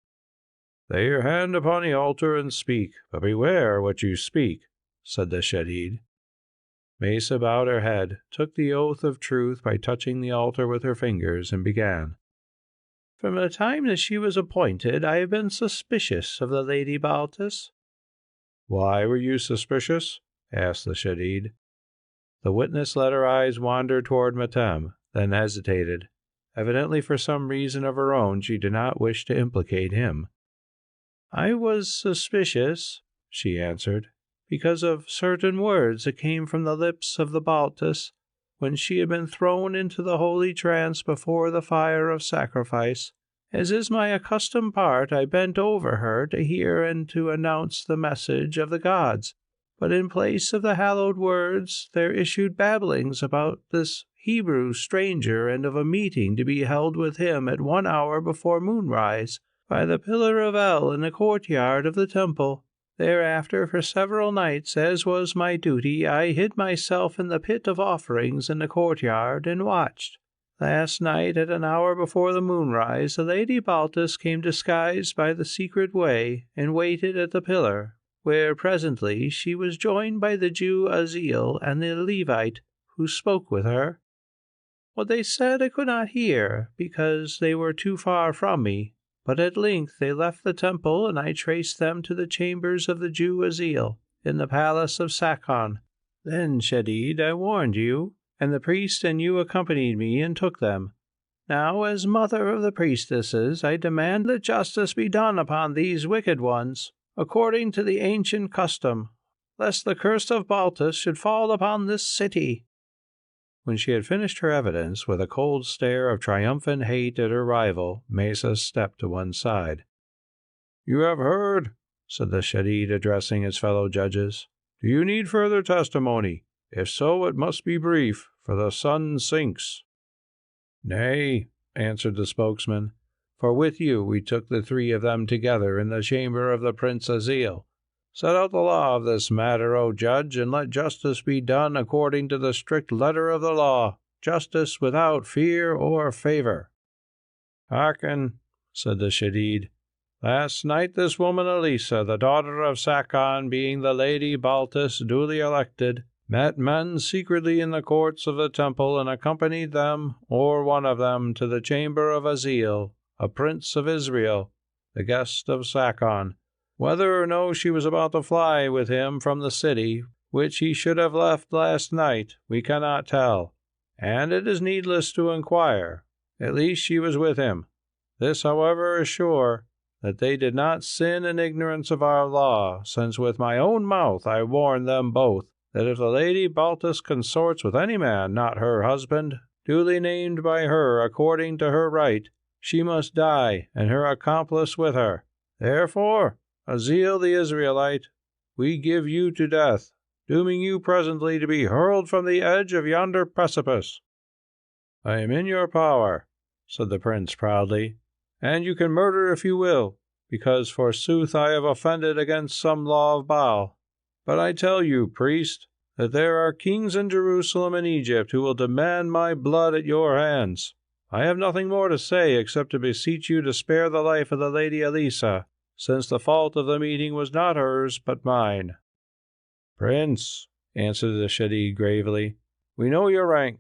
"Lay your hand upon the altar and speak, but beware what you speak," said the Shadid. Mesa bowed her head, took the oath of truth by touching the altar with her fingers, and began. "From the time that she was appointed, I have been suspicious of the Lady Baltus." "Why were you suspicious?" asked the Shadid. The witness let her eyes wander toward Metem, then hesitated. Evidently for some reason of her own she did not wish to implicate him. "I was suspicious," she answered, "because of certain words that came from the lips of the Baltus when she had been thrown into the holy trance before the fire of sacrifice. As is my accustomed part, I bent over her to hear and to announce the message of the gods. But in place of the hallowed words, there issued babblings about this Hebrew stranger and of a meeting to be held with him at 1 hour before moonrise by the pillar of El in the courtyard of the temple. Thereafter, for several nights, as was my duty, I hid myself in the pit of offerings in the courtyard and watched. Last night, at 1 hour before the moonrise, the Lady Baltus came disguised by the secret way and waited at the pillar, where presently she was joined by the Jew Aziel and the Levite, who spoke with her. What they said I could not hear, because they were too far from me, But at length they left the temple, and I traced them to the chambers of the Jew Aziel, in the palace of Sakon. Then, Shadid, I warned you, and the priest and you accompanied me and took them. Now, as mother of the priestesses, I demand that justice be done upon these wicked ones, according to the ancient custom, lest the curse of Baltus should fall upon this city." When she had finished her evidence, with a cold stare of triumphant hate at her rival, Mesa stepped to one side. "You have heard," said the Shadid, addressing his fellow judges. "Do you need further testimony? If so, it must be brief, for the sun sinks." "Nay," answered the spokesman, "for with you we took the three of them together in the chamber of the Prince Aziel. Set out the law of this matter, O judge, and let justice be done according to the strict letter of the law, justice without fear or favour." "Hearken," said the Shadid. "Last night this woman Elissa, the daughter of Sakon, being the Lady Baltus duly elected, met men secretly in the courts of the temple and accompanied them, or one of them, to the chamber of Aziel, a prince of Israel, the guest of Sakon. Whether or no she was about to fly with him from the city, which he should have left last night, we cannot tell, and it is needless to inquire. At least she was with him. This, however, is sure, that they did not sin in ignorance of our law, since with my own mouth I warned them both that if the Lady Baltus consorts with any man not her husband, duly named by her according to her right, she must die, and her accomplice with her. Therefore, Aziel the Israelite, we give you to death, dooming you presently to be hurled from the edge of yonder precipice." "I am in your power," said the prince proudly, "and you can murder if you will, because forsooth I have offended against some law of Baal. But I tell you, priest, that there are kings in Jerusalem and Egypt who will demand my blood at your hands. I have nothing more to say except to beseech you to spare the life of the Lady Elissa, since the fault of the meeting was not hers but mine." "Prince," answered the Shadid gravely, "we know your rank,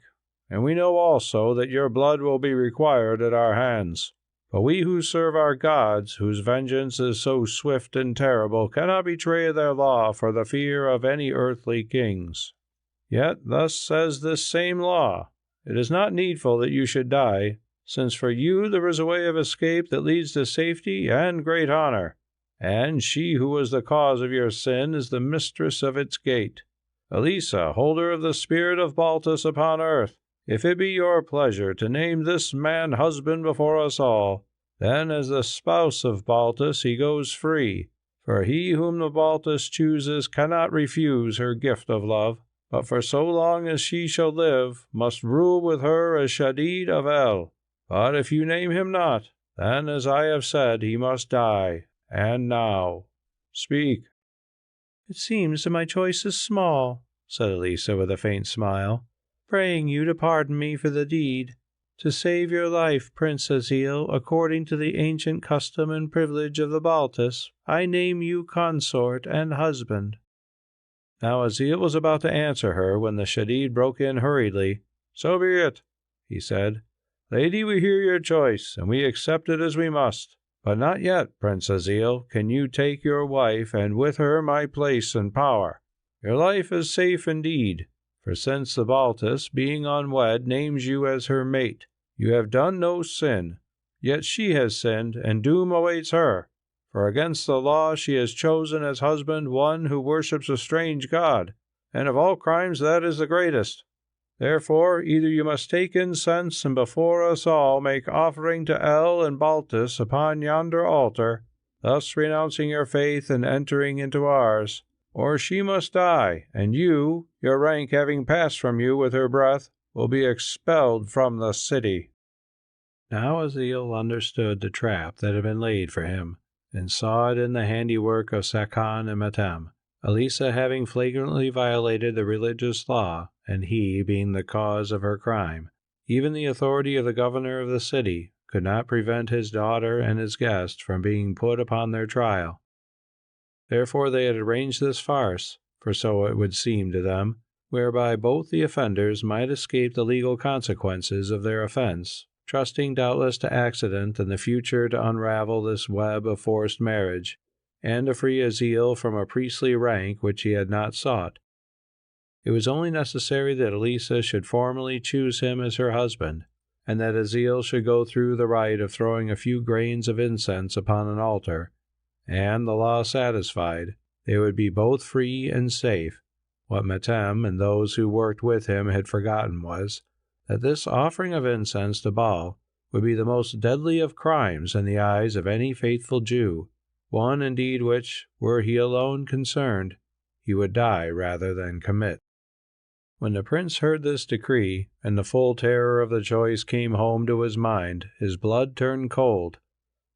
and we know also that your blood will be required at our hands. But we who serve our gods, whose vengeance is so swift and terrible, cannot betray their law for the fear of any earthly kings. Yet thus says this same law, it is not needful that you should die, since for you there is a way of escape that leads to safety and great honor, and she who was the cause of your sin is the mistress of its gate. Elissa, holder of the spirit of Baltus upon earth, if it be your pleasure to name this man husband before us all, then as the spouse of Baltus he goes free, for he whom the Baltus chooses cannot refuse her gift of love, but for so long as she shall live must rule with her as Shadid of El. But if you name him not, then, as I have said, he must die, and now. Speak." "It seems that my choice is small," said Elissa with a faint smile, "praying you to pardon me for the deed. To save your life, Prince Aziel, according to the ancient custom and privilege of the Baltus, I name you consort and husband." Now Aziel was about to answer her when the Shadid broke in hurriedly. "So be it," he said. "Lady, we hear your choice, and we accept it as we must. But not yet, Prince Aziel, can you take your wife, and with her my place and power. Your life is safe indeed, for since the Baltus, being unwed, names you as her mate, you have done no sin. Yet she has sinned, and doom awaits her, for against the law she has chosen as husband one who worships a strange god, and of all crimes that is the greatest. Therefore, either you must take incense and before us all make offering to El and Baltus upon yonder altar, thus renouncing your faith and entering into ours, or she must die, and you, your rank having passed from you with her breath, will be expelled from the city." Now Aziel understood the trap that had been laid for him, and saw it in the handiwork of Sakon and Metem, Elissa having flagrantly violated the religious law, and he being the cause of her crime. Even the authority of the governor of the city could not prevent his daughter and his guest from being put upon their trial. Therefore they had arranged this farce, for so it would seem to them, whereby both the offenders might escape the legal consequences of their offense, trusting doubtless to accident and the future to unravel this web of forced marriage, and to free Azil from a priestly rank which he had not sought. It was only necessary that Elissa should formally choose him as her husband, and that Azil should go through the rite of throwing a few grains of incense upon an altar, and, the law satisfied, they would be both free and safe. What Metem and those who worked with him had forgotten was that this offering of incense to Baal would be the most deadly of crimes in the eyes of any faithful Jew, one indeed which, were he alone concerned, he would die rather than commit. When the prince heard this decree, and the full terror of the choice came home to his mind, his blood turned cold,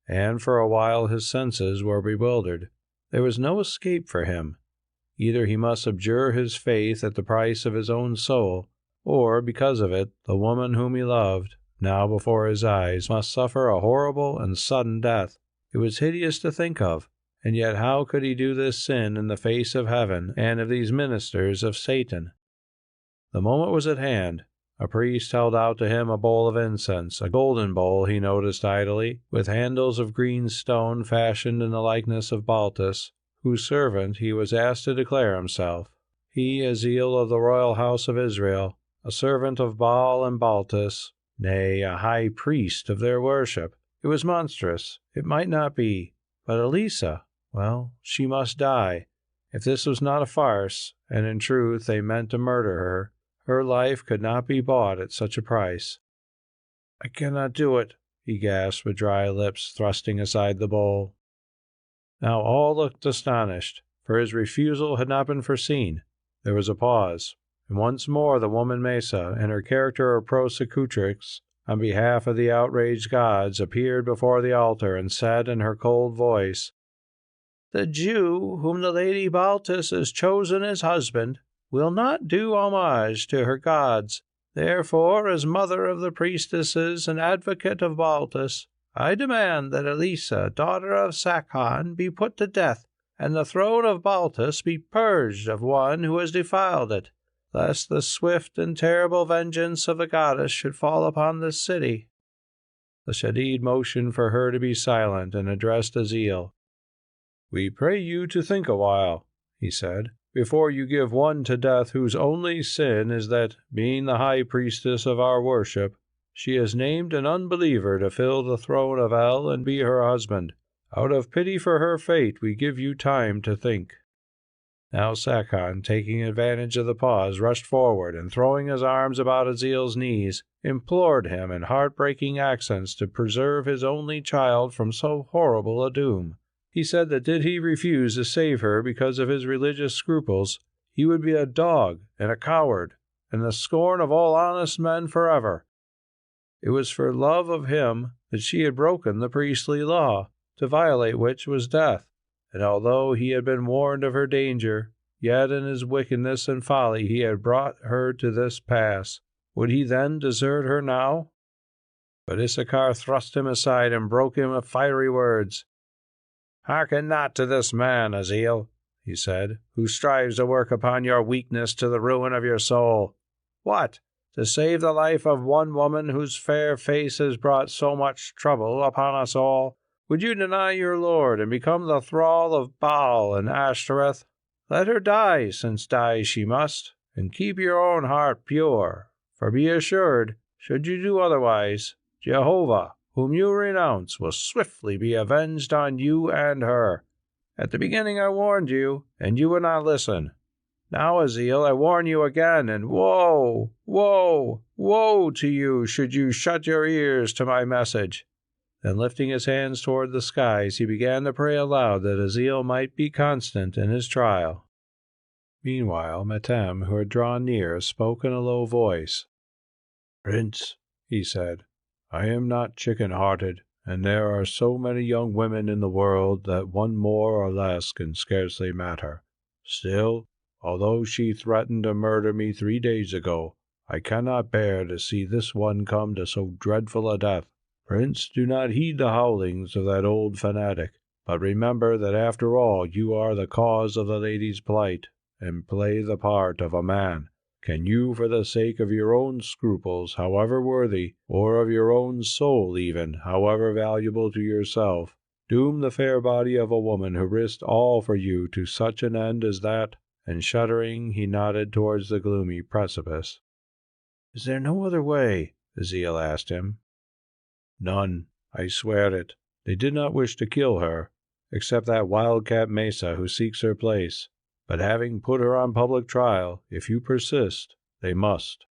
and for a while his senses were bewildered. There was no escape for him. Either he must abjure his faith at the price of his own soul, or, because of it, the woman whom he loved, now before his eyes, must suffer a horrible and sudden death. It was hideous to think of, and yet how could he do this sin in the face of heaven and of these ministers of Satan? The moment was at hand. A priest held out to him a bowl of incense, a golden bowl, he noticed idly, with handles of green stone fashioned in the likeness of Baltus, whose servant he was asked to declare himself. He, Azil of the royal house of Israel, a servant of Baal and Baltus, nay, a high priest of their worship. It was monstrous. It might not be. But Elissa, well, she must die. If this was not a farce, and in truth they meant to murder her life could not be bought at such a price. "I cannot do it," he gasped with dry lips, thrusting aside the bowl. Now all looked astonished, for his refusal had not been foreseen. There was a pause, and once more the woman Mesa, in her character of prosecutrix, on behalf of the outraged gods, appeared before the altar and said in her cold voice, "The Jew whom the lady Baltus has chosen as husband will not do homage to her gods. Therefore, as mother of the priestesses and advocate of Baltus, I demand that Elissa, daughter of Sakhan, be put to death, and the throne of Baltus be purged of one who has defiled it, lest the swift and terrible vengeance of the goddess should fall upon this city." The Shadid motioned for her to be silent and addressed Azil. "We pray you to think a while," he said, "before you give one to death whose only sin is that, being the high priestess of our worship, she has named an unbeliever to fill the throne of El and be her husband. Out of pity for her fate, we give you time to think." Now Sakhan, taking advantage of the pause, rushed forward, and throwing his arms about Azil's knees, implored him in heartbreaking accents to preserve his only child from so horrible a doom. He said that did he refuse to save her because of his religious scruples, he would be a dog and a coward, and the scorn of all honest men forever. It was for love of him that she had broken the priestly law, to violate which was death, and although he had been warned of her danger, yet in his wickedness and folly he had brought her to this pass. Would he then desert her now? But Issachar thrust him aside and broke him with fiery words. "Hearken not to this man, Azil," he said, "who strives to work upon your weakness to the ruin of your soul. What? To save the life of one woman whose fair face has brought so much trouble upon us all, would you deny your Lord and become the thrall of Baal and Ashtoreth? Let her die, since die she must, and keep your own heart pure, for be assured, should you do otherwise, Jehovah, whom you renounce, will swiftly be avenged on you and her. At the beginning I warned you, and you would not listen. Now, Azil, I warn you again, and woe, woe, woe to you should you shut your ears to my message." Then lifting his hands toward the skies, he began to pray aloud that Azil might be constant in his trial. Meanwhile, Metem, who had drawn near, spoke in a low voice. "Prince," he said, "I am not chicken-hearted, and there are so many young women in the world that one more or less can scarcely matter. Still, although she threatened to murder me 3 days ago, I cannot bear to see this one come to so dreadful a death. Prince, do not heed the howlings of that old fanatic, but remember that after all you are the cause of the lady's plight, and play the part of a man. Can you, for the sake of your own scruples, however worthy, or of your own soul even, however valuable to yourself, doom the fair body of a woman who risked all for you to such an end as that?" And shuddering, he nodded towards the gloomy precipice. "Is there no other way?" Aziel asked him. "None, I swear it. They did not wish to kill her, except that wildcat Mesa who seeks her place. But having put her on public trial, if you persist, they must.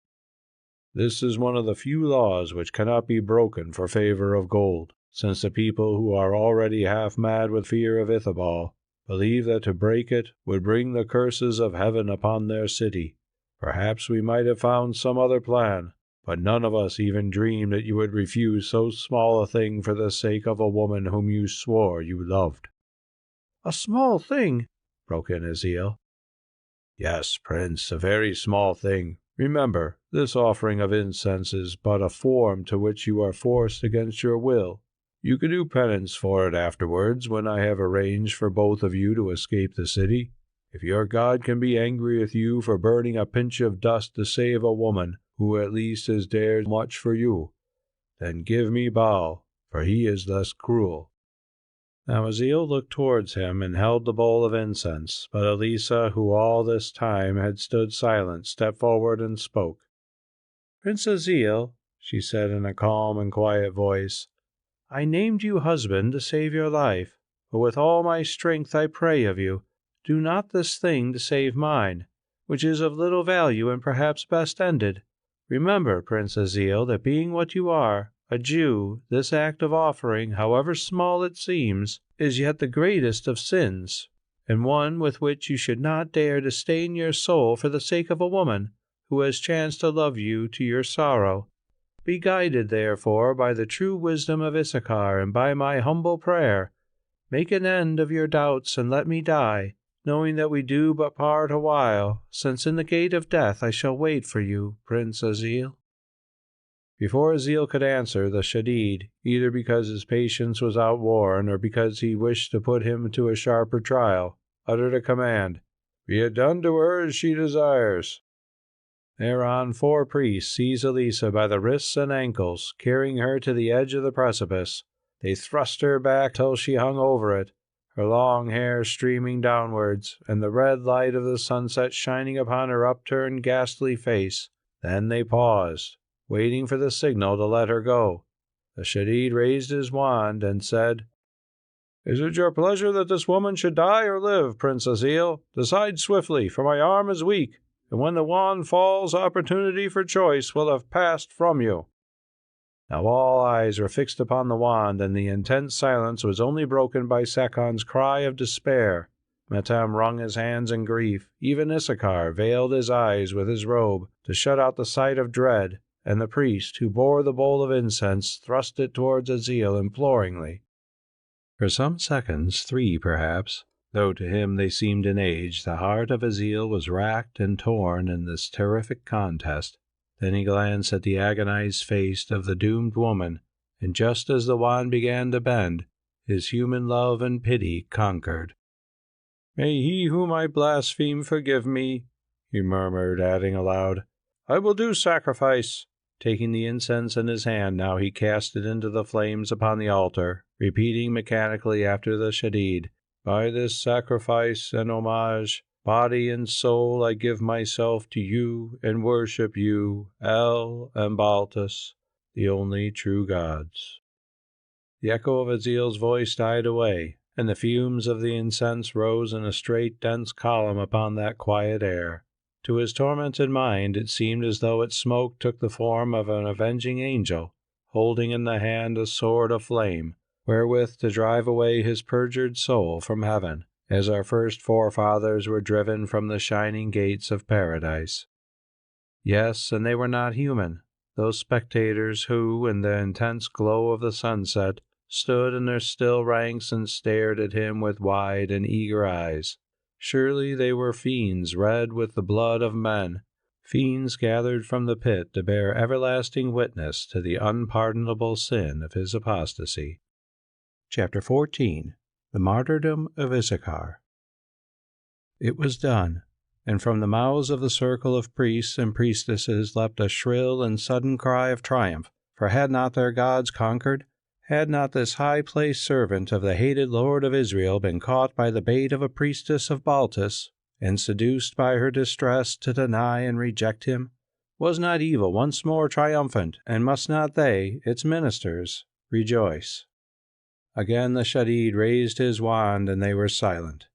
This is one of the few laws which cannot be broken for favor of gold, since the people, who are already half mad with fear of Ithobal, believe that to break it would bring the curses of heaven upon their city. Perhaps we might have found some other plan, but none of us even dreamed that you would refuse so small a thing for the sake of a woman whom you swore you loved." "A small thing?" broke in Aziel. "Yes, Prince, a very small thing. Remember, this offering of incense is but a form to which you are forced against your will. You can do penance for it afterwards, when I have arranged for both of you to escape the city. If your God can be angry with you for burning a pinch of dust to save a woman who at least has dared much for you, then give me Baal, for he is less cruel." Now Aziel looked towards him and held the bowl of incense, but Elissa, who all this time had stood silent, stepped forward and spoke. "Prince Aziel," she said in a calm and quiet voice, "I named you husband to save your life, but with all my strength I pray of you, do not this thing to save mine, which is of little value and perhaps best ended. Remember, Prince Aziel, that being what you are, a Jew, this act of offering, however small it seems, is yet the greatest of sins, and one with which you should not dare to stain your soul for the sake of a woman who has chanced to love you to your sorrow. Be guided, therefore, by the true wisdom of Issachar and by my humble prayer. Make an end of your doubts and let me die, knowing that we do but part a while, since in the gate of death I shall wait for you, Prince Aziel." Before Aziel could answer, the Shadid, either because his patience was outworn or because he wished to put him to a sharper trial, uttered a command, "Be it done to her as she desires." Thereon 4 priests seized Elissa by the wrists and ankles, carrying her to the edge of the precipice. They thrust her back till she hung over it, her long hair streaming downwards, and the red light of the sunset shining upon her upturned ghastly face. Then they paused, waiting for the signal to let her go. The Shadid raised his wand and said, "Is it your pleasure that this woman should die or live, Prince Aziel? Decide swiftly, for my arm is weak, and when the wand falls, opportunity for choice will have passed from you." Now all eyes were fixed upon the wand, and the intense silence was only broken by Sakon's cry of despair. Metam wrung his hands in grief. Even Issachar veiled his eyes with his robe to shut out the sight of dread, and the priest, who bore the bowl of incense, thrust it towards Aziel imploringly. For some seconds, 3 perhaps, though to him they seemed an age, the heart of Aziel was racked and torn in this terrific contest. Then he glanced at the agonized face of the doomed woman, and just as the wand began to bend, his human love and pity conquered. "May he whom I blaspheme forgive me," he murmured, adding aloud, "I will do sacrifice." Taking the incense in his hand now, he cast it into the flames upon the altar, repeating mechanically after the Shadid, "By this sacrifice and homage, body and soul, I give myself to you and worship you, El and Baltus, the only true gods." The echo of Aziel's voice died away, and the fumes of the incense rose in a straight, dense column upon that quiet air. To his tormented mind it seemed as though its smoke took the form of an avenging angel, holding in the hand a sword of flame, wherewith to drive away his perjured soul from heaven, as our first forefathers were driven from the shining gates of paradise. Yes, and they were not human, those spectators who, in the intense glow of the sunset, stood in their still ranks and stared at him with wide and eager eyes. Surely they were fiends red with the blood of men, fiends gathered from the pit to bear everlasting witness to the unpardonable sin of his apostasy. Chapter 14. The Martyrdom of Issachar. It was done. and from the mouths of the circle of priests and priestesses leapt a shrill and sudden cry of triumph, for had not their gods conquered? Had not this high-placed servant of the hated Lord of Israel been caught by the bait of a priestess of Baltus, and seduced by her distress to deny and reject him? Was not evil once more triumphant, and must not they, its ministers, rejoice? Again the Shadid raised his wand, and they were silent.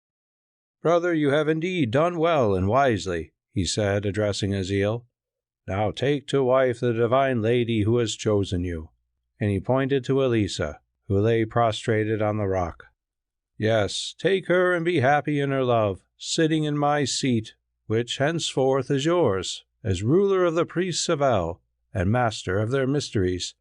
"Brother, you have indeed done well and wisely," he said, addressing Aziel. "Now take to wife the divine lady who has chosen you." And he pointed to Elissa, who lay prostrated on the rock. "Yes, take her and be happy in her love, sitting in my seat, which henceforth is yours, as ruler of the priests of El, and master of their mysteries,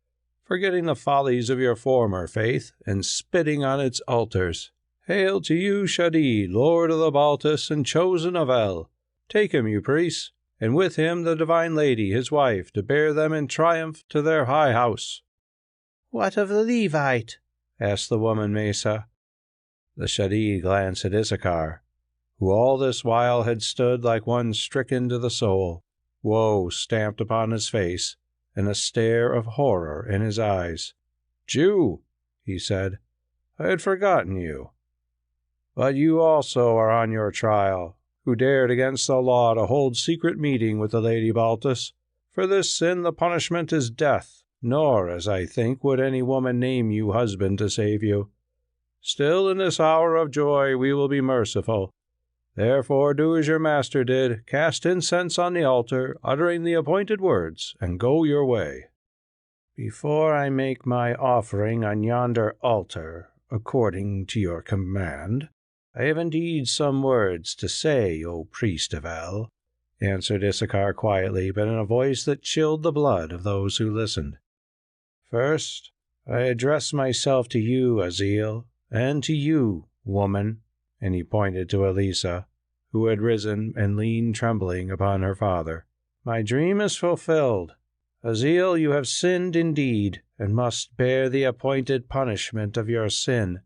forgetting the follies of your former faith, and spitting on its altars. Hail to you, Shadid, lord of the Baltus and chosen of El. Take him, you priests, and with him the divine lady, his wife, to bear them in triumph to their high house." "What of the Levite?" asked the woman Mesa. The Shadid glanced at Issachar, who all this while had stood like one stricken to the soul, woe stamped upon his face, and a stare of horror in his eyes. "Jew," he said, "I had forgotten you. But you also are on your trial, who dared against the law to hold secret meeting with the Lady Baltus. For this sin the punishment is death, nor, as I think, would any woman name you husband to save you. Still, in this hour of joy we will be merciful. Therefore do as your master did, cast incense on the altar, uttering the appointed words, and go your way." "Before I make my offering on yonder altar, according to your command, I have indeed some words to say, O priest of El," answered Issachar quietly, but in a voice that chilled the blood of those who listened. "First, I address myself to you, Aziel, and to you, woman," and he pointed to Elissa, who had risen and leaned trembling upon her father. "My dream is fulfilled. Aziel, you have sinned indeed, and must bear the appointed punishment of your sin.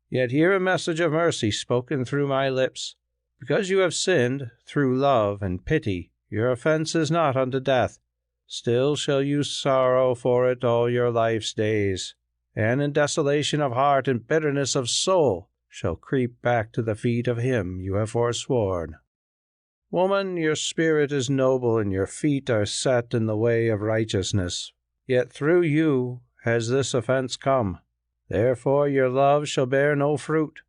Yet hear a message of mercy spoken through my lips. Because you have sinned, through love and pity, your offense is not unto death. Still shall you sorrow for it all your life's days, and in desolation of heart and bitterness of soul shall creep back to the feet of him you have forsworn. Woman, your spirit is noble, and your feet are set in the way of righteousness. Yet through you has this offense come. Therefore your love shall bear no fruit,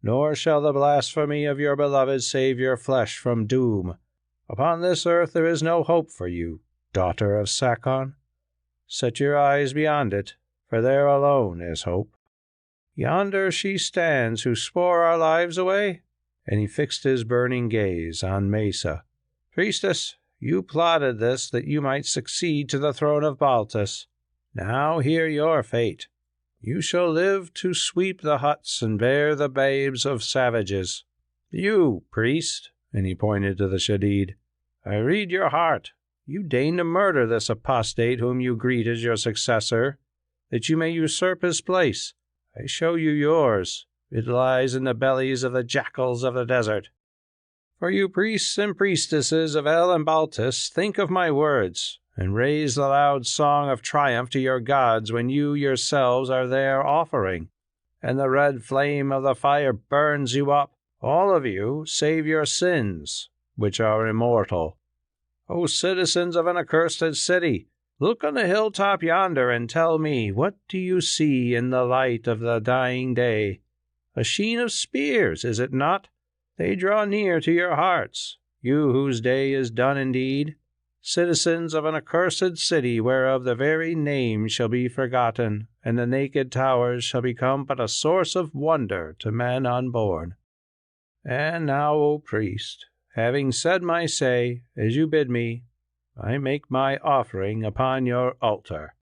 nor shall the blasphemy of your beloved save your flesh from doom. Upon this earth there is no hope for you, daughter of Sakon. Set your eyes beyond it, for there alone is hope. Yonder she stands who swore our lives away," and he fixed his burning gaze on Mesa. "Priestess, you plotted this that you might succeed to the throne of Baltus. Now hear your fate. You shall live to sweep the huts and bear the babes of savages. You, priest," and he pointed to the Shadid, "I read your heart. You deign to murder this apostate whom you greet as your successor, that you may usurp his place. I show you yours. It lies in the bellies of the jackals of the desert. For you priests and priestesses of El and Baltus, think of my words, and raise the loud song of triumph to your gods when you yourselves are there offering, and the red flame of the fire burns you up, all of you, save your sins, which are immortal. O citizens of an accursed city, look on the hilltop yonder and tell me, what do you see in the light of the dying day? A sheen of spears, is it not? They draw near to your hearts, you whose day is done indeed. Citizens of an accursed city, whereof the very name shall be forgotten, and the naked towers shall become but a source of wonder to men unborn. And now, O priest, having said my say, as you bid me, I make my offering upon your altar."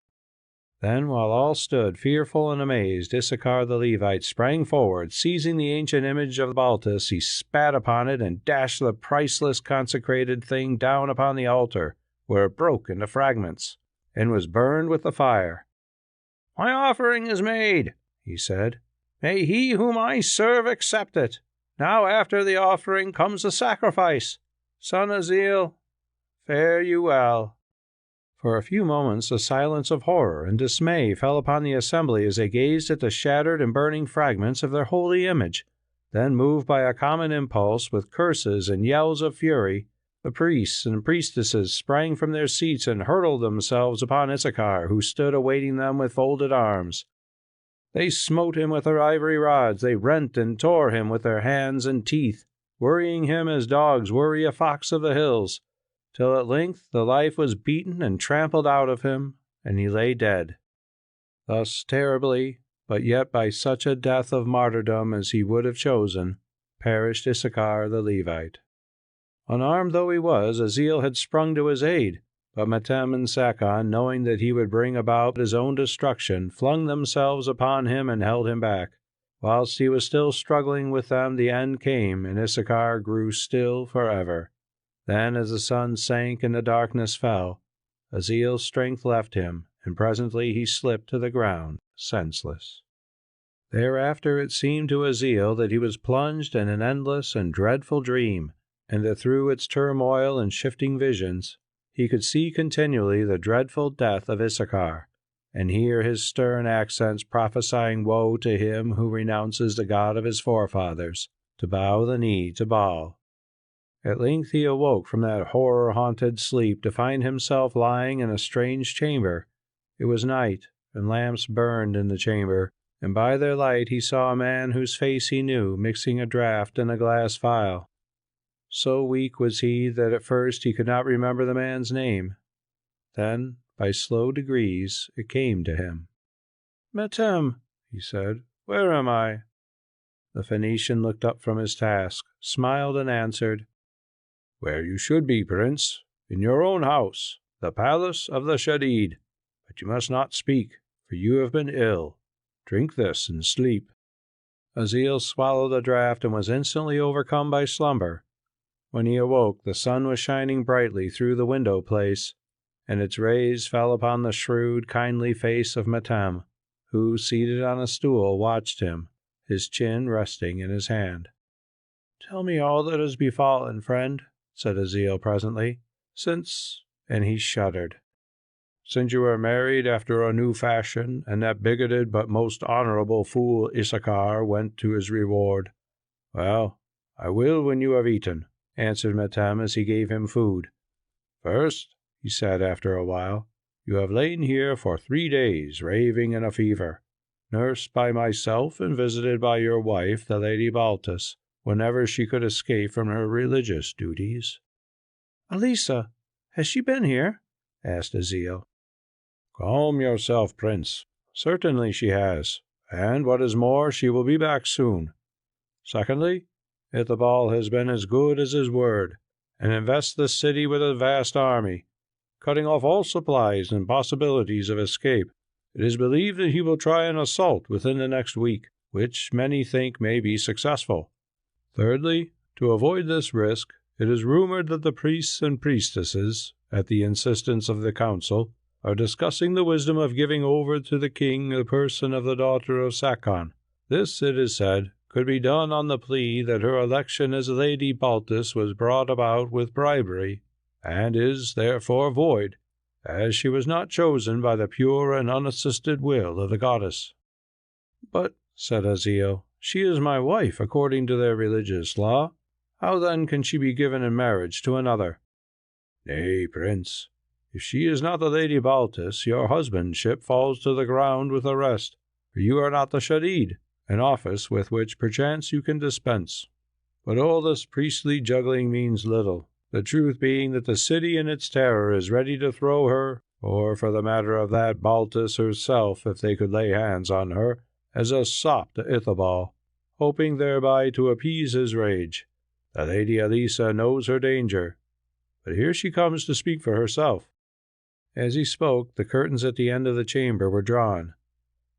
Then, while all stood fearful and amazed, Issachar the Levite sprang forward. Seizing the ancient image of Baltus, he spat upon it and dashed the priceless consecrated thing down upon the altar, where it broke into fragments, and was burned with the fire. "My offering is made," he said. "May he whom I serve accept it. Now after the offering comes the sacrifice. Son Azil, fare you well." For a few moments a silence of horror and dismay fell upon the assembly as they gazed at the shattered and burning fragments of their holy image. Then, moved by a common impulse, with curses and yells of fury, the priests and priestesses sprang from their seats and hurled themselves upon Issachar, who stood awaiting them with folded arms. They smote him with their ivory rods, they rent and tore him with their hands and teeth, worrying him as dogs worry a fox of the hills, till at length the life was beaten and trampled out of him, and he lay dead. Thus terribly, but yet by such a death of martyrdom as he would have chosen, perished Issachar the Levite. Unarmed though he was, Azil had sprung to his aid, but Metem and Sakon, knowing that he would bring about his own destruction, flung themselves upon him and held him back. Whilst he was still struggling with them, the end came, and Issachar grew still forever. Then, as the sun sank and the darkness fell, Azil's strength left him, and presently he slipped to the ground, senseless. Thereafter it seemed to Azil that he was plunged in an endless and dreadful dream, and that through its turmoil and shifting visions he could see continually the dreadful death of Issachar, and hear his stern accents prophesying woe to him who renounces the God of his forefathers, to bow the knee to Baal. At length he awoke from that horror-haunted sleep to find himself lying in a strange chamber. It was night, and lamps burned in the chamber, and by their light he saw a man whose face he knew mixing a draught in a glass phial. So weak was he that at first he could not remember the man's name. Then, by slow degrees, it came to him. "Metem," he said, "where am I?" The Phoenician looked up from his task, smiled, and answered, "Where you should be, Prince, in your own house, the palace of the Shadid. But you must not speak, for you have been ill. Drink this and sleep." Azil swallowed the draught and was instantly overcome by slumber. When he awoke, the sun was shining brightly through the window place, and its rays fell upon the shrewd, kindly face of Metem, who, seated on a stool, watched him, his chin resting in his hand. "Tell me all that has befallen, friend," said Azil presently, "since—" and he shuddered. "Since you were married after a new fashion, and that bigoted but most honourable fool Issachar went to his reward. Well, I will when you have eaten," answered Metem as he gave him food. "First," he said after a while, "you have lain here for 3 days, raving in a fever, nursed by myself and visited by your wife, the Lady Baltus, whenever she could escape from her religious duties." "Elissa, has she been here?" asked Azil. "Calm yourself, Prince. Certainly she has, and what is more, she will be back soon. Secondly, Ithobal has been as good as his word, and invests the city with a vast army, cutting off all supplies and possibilities of escape. It is believed that he will try an assault within the next week, which many think may be successful. Thirdly, to avoid this risk, it is rumored that the priests and priestesses, at the insistence of the council, are discussing the wisdom of giving over to the king the person of the daughter of Sakon. This, it is said, could be done on the plea that her election as Lady Baltus was brought about with bribery, and is therefore void, as she was not chosen by the pure and unassisted will of the goddess. "But," said Azil, "she is my wife according to their religious law. How then can she be given in marriage to another?" "Nay, Prince, if she is not the Lady Baltus, your husbandship falls to the ground with the rest, for you are not the Shadid, an office with which perchance you can dispense. But all this priestly juggling means little, the truth being that the city in its terror is ready to throw her, or for the matter of that, Baltus herself, if they could lay hands on her, as a sop to Ithobal, hoping thereby to appease his rage. The Lady Elissa knows her danger, but here she comes to speak for herself." As he spoke, the curtains at the end of the chamber were drawn,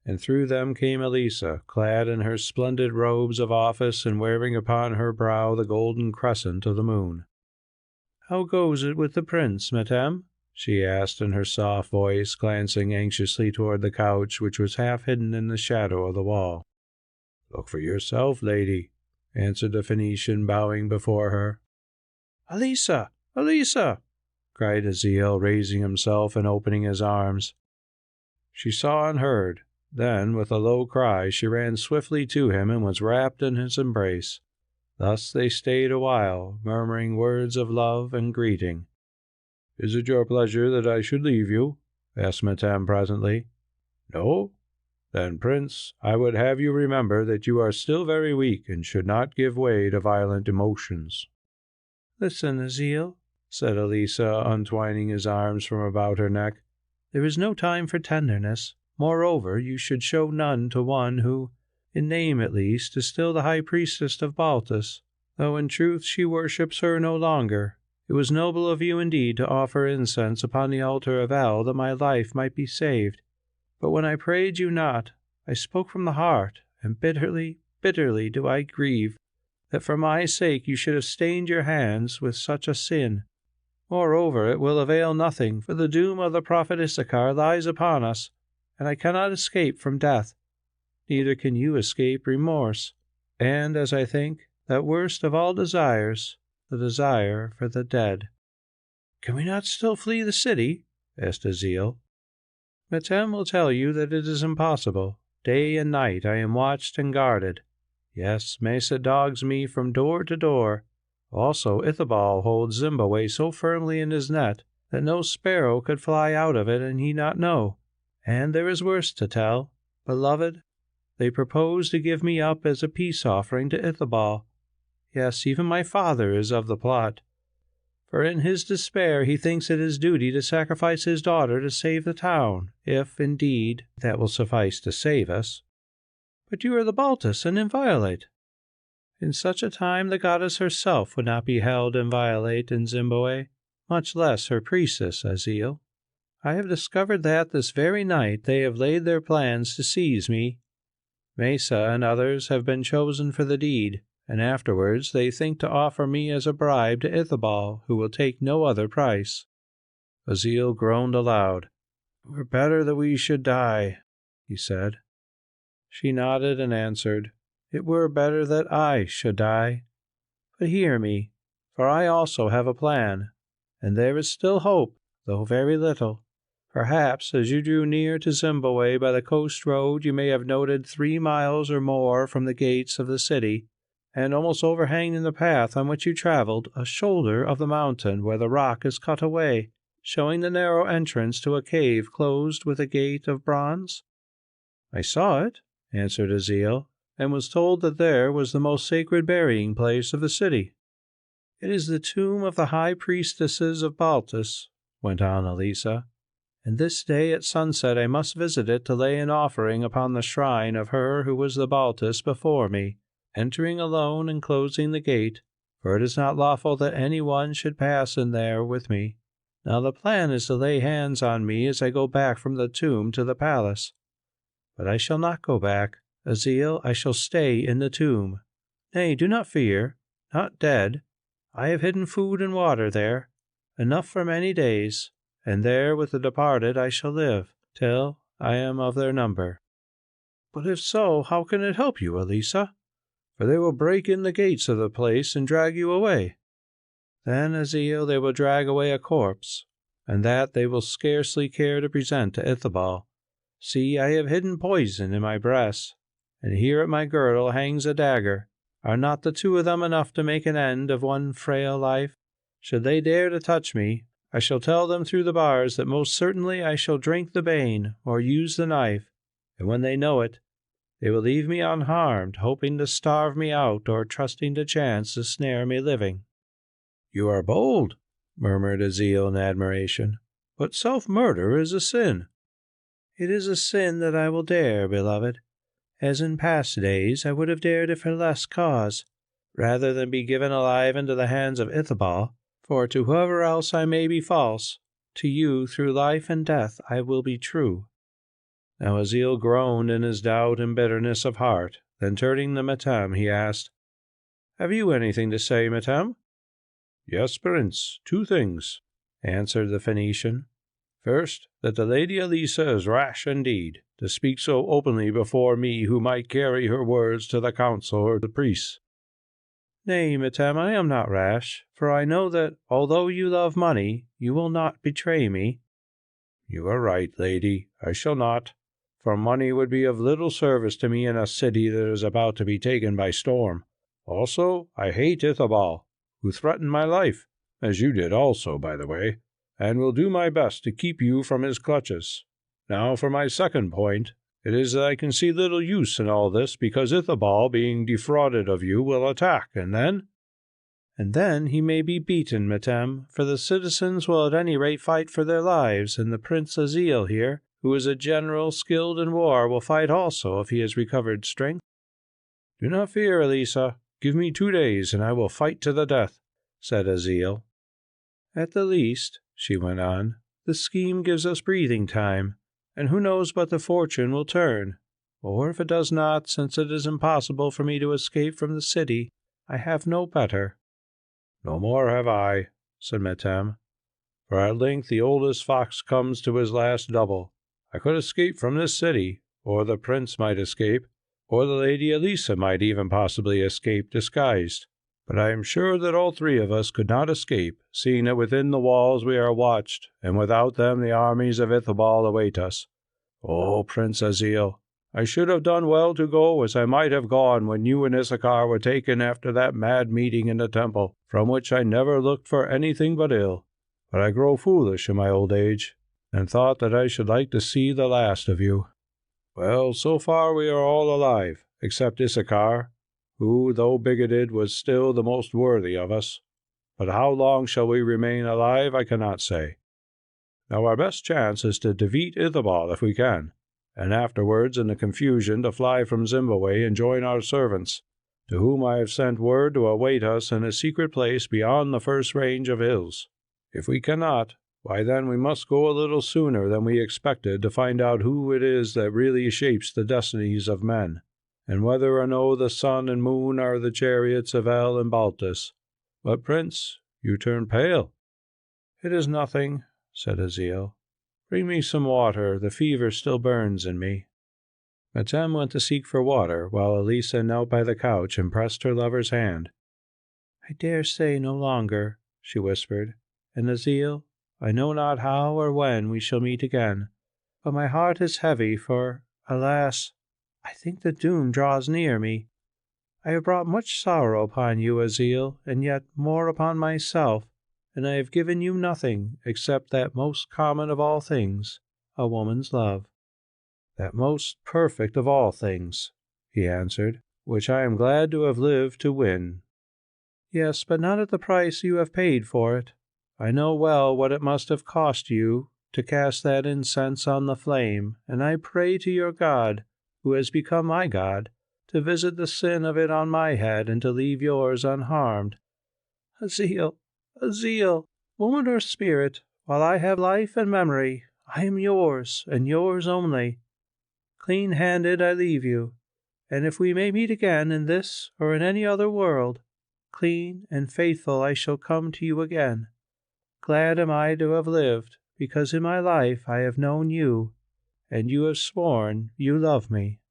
and through them came Elissa, clad in her splendid robes of office and wearing upon her brow the golden crescent of the moon. "How goes it with the prince, Metem?" she asked in her soft voice, glancing anxiously toward the couch, which was half hidden in the shadow of the wall. "Look for yourself, lady," answered the Phoenician, bowing before her. Elissa! Elissa! cried Aziel, raising himself and opening his arms. She saw and heard. Then, with a low cry, she ran swiftly to him and was wrapped in his embrace. Thus they stayed a while, murmuring words of love and greeting. "Is it your pleasure that I should leave you?" asked Metem presently. "No? Then, Prince, I would have you remember that you are still very weak and should not give way to violent emotions." "Listen, Aziel," said Elissa, untwining his arms from about her neck. "There is no time for tenderness. Moreover, you should show none to one who, in name at least, is still the high priestess of Baltus, though in truth she worships her no longer. It was noble of you indeed to offer incense upon the altar of El that my life might be saved. But when I prayed you not, I spoke from the heart, and bitterly, bitterly do I grieve that for my sake you should have stained your hands with such a sin. Moreover, it will avail nothing, for the doom of the prophet Issachar lies upon us, and I cannot escape from death. Neither can you escape remorse, and, as I think, that worst of all desires, the desire for the dead." "Can we not still flee the city?" asked Aziel. "Metem will tell you that it is impossible. Day and night I am watched and guarded. Yes, Mesa dogs me from door to door. Also, Ithobal holds Zimbabwe so firmly in his net that no sparrow could fly out of it and he not know. And there is worse to tell. Beloved, they propose to give me up as a peace offering to Ithobal. Yes, even my father is of the plot. For in his despair he thinks it his duty to sacrifice his daughter to save the town, if, indeed, that will suffice to save us." "But you are the Baltus and inviolate." "In such a time the goddess herself would not be held inviolate in Zimbabwe, much less her priestess, Aziel. I have discovered that this very night they have laid their plans to seize me. Mesa and others have been chosen for the deed, and afterwards they think to offer me as a bribe to Ithobal, who will take no other price." Aziel groaned aloud. "It were better that we should die," he said. She nodded and answered, "It were better that I should die. But hear me, for I also have a plan, and there is still hope, though very little. Perhaps as you drew near to Zimbabwe by the coast road you may have noted 3 miles or more from the gates of the city, and almost overhanging the path on which you travelled, a shoulder of the mountain where the rock is cut away, showing the narrow entrance to a cave closed with a gate of bronze?" "I saw it," answered Aziel, "and was told that there was the most sacred burying place of the city." "It is the tomb of the high priestesses of Baltus," went on Elissa, "and this day at sunset I must visit it to lay an offering upon the shrine of her who was the Baltus before me, entering alone and closing the gate, for it is not lawful that any one should pass in there with me. Now the plan is to lay hands on me as I go back from the tomb to the palace. But I shall not go back, Aziel, I shall stay in the tomb. Nay, do not fear, not dead. I have hidden food and water there, enough for many days, and there with the departed I shall live, till I am of their number." "But if so, how can it help you, Elissa? For they will break in the gates of the place and drag you away." "Then, Aziel, they will drag away a corpse, and that they will scarcely care to present to Ithobal. See, I have hidden poison in my breast, and here at my girdle hangs a dagger. Are not the two of them enough to make an end of one frail life? Should they dare to touch me, I shall tell them through the bars that most certainly I shall drink the bane or use the knife, and when they know it, they will leave me unharmed, hoping to starve me out or trusting to chance to snare me living." "You are bold," murmured Aziel in admiration, "but self-murder is a sin." "It is a sin that I will dare, beloved, as in past days I would have dared it for less cause, rather than be given alive into the hands of Ithobal, for to whoever else I may be false, to you through life and death I will be true." Now Aziel groaned in his doubt and bitterness of heart. Then turning to Metem, he asked, "Have you anything to say, Metem?" "Yes, Prince, 2 things," answered the Phoenician. "First, that the Lady Elissa is rash indeed, to speak so openly before me who might carry her words to the council or the priests. Nay, Metem, I am not rash, for I know that, although you love money, you will not betray me." "You are right, lady, I shall not, for money would be of little service to me in a city that is about to be taken by storm. Also, I hate Ithobal, who threatened my life, as you did also, by the way, and will do my best to keep you from his clutches. Now for my second point, it is that I can see little use in all this, because Ithobal, being defrauded of you, will attack, and then—" "And then he may be beaten, Metem, for the citizens will at any rate fight for their lives, and the Prince Azil here, who is a general skilled in war, will fight also if he has recovered strength." "Do not fear, Elissa. Give me 2 days, and I will fight to the death," said Azil. "At the least," she went on, "the scheme gives us breathing time, and who knows but the fortune will turn? Or if it does not, since it is impossible for me to escape from the city, I have no better." "No more have I," said Metem, "for at length the oldest fox comes to his last double. I could escape from this city, or the prince might escape, or the lady Elissa might even possibly escape disguised. But I am sure that all 3 of us could not escape, seeing that within the walls we are watched, and without them the armies of Ithobal await us. Oh, Prince Azil, I should have done well to go as I might have gone when you and Issachar were taken after that mad meeting in the temple, from which I never looked for anything but ill. But I grow foolish in my old age, and thought that I should like to see the last of you. Well, so far we are all alive, except Issachar, who, though bigoted, was still the most worthy of us. But how long shall we remain alive, I cannot say. Now our best chance is to defeat Ithobal if we can, and afterwards in the confusion to fly from Zimbabwe and join our servants, to whom I have sent word to await us in a secret place beyond the first range of hills. If we cannot, why then we must go a little sooner than we expected to find out who it is that really shapes the destinies of men, and whether or no the sun and moon are the chariots of El and Baltus. But, Prince, you turn pale." "It is nothing," said Azil. "Bring me some water, the fever still burns in me." Metem went to seek for water, while Elissa knelt by the couch and pressed her lover's hand. "I dare say no longer," she whispered, "and Azil, I know not how or when we shall meet again, but my heart is heavy, for, alas, I think that doom draws near me. I have brought much sorrow upon you, Azil, and yet more upon myself, and I have given you nothing except that most common of all things, a woman's love." "That most perfect of all things," he answered, "which I am glad to have lived to win." "Yes, but not at the price you have paid for it. I know well what it must have cost you to cast that incense on the flame, and I pray to your God, who has become my God, to visit the sin of it on my head and to leave yours unharmed. Azil, Azil, woman or spirit, while I have life and memory, I am yours, and yours only. Clean-handed I leave you, and if we may meet again in this or in any other world, clean and faithful I shall come to you again. Glad am I to have lived, because in my life I have known you, and you have sworn you love me.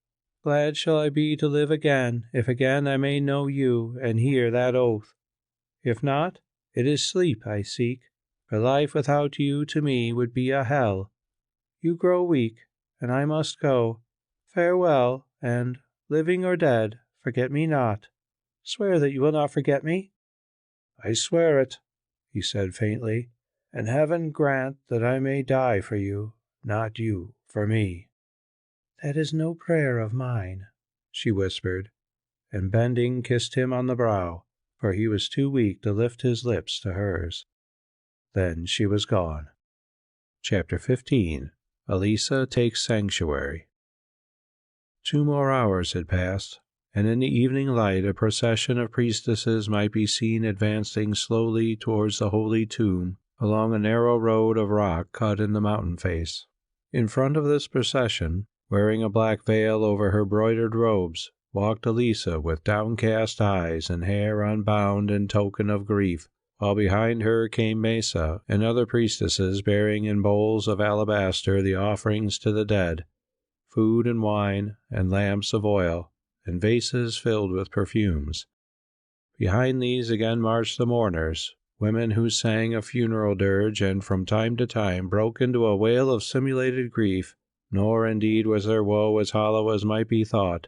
Glad shall I be to live again, if again I may know you and hear that oath. If not, it is sleep I seek, for life without you to me would be a hell. You grow weak, and I must go. Farewell, and, living or dead, forget me not. Swear that you will not forget me." "I swear it," he said faintly, "and heaven grant that I may die for you, not you for me." "That is no prayer of mine," she whispered, and bending kissed him on the brow, for he was too weak to lift his lips to hers. Then she was gone. Chapter 15. Elissa Takes Sanctuary. 2 more hours had passed, and in the evening light a procession of priestesses might be seen advancing slowly towards the holy tomb along a narrow road of rock cut in the mountain face. In front of this procession, wearing a black veil over her broidered robes, walked Elissa with downcast eyes and hair unbound in token of grief, while behind her came Mesa and other priestesses bearing in bowls of alabaster the offerings to the dead, food and wine, and lamps of oil, and vases filled with perfumes. Behind these again marched the mourners, women who sang a funeral dirge and from time to time broke into a wail of simulated grief, nor indeed was their woe as hollow as might be thought,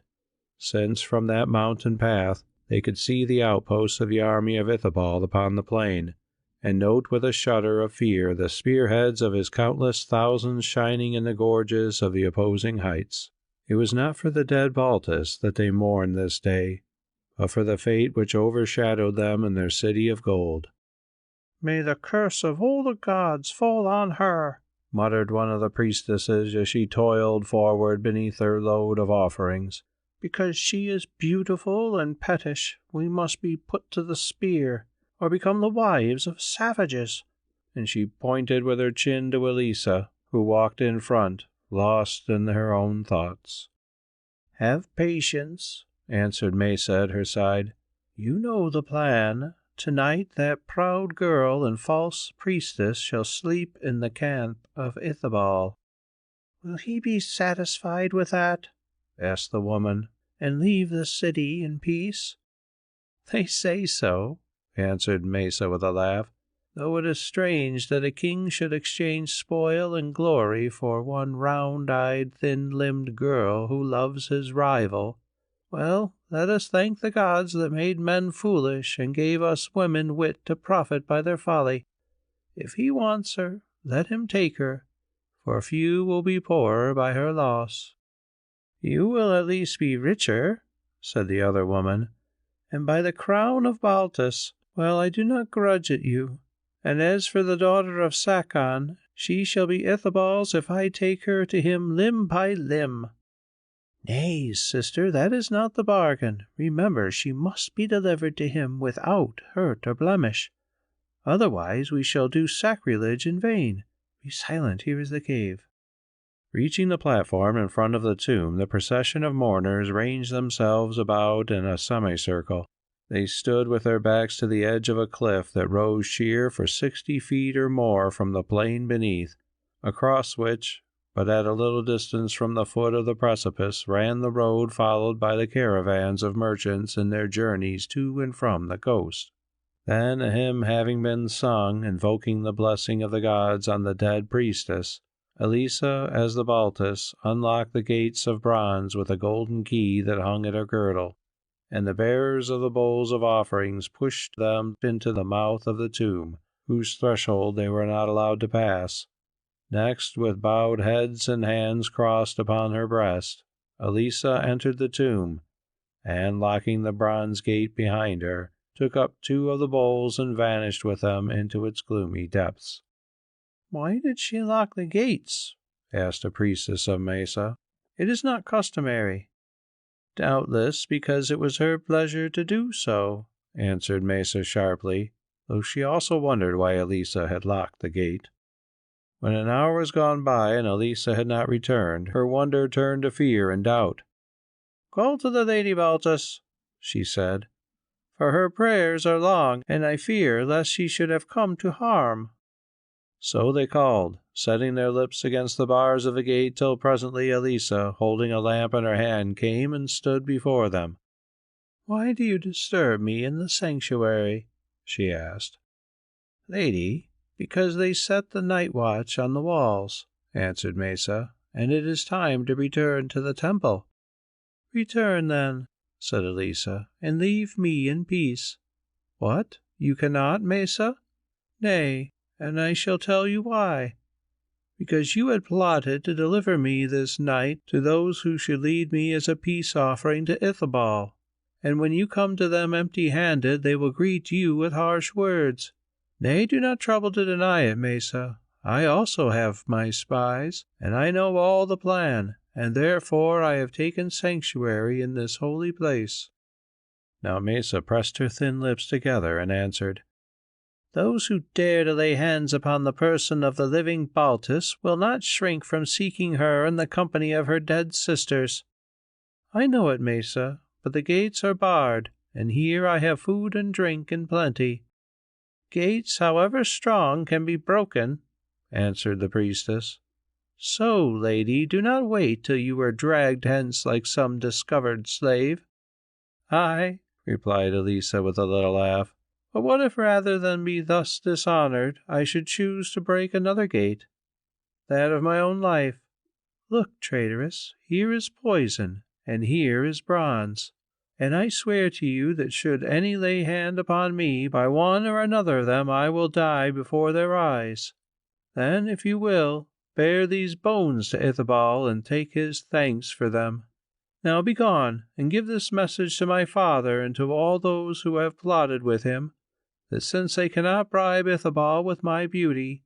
since from that mountain path they could see the outposts of the army of Ithobal upon the plain, and note with a shudder of fear the spearheads of his countless thousands shining in the gorges of the opposing heights. It was not for the dead Baltus that they mourned this day, but for the fate which overshadowed them in their city of gold. "May the curse of all the gods fall on her," muttered one of the priestesses as she toiled forward beneath her load of offerings. "Because she is beautiful and pettish, we must be put to the spear, or become the wives of savages." And she pointed with her chin to Elissa, who walked in front, lost in her own thoughts. "Have patience," answered Mesa at her side. "You know the plan. Tonight that proud girl and false priestess shall sleep in the camp of Ithobal." "Will he be satisfied with that?" asked the woman, "and leave the city in peace?" "They say so," answered Mesa with a laugh, "though it is strange that a king should exchange spoil and glory for one round-eyed, thin-limbed girl who loves his rival. Well, let us thank the gods that made men foolish and gave us women wit to profit by their folly. If he wants her, let him take her, for few will be poorer by her loss." "You will at least be richer," said the other woman, "and by the crown of Baltus, well, I do not grudge it you. And as for the daughter of Sakon, she shall be Ithobal's if I take her to him limb by limb." "Nay, sister, that is not the bargain. Remember, she must be delivered to him without hurt or blemish. Otherwise we shall do sacrilege in vain. Be silent, here is the cave." Reaching the platform in front of the tomb, the procession of mourners ranged themselves about in a semicircle. They stood with their backs to the edge of a cliff that rose sheer for 60 feet or more from the plain beneath, across which, but at a little distance from the foot of the precipice, ran the road followed by the caravans of merchants in their journeys to and from the coast. Then, a hymn having been sung, invoking the blessing of the gods on the dead priestess, Elissa, as the Baltus, unlocked the gates of bronze with a golden key that hung at her girdle, and the bearers of the bowls of offerings pushed them into the mouth of the tomb, whose threshold they were not allowed to pass. Next, with bowed heads and hands crossed upon her breast, Elissa entered the tomb, and, locking the bronze gate behind her, took up 2 of the bowls and vanished with them into its gloomy depths. "Why did she lock the gates?" asked a priestess of Mesa. "It is not customary." "Doubtless because it was her pleasure to do so," answered Mesa sharply, though she also wondered why Elissa had locked the gate. When an hour was gone by and Elissa had not returned, her wonder turned to fear and doubt. "Call to the Lady Baltus," she said, "for her prayers are long, and I fear lest she should have come to harm." So they called, setting their lips against the bars of the gate, till presently Elissa, holding a lamp in her hand, came and stood before them. "Why do you disturb me in the sanctuary?" she asked. "Lady, because they set the night watch on the walls," answered Mesa, "and it is time to return to the temple." "Return, then," said Elissa, "and leave me in peace." "What, you cannot, Mesa?" "Nay, and I shall tell you why. Because you had plotted to deliver me this night to those who should lead me as a peace offering to Ithobal, and when you come to them empty-handed, they will greet you with harsh words. Nay, do not trouble to deny it, Mesa. I also have my spies, and I know all the plan, and therefore I have taken sanctuary in this holy place." Now Mesa pressed her thin lips together and answered, "Those who dare to lay hands upon the person of the living Baltus will not shrink from seeking her in the company of her dead sisters." "I know it, Mesa, but the gates are barred, and here I have food and drink in plenty." "Gates, however strong, can be broken," answered the priestess. "So, lady, do not wait till you are dragged hence like some discovered slave." "Aye," replied Elissa with a little laugh. But what if rather than be thus dishonored, I should choose to break another gate, that of my own life? Look, traitress, here is poison, and here is bronze. And I swear to you that should any lay hand upon me, by one or another of them I will die before their eyes. Then, if you will, bear these bones to Ithobal, and take his thanks for them. Now be gone, and give this message to my father and to all those who have plotted with him, that since they cannot bribe Ithobal with my beauty,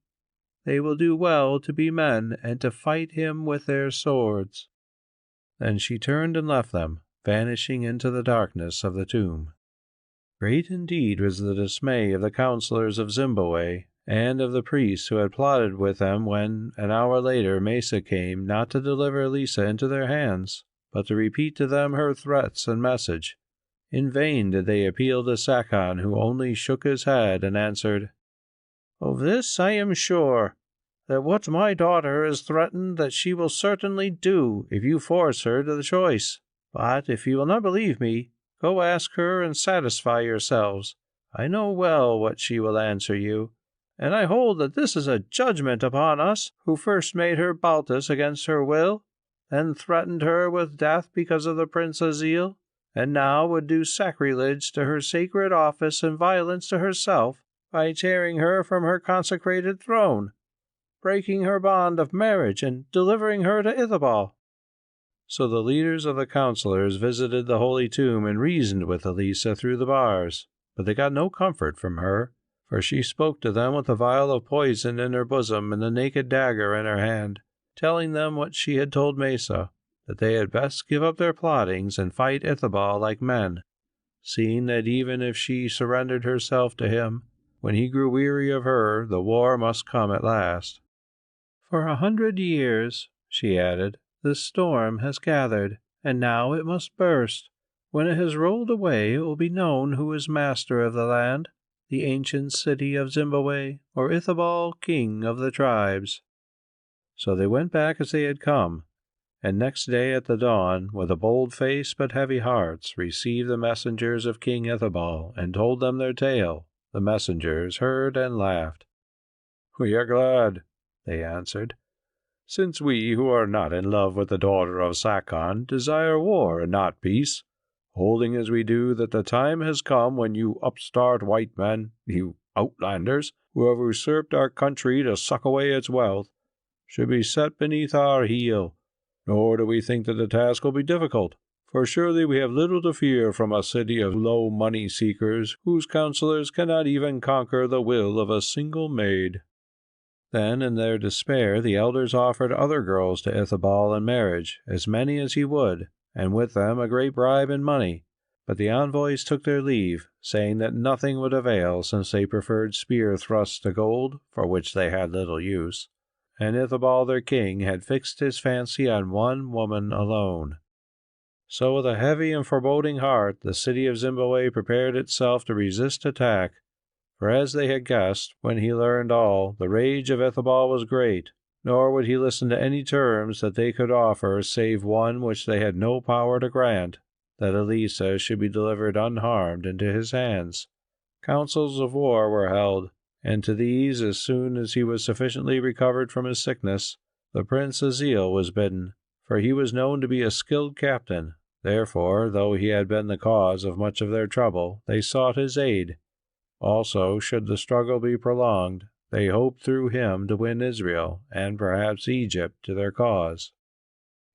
they will do well to be men and to fight him with their swords." Then she turned and left them, vanishing into the darkness of the tomb. Great indeed was the dismay of the councillors of Zimbabwe and of the priests who had plotted with them when, an hour later, Mesa came not to deliver Elissa into their hands, but to repeat to them her threats and message. In vain did they appeal to Sakon, who only shook his head and answered, "Of this I am sure, that what my daughter has threatened that she will certainly do if you force her to the choice. But if you will not believe me, go ask her and satisfy yourselves. I know well what she will answer you, and I hold that this is a judgment upon us, who first made her Baltus against her will, then threatened her with death because of the Prince Azil, and now would do sacrilege to her sacred office and violence to herself by tearing her from her consecrated throne, breaking her bond of marriage, and delivering her to Ithobal." So the leaders of the councillors visited the holy tomb and reasoned with Elissa through the bars, but they got no comfort from her, for she spoke to them with the vial of poison in her bosom and the naked dagger in her hand, telling them what she had told Mesa, that they had best give up their plottings and fight Ithobal like men, seeing that even if she surrendered herself to him, when he grew weary of her, the war must come at last. "For 100 years," she added, "the storm has gathered, and now it must burst. When it has rolled away, it will be known who is master of the land, the ancient city of Zimbabwe, or Ithobal, king of the tribes." So they went back as they had come, and next day at the dawn, with a bold face but heavy hearts, received the messengers of King Ithobal, and told them their tale. The messengers heard and laughed. "We are glad," they answered, "since we, who are not in love with the daughter of Sakon, desire war and not peace, holding as we do that the time has come when you upstart white men, you outlanders, who have usurped our country to suck away its wealth, should be set beneath our heel. Nor do we think that the task will be difficult, for surely we have little to fear from a city of low money-seekers, whose councillors cannot even conquer the will of a single maid." Then, in their despair, the elders offered other girls to Ithobal in marriage, as many as he would, and with them a great bribe in money. But the envoys took their leave, saying that nothing would avail, since they preferred spear thrusts to gold, for which they had little use, and Ithobal their king had fixed his fancy on one woman alone. So with a heavy and foreboding heart the city of Zimbabwe prepared itself to resist attack, for as they had guessed, when he learned all, the rage of Ithobal was great, nor would he listen to any terms that they could offer save one which they had no power to grant, that Elissa should be delivered unharmed into his hands. Councils of war were held, and to these, as soon as he was sufficiently recovered from his sickness, the Prince Azil was bidden, for he was known to be a skilled captain. Therefore, though he had been the cause of much of their trouble, they sought his aid. Also, should the struggle be prolonged, they hoped through him to win Israel, and perhaps Egypt, to their cause.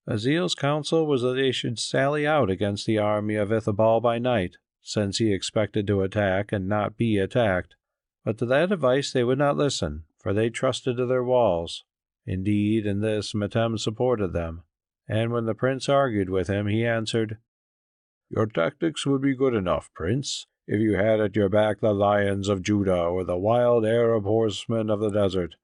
Azil's counsel was that they should sally out against the army of Ithobal by night, since he expected to attack and not be attacked. But to that advice they would not listen, for they trusted to their walls. Indeed, in this Metem supported them, and when the prince argued with him, he answered, "Your tactics would be good enough, Prince, if you had at your back the lions of Judah or the wild Arab horsemen of the desert.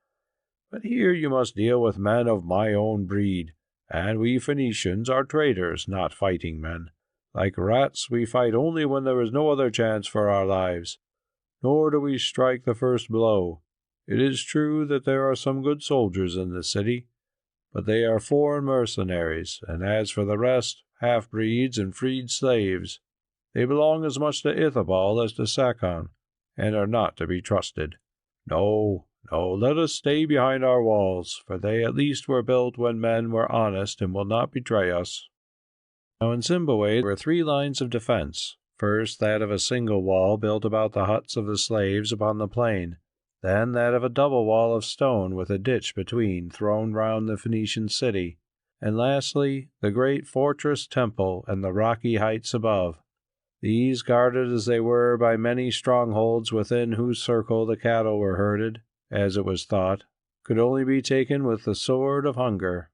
But here you must deal with men of my own breed, and we Phoenicians are traders, not fighting men. Like rats, we fight only when there is no other chance for our lives, nor do we strike the first blow. It is true that there are some good soldiers in the city, but they are foreign mercenaries, and as for the rest, half-breeds and freed slaves, They belong as much to Ithobal as to Sakon, and are not to be trusted. No, let us stay behind our walls, for they at least were built when men were honest and will not betray us." Now in Zimbabwe there were 3 lines of defense. First, that of a single wall built about the huts of the slaves upon the plain, then that of a double wall of stone with a ditch between thrown round the Phoenician city, and lastly the great fortress temple and the rocky heights above. These, guarded as they were by many strongholds within whose circle the cattle were herded, as it was thought, could only be taken with the sword of hunger.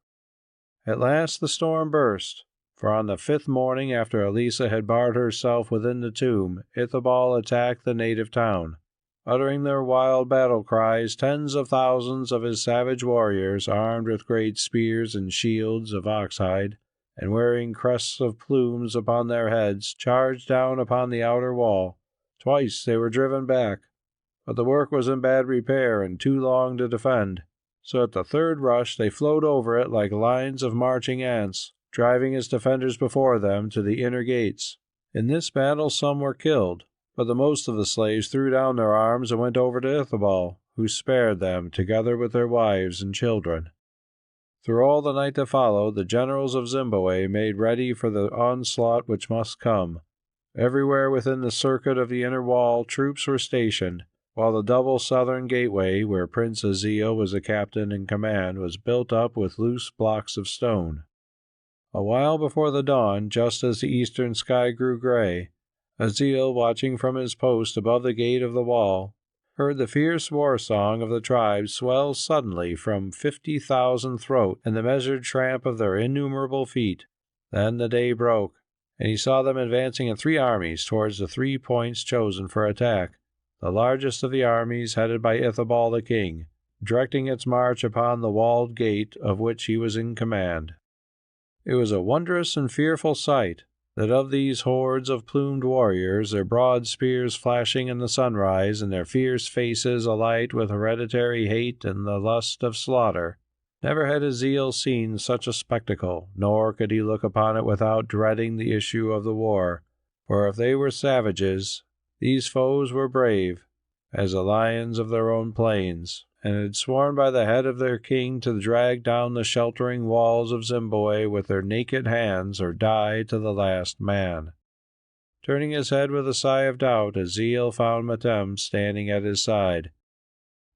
At last the storm burst, for on the 5th morning after Elissa had barred herself within the tomb, Ithobal attacked the native town. Uttering their wild battle cries, tens of thousands of his savage warriors, armed with great spears and shields of oxhide, and wearing crests of plumes upon their heads, charged down upon the outer wall. Twice they were driven back, but the work was in bad repair and too long to defend, so at the 3rd rush they flowed over it like lines of marching ants, driving its defenders before them to the inner gates. In this battle some were killed, but the most of the slaves threw down their arms and went over to Ithobal, who spared them, together with their wives and children. Through all the night that followed, the generals of Zimbabwe made ready for the onslaught which must come. Everywhere within the circuit of the inner wall troops were stationed, while the double southern gateway, where Prince Azil was a captain in command, was built up with loose blocks of stone. A while before the dawn, just as the eastern sky grew grey, Azil, watching from his post above the gate of the wall, heard the fierce war song of the tribes swell suddenly from 50,000 throats and the measured tramp of their innumerable feet. Then the day broke, and he saw them advancing in 3 armies towards the 3 points chosen for attack, the largest of the armies headed by Ithobal the king, directing its march upon the walled gate of which he was in command. It was a wondrous and fearful sight, that of these hordes of plumed warriors, their broad spears flashing in the sunrise, and their fierce faces alight with hereditary hate and the lust of slaughter, never had Azil seen such a spectacle, nor could he look upon it without dreading the issue of the war. For if they were savages, these foes were brave, as the lions of their own plains, and had sworn by the head of their king to drag down the sheltering walls of Zimbabwe with their naked hands or die to the last man. Turning his head with a sigh of doubt, Azil found Metem standing at his side.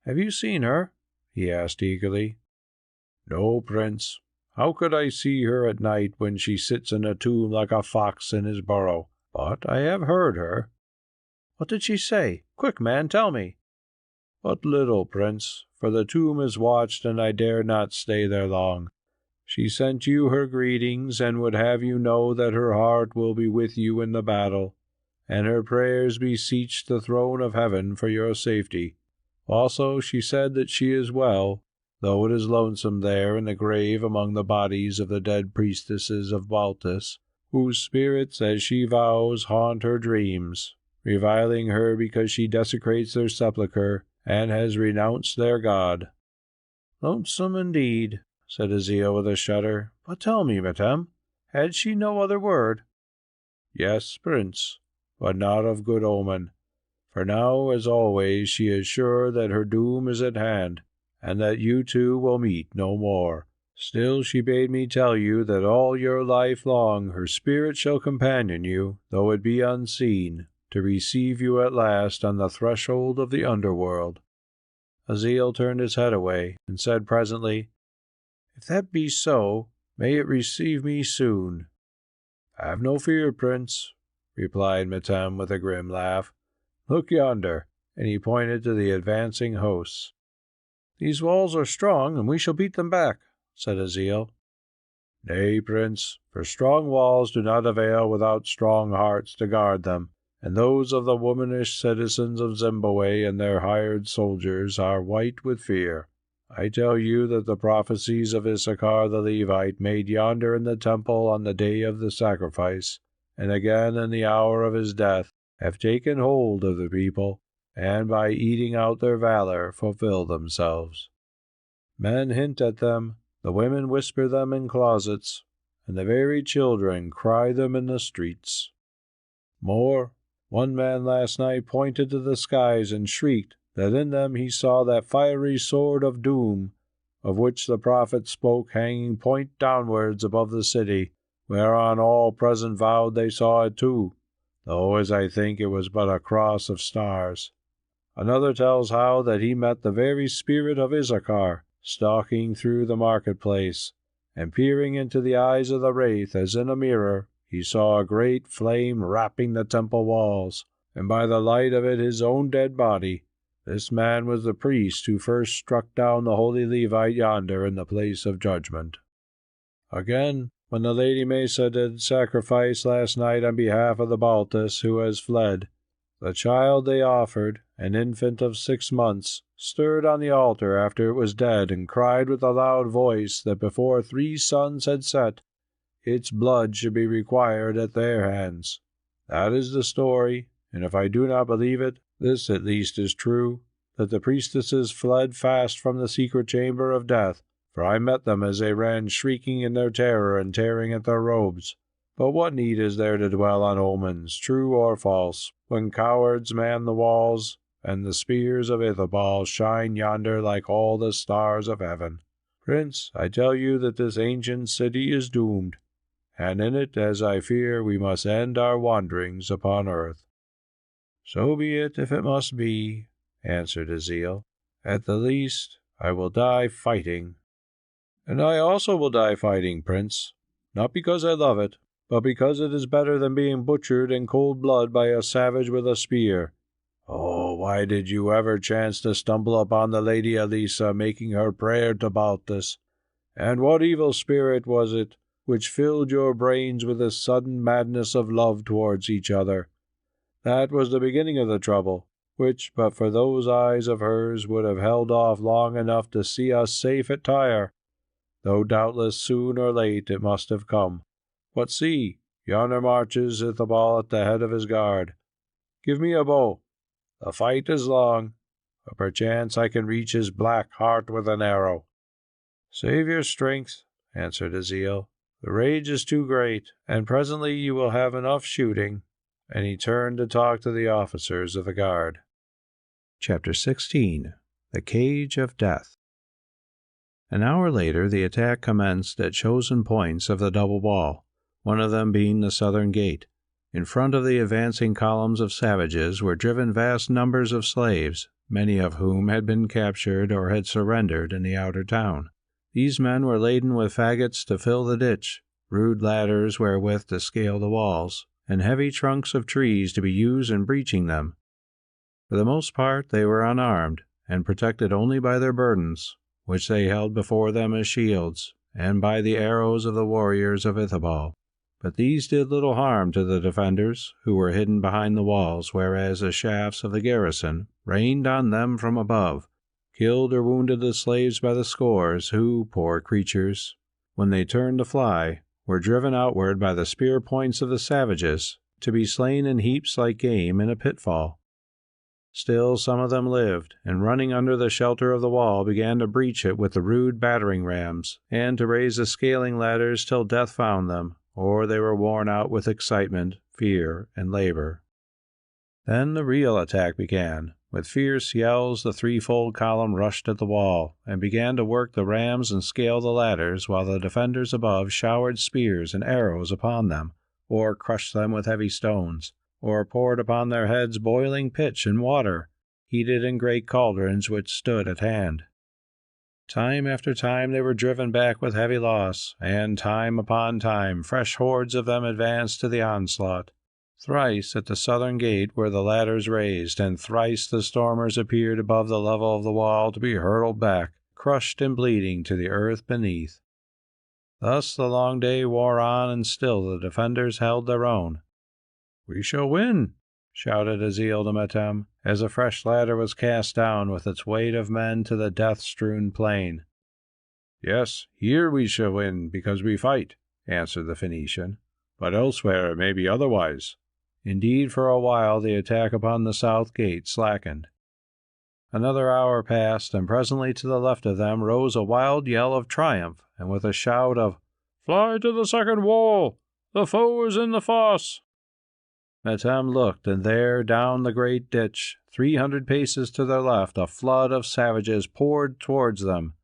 "Have you seen her?" he asked eagerly. "No, Prince. How could I see her at night when she sits in a tomb like a fox in his burrow? But I have heard her." "What did she say? Quick, man, tell me." "But little, Prince, for the tomb is watched and I dare not stay there long. She sent you her greetings and would have you know that her heart will be with you in the battle, and her prayers beseech the throne of heaven for your safety. Also she said that she is well, though it is lonesome there in the grave among the bodies of the dead priestesses of Baltus, whose spirits, as she vows, haunt her dreams, reviling her because she desecrates their sepulchre and has renounced their God." "Lonesome indeed," said Azil with a shudder. "But tell me, Metem, had she no other word?" "Yes, Prince, but not of good omen. For now, as always, she is sure that her doom is at hand, and that you two will meet no more. Still she bade me tell you that all your life long her spirit shall companion you, though it be unseen, to receive you at last on the threshold of the underworld." Azil turned his head away, and said presently, "If that be so, may it receive me soon." "Have no fear, Prince," replied Metem with a grim laugh. "Look yonder," and he pointed to the advancing hosts. "These walls are strong, and we shall beat them back," said Azil. "Nay, Prince, for strong walls do not avail without strong hearts to guard them, and those of the womanish citizens of Zimbabwe and their hired soldiers are white with fear. I tell you that the prophecies of Issachar the Levite made yonder in the temple on the day of the sacrifice, and again in the hour of his death, have taken hold of the people, and by eating out their valor fulfill themselves. Men hint at them, the women whisper them in closets, and the very children cry them in the streets. More, one man last night pointed to the skies and shrieked that in them he saw that fiery sword of doom, of which the prophet spoke, hanging point downwards above the city, whereon all present vowed they saw it too, though, as I think, it was but a cross of stars. Another tells how that he met the very spirit of Issachar stalking through the marketplace, and peering into the eyes of the wraith as in a mirror, he saw a great flame wrapping the temple walls, and by the light of it his own dead body. This man was the priest who first struck down the holy Levite yonder in the place of judgment. Again, when the Lady Mesa did sacrifice last night on behalf of the Baltus who has fled, the child they offered, an infant of 6 months, stirred on the altar after it was dead, and cried with a loud voice that before 3 suns had set, its blood should be required at their hands. That is the story, and if I do not believe it, this at least is true, that the priestesses fled fast from the secret chamber of death, for I met them as they ran shrieking in their terror and tearing at their robes. But what need is there to dwell on omens, true or false, when cowards man the walls, and the spears of Ithobal shine yonder like all the stars of heaven? Prince, I tell you that this ancient city is doomed, and in it, as I fear, we must end our wanderings upon earth." "So be it, if it must be," answered Aziel. "At the least, I will die fighting." "And I also will die fighting, Prince, not because I love it, but because it is better than being butchered in cold blood by a savage with a spear. Oh, why did you ever chance to stumble upon the Lady Elissa making her prayer to Baltus? And what evil spirit was it which filled your brains with this sudden madness of love towards each other? That was the beginning of the trouble, which, but for those eyes of hers, would have held off long enough to see us safe at Tyre, though doubtless soon or late it must have come. But see, yonder marches Ithobal at the head of his guard. Give me a bow. The fight is long, but perchance I can reach his black heart with an arrow." "Save your strength," answered Aziel. "The rage is too great, and presently you will have enough shooting." And he turned to talk to the officers of the guard. Chapter 16. The Cage of Death. An hour later the attack commenced at chosen points of the double wall, one of them being the southern gate. In front of the advancing columns of savages were driven vast numbers of slaves, many of whom had been captured or had surrendered in the outer town. These men were laden with faggots to fill the ditch, rude ladders wherewith to scale the walls, and heavy trunks of trees to be used in breaching them. For the most part they were unarmed, and protected only by their burdens, which they held before them as shields, and by the arrows of the warriors of Ithobal. But these did little harm to the defenders, who were hidden behind the walls, whereas the shafts of the garrison rained on them from above, killed or wounded the slaves by the scores, who, poor creatures, when they turned to fly, were driven outward by the spear points of the savages, to be slain in heaps like game in a pitfall. Still some of them lived, and running under the shelter of the wall began to breach it with the rude battering rams, and to raise the scaling ladders till death found them, or they were worn out with excitement, fear, and labor. Then the real attack began. With fierce yells the threefold column rushed at the wall, and began to work the rams and scale the ladders, while the defenders above showered spears and arrows upon them, or crushed them with heavy stones, or poured upon their heads boiling pitch and water, heated in great cauldrons which stood at hand. Time after time they were driven back with heavy loss, and time upon time fresh hordes of them advanced to the onslaught. Thrice at the southern gate were the ladders raised, and thrice the stormers appeared above the level of the wall to be hurled back, crushed and bleeding, to the earth beneath. Thus the long day wore on, and still the defenders held their own. "We shall win!" shouted Aziel de Metem, as a fresh ladder was cast down with its weight of men to the death-strewn plain. "Yes, here we shall win, because we fight," answered the Phoenician. "But elsewhere it may be otherwise." Indeed, for a while the attack upon the south gate slackened. Another hour passed, and presently to the left of them rose a wild yell of triumph, and with a shout of "Fly to the second wall! The foe is in the fosse!" Metem looked, and there, down the great ditch, 300 paces to their left, a flood of savages poured towards them.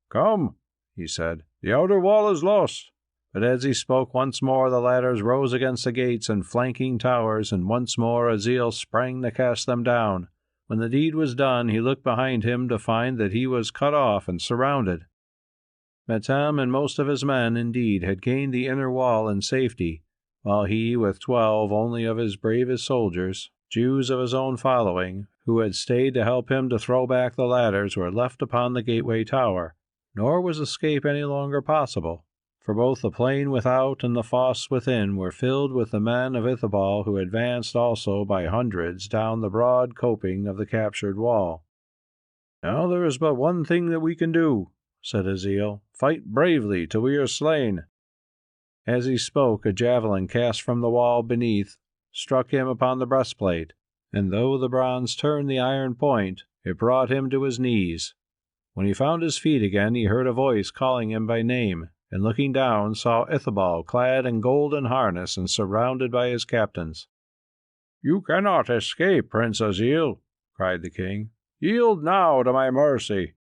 "Come," he said, "the outer wall is lost." But as he spoke, once more the ladders rose against the gates and flanking towers, and once more Azil sprang to cast them down. When the deed was done, he looked behind him to find that he was cut off and surrounded. Metem and most of his men, indeed, had gained the inner wall in safety, while he, with 12 only of his bravest soldiers, Jews of his own following, who had stayed to help him to throw back the ladders, were left upon the gateway tower. Nor was escape any longer possible, for both the plain without and the fosse within were filled with the men of Ithobal, who advanced also by hundreds down the broad coping of the captured wall. "Now there is but one thing that we can do," said Azil. "Fight bravely till we are slain." As he spoke, a javelin cast from the wall beneath struck him upon the breastplate, and though the bronze turned the iron point, it brought him to his knees. When he found his feet again, he heard a voice calling him by name, and looking down, saw Ithobal clad in golden harness and surrounded by his captains. "You cannot escape, Prince Azil," cried the king. "Yield now to my mercy."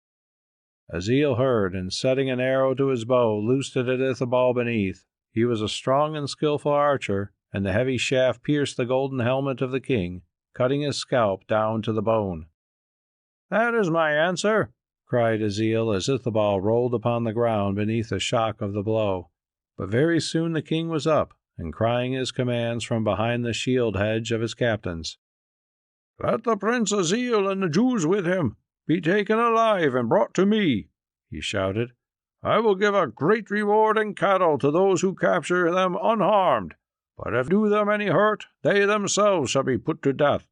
Azil heard, and setting an arrow to his bow, loosed it at Ithobal beneath. He was a strong and skilful archer, and the heavy shaft pierced the golden helmet of the king, cutting his scalp down to the bone. "That is my answer," cried Azil, as Ithobal rolled upon the ground beneath the shock of the blow. But very soon the king was up, and crying his commands from behind the shield hedge of his captains. "Let the Prince Azil and the Jews with him be taken alive and brought to me," he shouted. "I will give a great reward in cattle to those who capture them unharmed, but if do them any hurt, they themselves shall be put to death."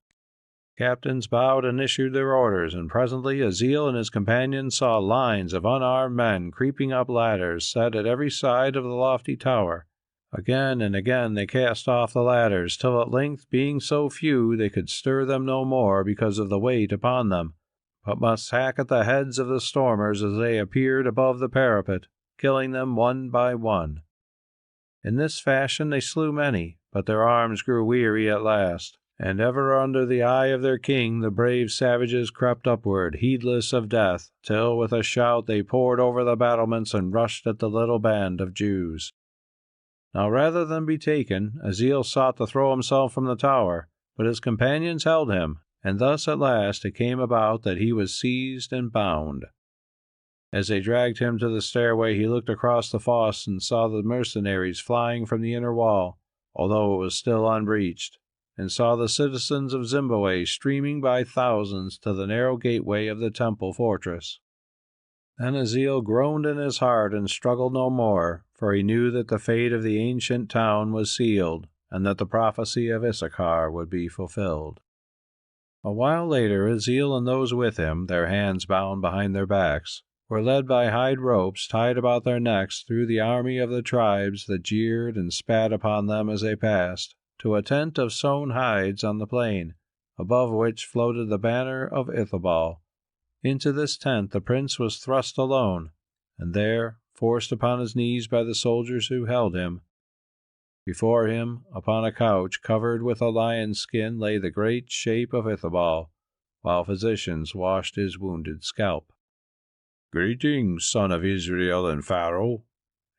Captains bowed and issued their orders, and presently Azil and his companions saw lines of unarmed men creeping up ladders set at every side of the lofty tower. Again and again they cast off the ladders, till at length, being so few, they could stir them no more because of the weight upon them, but must hack at the heads of the stormers as they appeared above the parapet, killing them one by one. In this fashion they slew many, but their arms grew weary at last, and ever under the eye of their king the brave savages crept upward, heedless of death, till with a shout they poured over the battlements and rushed at the little band of Jews. Now rather than be taken, Azil sought to throw himself from the tower, but his companions held him, and thus at last it came about that he was seized and bound. As they dragged him to the stairway, he looked across the fosse and saw the mercenaries flying from the inner wall, although it was still unbreached, and saw the citizens of Zimbabwe streaming by thousands to the narrow gateway of the temple fortress. Then Azil groaned in his heart and struggled no more, for he knew that the fate of the ancient town was sealed, and that the prophecy of Issachar would be fulfilled. A while later, Azil and those with him, their hands bound behind their backs, were led by hide ropes tied about their necks through the army of the tribes that jeered and spat upon them as they passed, to a tent of sewn hides on the plain, above which floated the banner of Ithobal. Into this tent the prince was thrust alone, and there, forced upon his knees by the soldiers who held him, before him, upon a couch covered with a lion's skin, lay the great shape of Ithobal, while physicians washed his wounded scalp. "Greetings, son of Israel and Pharaoh,"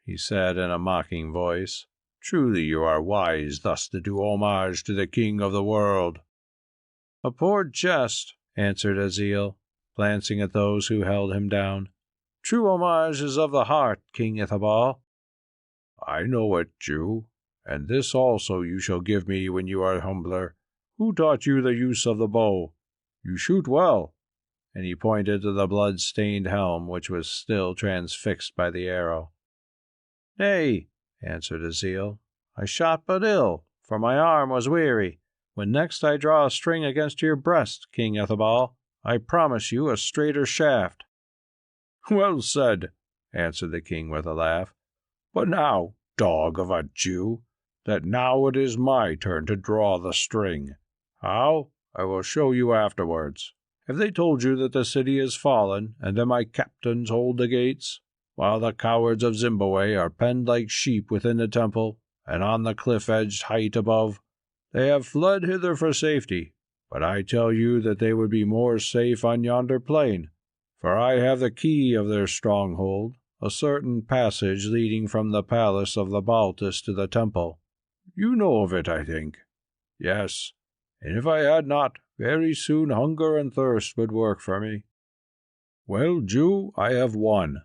he said in a mocking voice. "Truly you are wise thus to do homage to the king of the world." "A poor jest," answered Azil, glancing at those who held him down. "True homage is of the heart, King Ithobal." "I know it, Jew, and this also you shall give me when you are humbler. Who taught you the use of the bow? You shoot well." And he pointed to the blood-stained helm, which was still transfixed by the arrow. "Nay," answered Azil, "I shot but ill, for my arm was weary. When next I draw a string against your breast, King Ithobal, I promise you a straighter shaft." "Well said," answered the king with a laugh. "But now, dog of a Jew, that now it is my turn to draw the string. How? I will show you afterwards. Have they told you that the city is fallen, and that my captains hold the gates, while the cowards of Zimbabwe are penned like sheep within the temple, and on the cliff-edged height above? They have fled hither for safety, but I tell you that they would be more safe on yonder plain, for I have the key of their stronghold, a certain passage leading from the palace of the Baltus to the temple. You know of it, I think. Yes, and if I had not, very soon hunger and thirst would work for me. Well, Jew, I have won,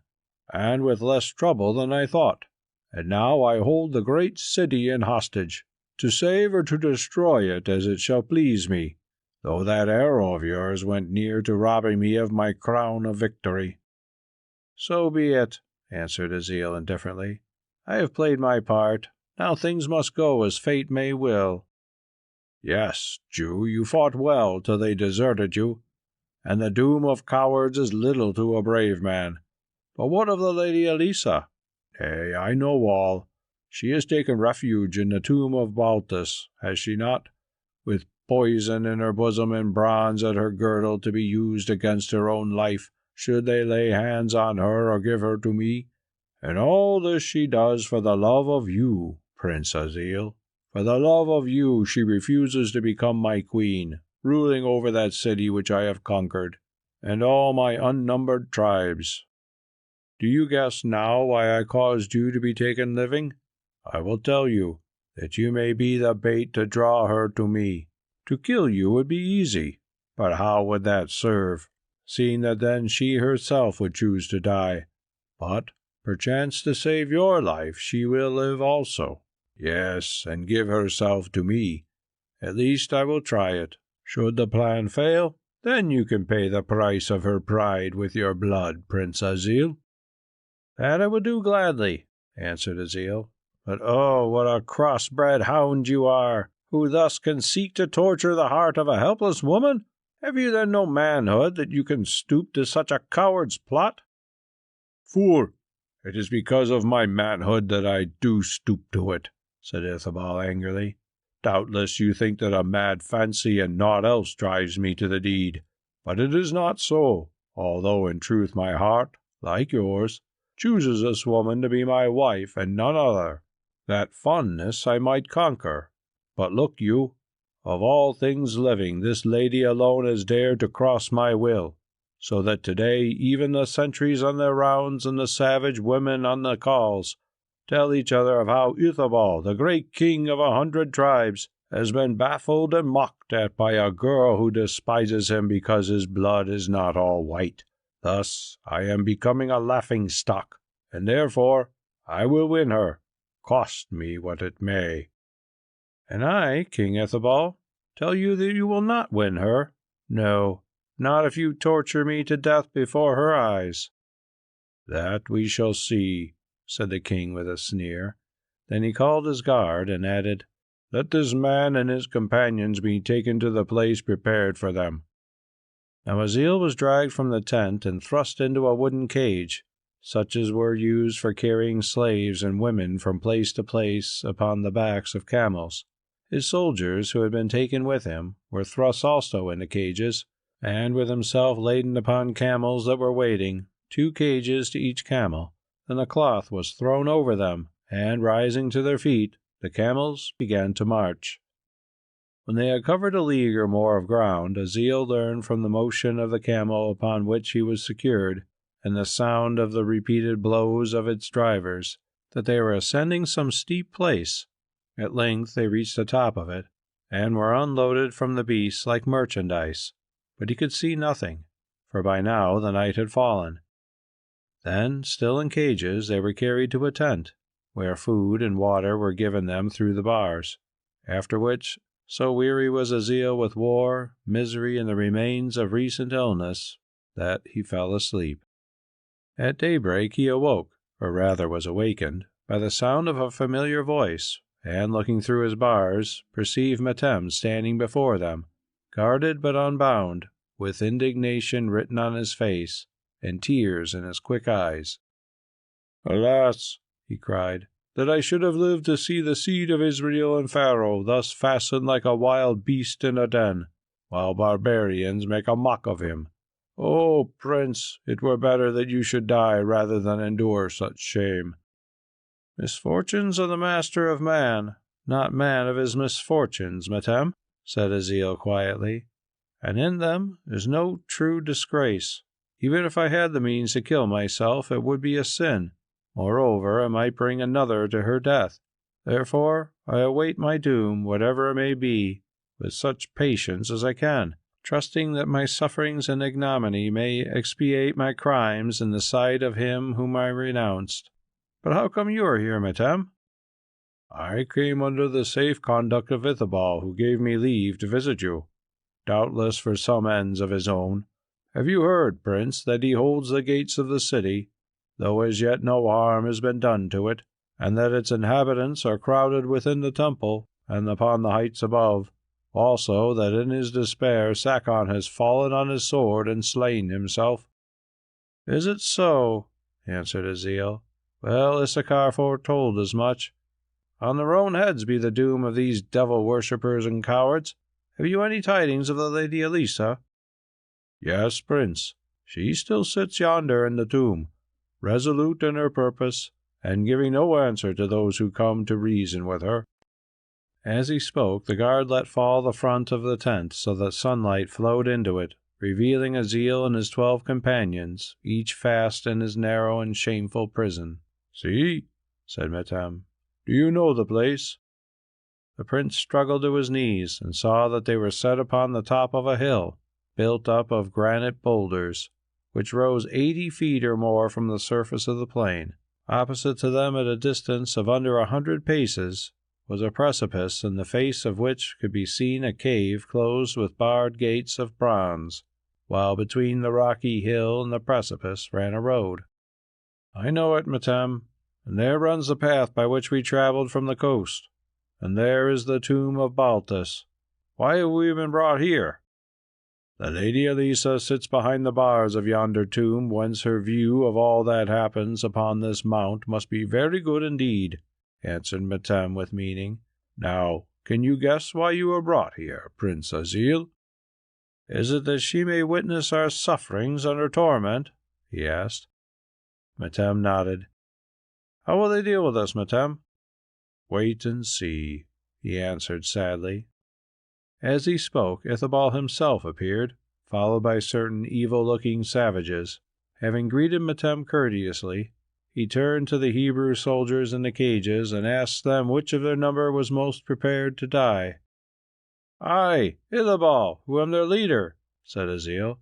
and with less trouble than I thought, and now I hold the great city in hostage, to save or to destroy it as it shall please me, though that arrow of yours went near to robbing me of my crown of victory." "So be it," answered Azil indifferently. "I have played my part. Now things must go as fate may will." "Yes, Jew, you fought well till they deserted you, and the doom of cowards is little to a brave man. But what of the Lady Elissa? Nay, I know all. She has taken refuge in the tomb of Baltus, has she not, with poison in her bosom and bronze at her girdle to be used against her own life, should they lay hands on her or give her to me? And all this she does for the love of you, Prince Azil. For the love of you she refuses to become my queen, ruling over that city which I have conquered, and all my unnumbered tribes. Do you guess now why I caused you to be taken living? I will tell you, that you may be the bait to draw her to me. To kill you would be easy, but how would that serve, seeing that then she herself would choose to die? But, perchance to save your life, she will live also. Yes, and give herself to me. At least I will try it. Should the plan fail, then you can pay the price of her pride with your blood, Prince Azil." "That I would do gladly," answered Azil. "But oh, what a cross-bred hound you are, who thus can seek to torture the heart of a helpless woman! Have you then no manhood, that you can stoop to such a coward's plot?" "Fool! It is because of my manhood that I do stoop to it," said Ithobal angrily. "Doubtless you think that a mad fancy and naught else drives me to the deed. But it is not so, although in truth my heart, like yours, chooses this woman to be my wife and none other. That fondness I might conquer. But look you, of all things living, this lady alone has dared to cross my will, so that today even the sentries on their rounds and the savage women on the calls tell each other of how Ithobal, the great king of 100 tribes, has been baffled and mocked at by a girl who despises him because his blood is not all white. Thus I am becoming a laughing-stock, and therefore I will win her, cost me what it may." "And I, King Ithobal, tell you that you will not win her. No, not if you torture me to death before her eyes." "That we shall see," said the king with a sneer. Then he called his guard and added, "Let this man and his companions be taken to the place prepared for them." Now Azil was dragged from the tent and thrust into a wooden cage, such as were used for carrying slaves and women from place to place upon the backs of camels. His soldiers, who had been taken with him, were thrust also into cages, and with himself laden upon camels that were waiting, 2 cages to each camel. Then a cloth was thrown over them, and rising to their feet, the camels began to march. When they had covered a league or more of ground, Azil learned from the motion of the camel upon which he was secured, and the sound of the repeated blows of its drivers, that they were ascending some steep place. At length they reached the top of it, and were unloaded from the beasts like merchandise, but he could see nothing, for by now the night had fallen. Then, still in cages, they were carried to a tent, where food and water were given them through the bars, after which, so weary was Azil with war, misery, and the remains of recent illness, that he fell asleep. At daybreak he awoke, or rather was awakened, by the sound of a familiar voice, and looking through his bars, perceived Metem standing before them, guarded but unbound, with indignation written on his face, and tears in his quick eyes. "Alas," he cried, "that I should have lived to see the seed of Israel and Pharaoh thus fastened like a wild beast in a den, while barbarians make a mock of him. Oh, Prince, it were better that you should die rather than endure such shame." "Misfortunes are the master of man. not man of his misfortunes, madame," said Azil quietly, "and in them is no true disgrace. Even if I had the means to kill myself, it would be a sin. Moreover, I might bring another to her death. Therefore, I await my doom, whatever it may be, with such patience as I can, trusting that my sufferings and ignominy may expiate my crimes in the sight of him whom I renounced. But how come you are here, madame?" "I came under the safe conduct of Ithobal, who gave me leave to visit you, doubtless for some ends of his own. Have you heard, Prince, that he holds the gates of the city, though as yet no harm has been done to it, and that its inhabitants are crowded within the temple and upon the heights above? Also, that in his despair Sakon has fallen on his sword and slain himself." "Is it so?" answered Azil. "Well, Issachar foretold as much. On their own heads be the doom of these devil-worshippers and cowards. Have you any tidings of the Lady Elissa?" "Yes, Prince. She still sits yonder in the tomb, resolute in her purpose, and giving no answer to those who come to reason with her." As he spoke, the guard let fall the front of the tent so that sunlight flowed into it, revealing Azil and his 12 companions, each fast in his narrow and shameful prison. "See," said Metem. "Do you know the place?" The prince struggled to his knees and saw that they were set upon the top of a hill, built up of granite boulders, which rose 80 feet or more from the surface of the plain. Opposite to them, at a distance of under 100 paces, was a precipice in the face of which could be seen a cave closed with barred gates of bronze, while between the rocky hill and the precipice ran a road. "I know it, Metem, and there runs the path by which we travelled from the coast, and there is the tomb of Baltus. Why have we been brought here?" "The Lady Elissa sits behind the bars of yonder tomb, whence her view of all that happens upon this mount must be very good indeed," answered Metem with meaning. "Now, can you guess why you were brought here, Prince Azil?" "Is it that she may witness our sufferings under torment?" he asked. Metem nodded. "How will they deal with us, Metem?" "Wait and see," he answered sadly. As he spoke, Ithobal himself appeared, followed by certain evil-looking savages. Having greeted Metem courteously, he turned to the Hebrew soldiers in the cages and asked them which of their number was most prepared to die. "I, Ithobal, who am their leader," said Azil.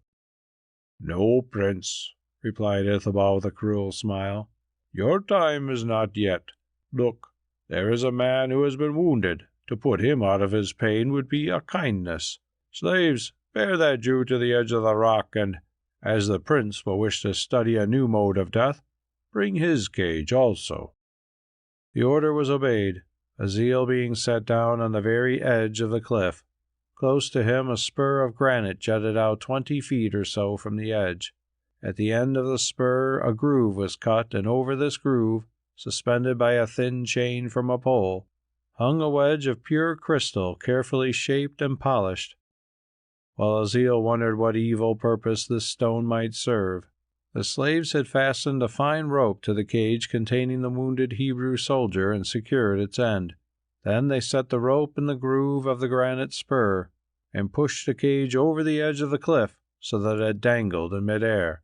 "No, Prince," replied Ithobal with a cruel smile. "Your time is not yet. Look, there is a man who has been wounded. To put him out of his pain would be a kindness. Slaves, bear that Jew to the edge of the rock, and, as the prince will wish to study a new mode of death, bring his cage also." The order was obeyed, Azil being set down on the very edge of the cliff. Close to him a spur of granite jutted out 20 feet or so from the edge. At the end of the spur a groove was cut, and over this groove, suspended by a thin chain from a pole, hung a wedge of pure crystal, carefully shaped and polished. While Azil wondered what evil purpose this stone might serve, the slaves had fastened a fine rope to the cage containing the wounded Hebrew soldier and secured its end. Then they set the rope in the groove of the granite spur, and pushed the cage over the edge of the cliff so that it dangled in mid-air.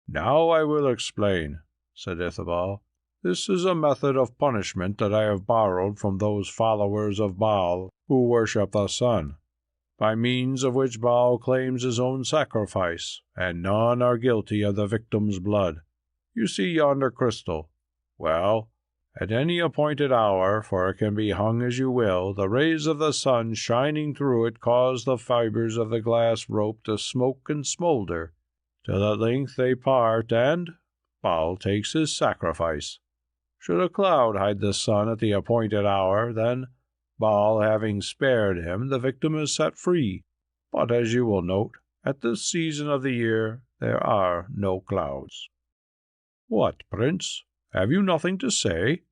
"Now I will explain," said Ithobal. "This is a method of punishment that I have borrowed from those followers of Baal who worship the sun, by means of which Baal claims his own sacrifice, and none are guilty of the victim's blood. You see yonder crystal? Well, at any appointed hour, for it can be hung as you will, the rays of the sun shining through it cause the fibres of the glass rope to smoke and smoulder, till at length they part, and Baal takes his sacrifice. Should a cloud hide the sun at the appointed hour, then, Baal having spared him, the victim is set free. But, as you will note, at this season of the year there are no clouds. What, Prince? Have you nothing to say?"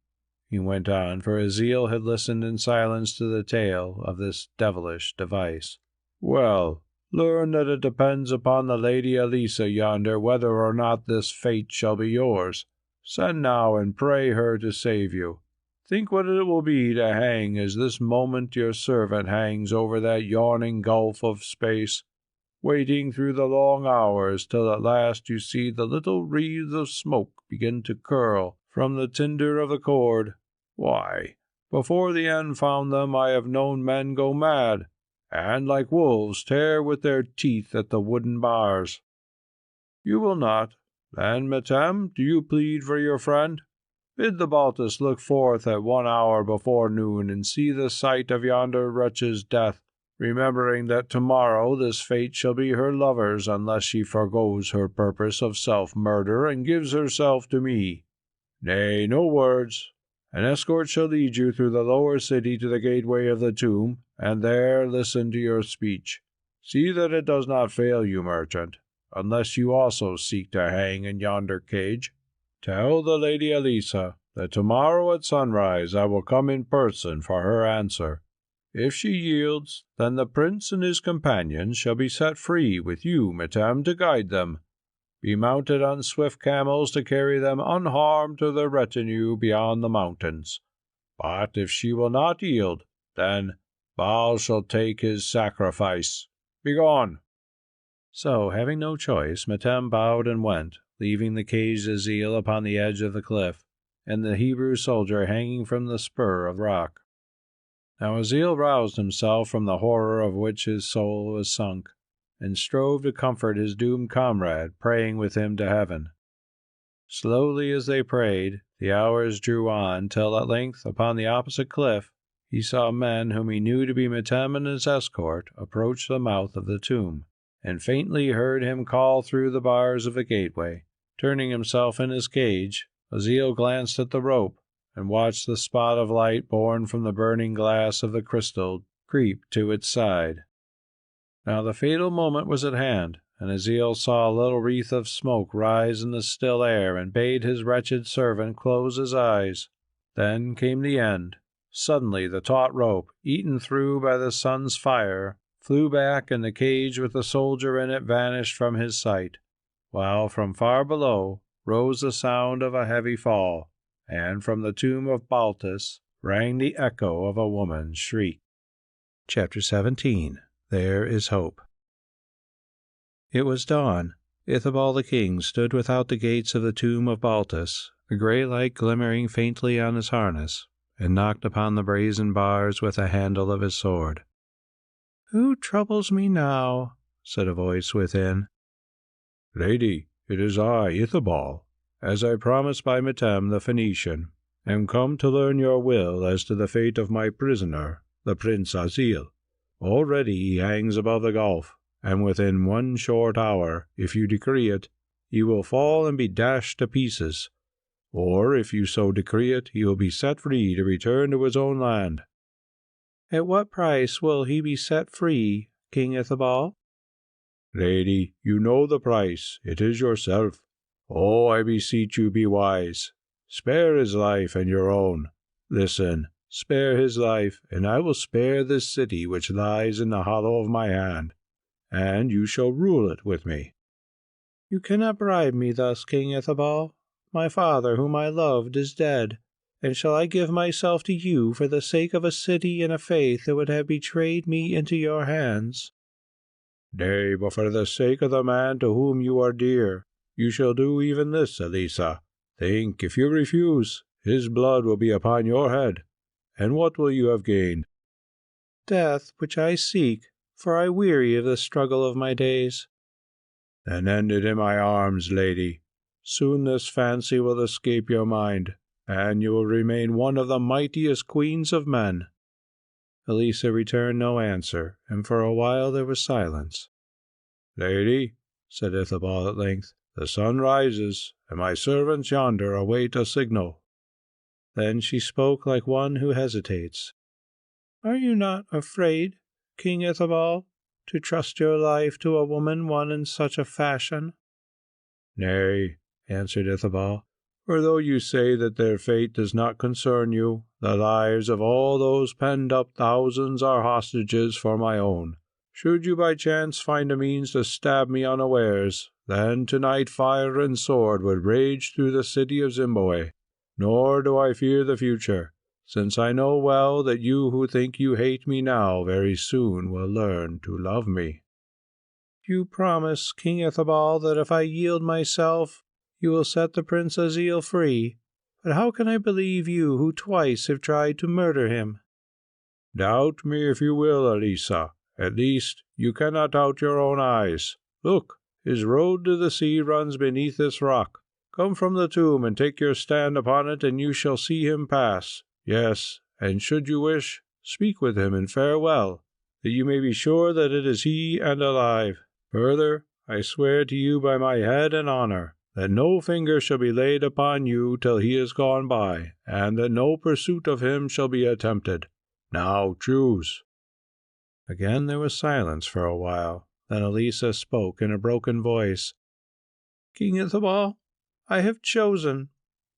he went on, for Azil had listened in silence to the tale of this devilish device. "Well, learn that it depends upon the Lady Elissa yonder whether or not this fate shall be yours. Send now and pray her to save you. Think what it will be to hang as this moment your servant hangs over that yawning gulf of space, waiting through the long hours till at last you see the little wreaths of smoke begin to curl from the tinder of the cord. Why, before the end found them, I have known men go mad, and like wolves tear with their teeth at the wooden bars. You will not. Then, madame, do you plead for your friend? Bid the Baltus look forth at 1 hour before noon, and see the sight of yonder wretch's death, remembering that tomorrow this fate shall be her lover's, unless she forgoes her purpose of self-murder and gives herself to me. Nay, no words. An escort shall lead you through the lower city to the gateway of the tomb, and there listen to your speech. See that it does not fail you, merchant, unless you also seek to hang in yonder cage. Tell the Lady Elissa that tomorrow at sunrise I will come in person for her answer. If she yields, then the prince and his companions shall be set free, with you, madame, to guide them. Be mounted on swift camels to carry them unharmed to their retinue beyond the mountains. But if she will not yield, then Baal shall take his sacrifice. Begone!" So, having no choice, Metem bowed and went, leaving the caged Azil upon the edge of the cliff, and the Hebrew soldier hanging from the spur of rock. Now Azil roused himself from the horror of which his soul was sunk, and strove to comfort his doomed comrade, praying with him to heaven. Slowly as they prayed, the hours drew on, till at length, upon the opposite cliff, he saw men whom he knew to be Metem and his escort approach the mouth of the tomb, and faintly heard him call through the bars of the gateway. Turning himself in his cage, Azil glanced at the rope, and watched the spot of light born from the burning glass of the crystal creep to its side. Now the fatal moment was at hand, and Azil saw a little wreath of smoke rise in the still air, and bade his wretched servant close his eyes. Then came the end. Suddenly the taut rope, eaten through by the sun's fire, flew back, and the cage with the soldier in it vanished from his sight, while from far below rose the sound of a heavy fall, and from the tomb of Baltus rang the echo of a woman's shriek. Chapter 17. There is Hope. It was dawn. Ithobal the king stood without the gates of the tomb of Baltus, the grey light glimmering faintly on his harness, and knocked upon the brazen bars with the handle of his sword. "Who troubles me now?" said a voice within. "Lady, it is I, Ithobal, as I promised by Metem the Phoenician, am come to learn your will as to the fate of my prisoner, the Prince Azil. Already he hangs above the gulf, and within 1 short hour, if you decree it, he will fall and be dashed to pieces. Or, if you so decree it, he will be set free to return to his own land." "At what price will he be set free, King Ithobal?" "Lady, you know the price. It is yourself. Oh, I beseech you, be wise. Spare his life and your own. Listen, spare his life, and I will spare this city which lies in the hollow of my hand, and you shall rule it with me." "You cannot bribe me thus, King Ithobal. My father, whom I loved, is dead, and shall I give myself to you for the sake of a city and a faith that would have betrayed me into your hands?" "Nay, but for the sake of the man to whom you are dear, you shall do even this, Elissa. Think, if you refuse, his blood will be upon your head, and what will you have gained?" "Death, which I seek, for I weary of the struggle of my days." "Then end it in my arms, lady. Soon this fancy will escape your mind, and you will remain one of the mightiest queens of men." Elissa returned no answer, and for a while there was silence. "Lady," said Ithobal at length, "the sun rises, and my servants yonder await a signal." Then she spoke like one who hesitates. "Are you not afraid, King Ithobal, to trust your life to a woman won in such a fashion?" "Nay," answered Ithobal, "for though you say that their fate does not concern you, the lives of all those penned up thousands are hostages for my own. Should you by chance find a means to stab me unawares, then tonight fire and sword would rage through the city of Zimbabwe. Nor do I fear the future, since I know well that you who think you hate me now very soon will learn to love me." "You promise, King Ithobal, that if I yield myself, you will set the Prince Azil free. But how can I believe you who twice have tried to murder him?" "Doubt me if you will, Elissa. At least, you cannot doubt your own eyes. Look, his road to the sea runs beneath this rock. Come from the tomb and take your stand upon it, and you shall see him pass. Yes, and should you wish, speak with him in farewell, that you may be sure that it is he and alive. Further, I swear to you by my head and honour, that no finger shall be laid upon you till he is gone by, and that no pursuit of him shall be attempted. Now choose." Again there was silence for a while. Then Elissa spoke in a broken voice. "King Ithobal, I have chosen.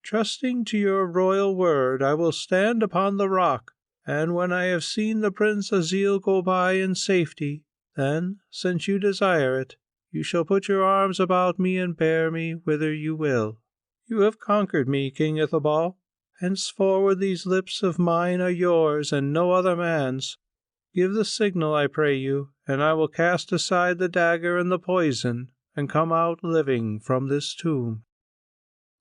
Trusting to your royal word, I will stand upon the rock, and when I have seen the Prince Azil go by in safety, then, since you desire it, you shall put your arms about me and bear me whither you will. You have conquered me, King Ithobal. Henceforward these lips of mine are yours and no other man's. Give the signal, I pray you, and I will cast aside the dagger and the poison, and come out living from this tomb."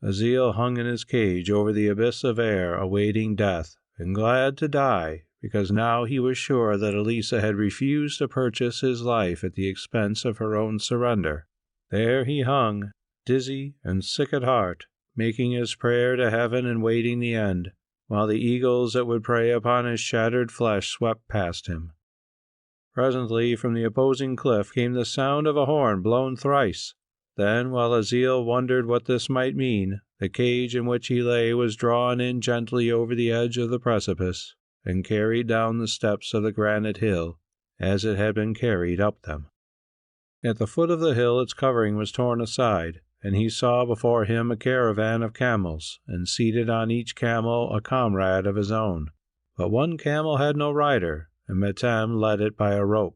Azil hung in his cage over the abyss of air, awaiting death, and glad to die, because now he was sure that Elissa had refused to purchase his life at the expense of her own surrender. There he hung, dizzy and sick at heart, making his prayer to heaven and waiting the end, while the eagles that would prey upon his shattered flesh swept past him. Presently from the opposing cliff came the sound of a horn blown thrice. Then, while Azil wondered what this might mean, the cage in which he lay was drawn in gently over the edge of the precipice, and carried down the steps of the granite hill, as it had been carried up them. At the foot of the hill its covering was torn aside, and he saw before him a caravan of camels, and seated on each camel a comrade of his own. But one camel had no rider, and Metem led it by a rope.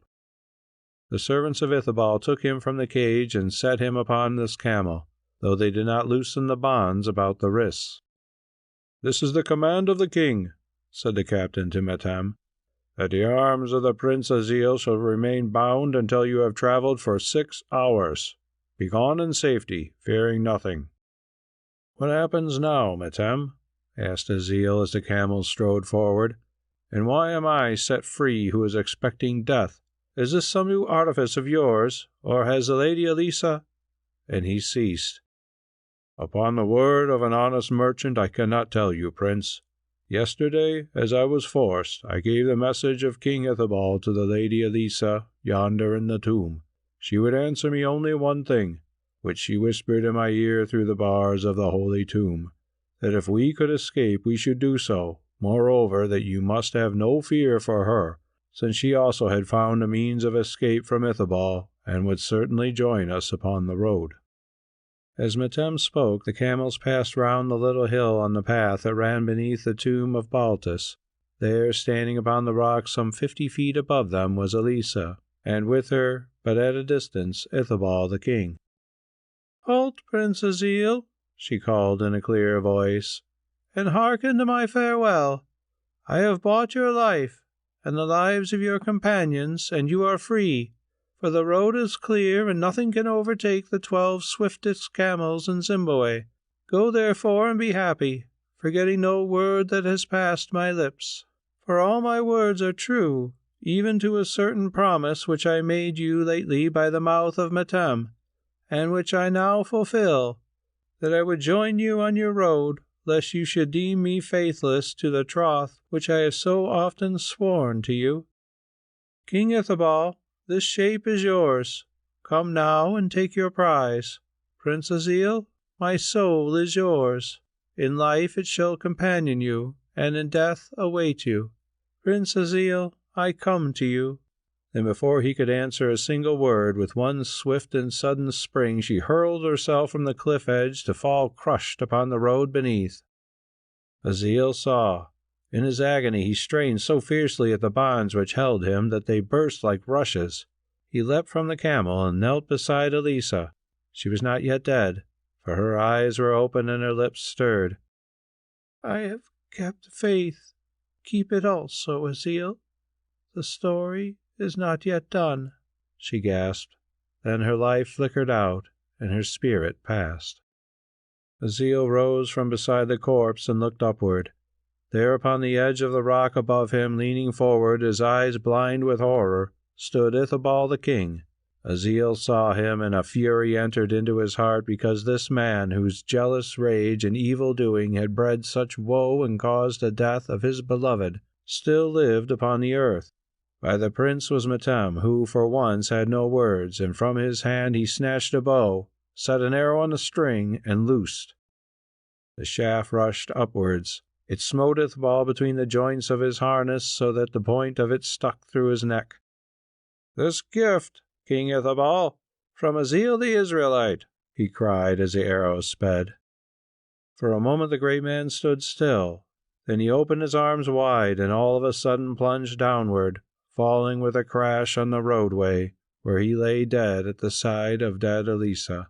The servants of Ithobal took him from the cage and set him upon this camel, though they did not loosen the bonds about the wrists. "This is the command of the king," said the captain to Metem, "that the arms of the Prince Azil shall remain bound until you have travelled for 6 hours. Be gone in safety, fearing nothing." "What happens now, Metem?" asked Azil as the camels strode forward. "And why am I set free who is expecting death? Is this some new artifice of yours, or has the Lady Elissa—" And he ceased. "Upon the word of an honest merchant, I cannot tell you, Prince. Yesterday, as I was forced, I gave the message of King Ithobal to the Lady Elissa yonder in the tomb. She would answer me only one thing, which she whispered in my ear through the bars of the holy tomb, that if we could escape we should do so, moreover that you must have no fear for her, since she also had found a means of escape from Ithobal, and would certainly join us upon the road." As Metem spoke, the camels passed round the little hill on the path that ran beneath the tomb of Baltus. There, standing upon the rock some 50 feet above them, was Elissa, and with her, but at a distance, Ithobal the king. "Halt, Prince Azil," she called in a clear voice, "and hearken to my farewell. I have bought your life, and the lives of your companions, and you are free, for the road is clear, and nothing can overtake the 12 swiftest camels in Zimbabwe. Go therefore and be happy, forgetting no word that has passed my lips. For all my words are true, even to a certain promise which I made you lately by the mouth of Metem, and which I now fulfill, that I would join you on your road, lest you should deem me faithless to the troth which I have so often sworn to you. King Ithobal, this shape is yours. Come now and take your prize. Prince Azil, my soul is yours. In life it shall companion you, and in death await you. Prince Azil, I come to you." Then before he could answer a single word, with one swift and sudden spring she hurled herself from the cliff edge to fall crushed upon the road beneath. Azil saw. In his agony he strained so fiercely at the bonds which held him that they burst like rushes. He leapt from the camel and knelt beside Elissa. She was not yet dead, for her eyes were open and her lips stirred. "I have kept faith," Keep it also, Azil. The story is not yet done, she gasped. Then her life flickered out, and her spirit passed. Azil rose from beside the corpse and looked upward. There upon the edge of the rock above him, leaning forward, his eyes blind with horror, stood Ithobal the king. Azil saw him, and a fury entered into his heart because this man, whose jealous rage and evil doing had bred such woe and caused the death of his beloved, still lived upon the earth. By the prince was Metem, who for once had no words, and from his hand he snatched a bow, set an arrow on the string, and loosed. The shaft rushed upwards. It smote Ithobal between the joints of his harness, so that the point of it stuck through his neck. "This gift, King Ithobal, from Azil the Israelite," he cried as the arrow sped. For a moment the great man stood still. Then he opened his arms wide, and all of a sudden plunged downward, falling with a crash on the roadway, where he lay dead at the side of dead Elissa.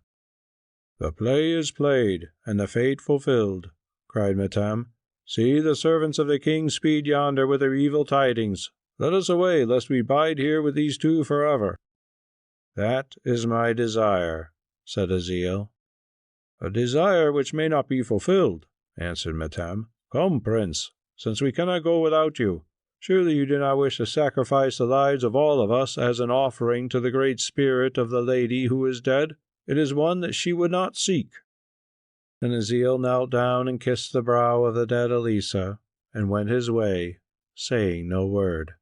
"The play is played, and the fate fulfilled," cried Metem. "See, the servants of the king speed yonder with their evil tidings. Let us away, lest we bide here with these two forever." "That is my desire," said Azil. "A desire which may not be fulfilled," answered Metem. "Come, prince, since we cannot go without you. Surely you do not wish to sacrifice the lives of all of us as an offering to the great spirit of the lady who is dead? It is one that she would not seek." Then Azil knelt down and kissed the brow of the dead Elissa, and went his way, saying no word.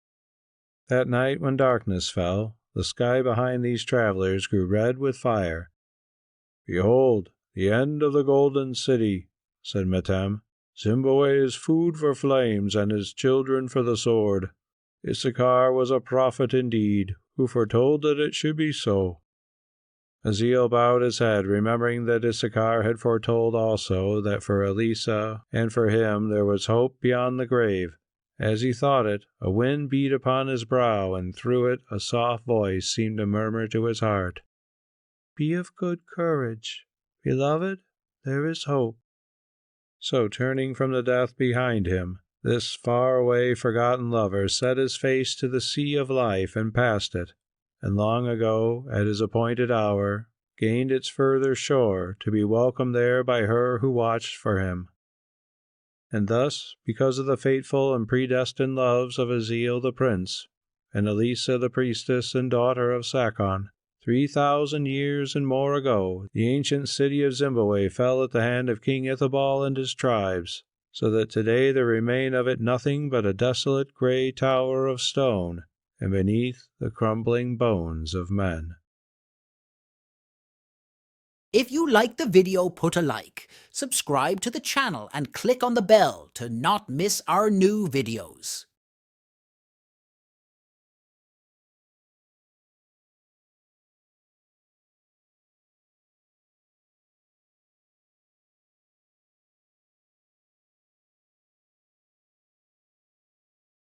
That night, when darkness fell, the sky behind these travellers grew red with fire. "Behold, the end of the golden city," said Metem. "Zimbabwe is food for flames, and his children for the sword. Issachar was a prophet indeed, who foretold that it should be so." Azil bowed his head, remembering that Issachar had foretold also that for Elissa and for him there was hope beyond the grave. As he thought it, a wind beat upon his brow, and through it a soft voice seemed to murmur to his heart, "Be of good courage, beloved, there is hope." So turning from the death behind him, this far-away forgotten lover set his face to the sea of life and passed it, and long ago, at his appointed hour, gained its further shore, to be welcomed there by her who watched for him. And thus, because of the fateful and predestined loves of Azil the prince, and Elissa the priestess and daughter of Sakon, 3,000 years and more ago, the ancient city of Zimbabwe fell at the hand of King Ithobal and his tribes, so that today there remain of it nothing but a desolate grey tower of stone, and beneath the crumbling bones of men. If you liked the video, put a like, subscribe to the channel and click on the bell to not miss our new videos.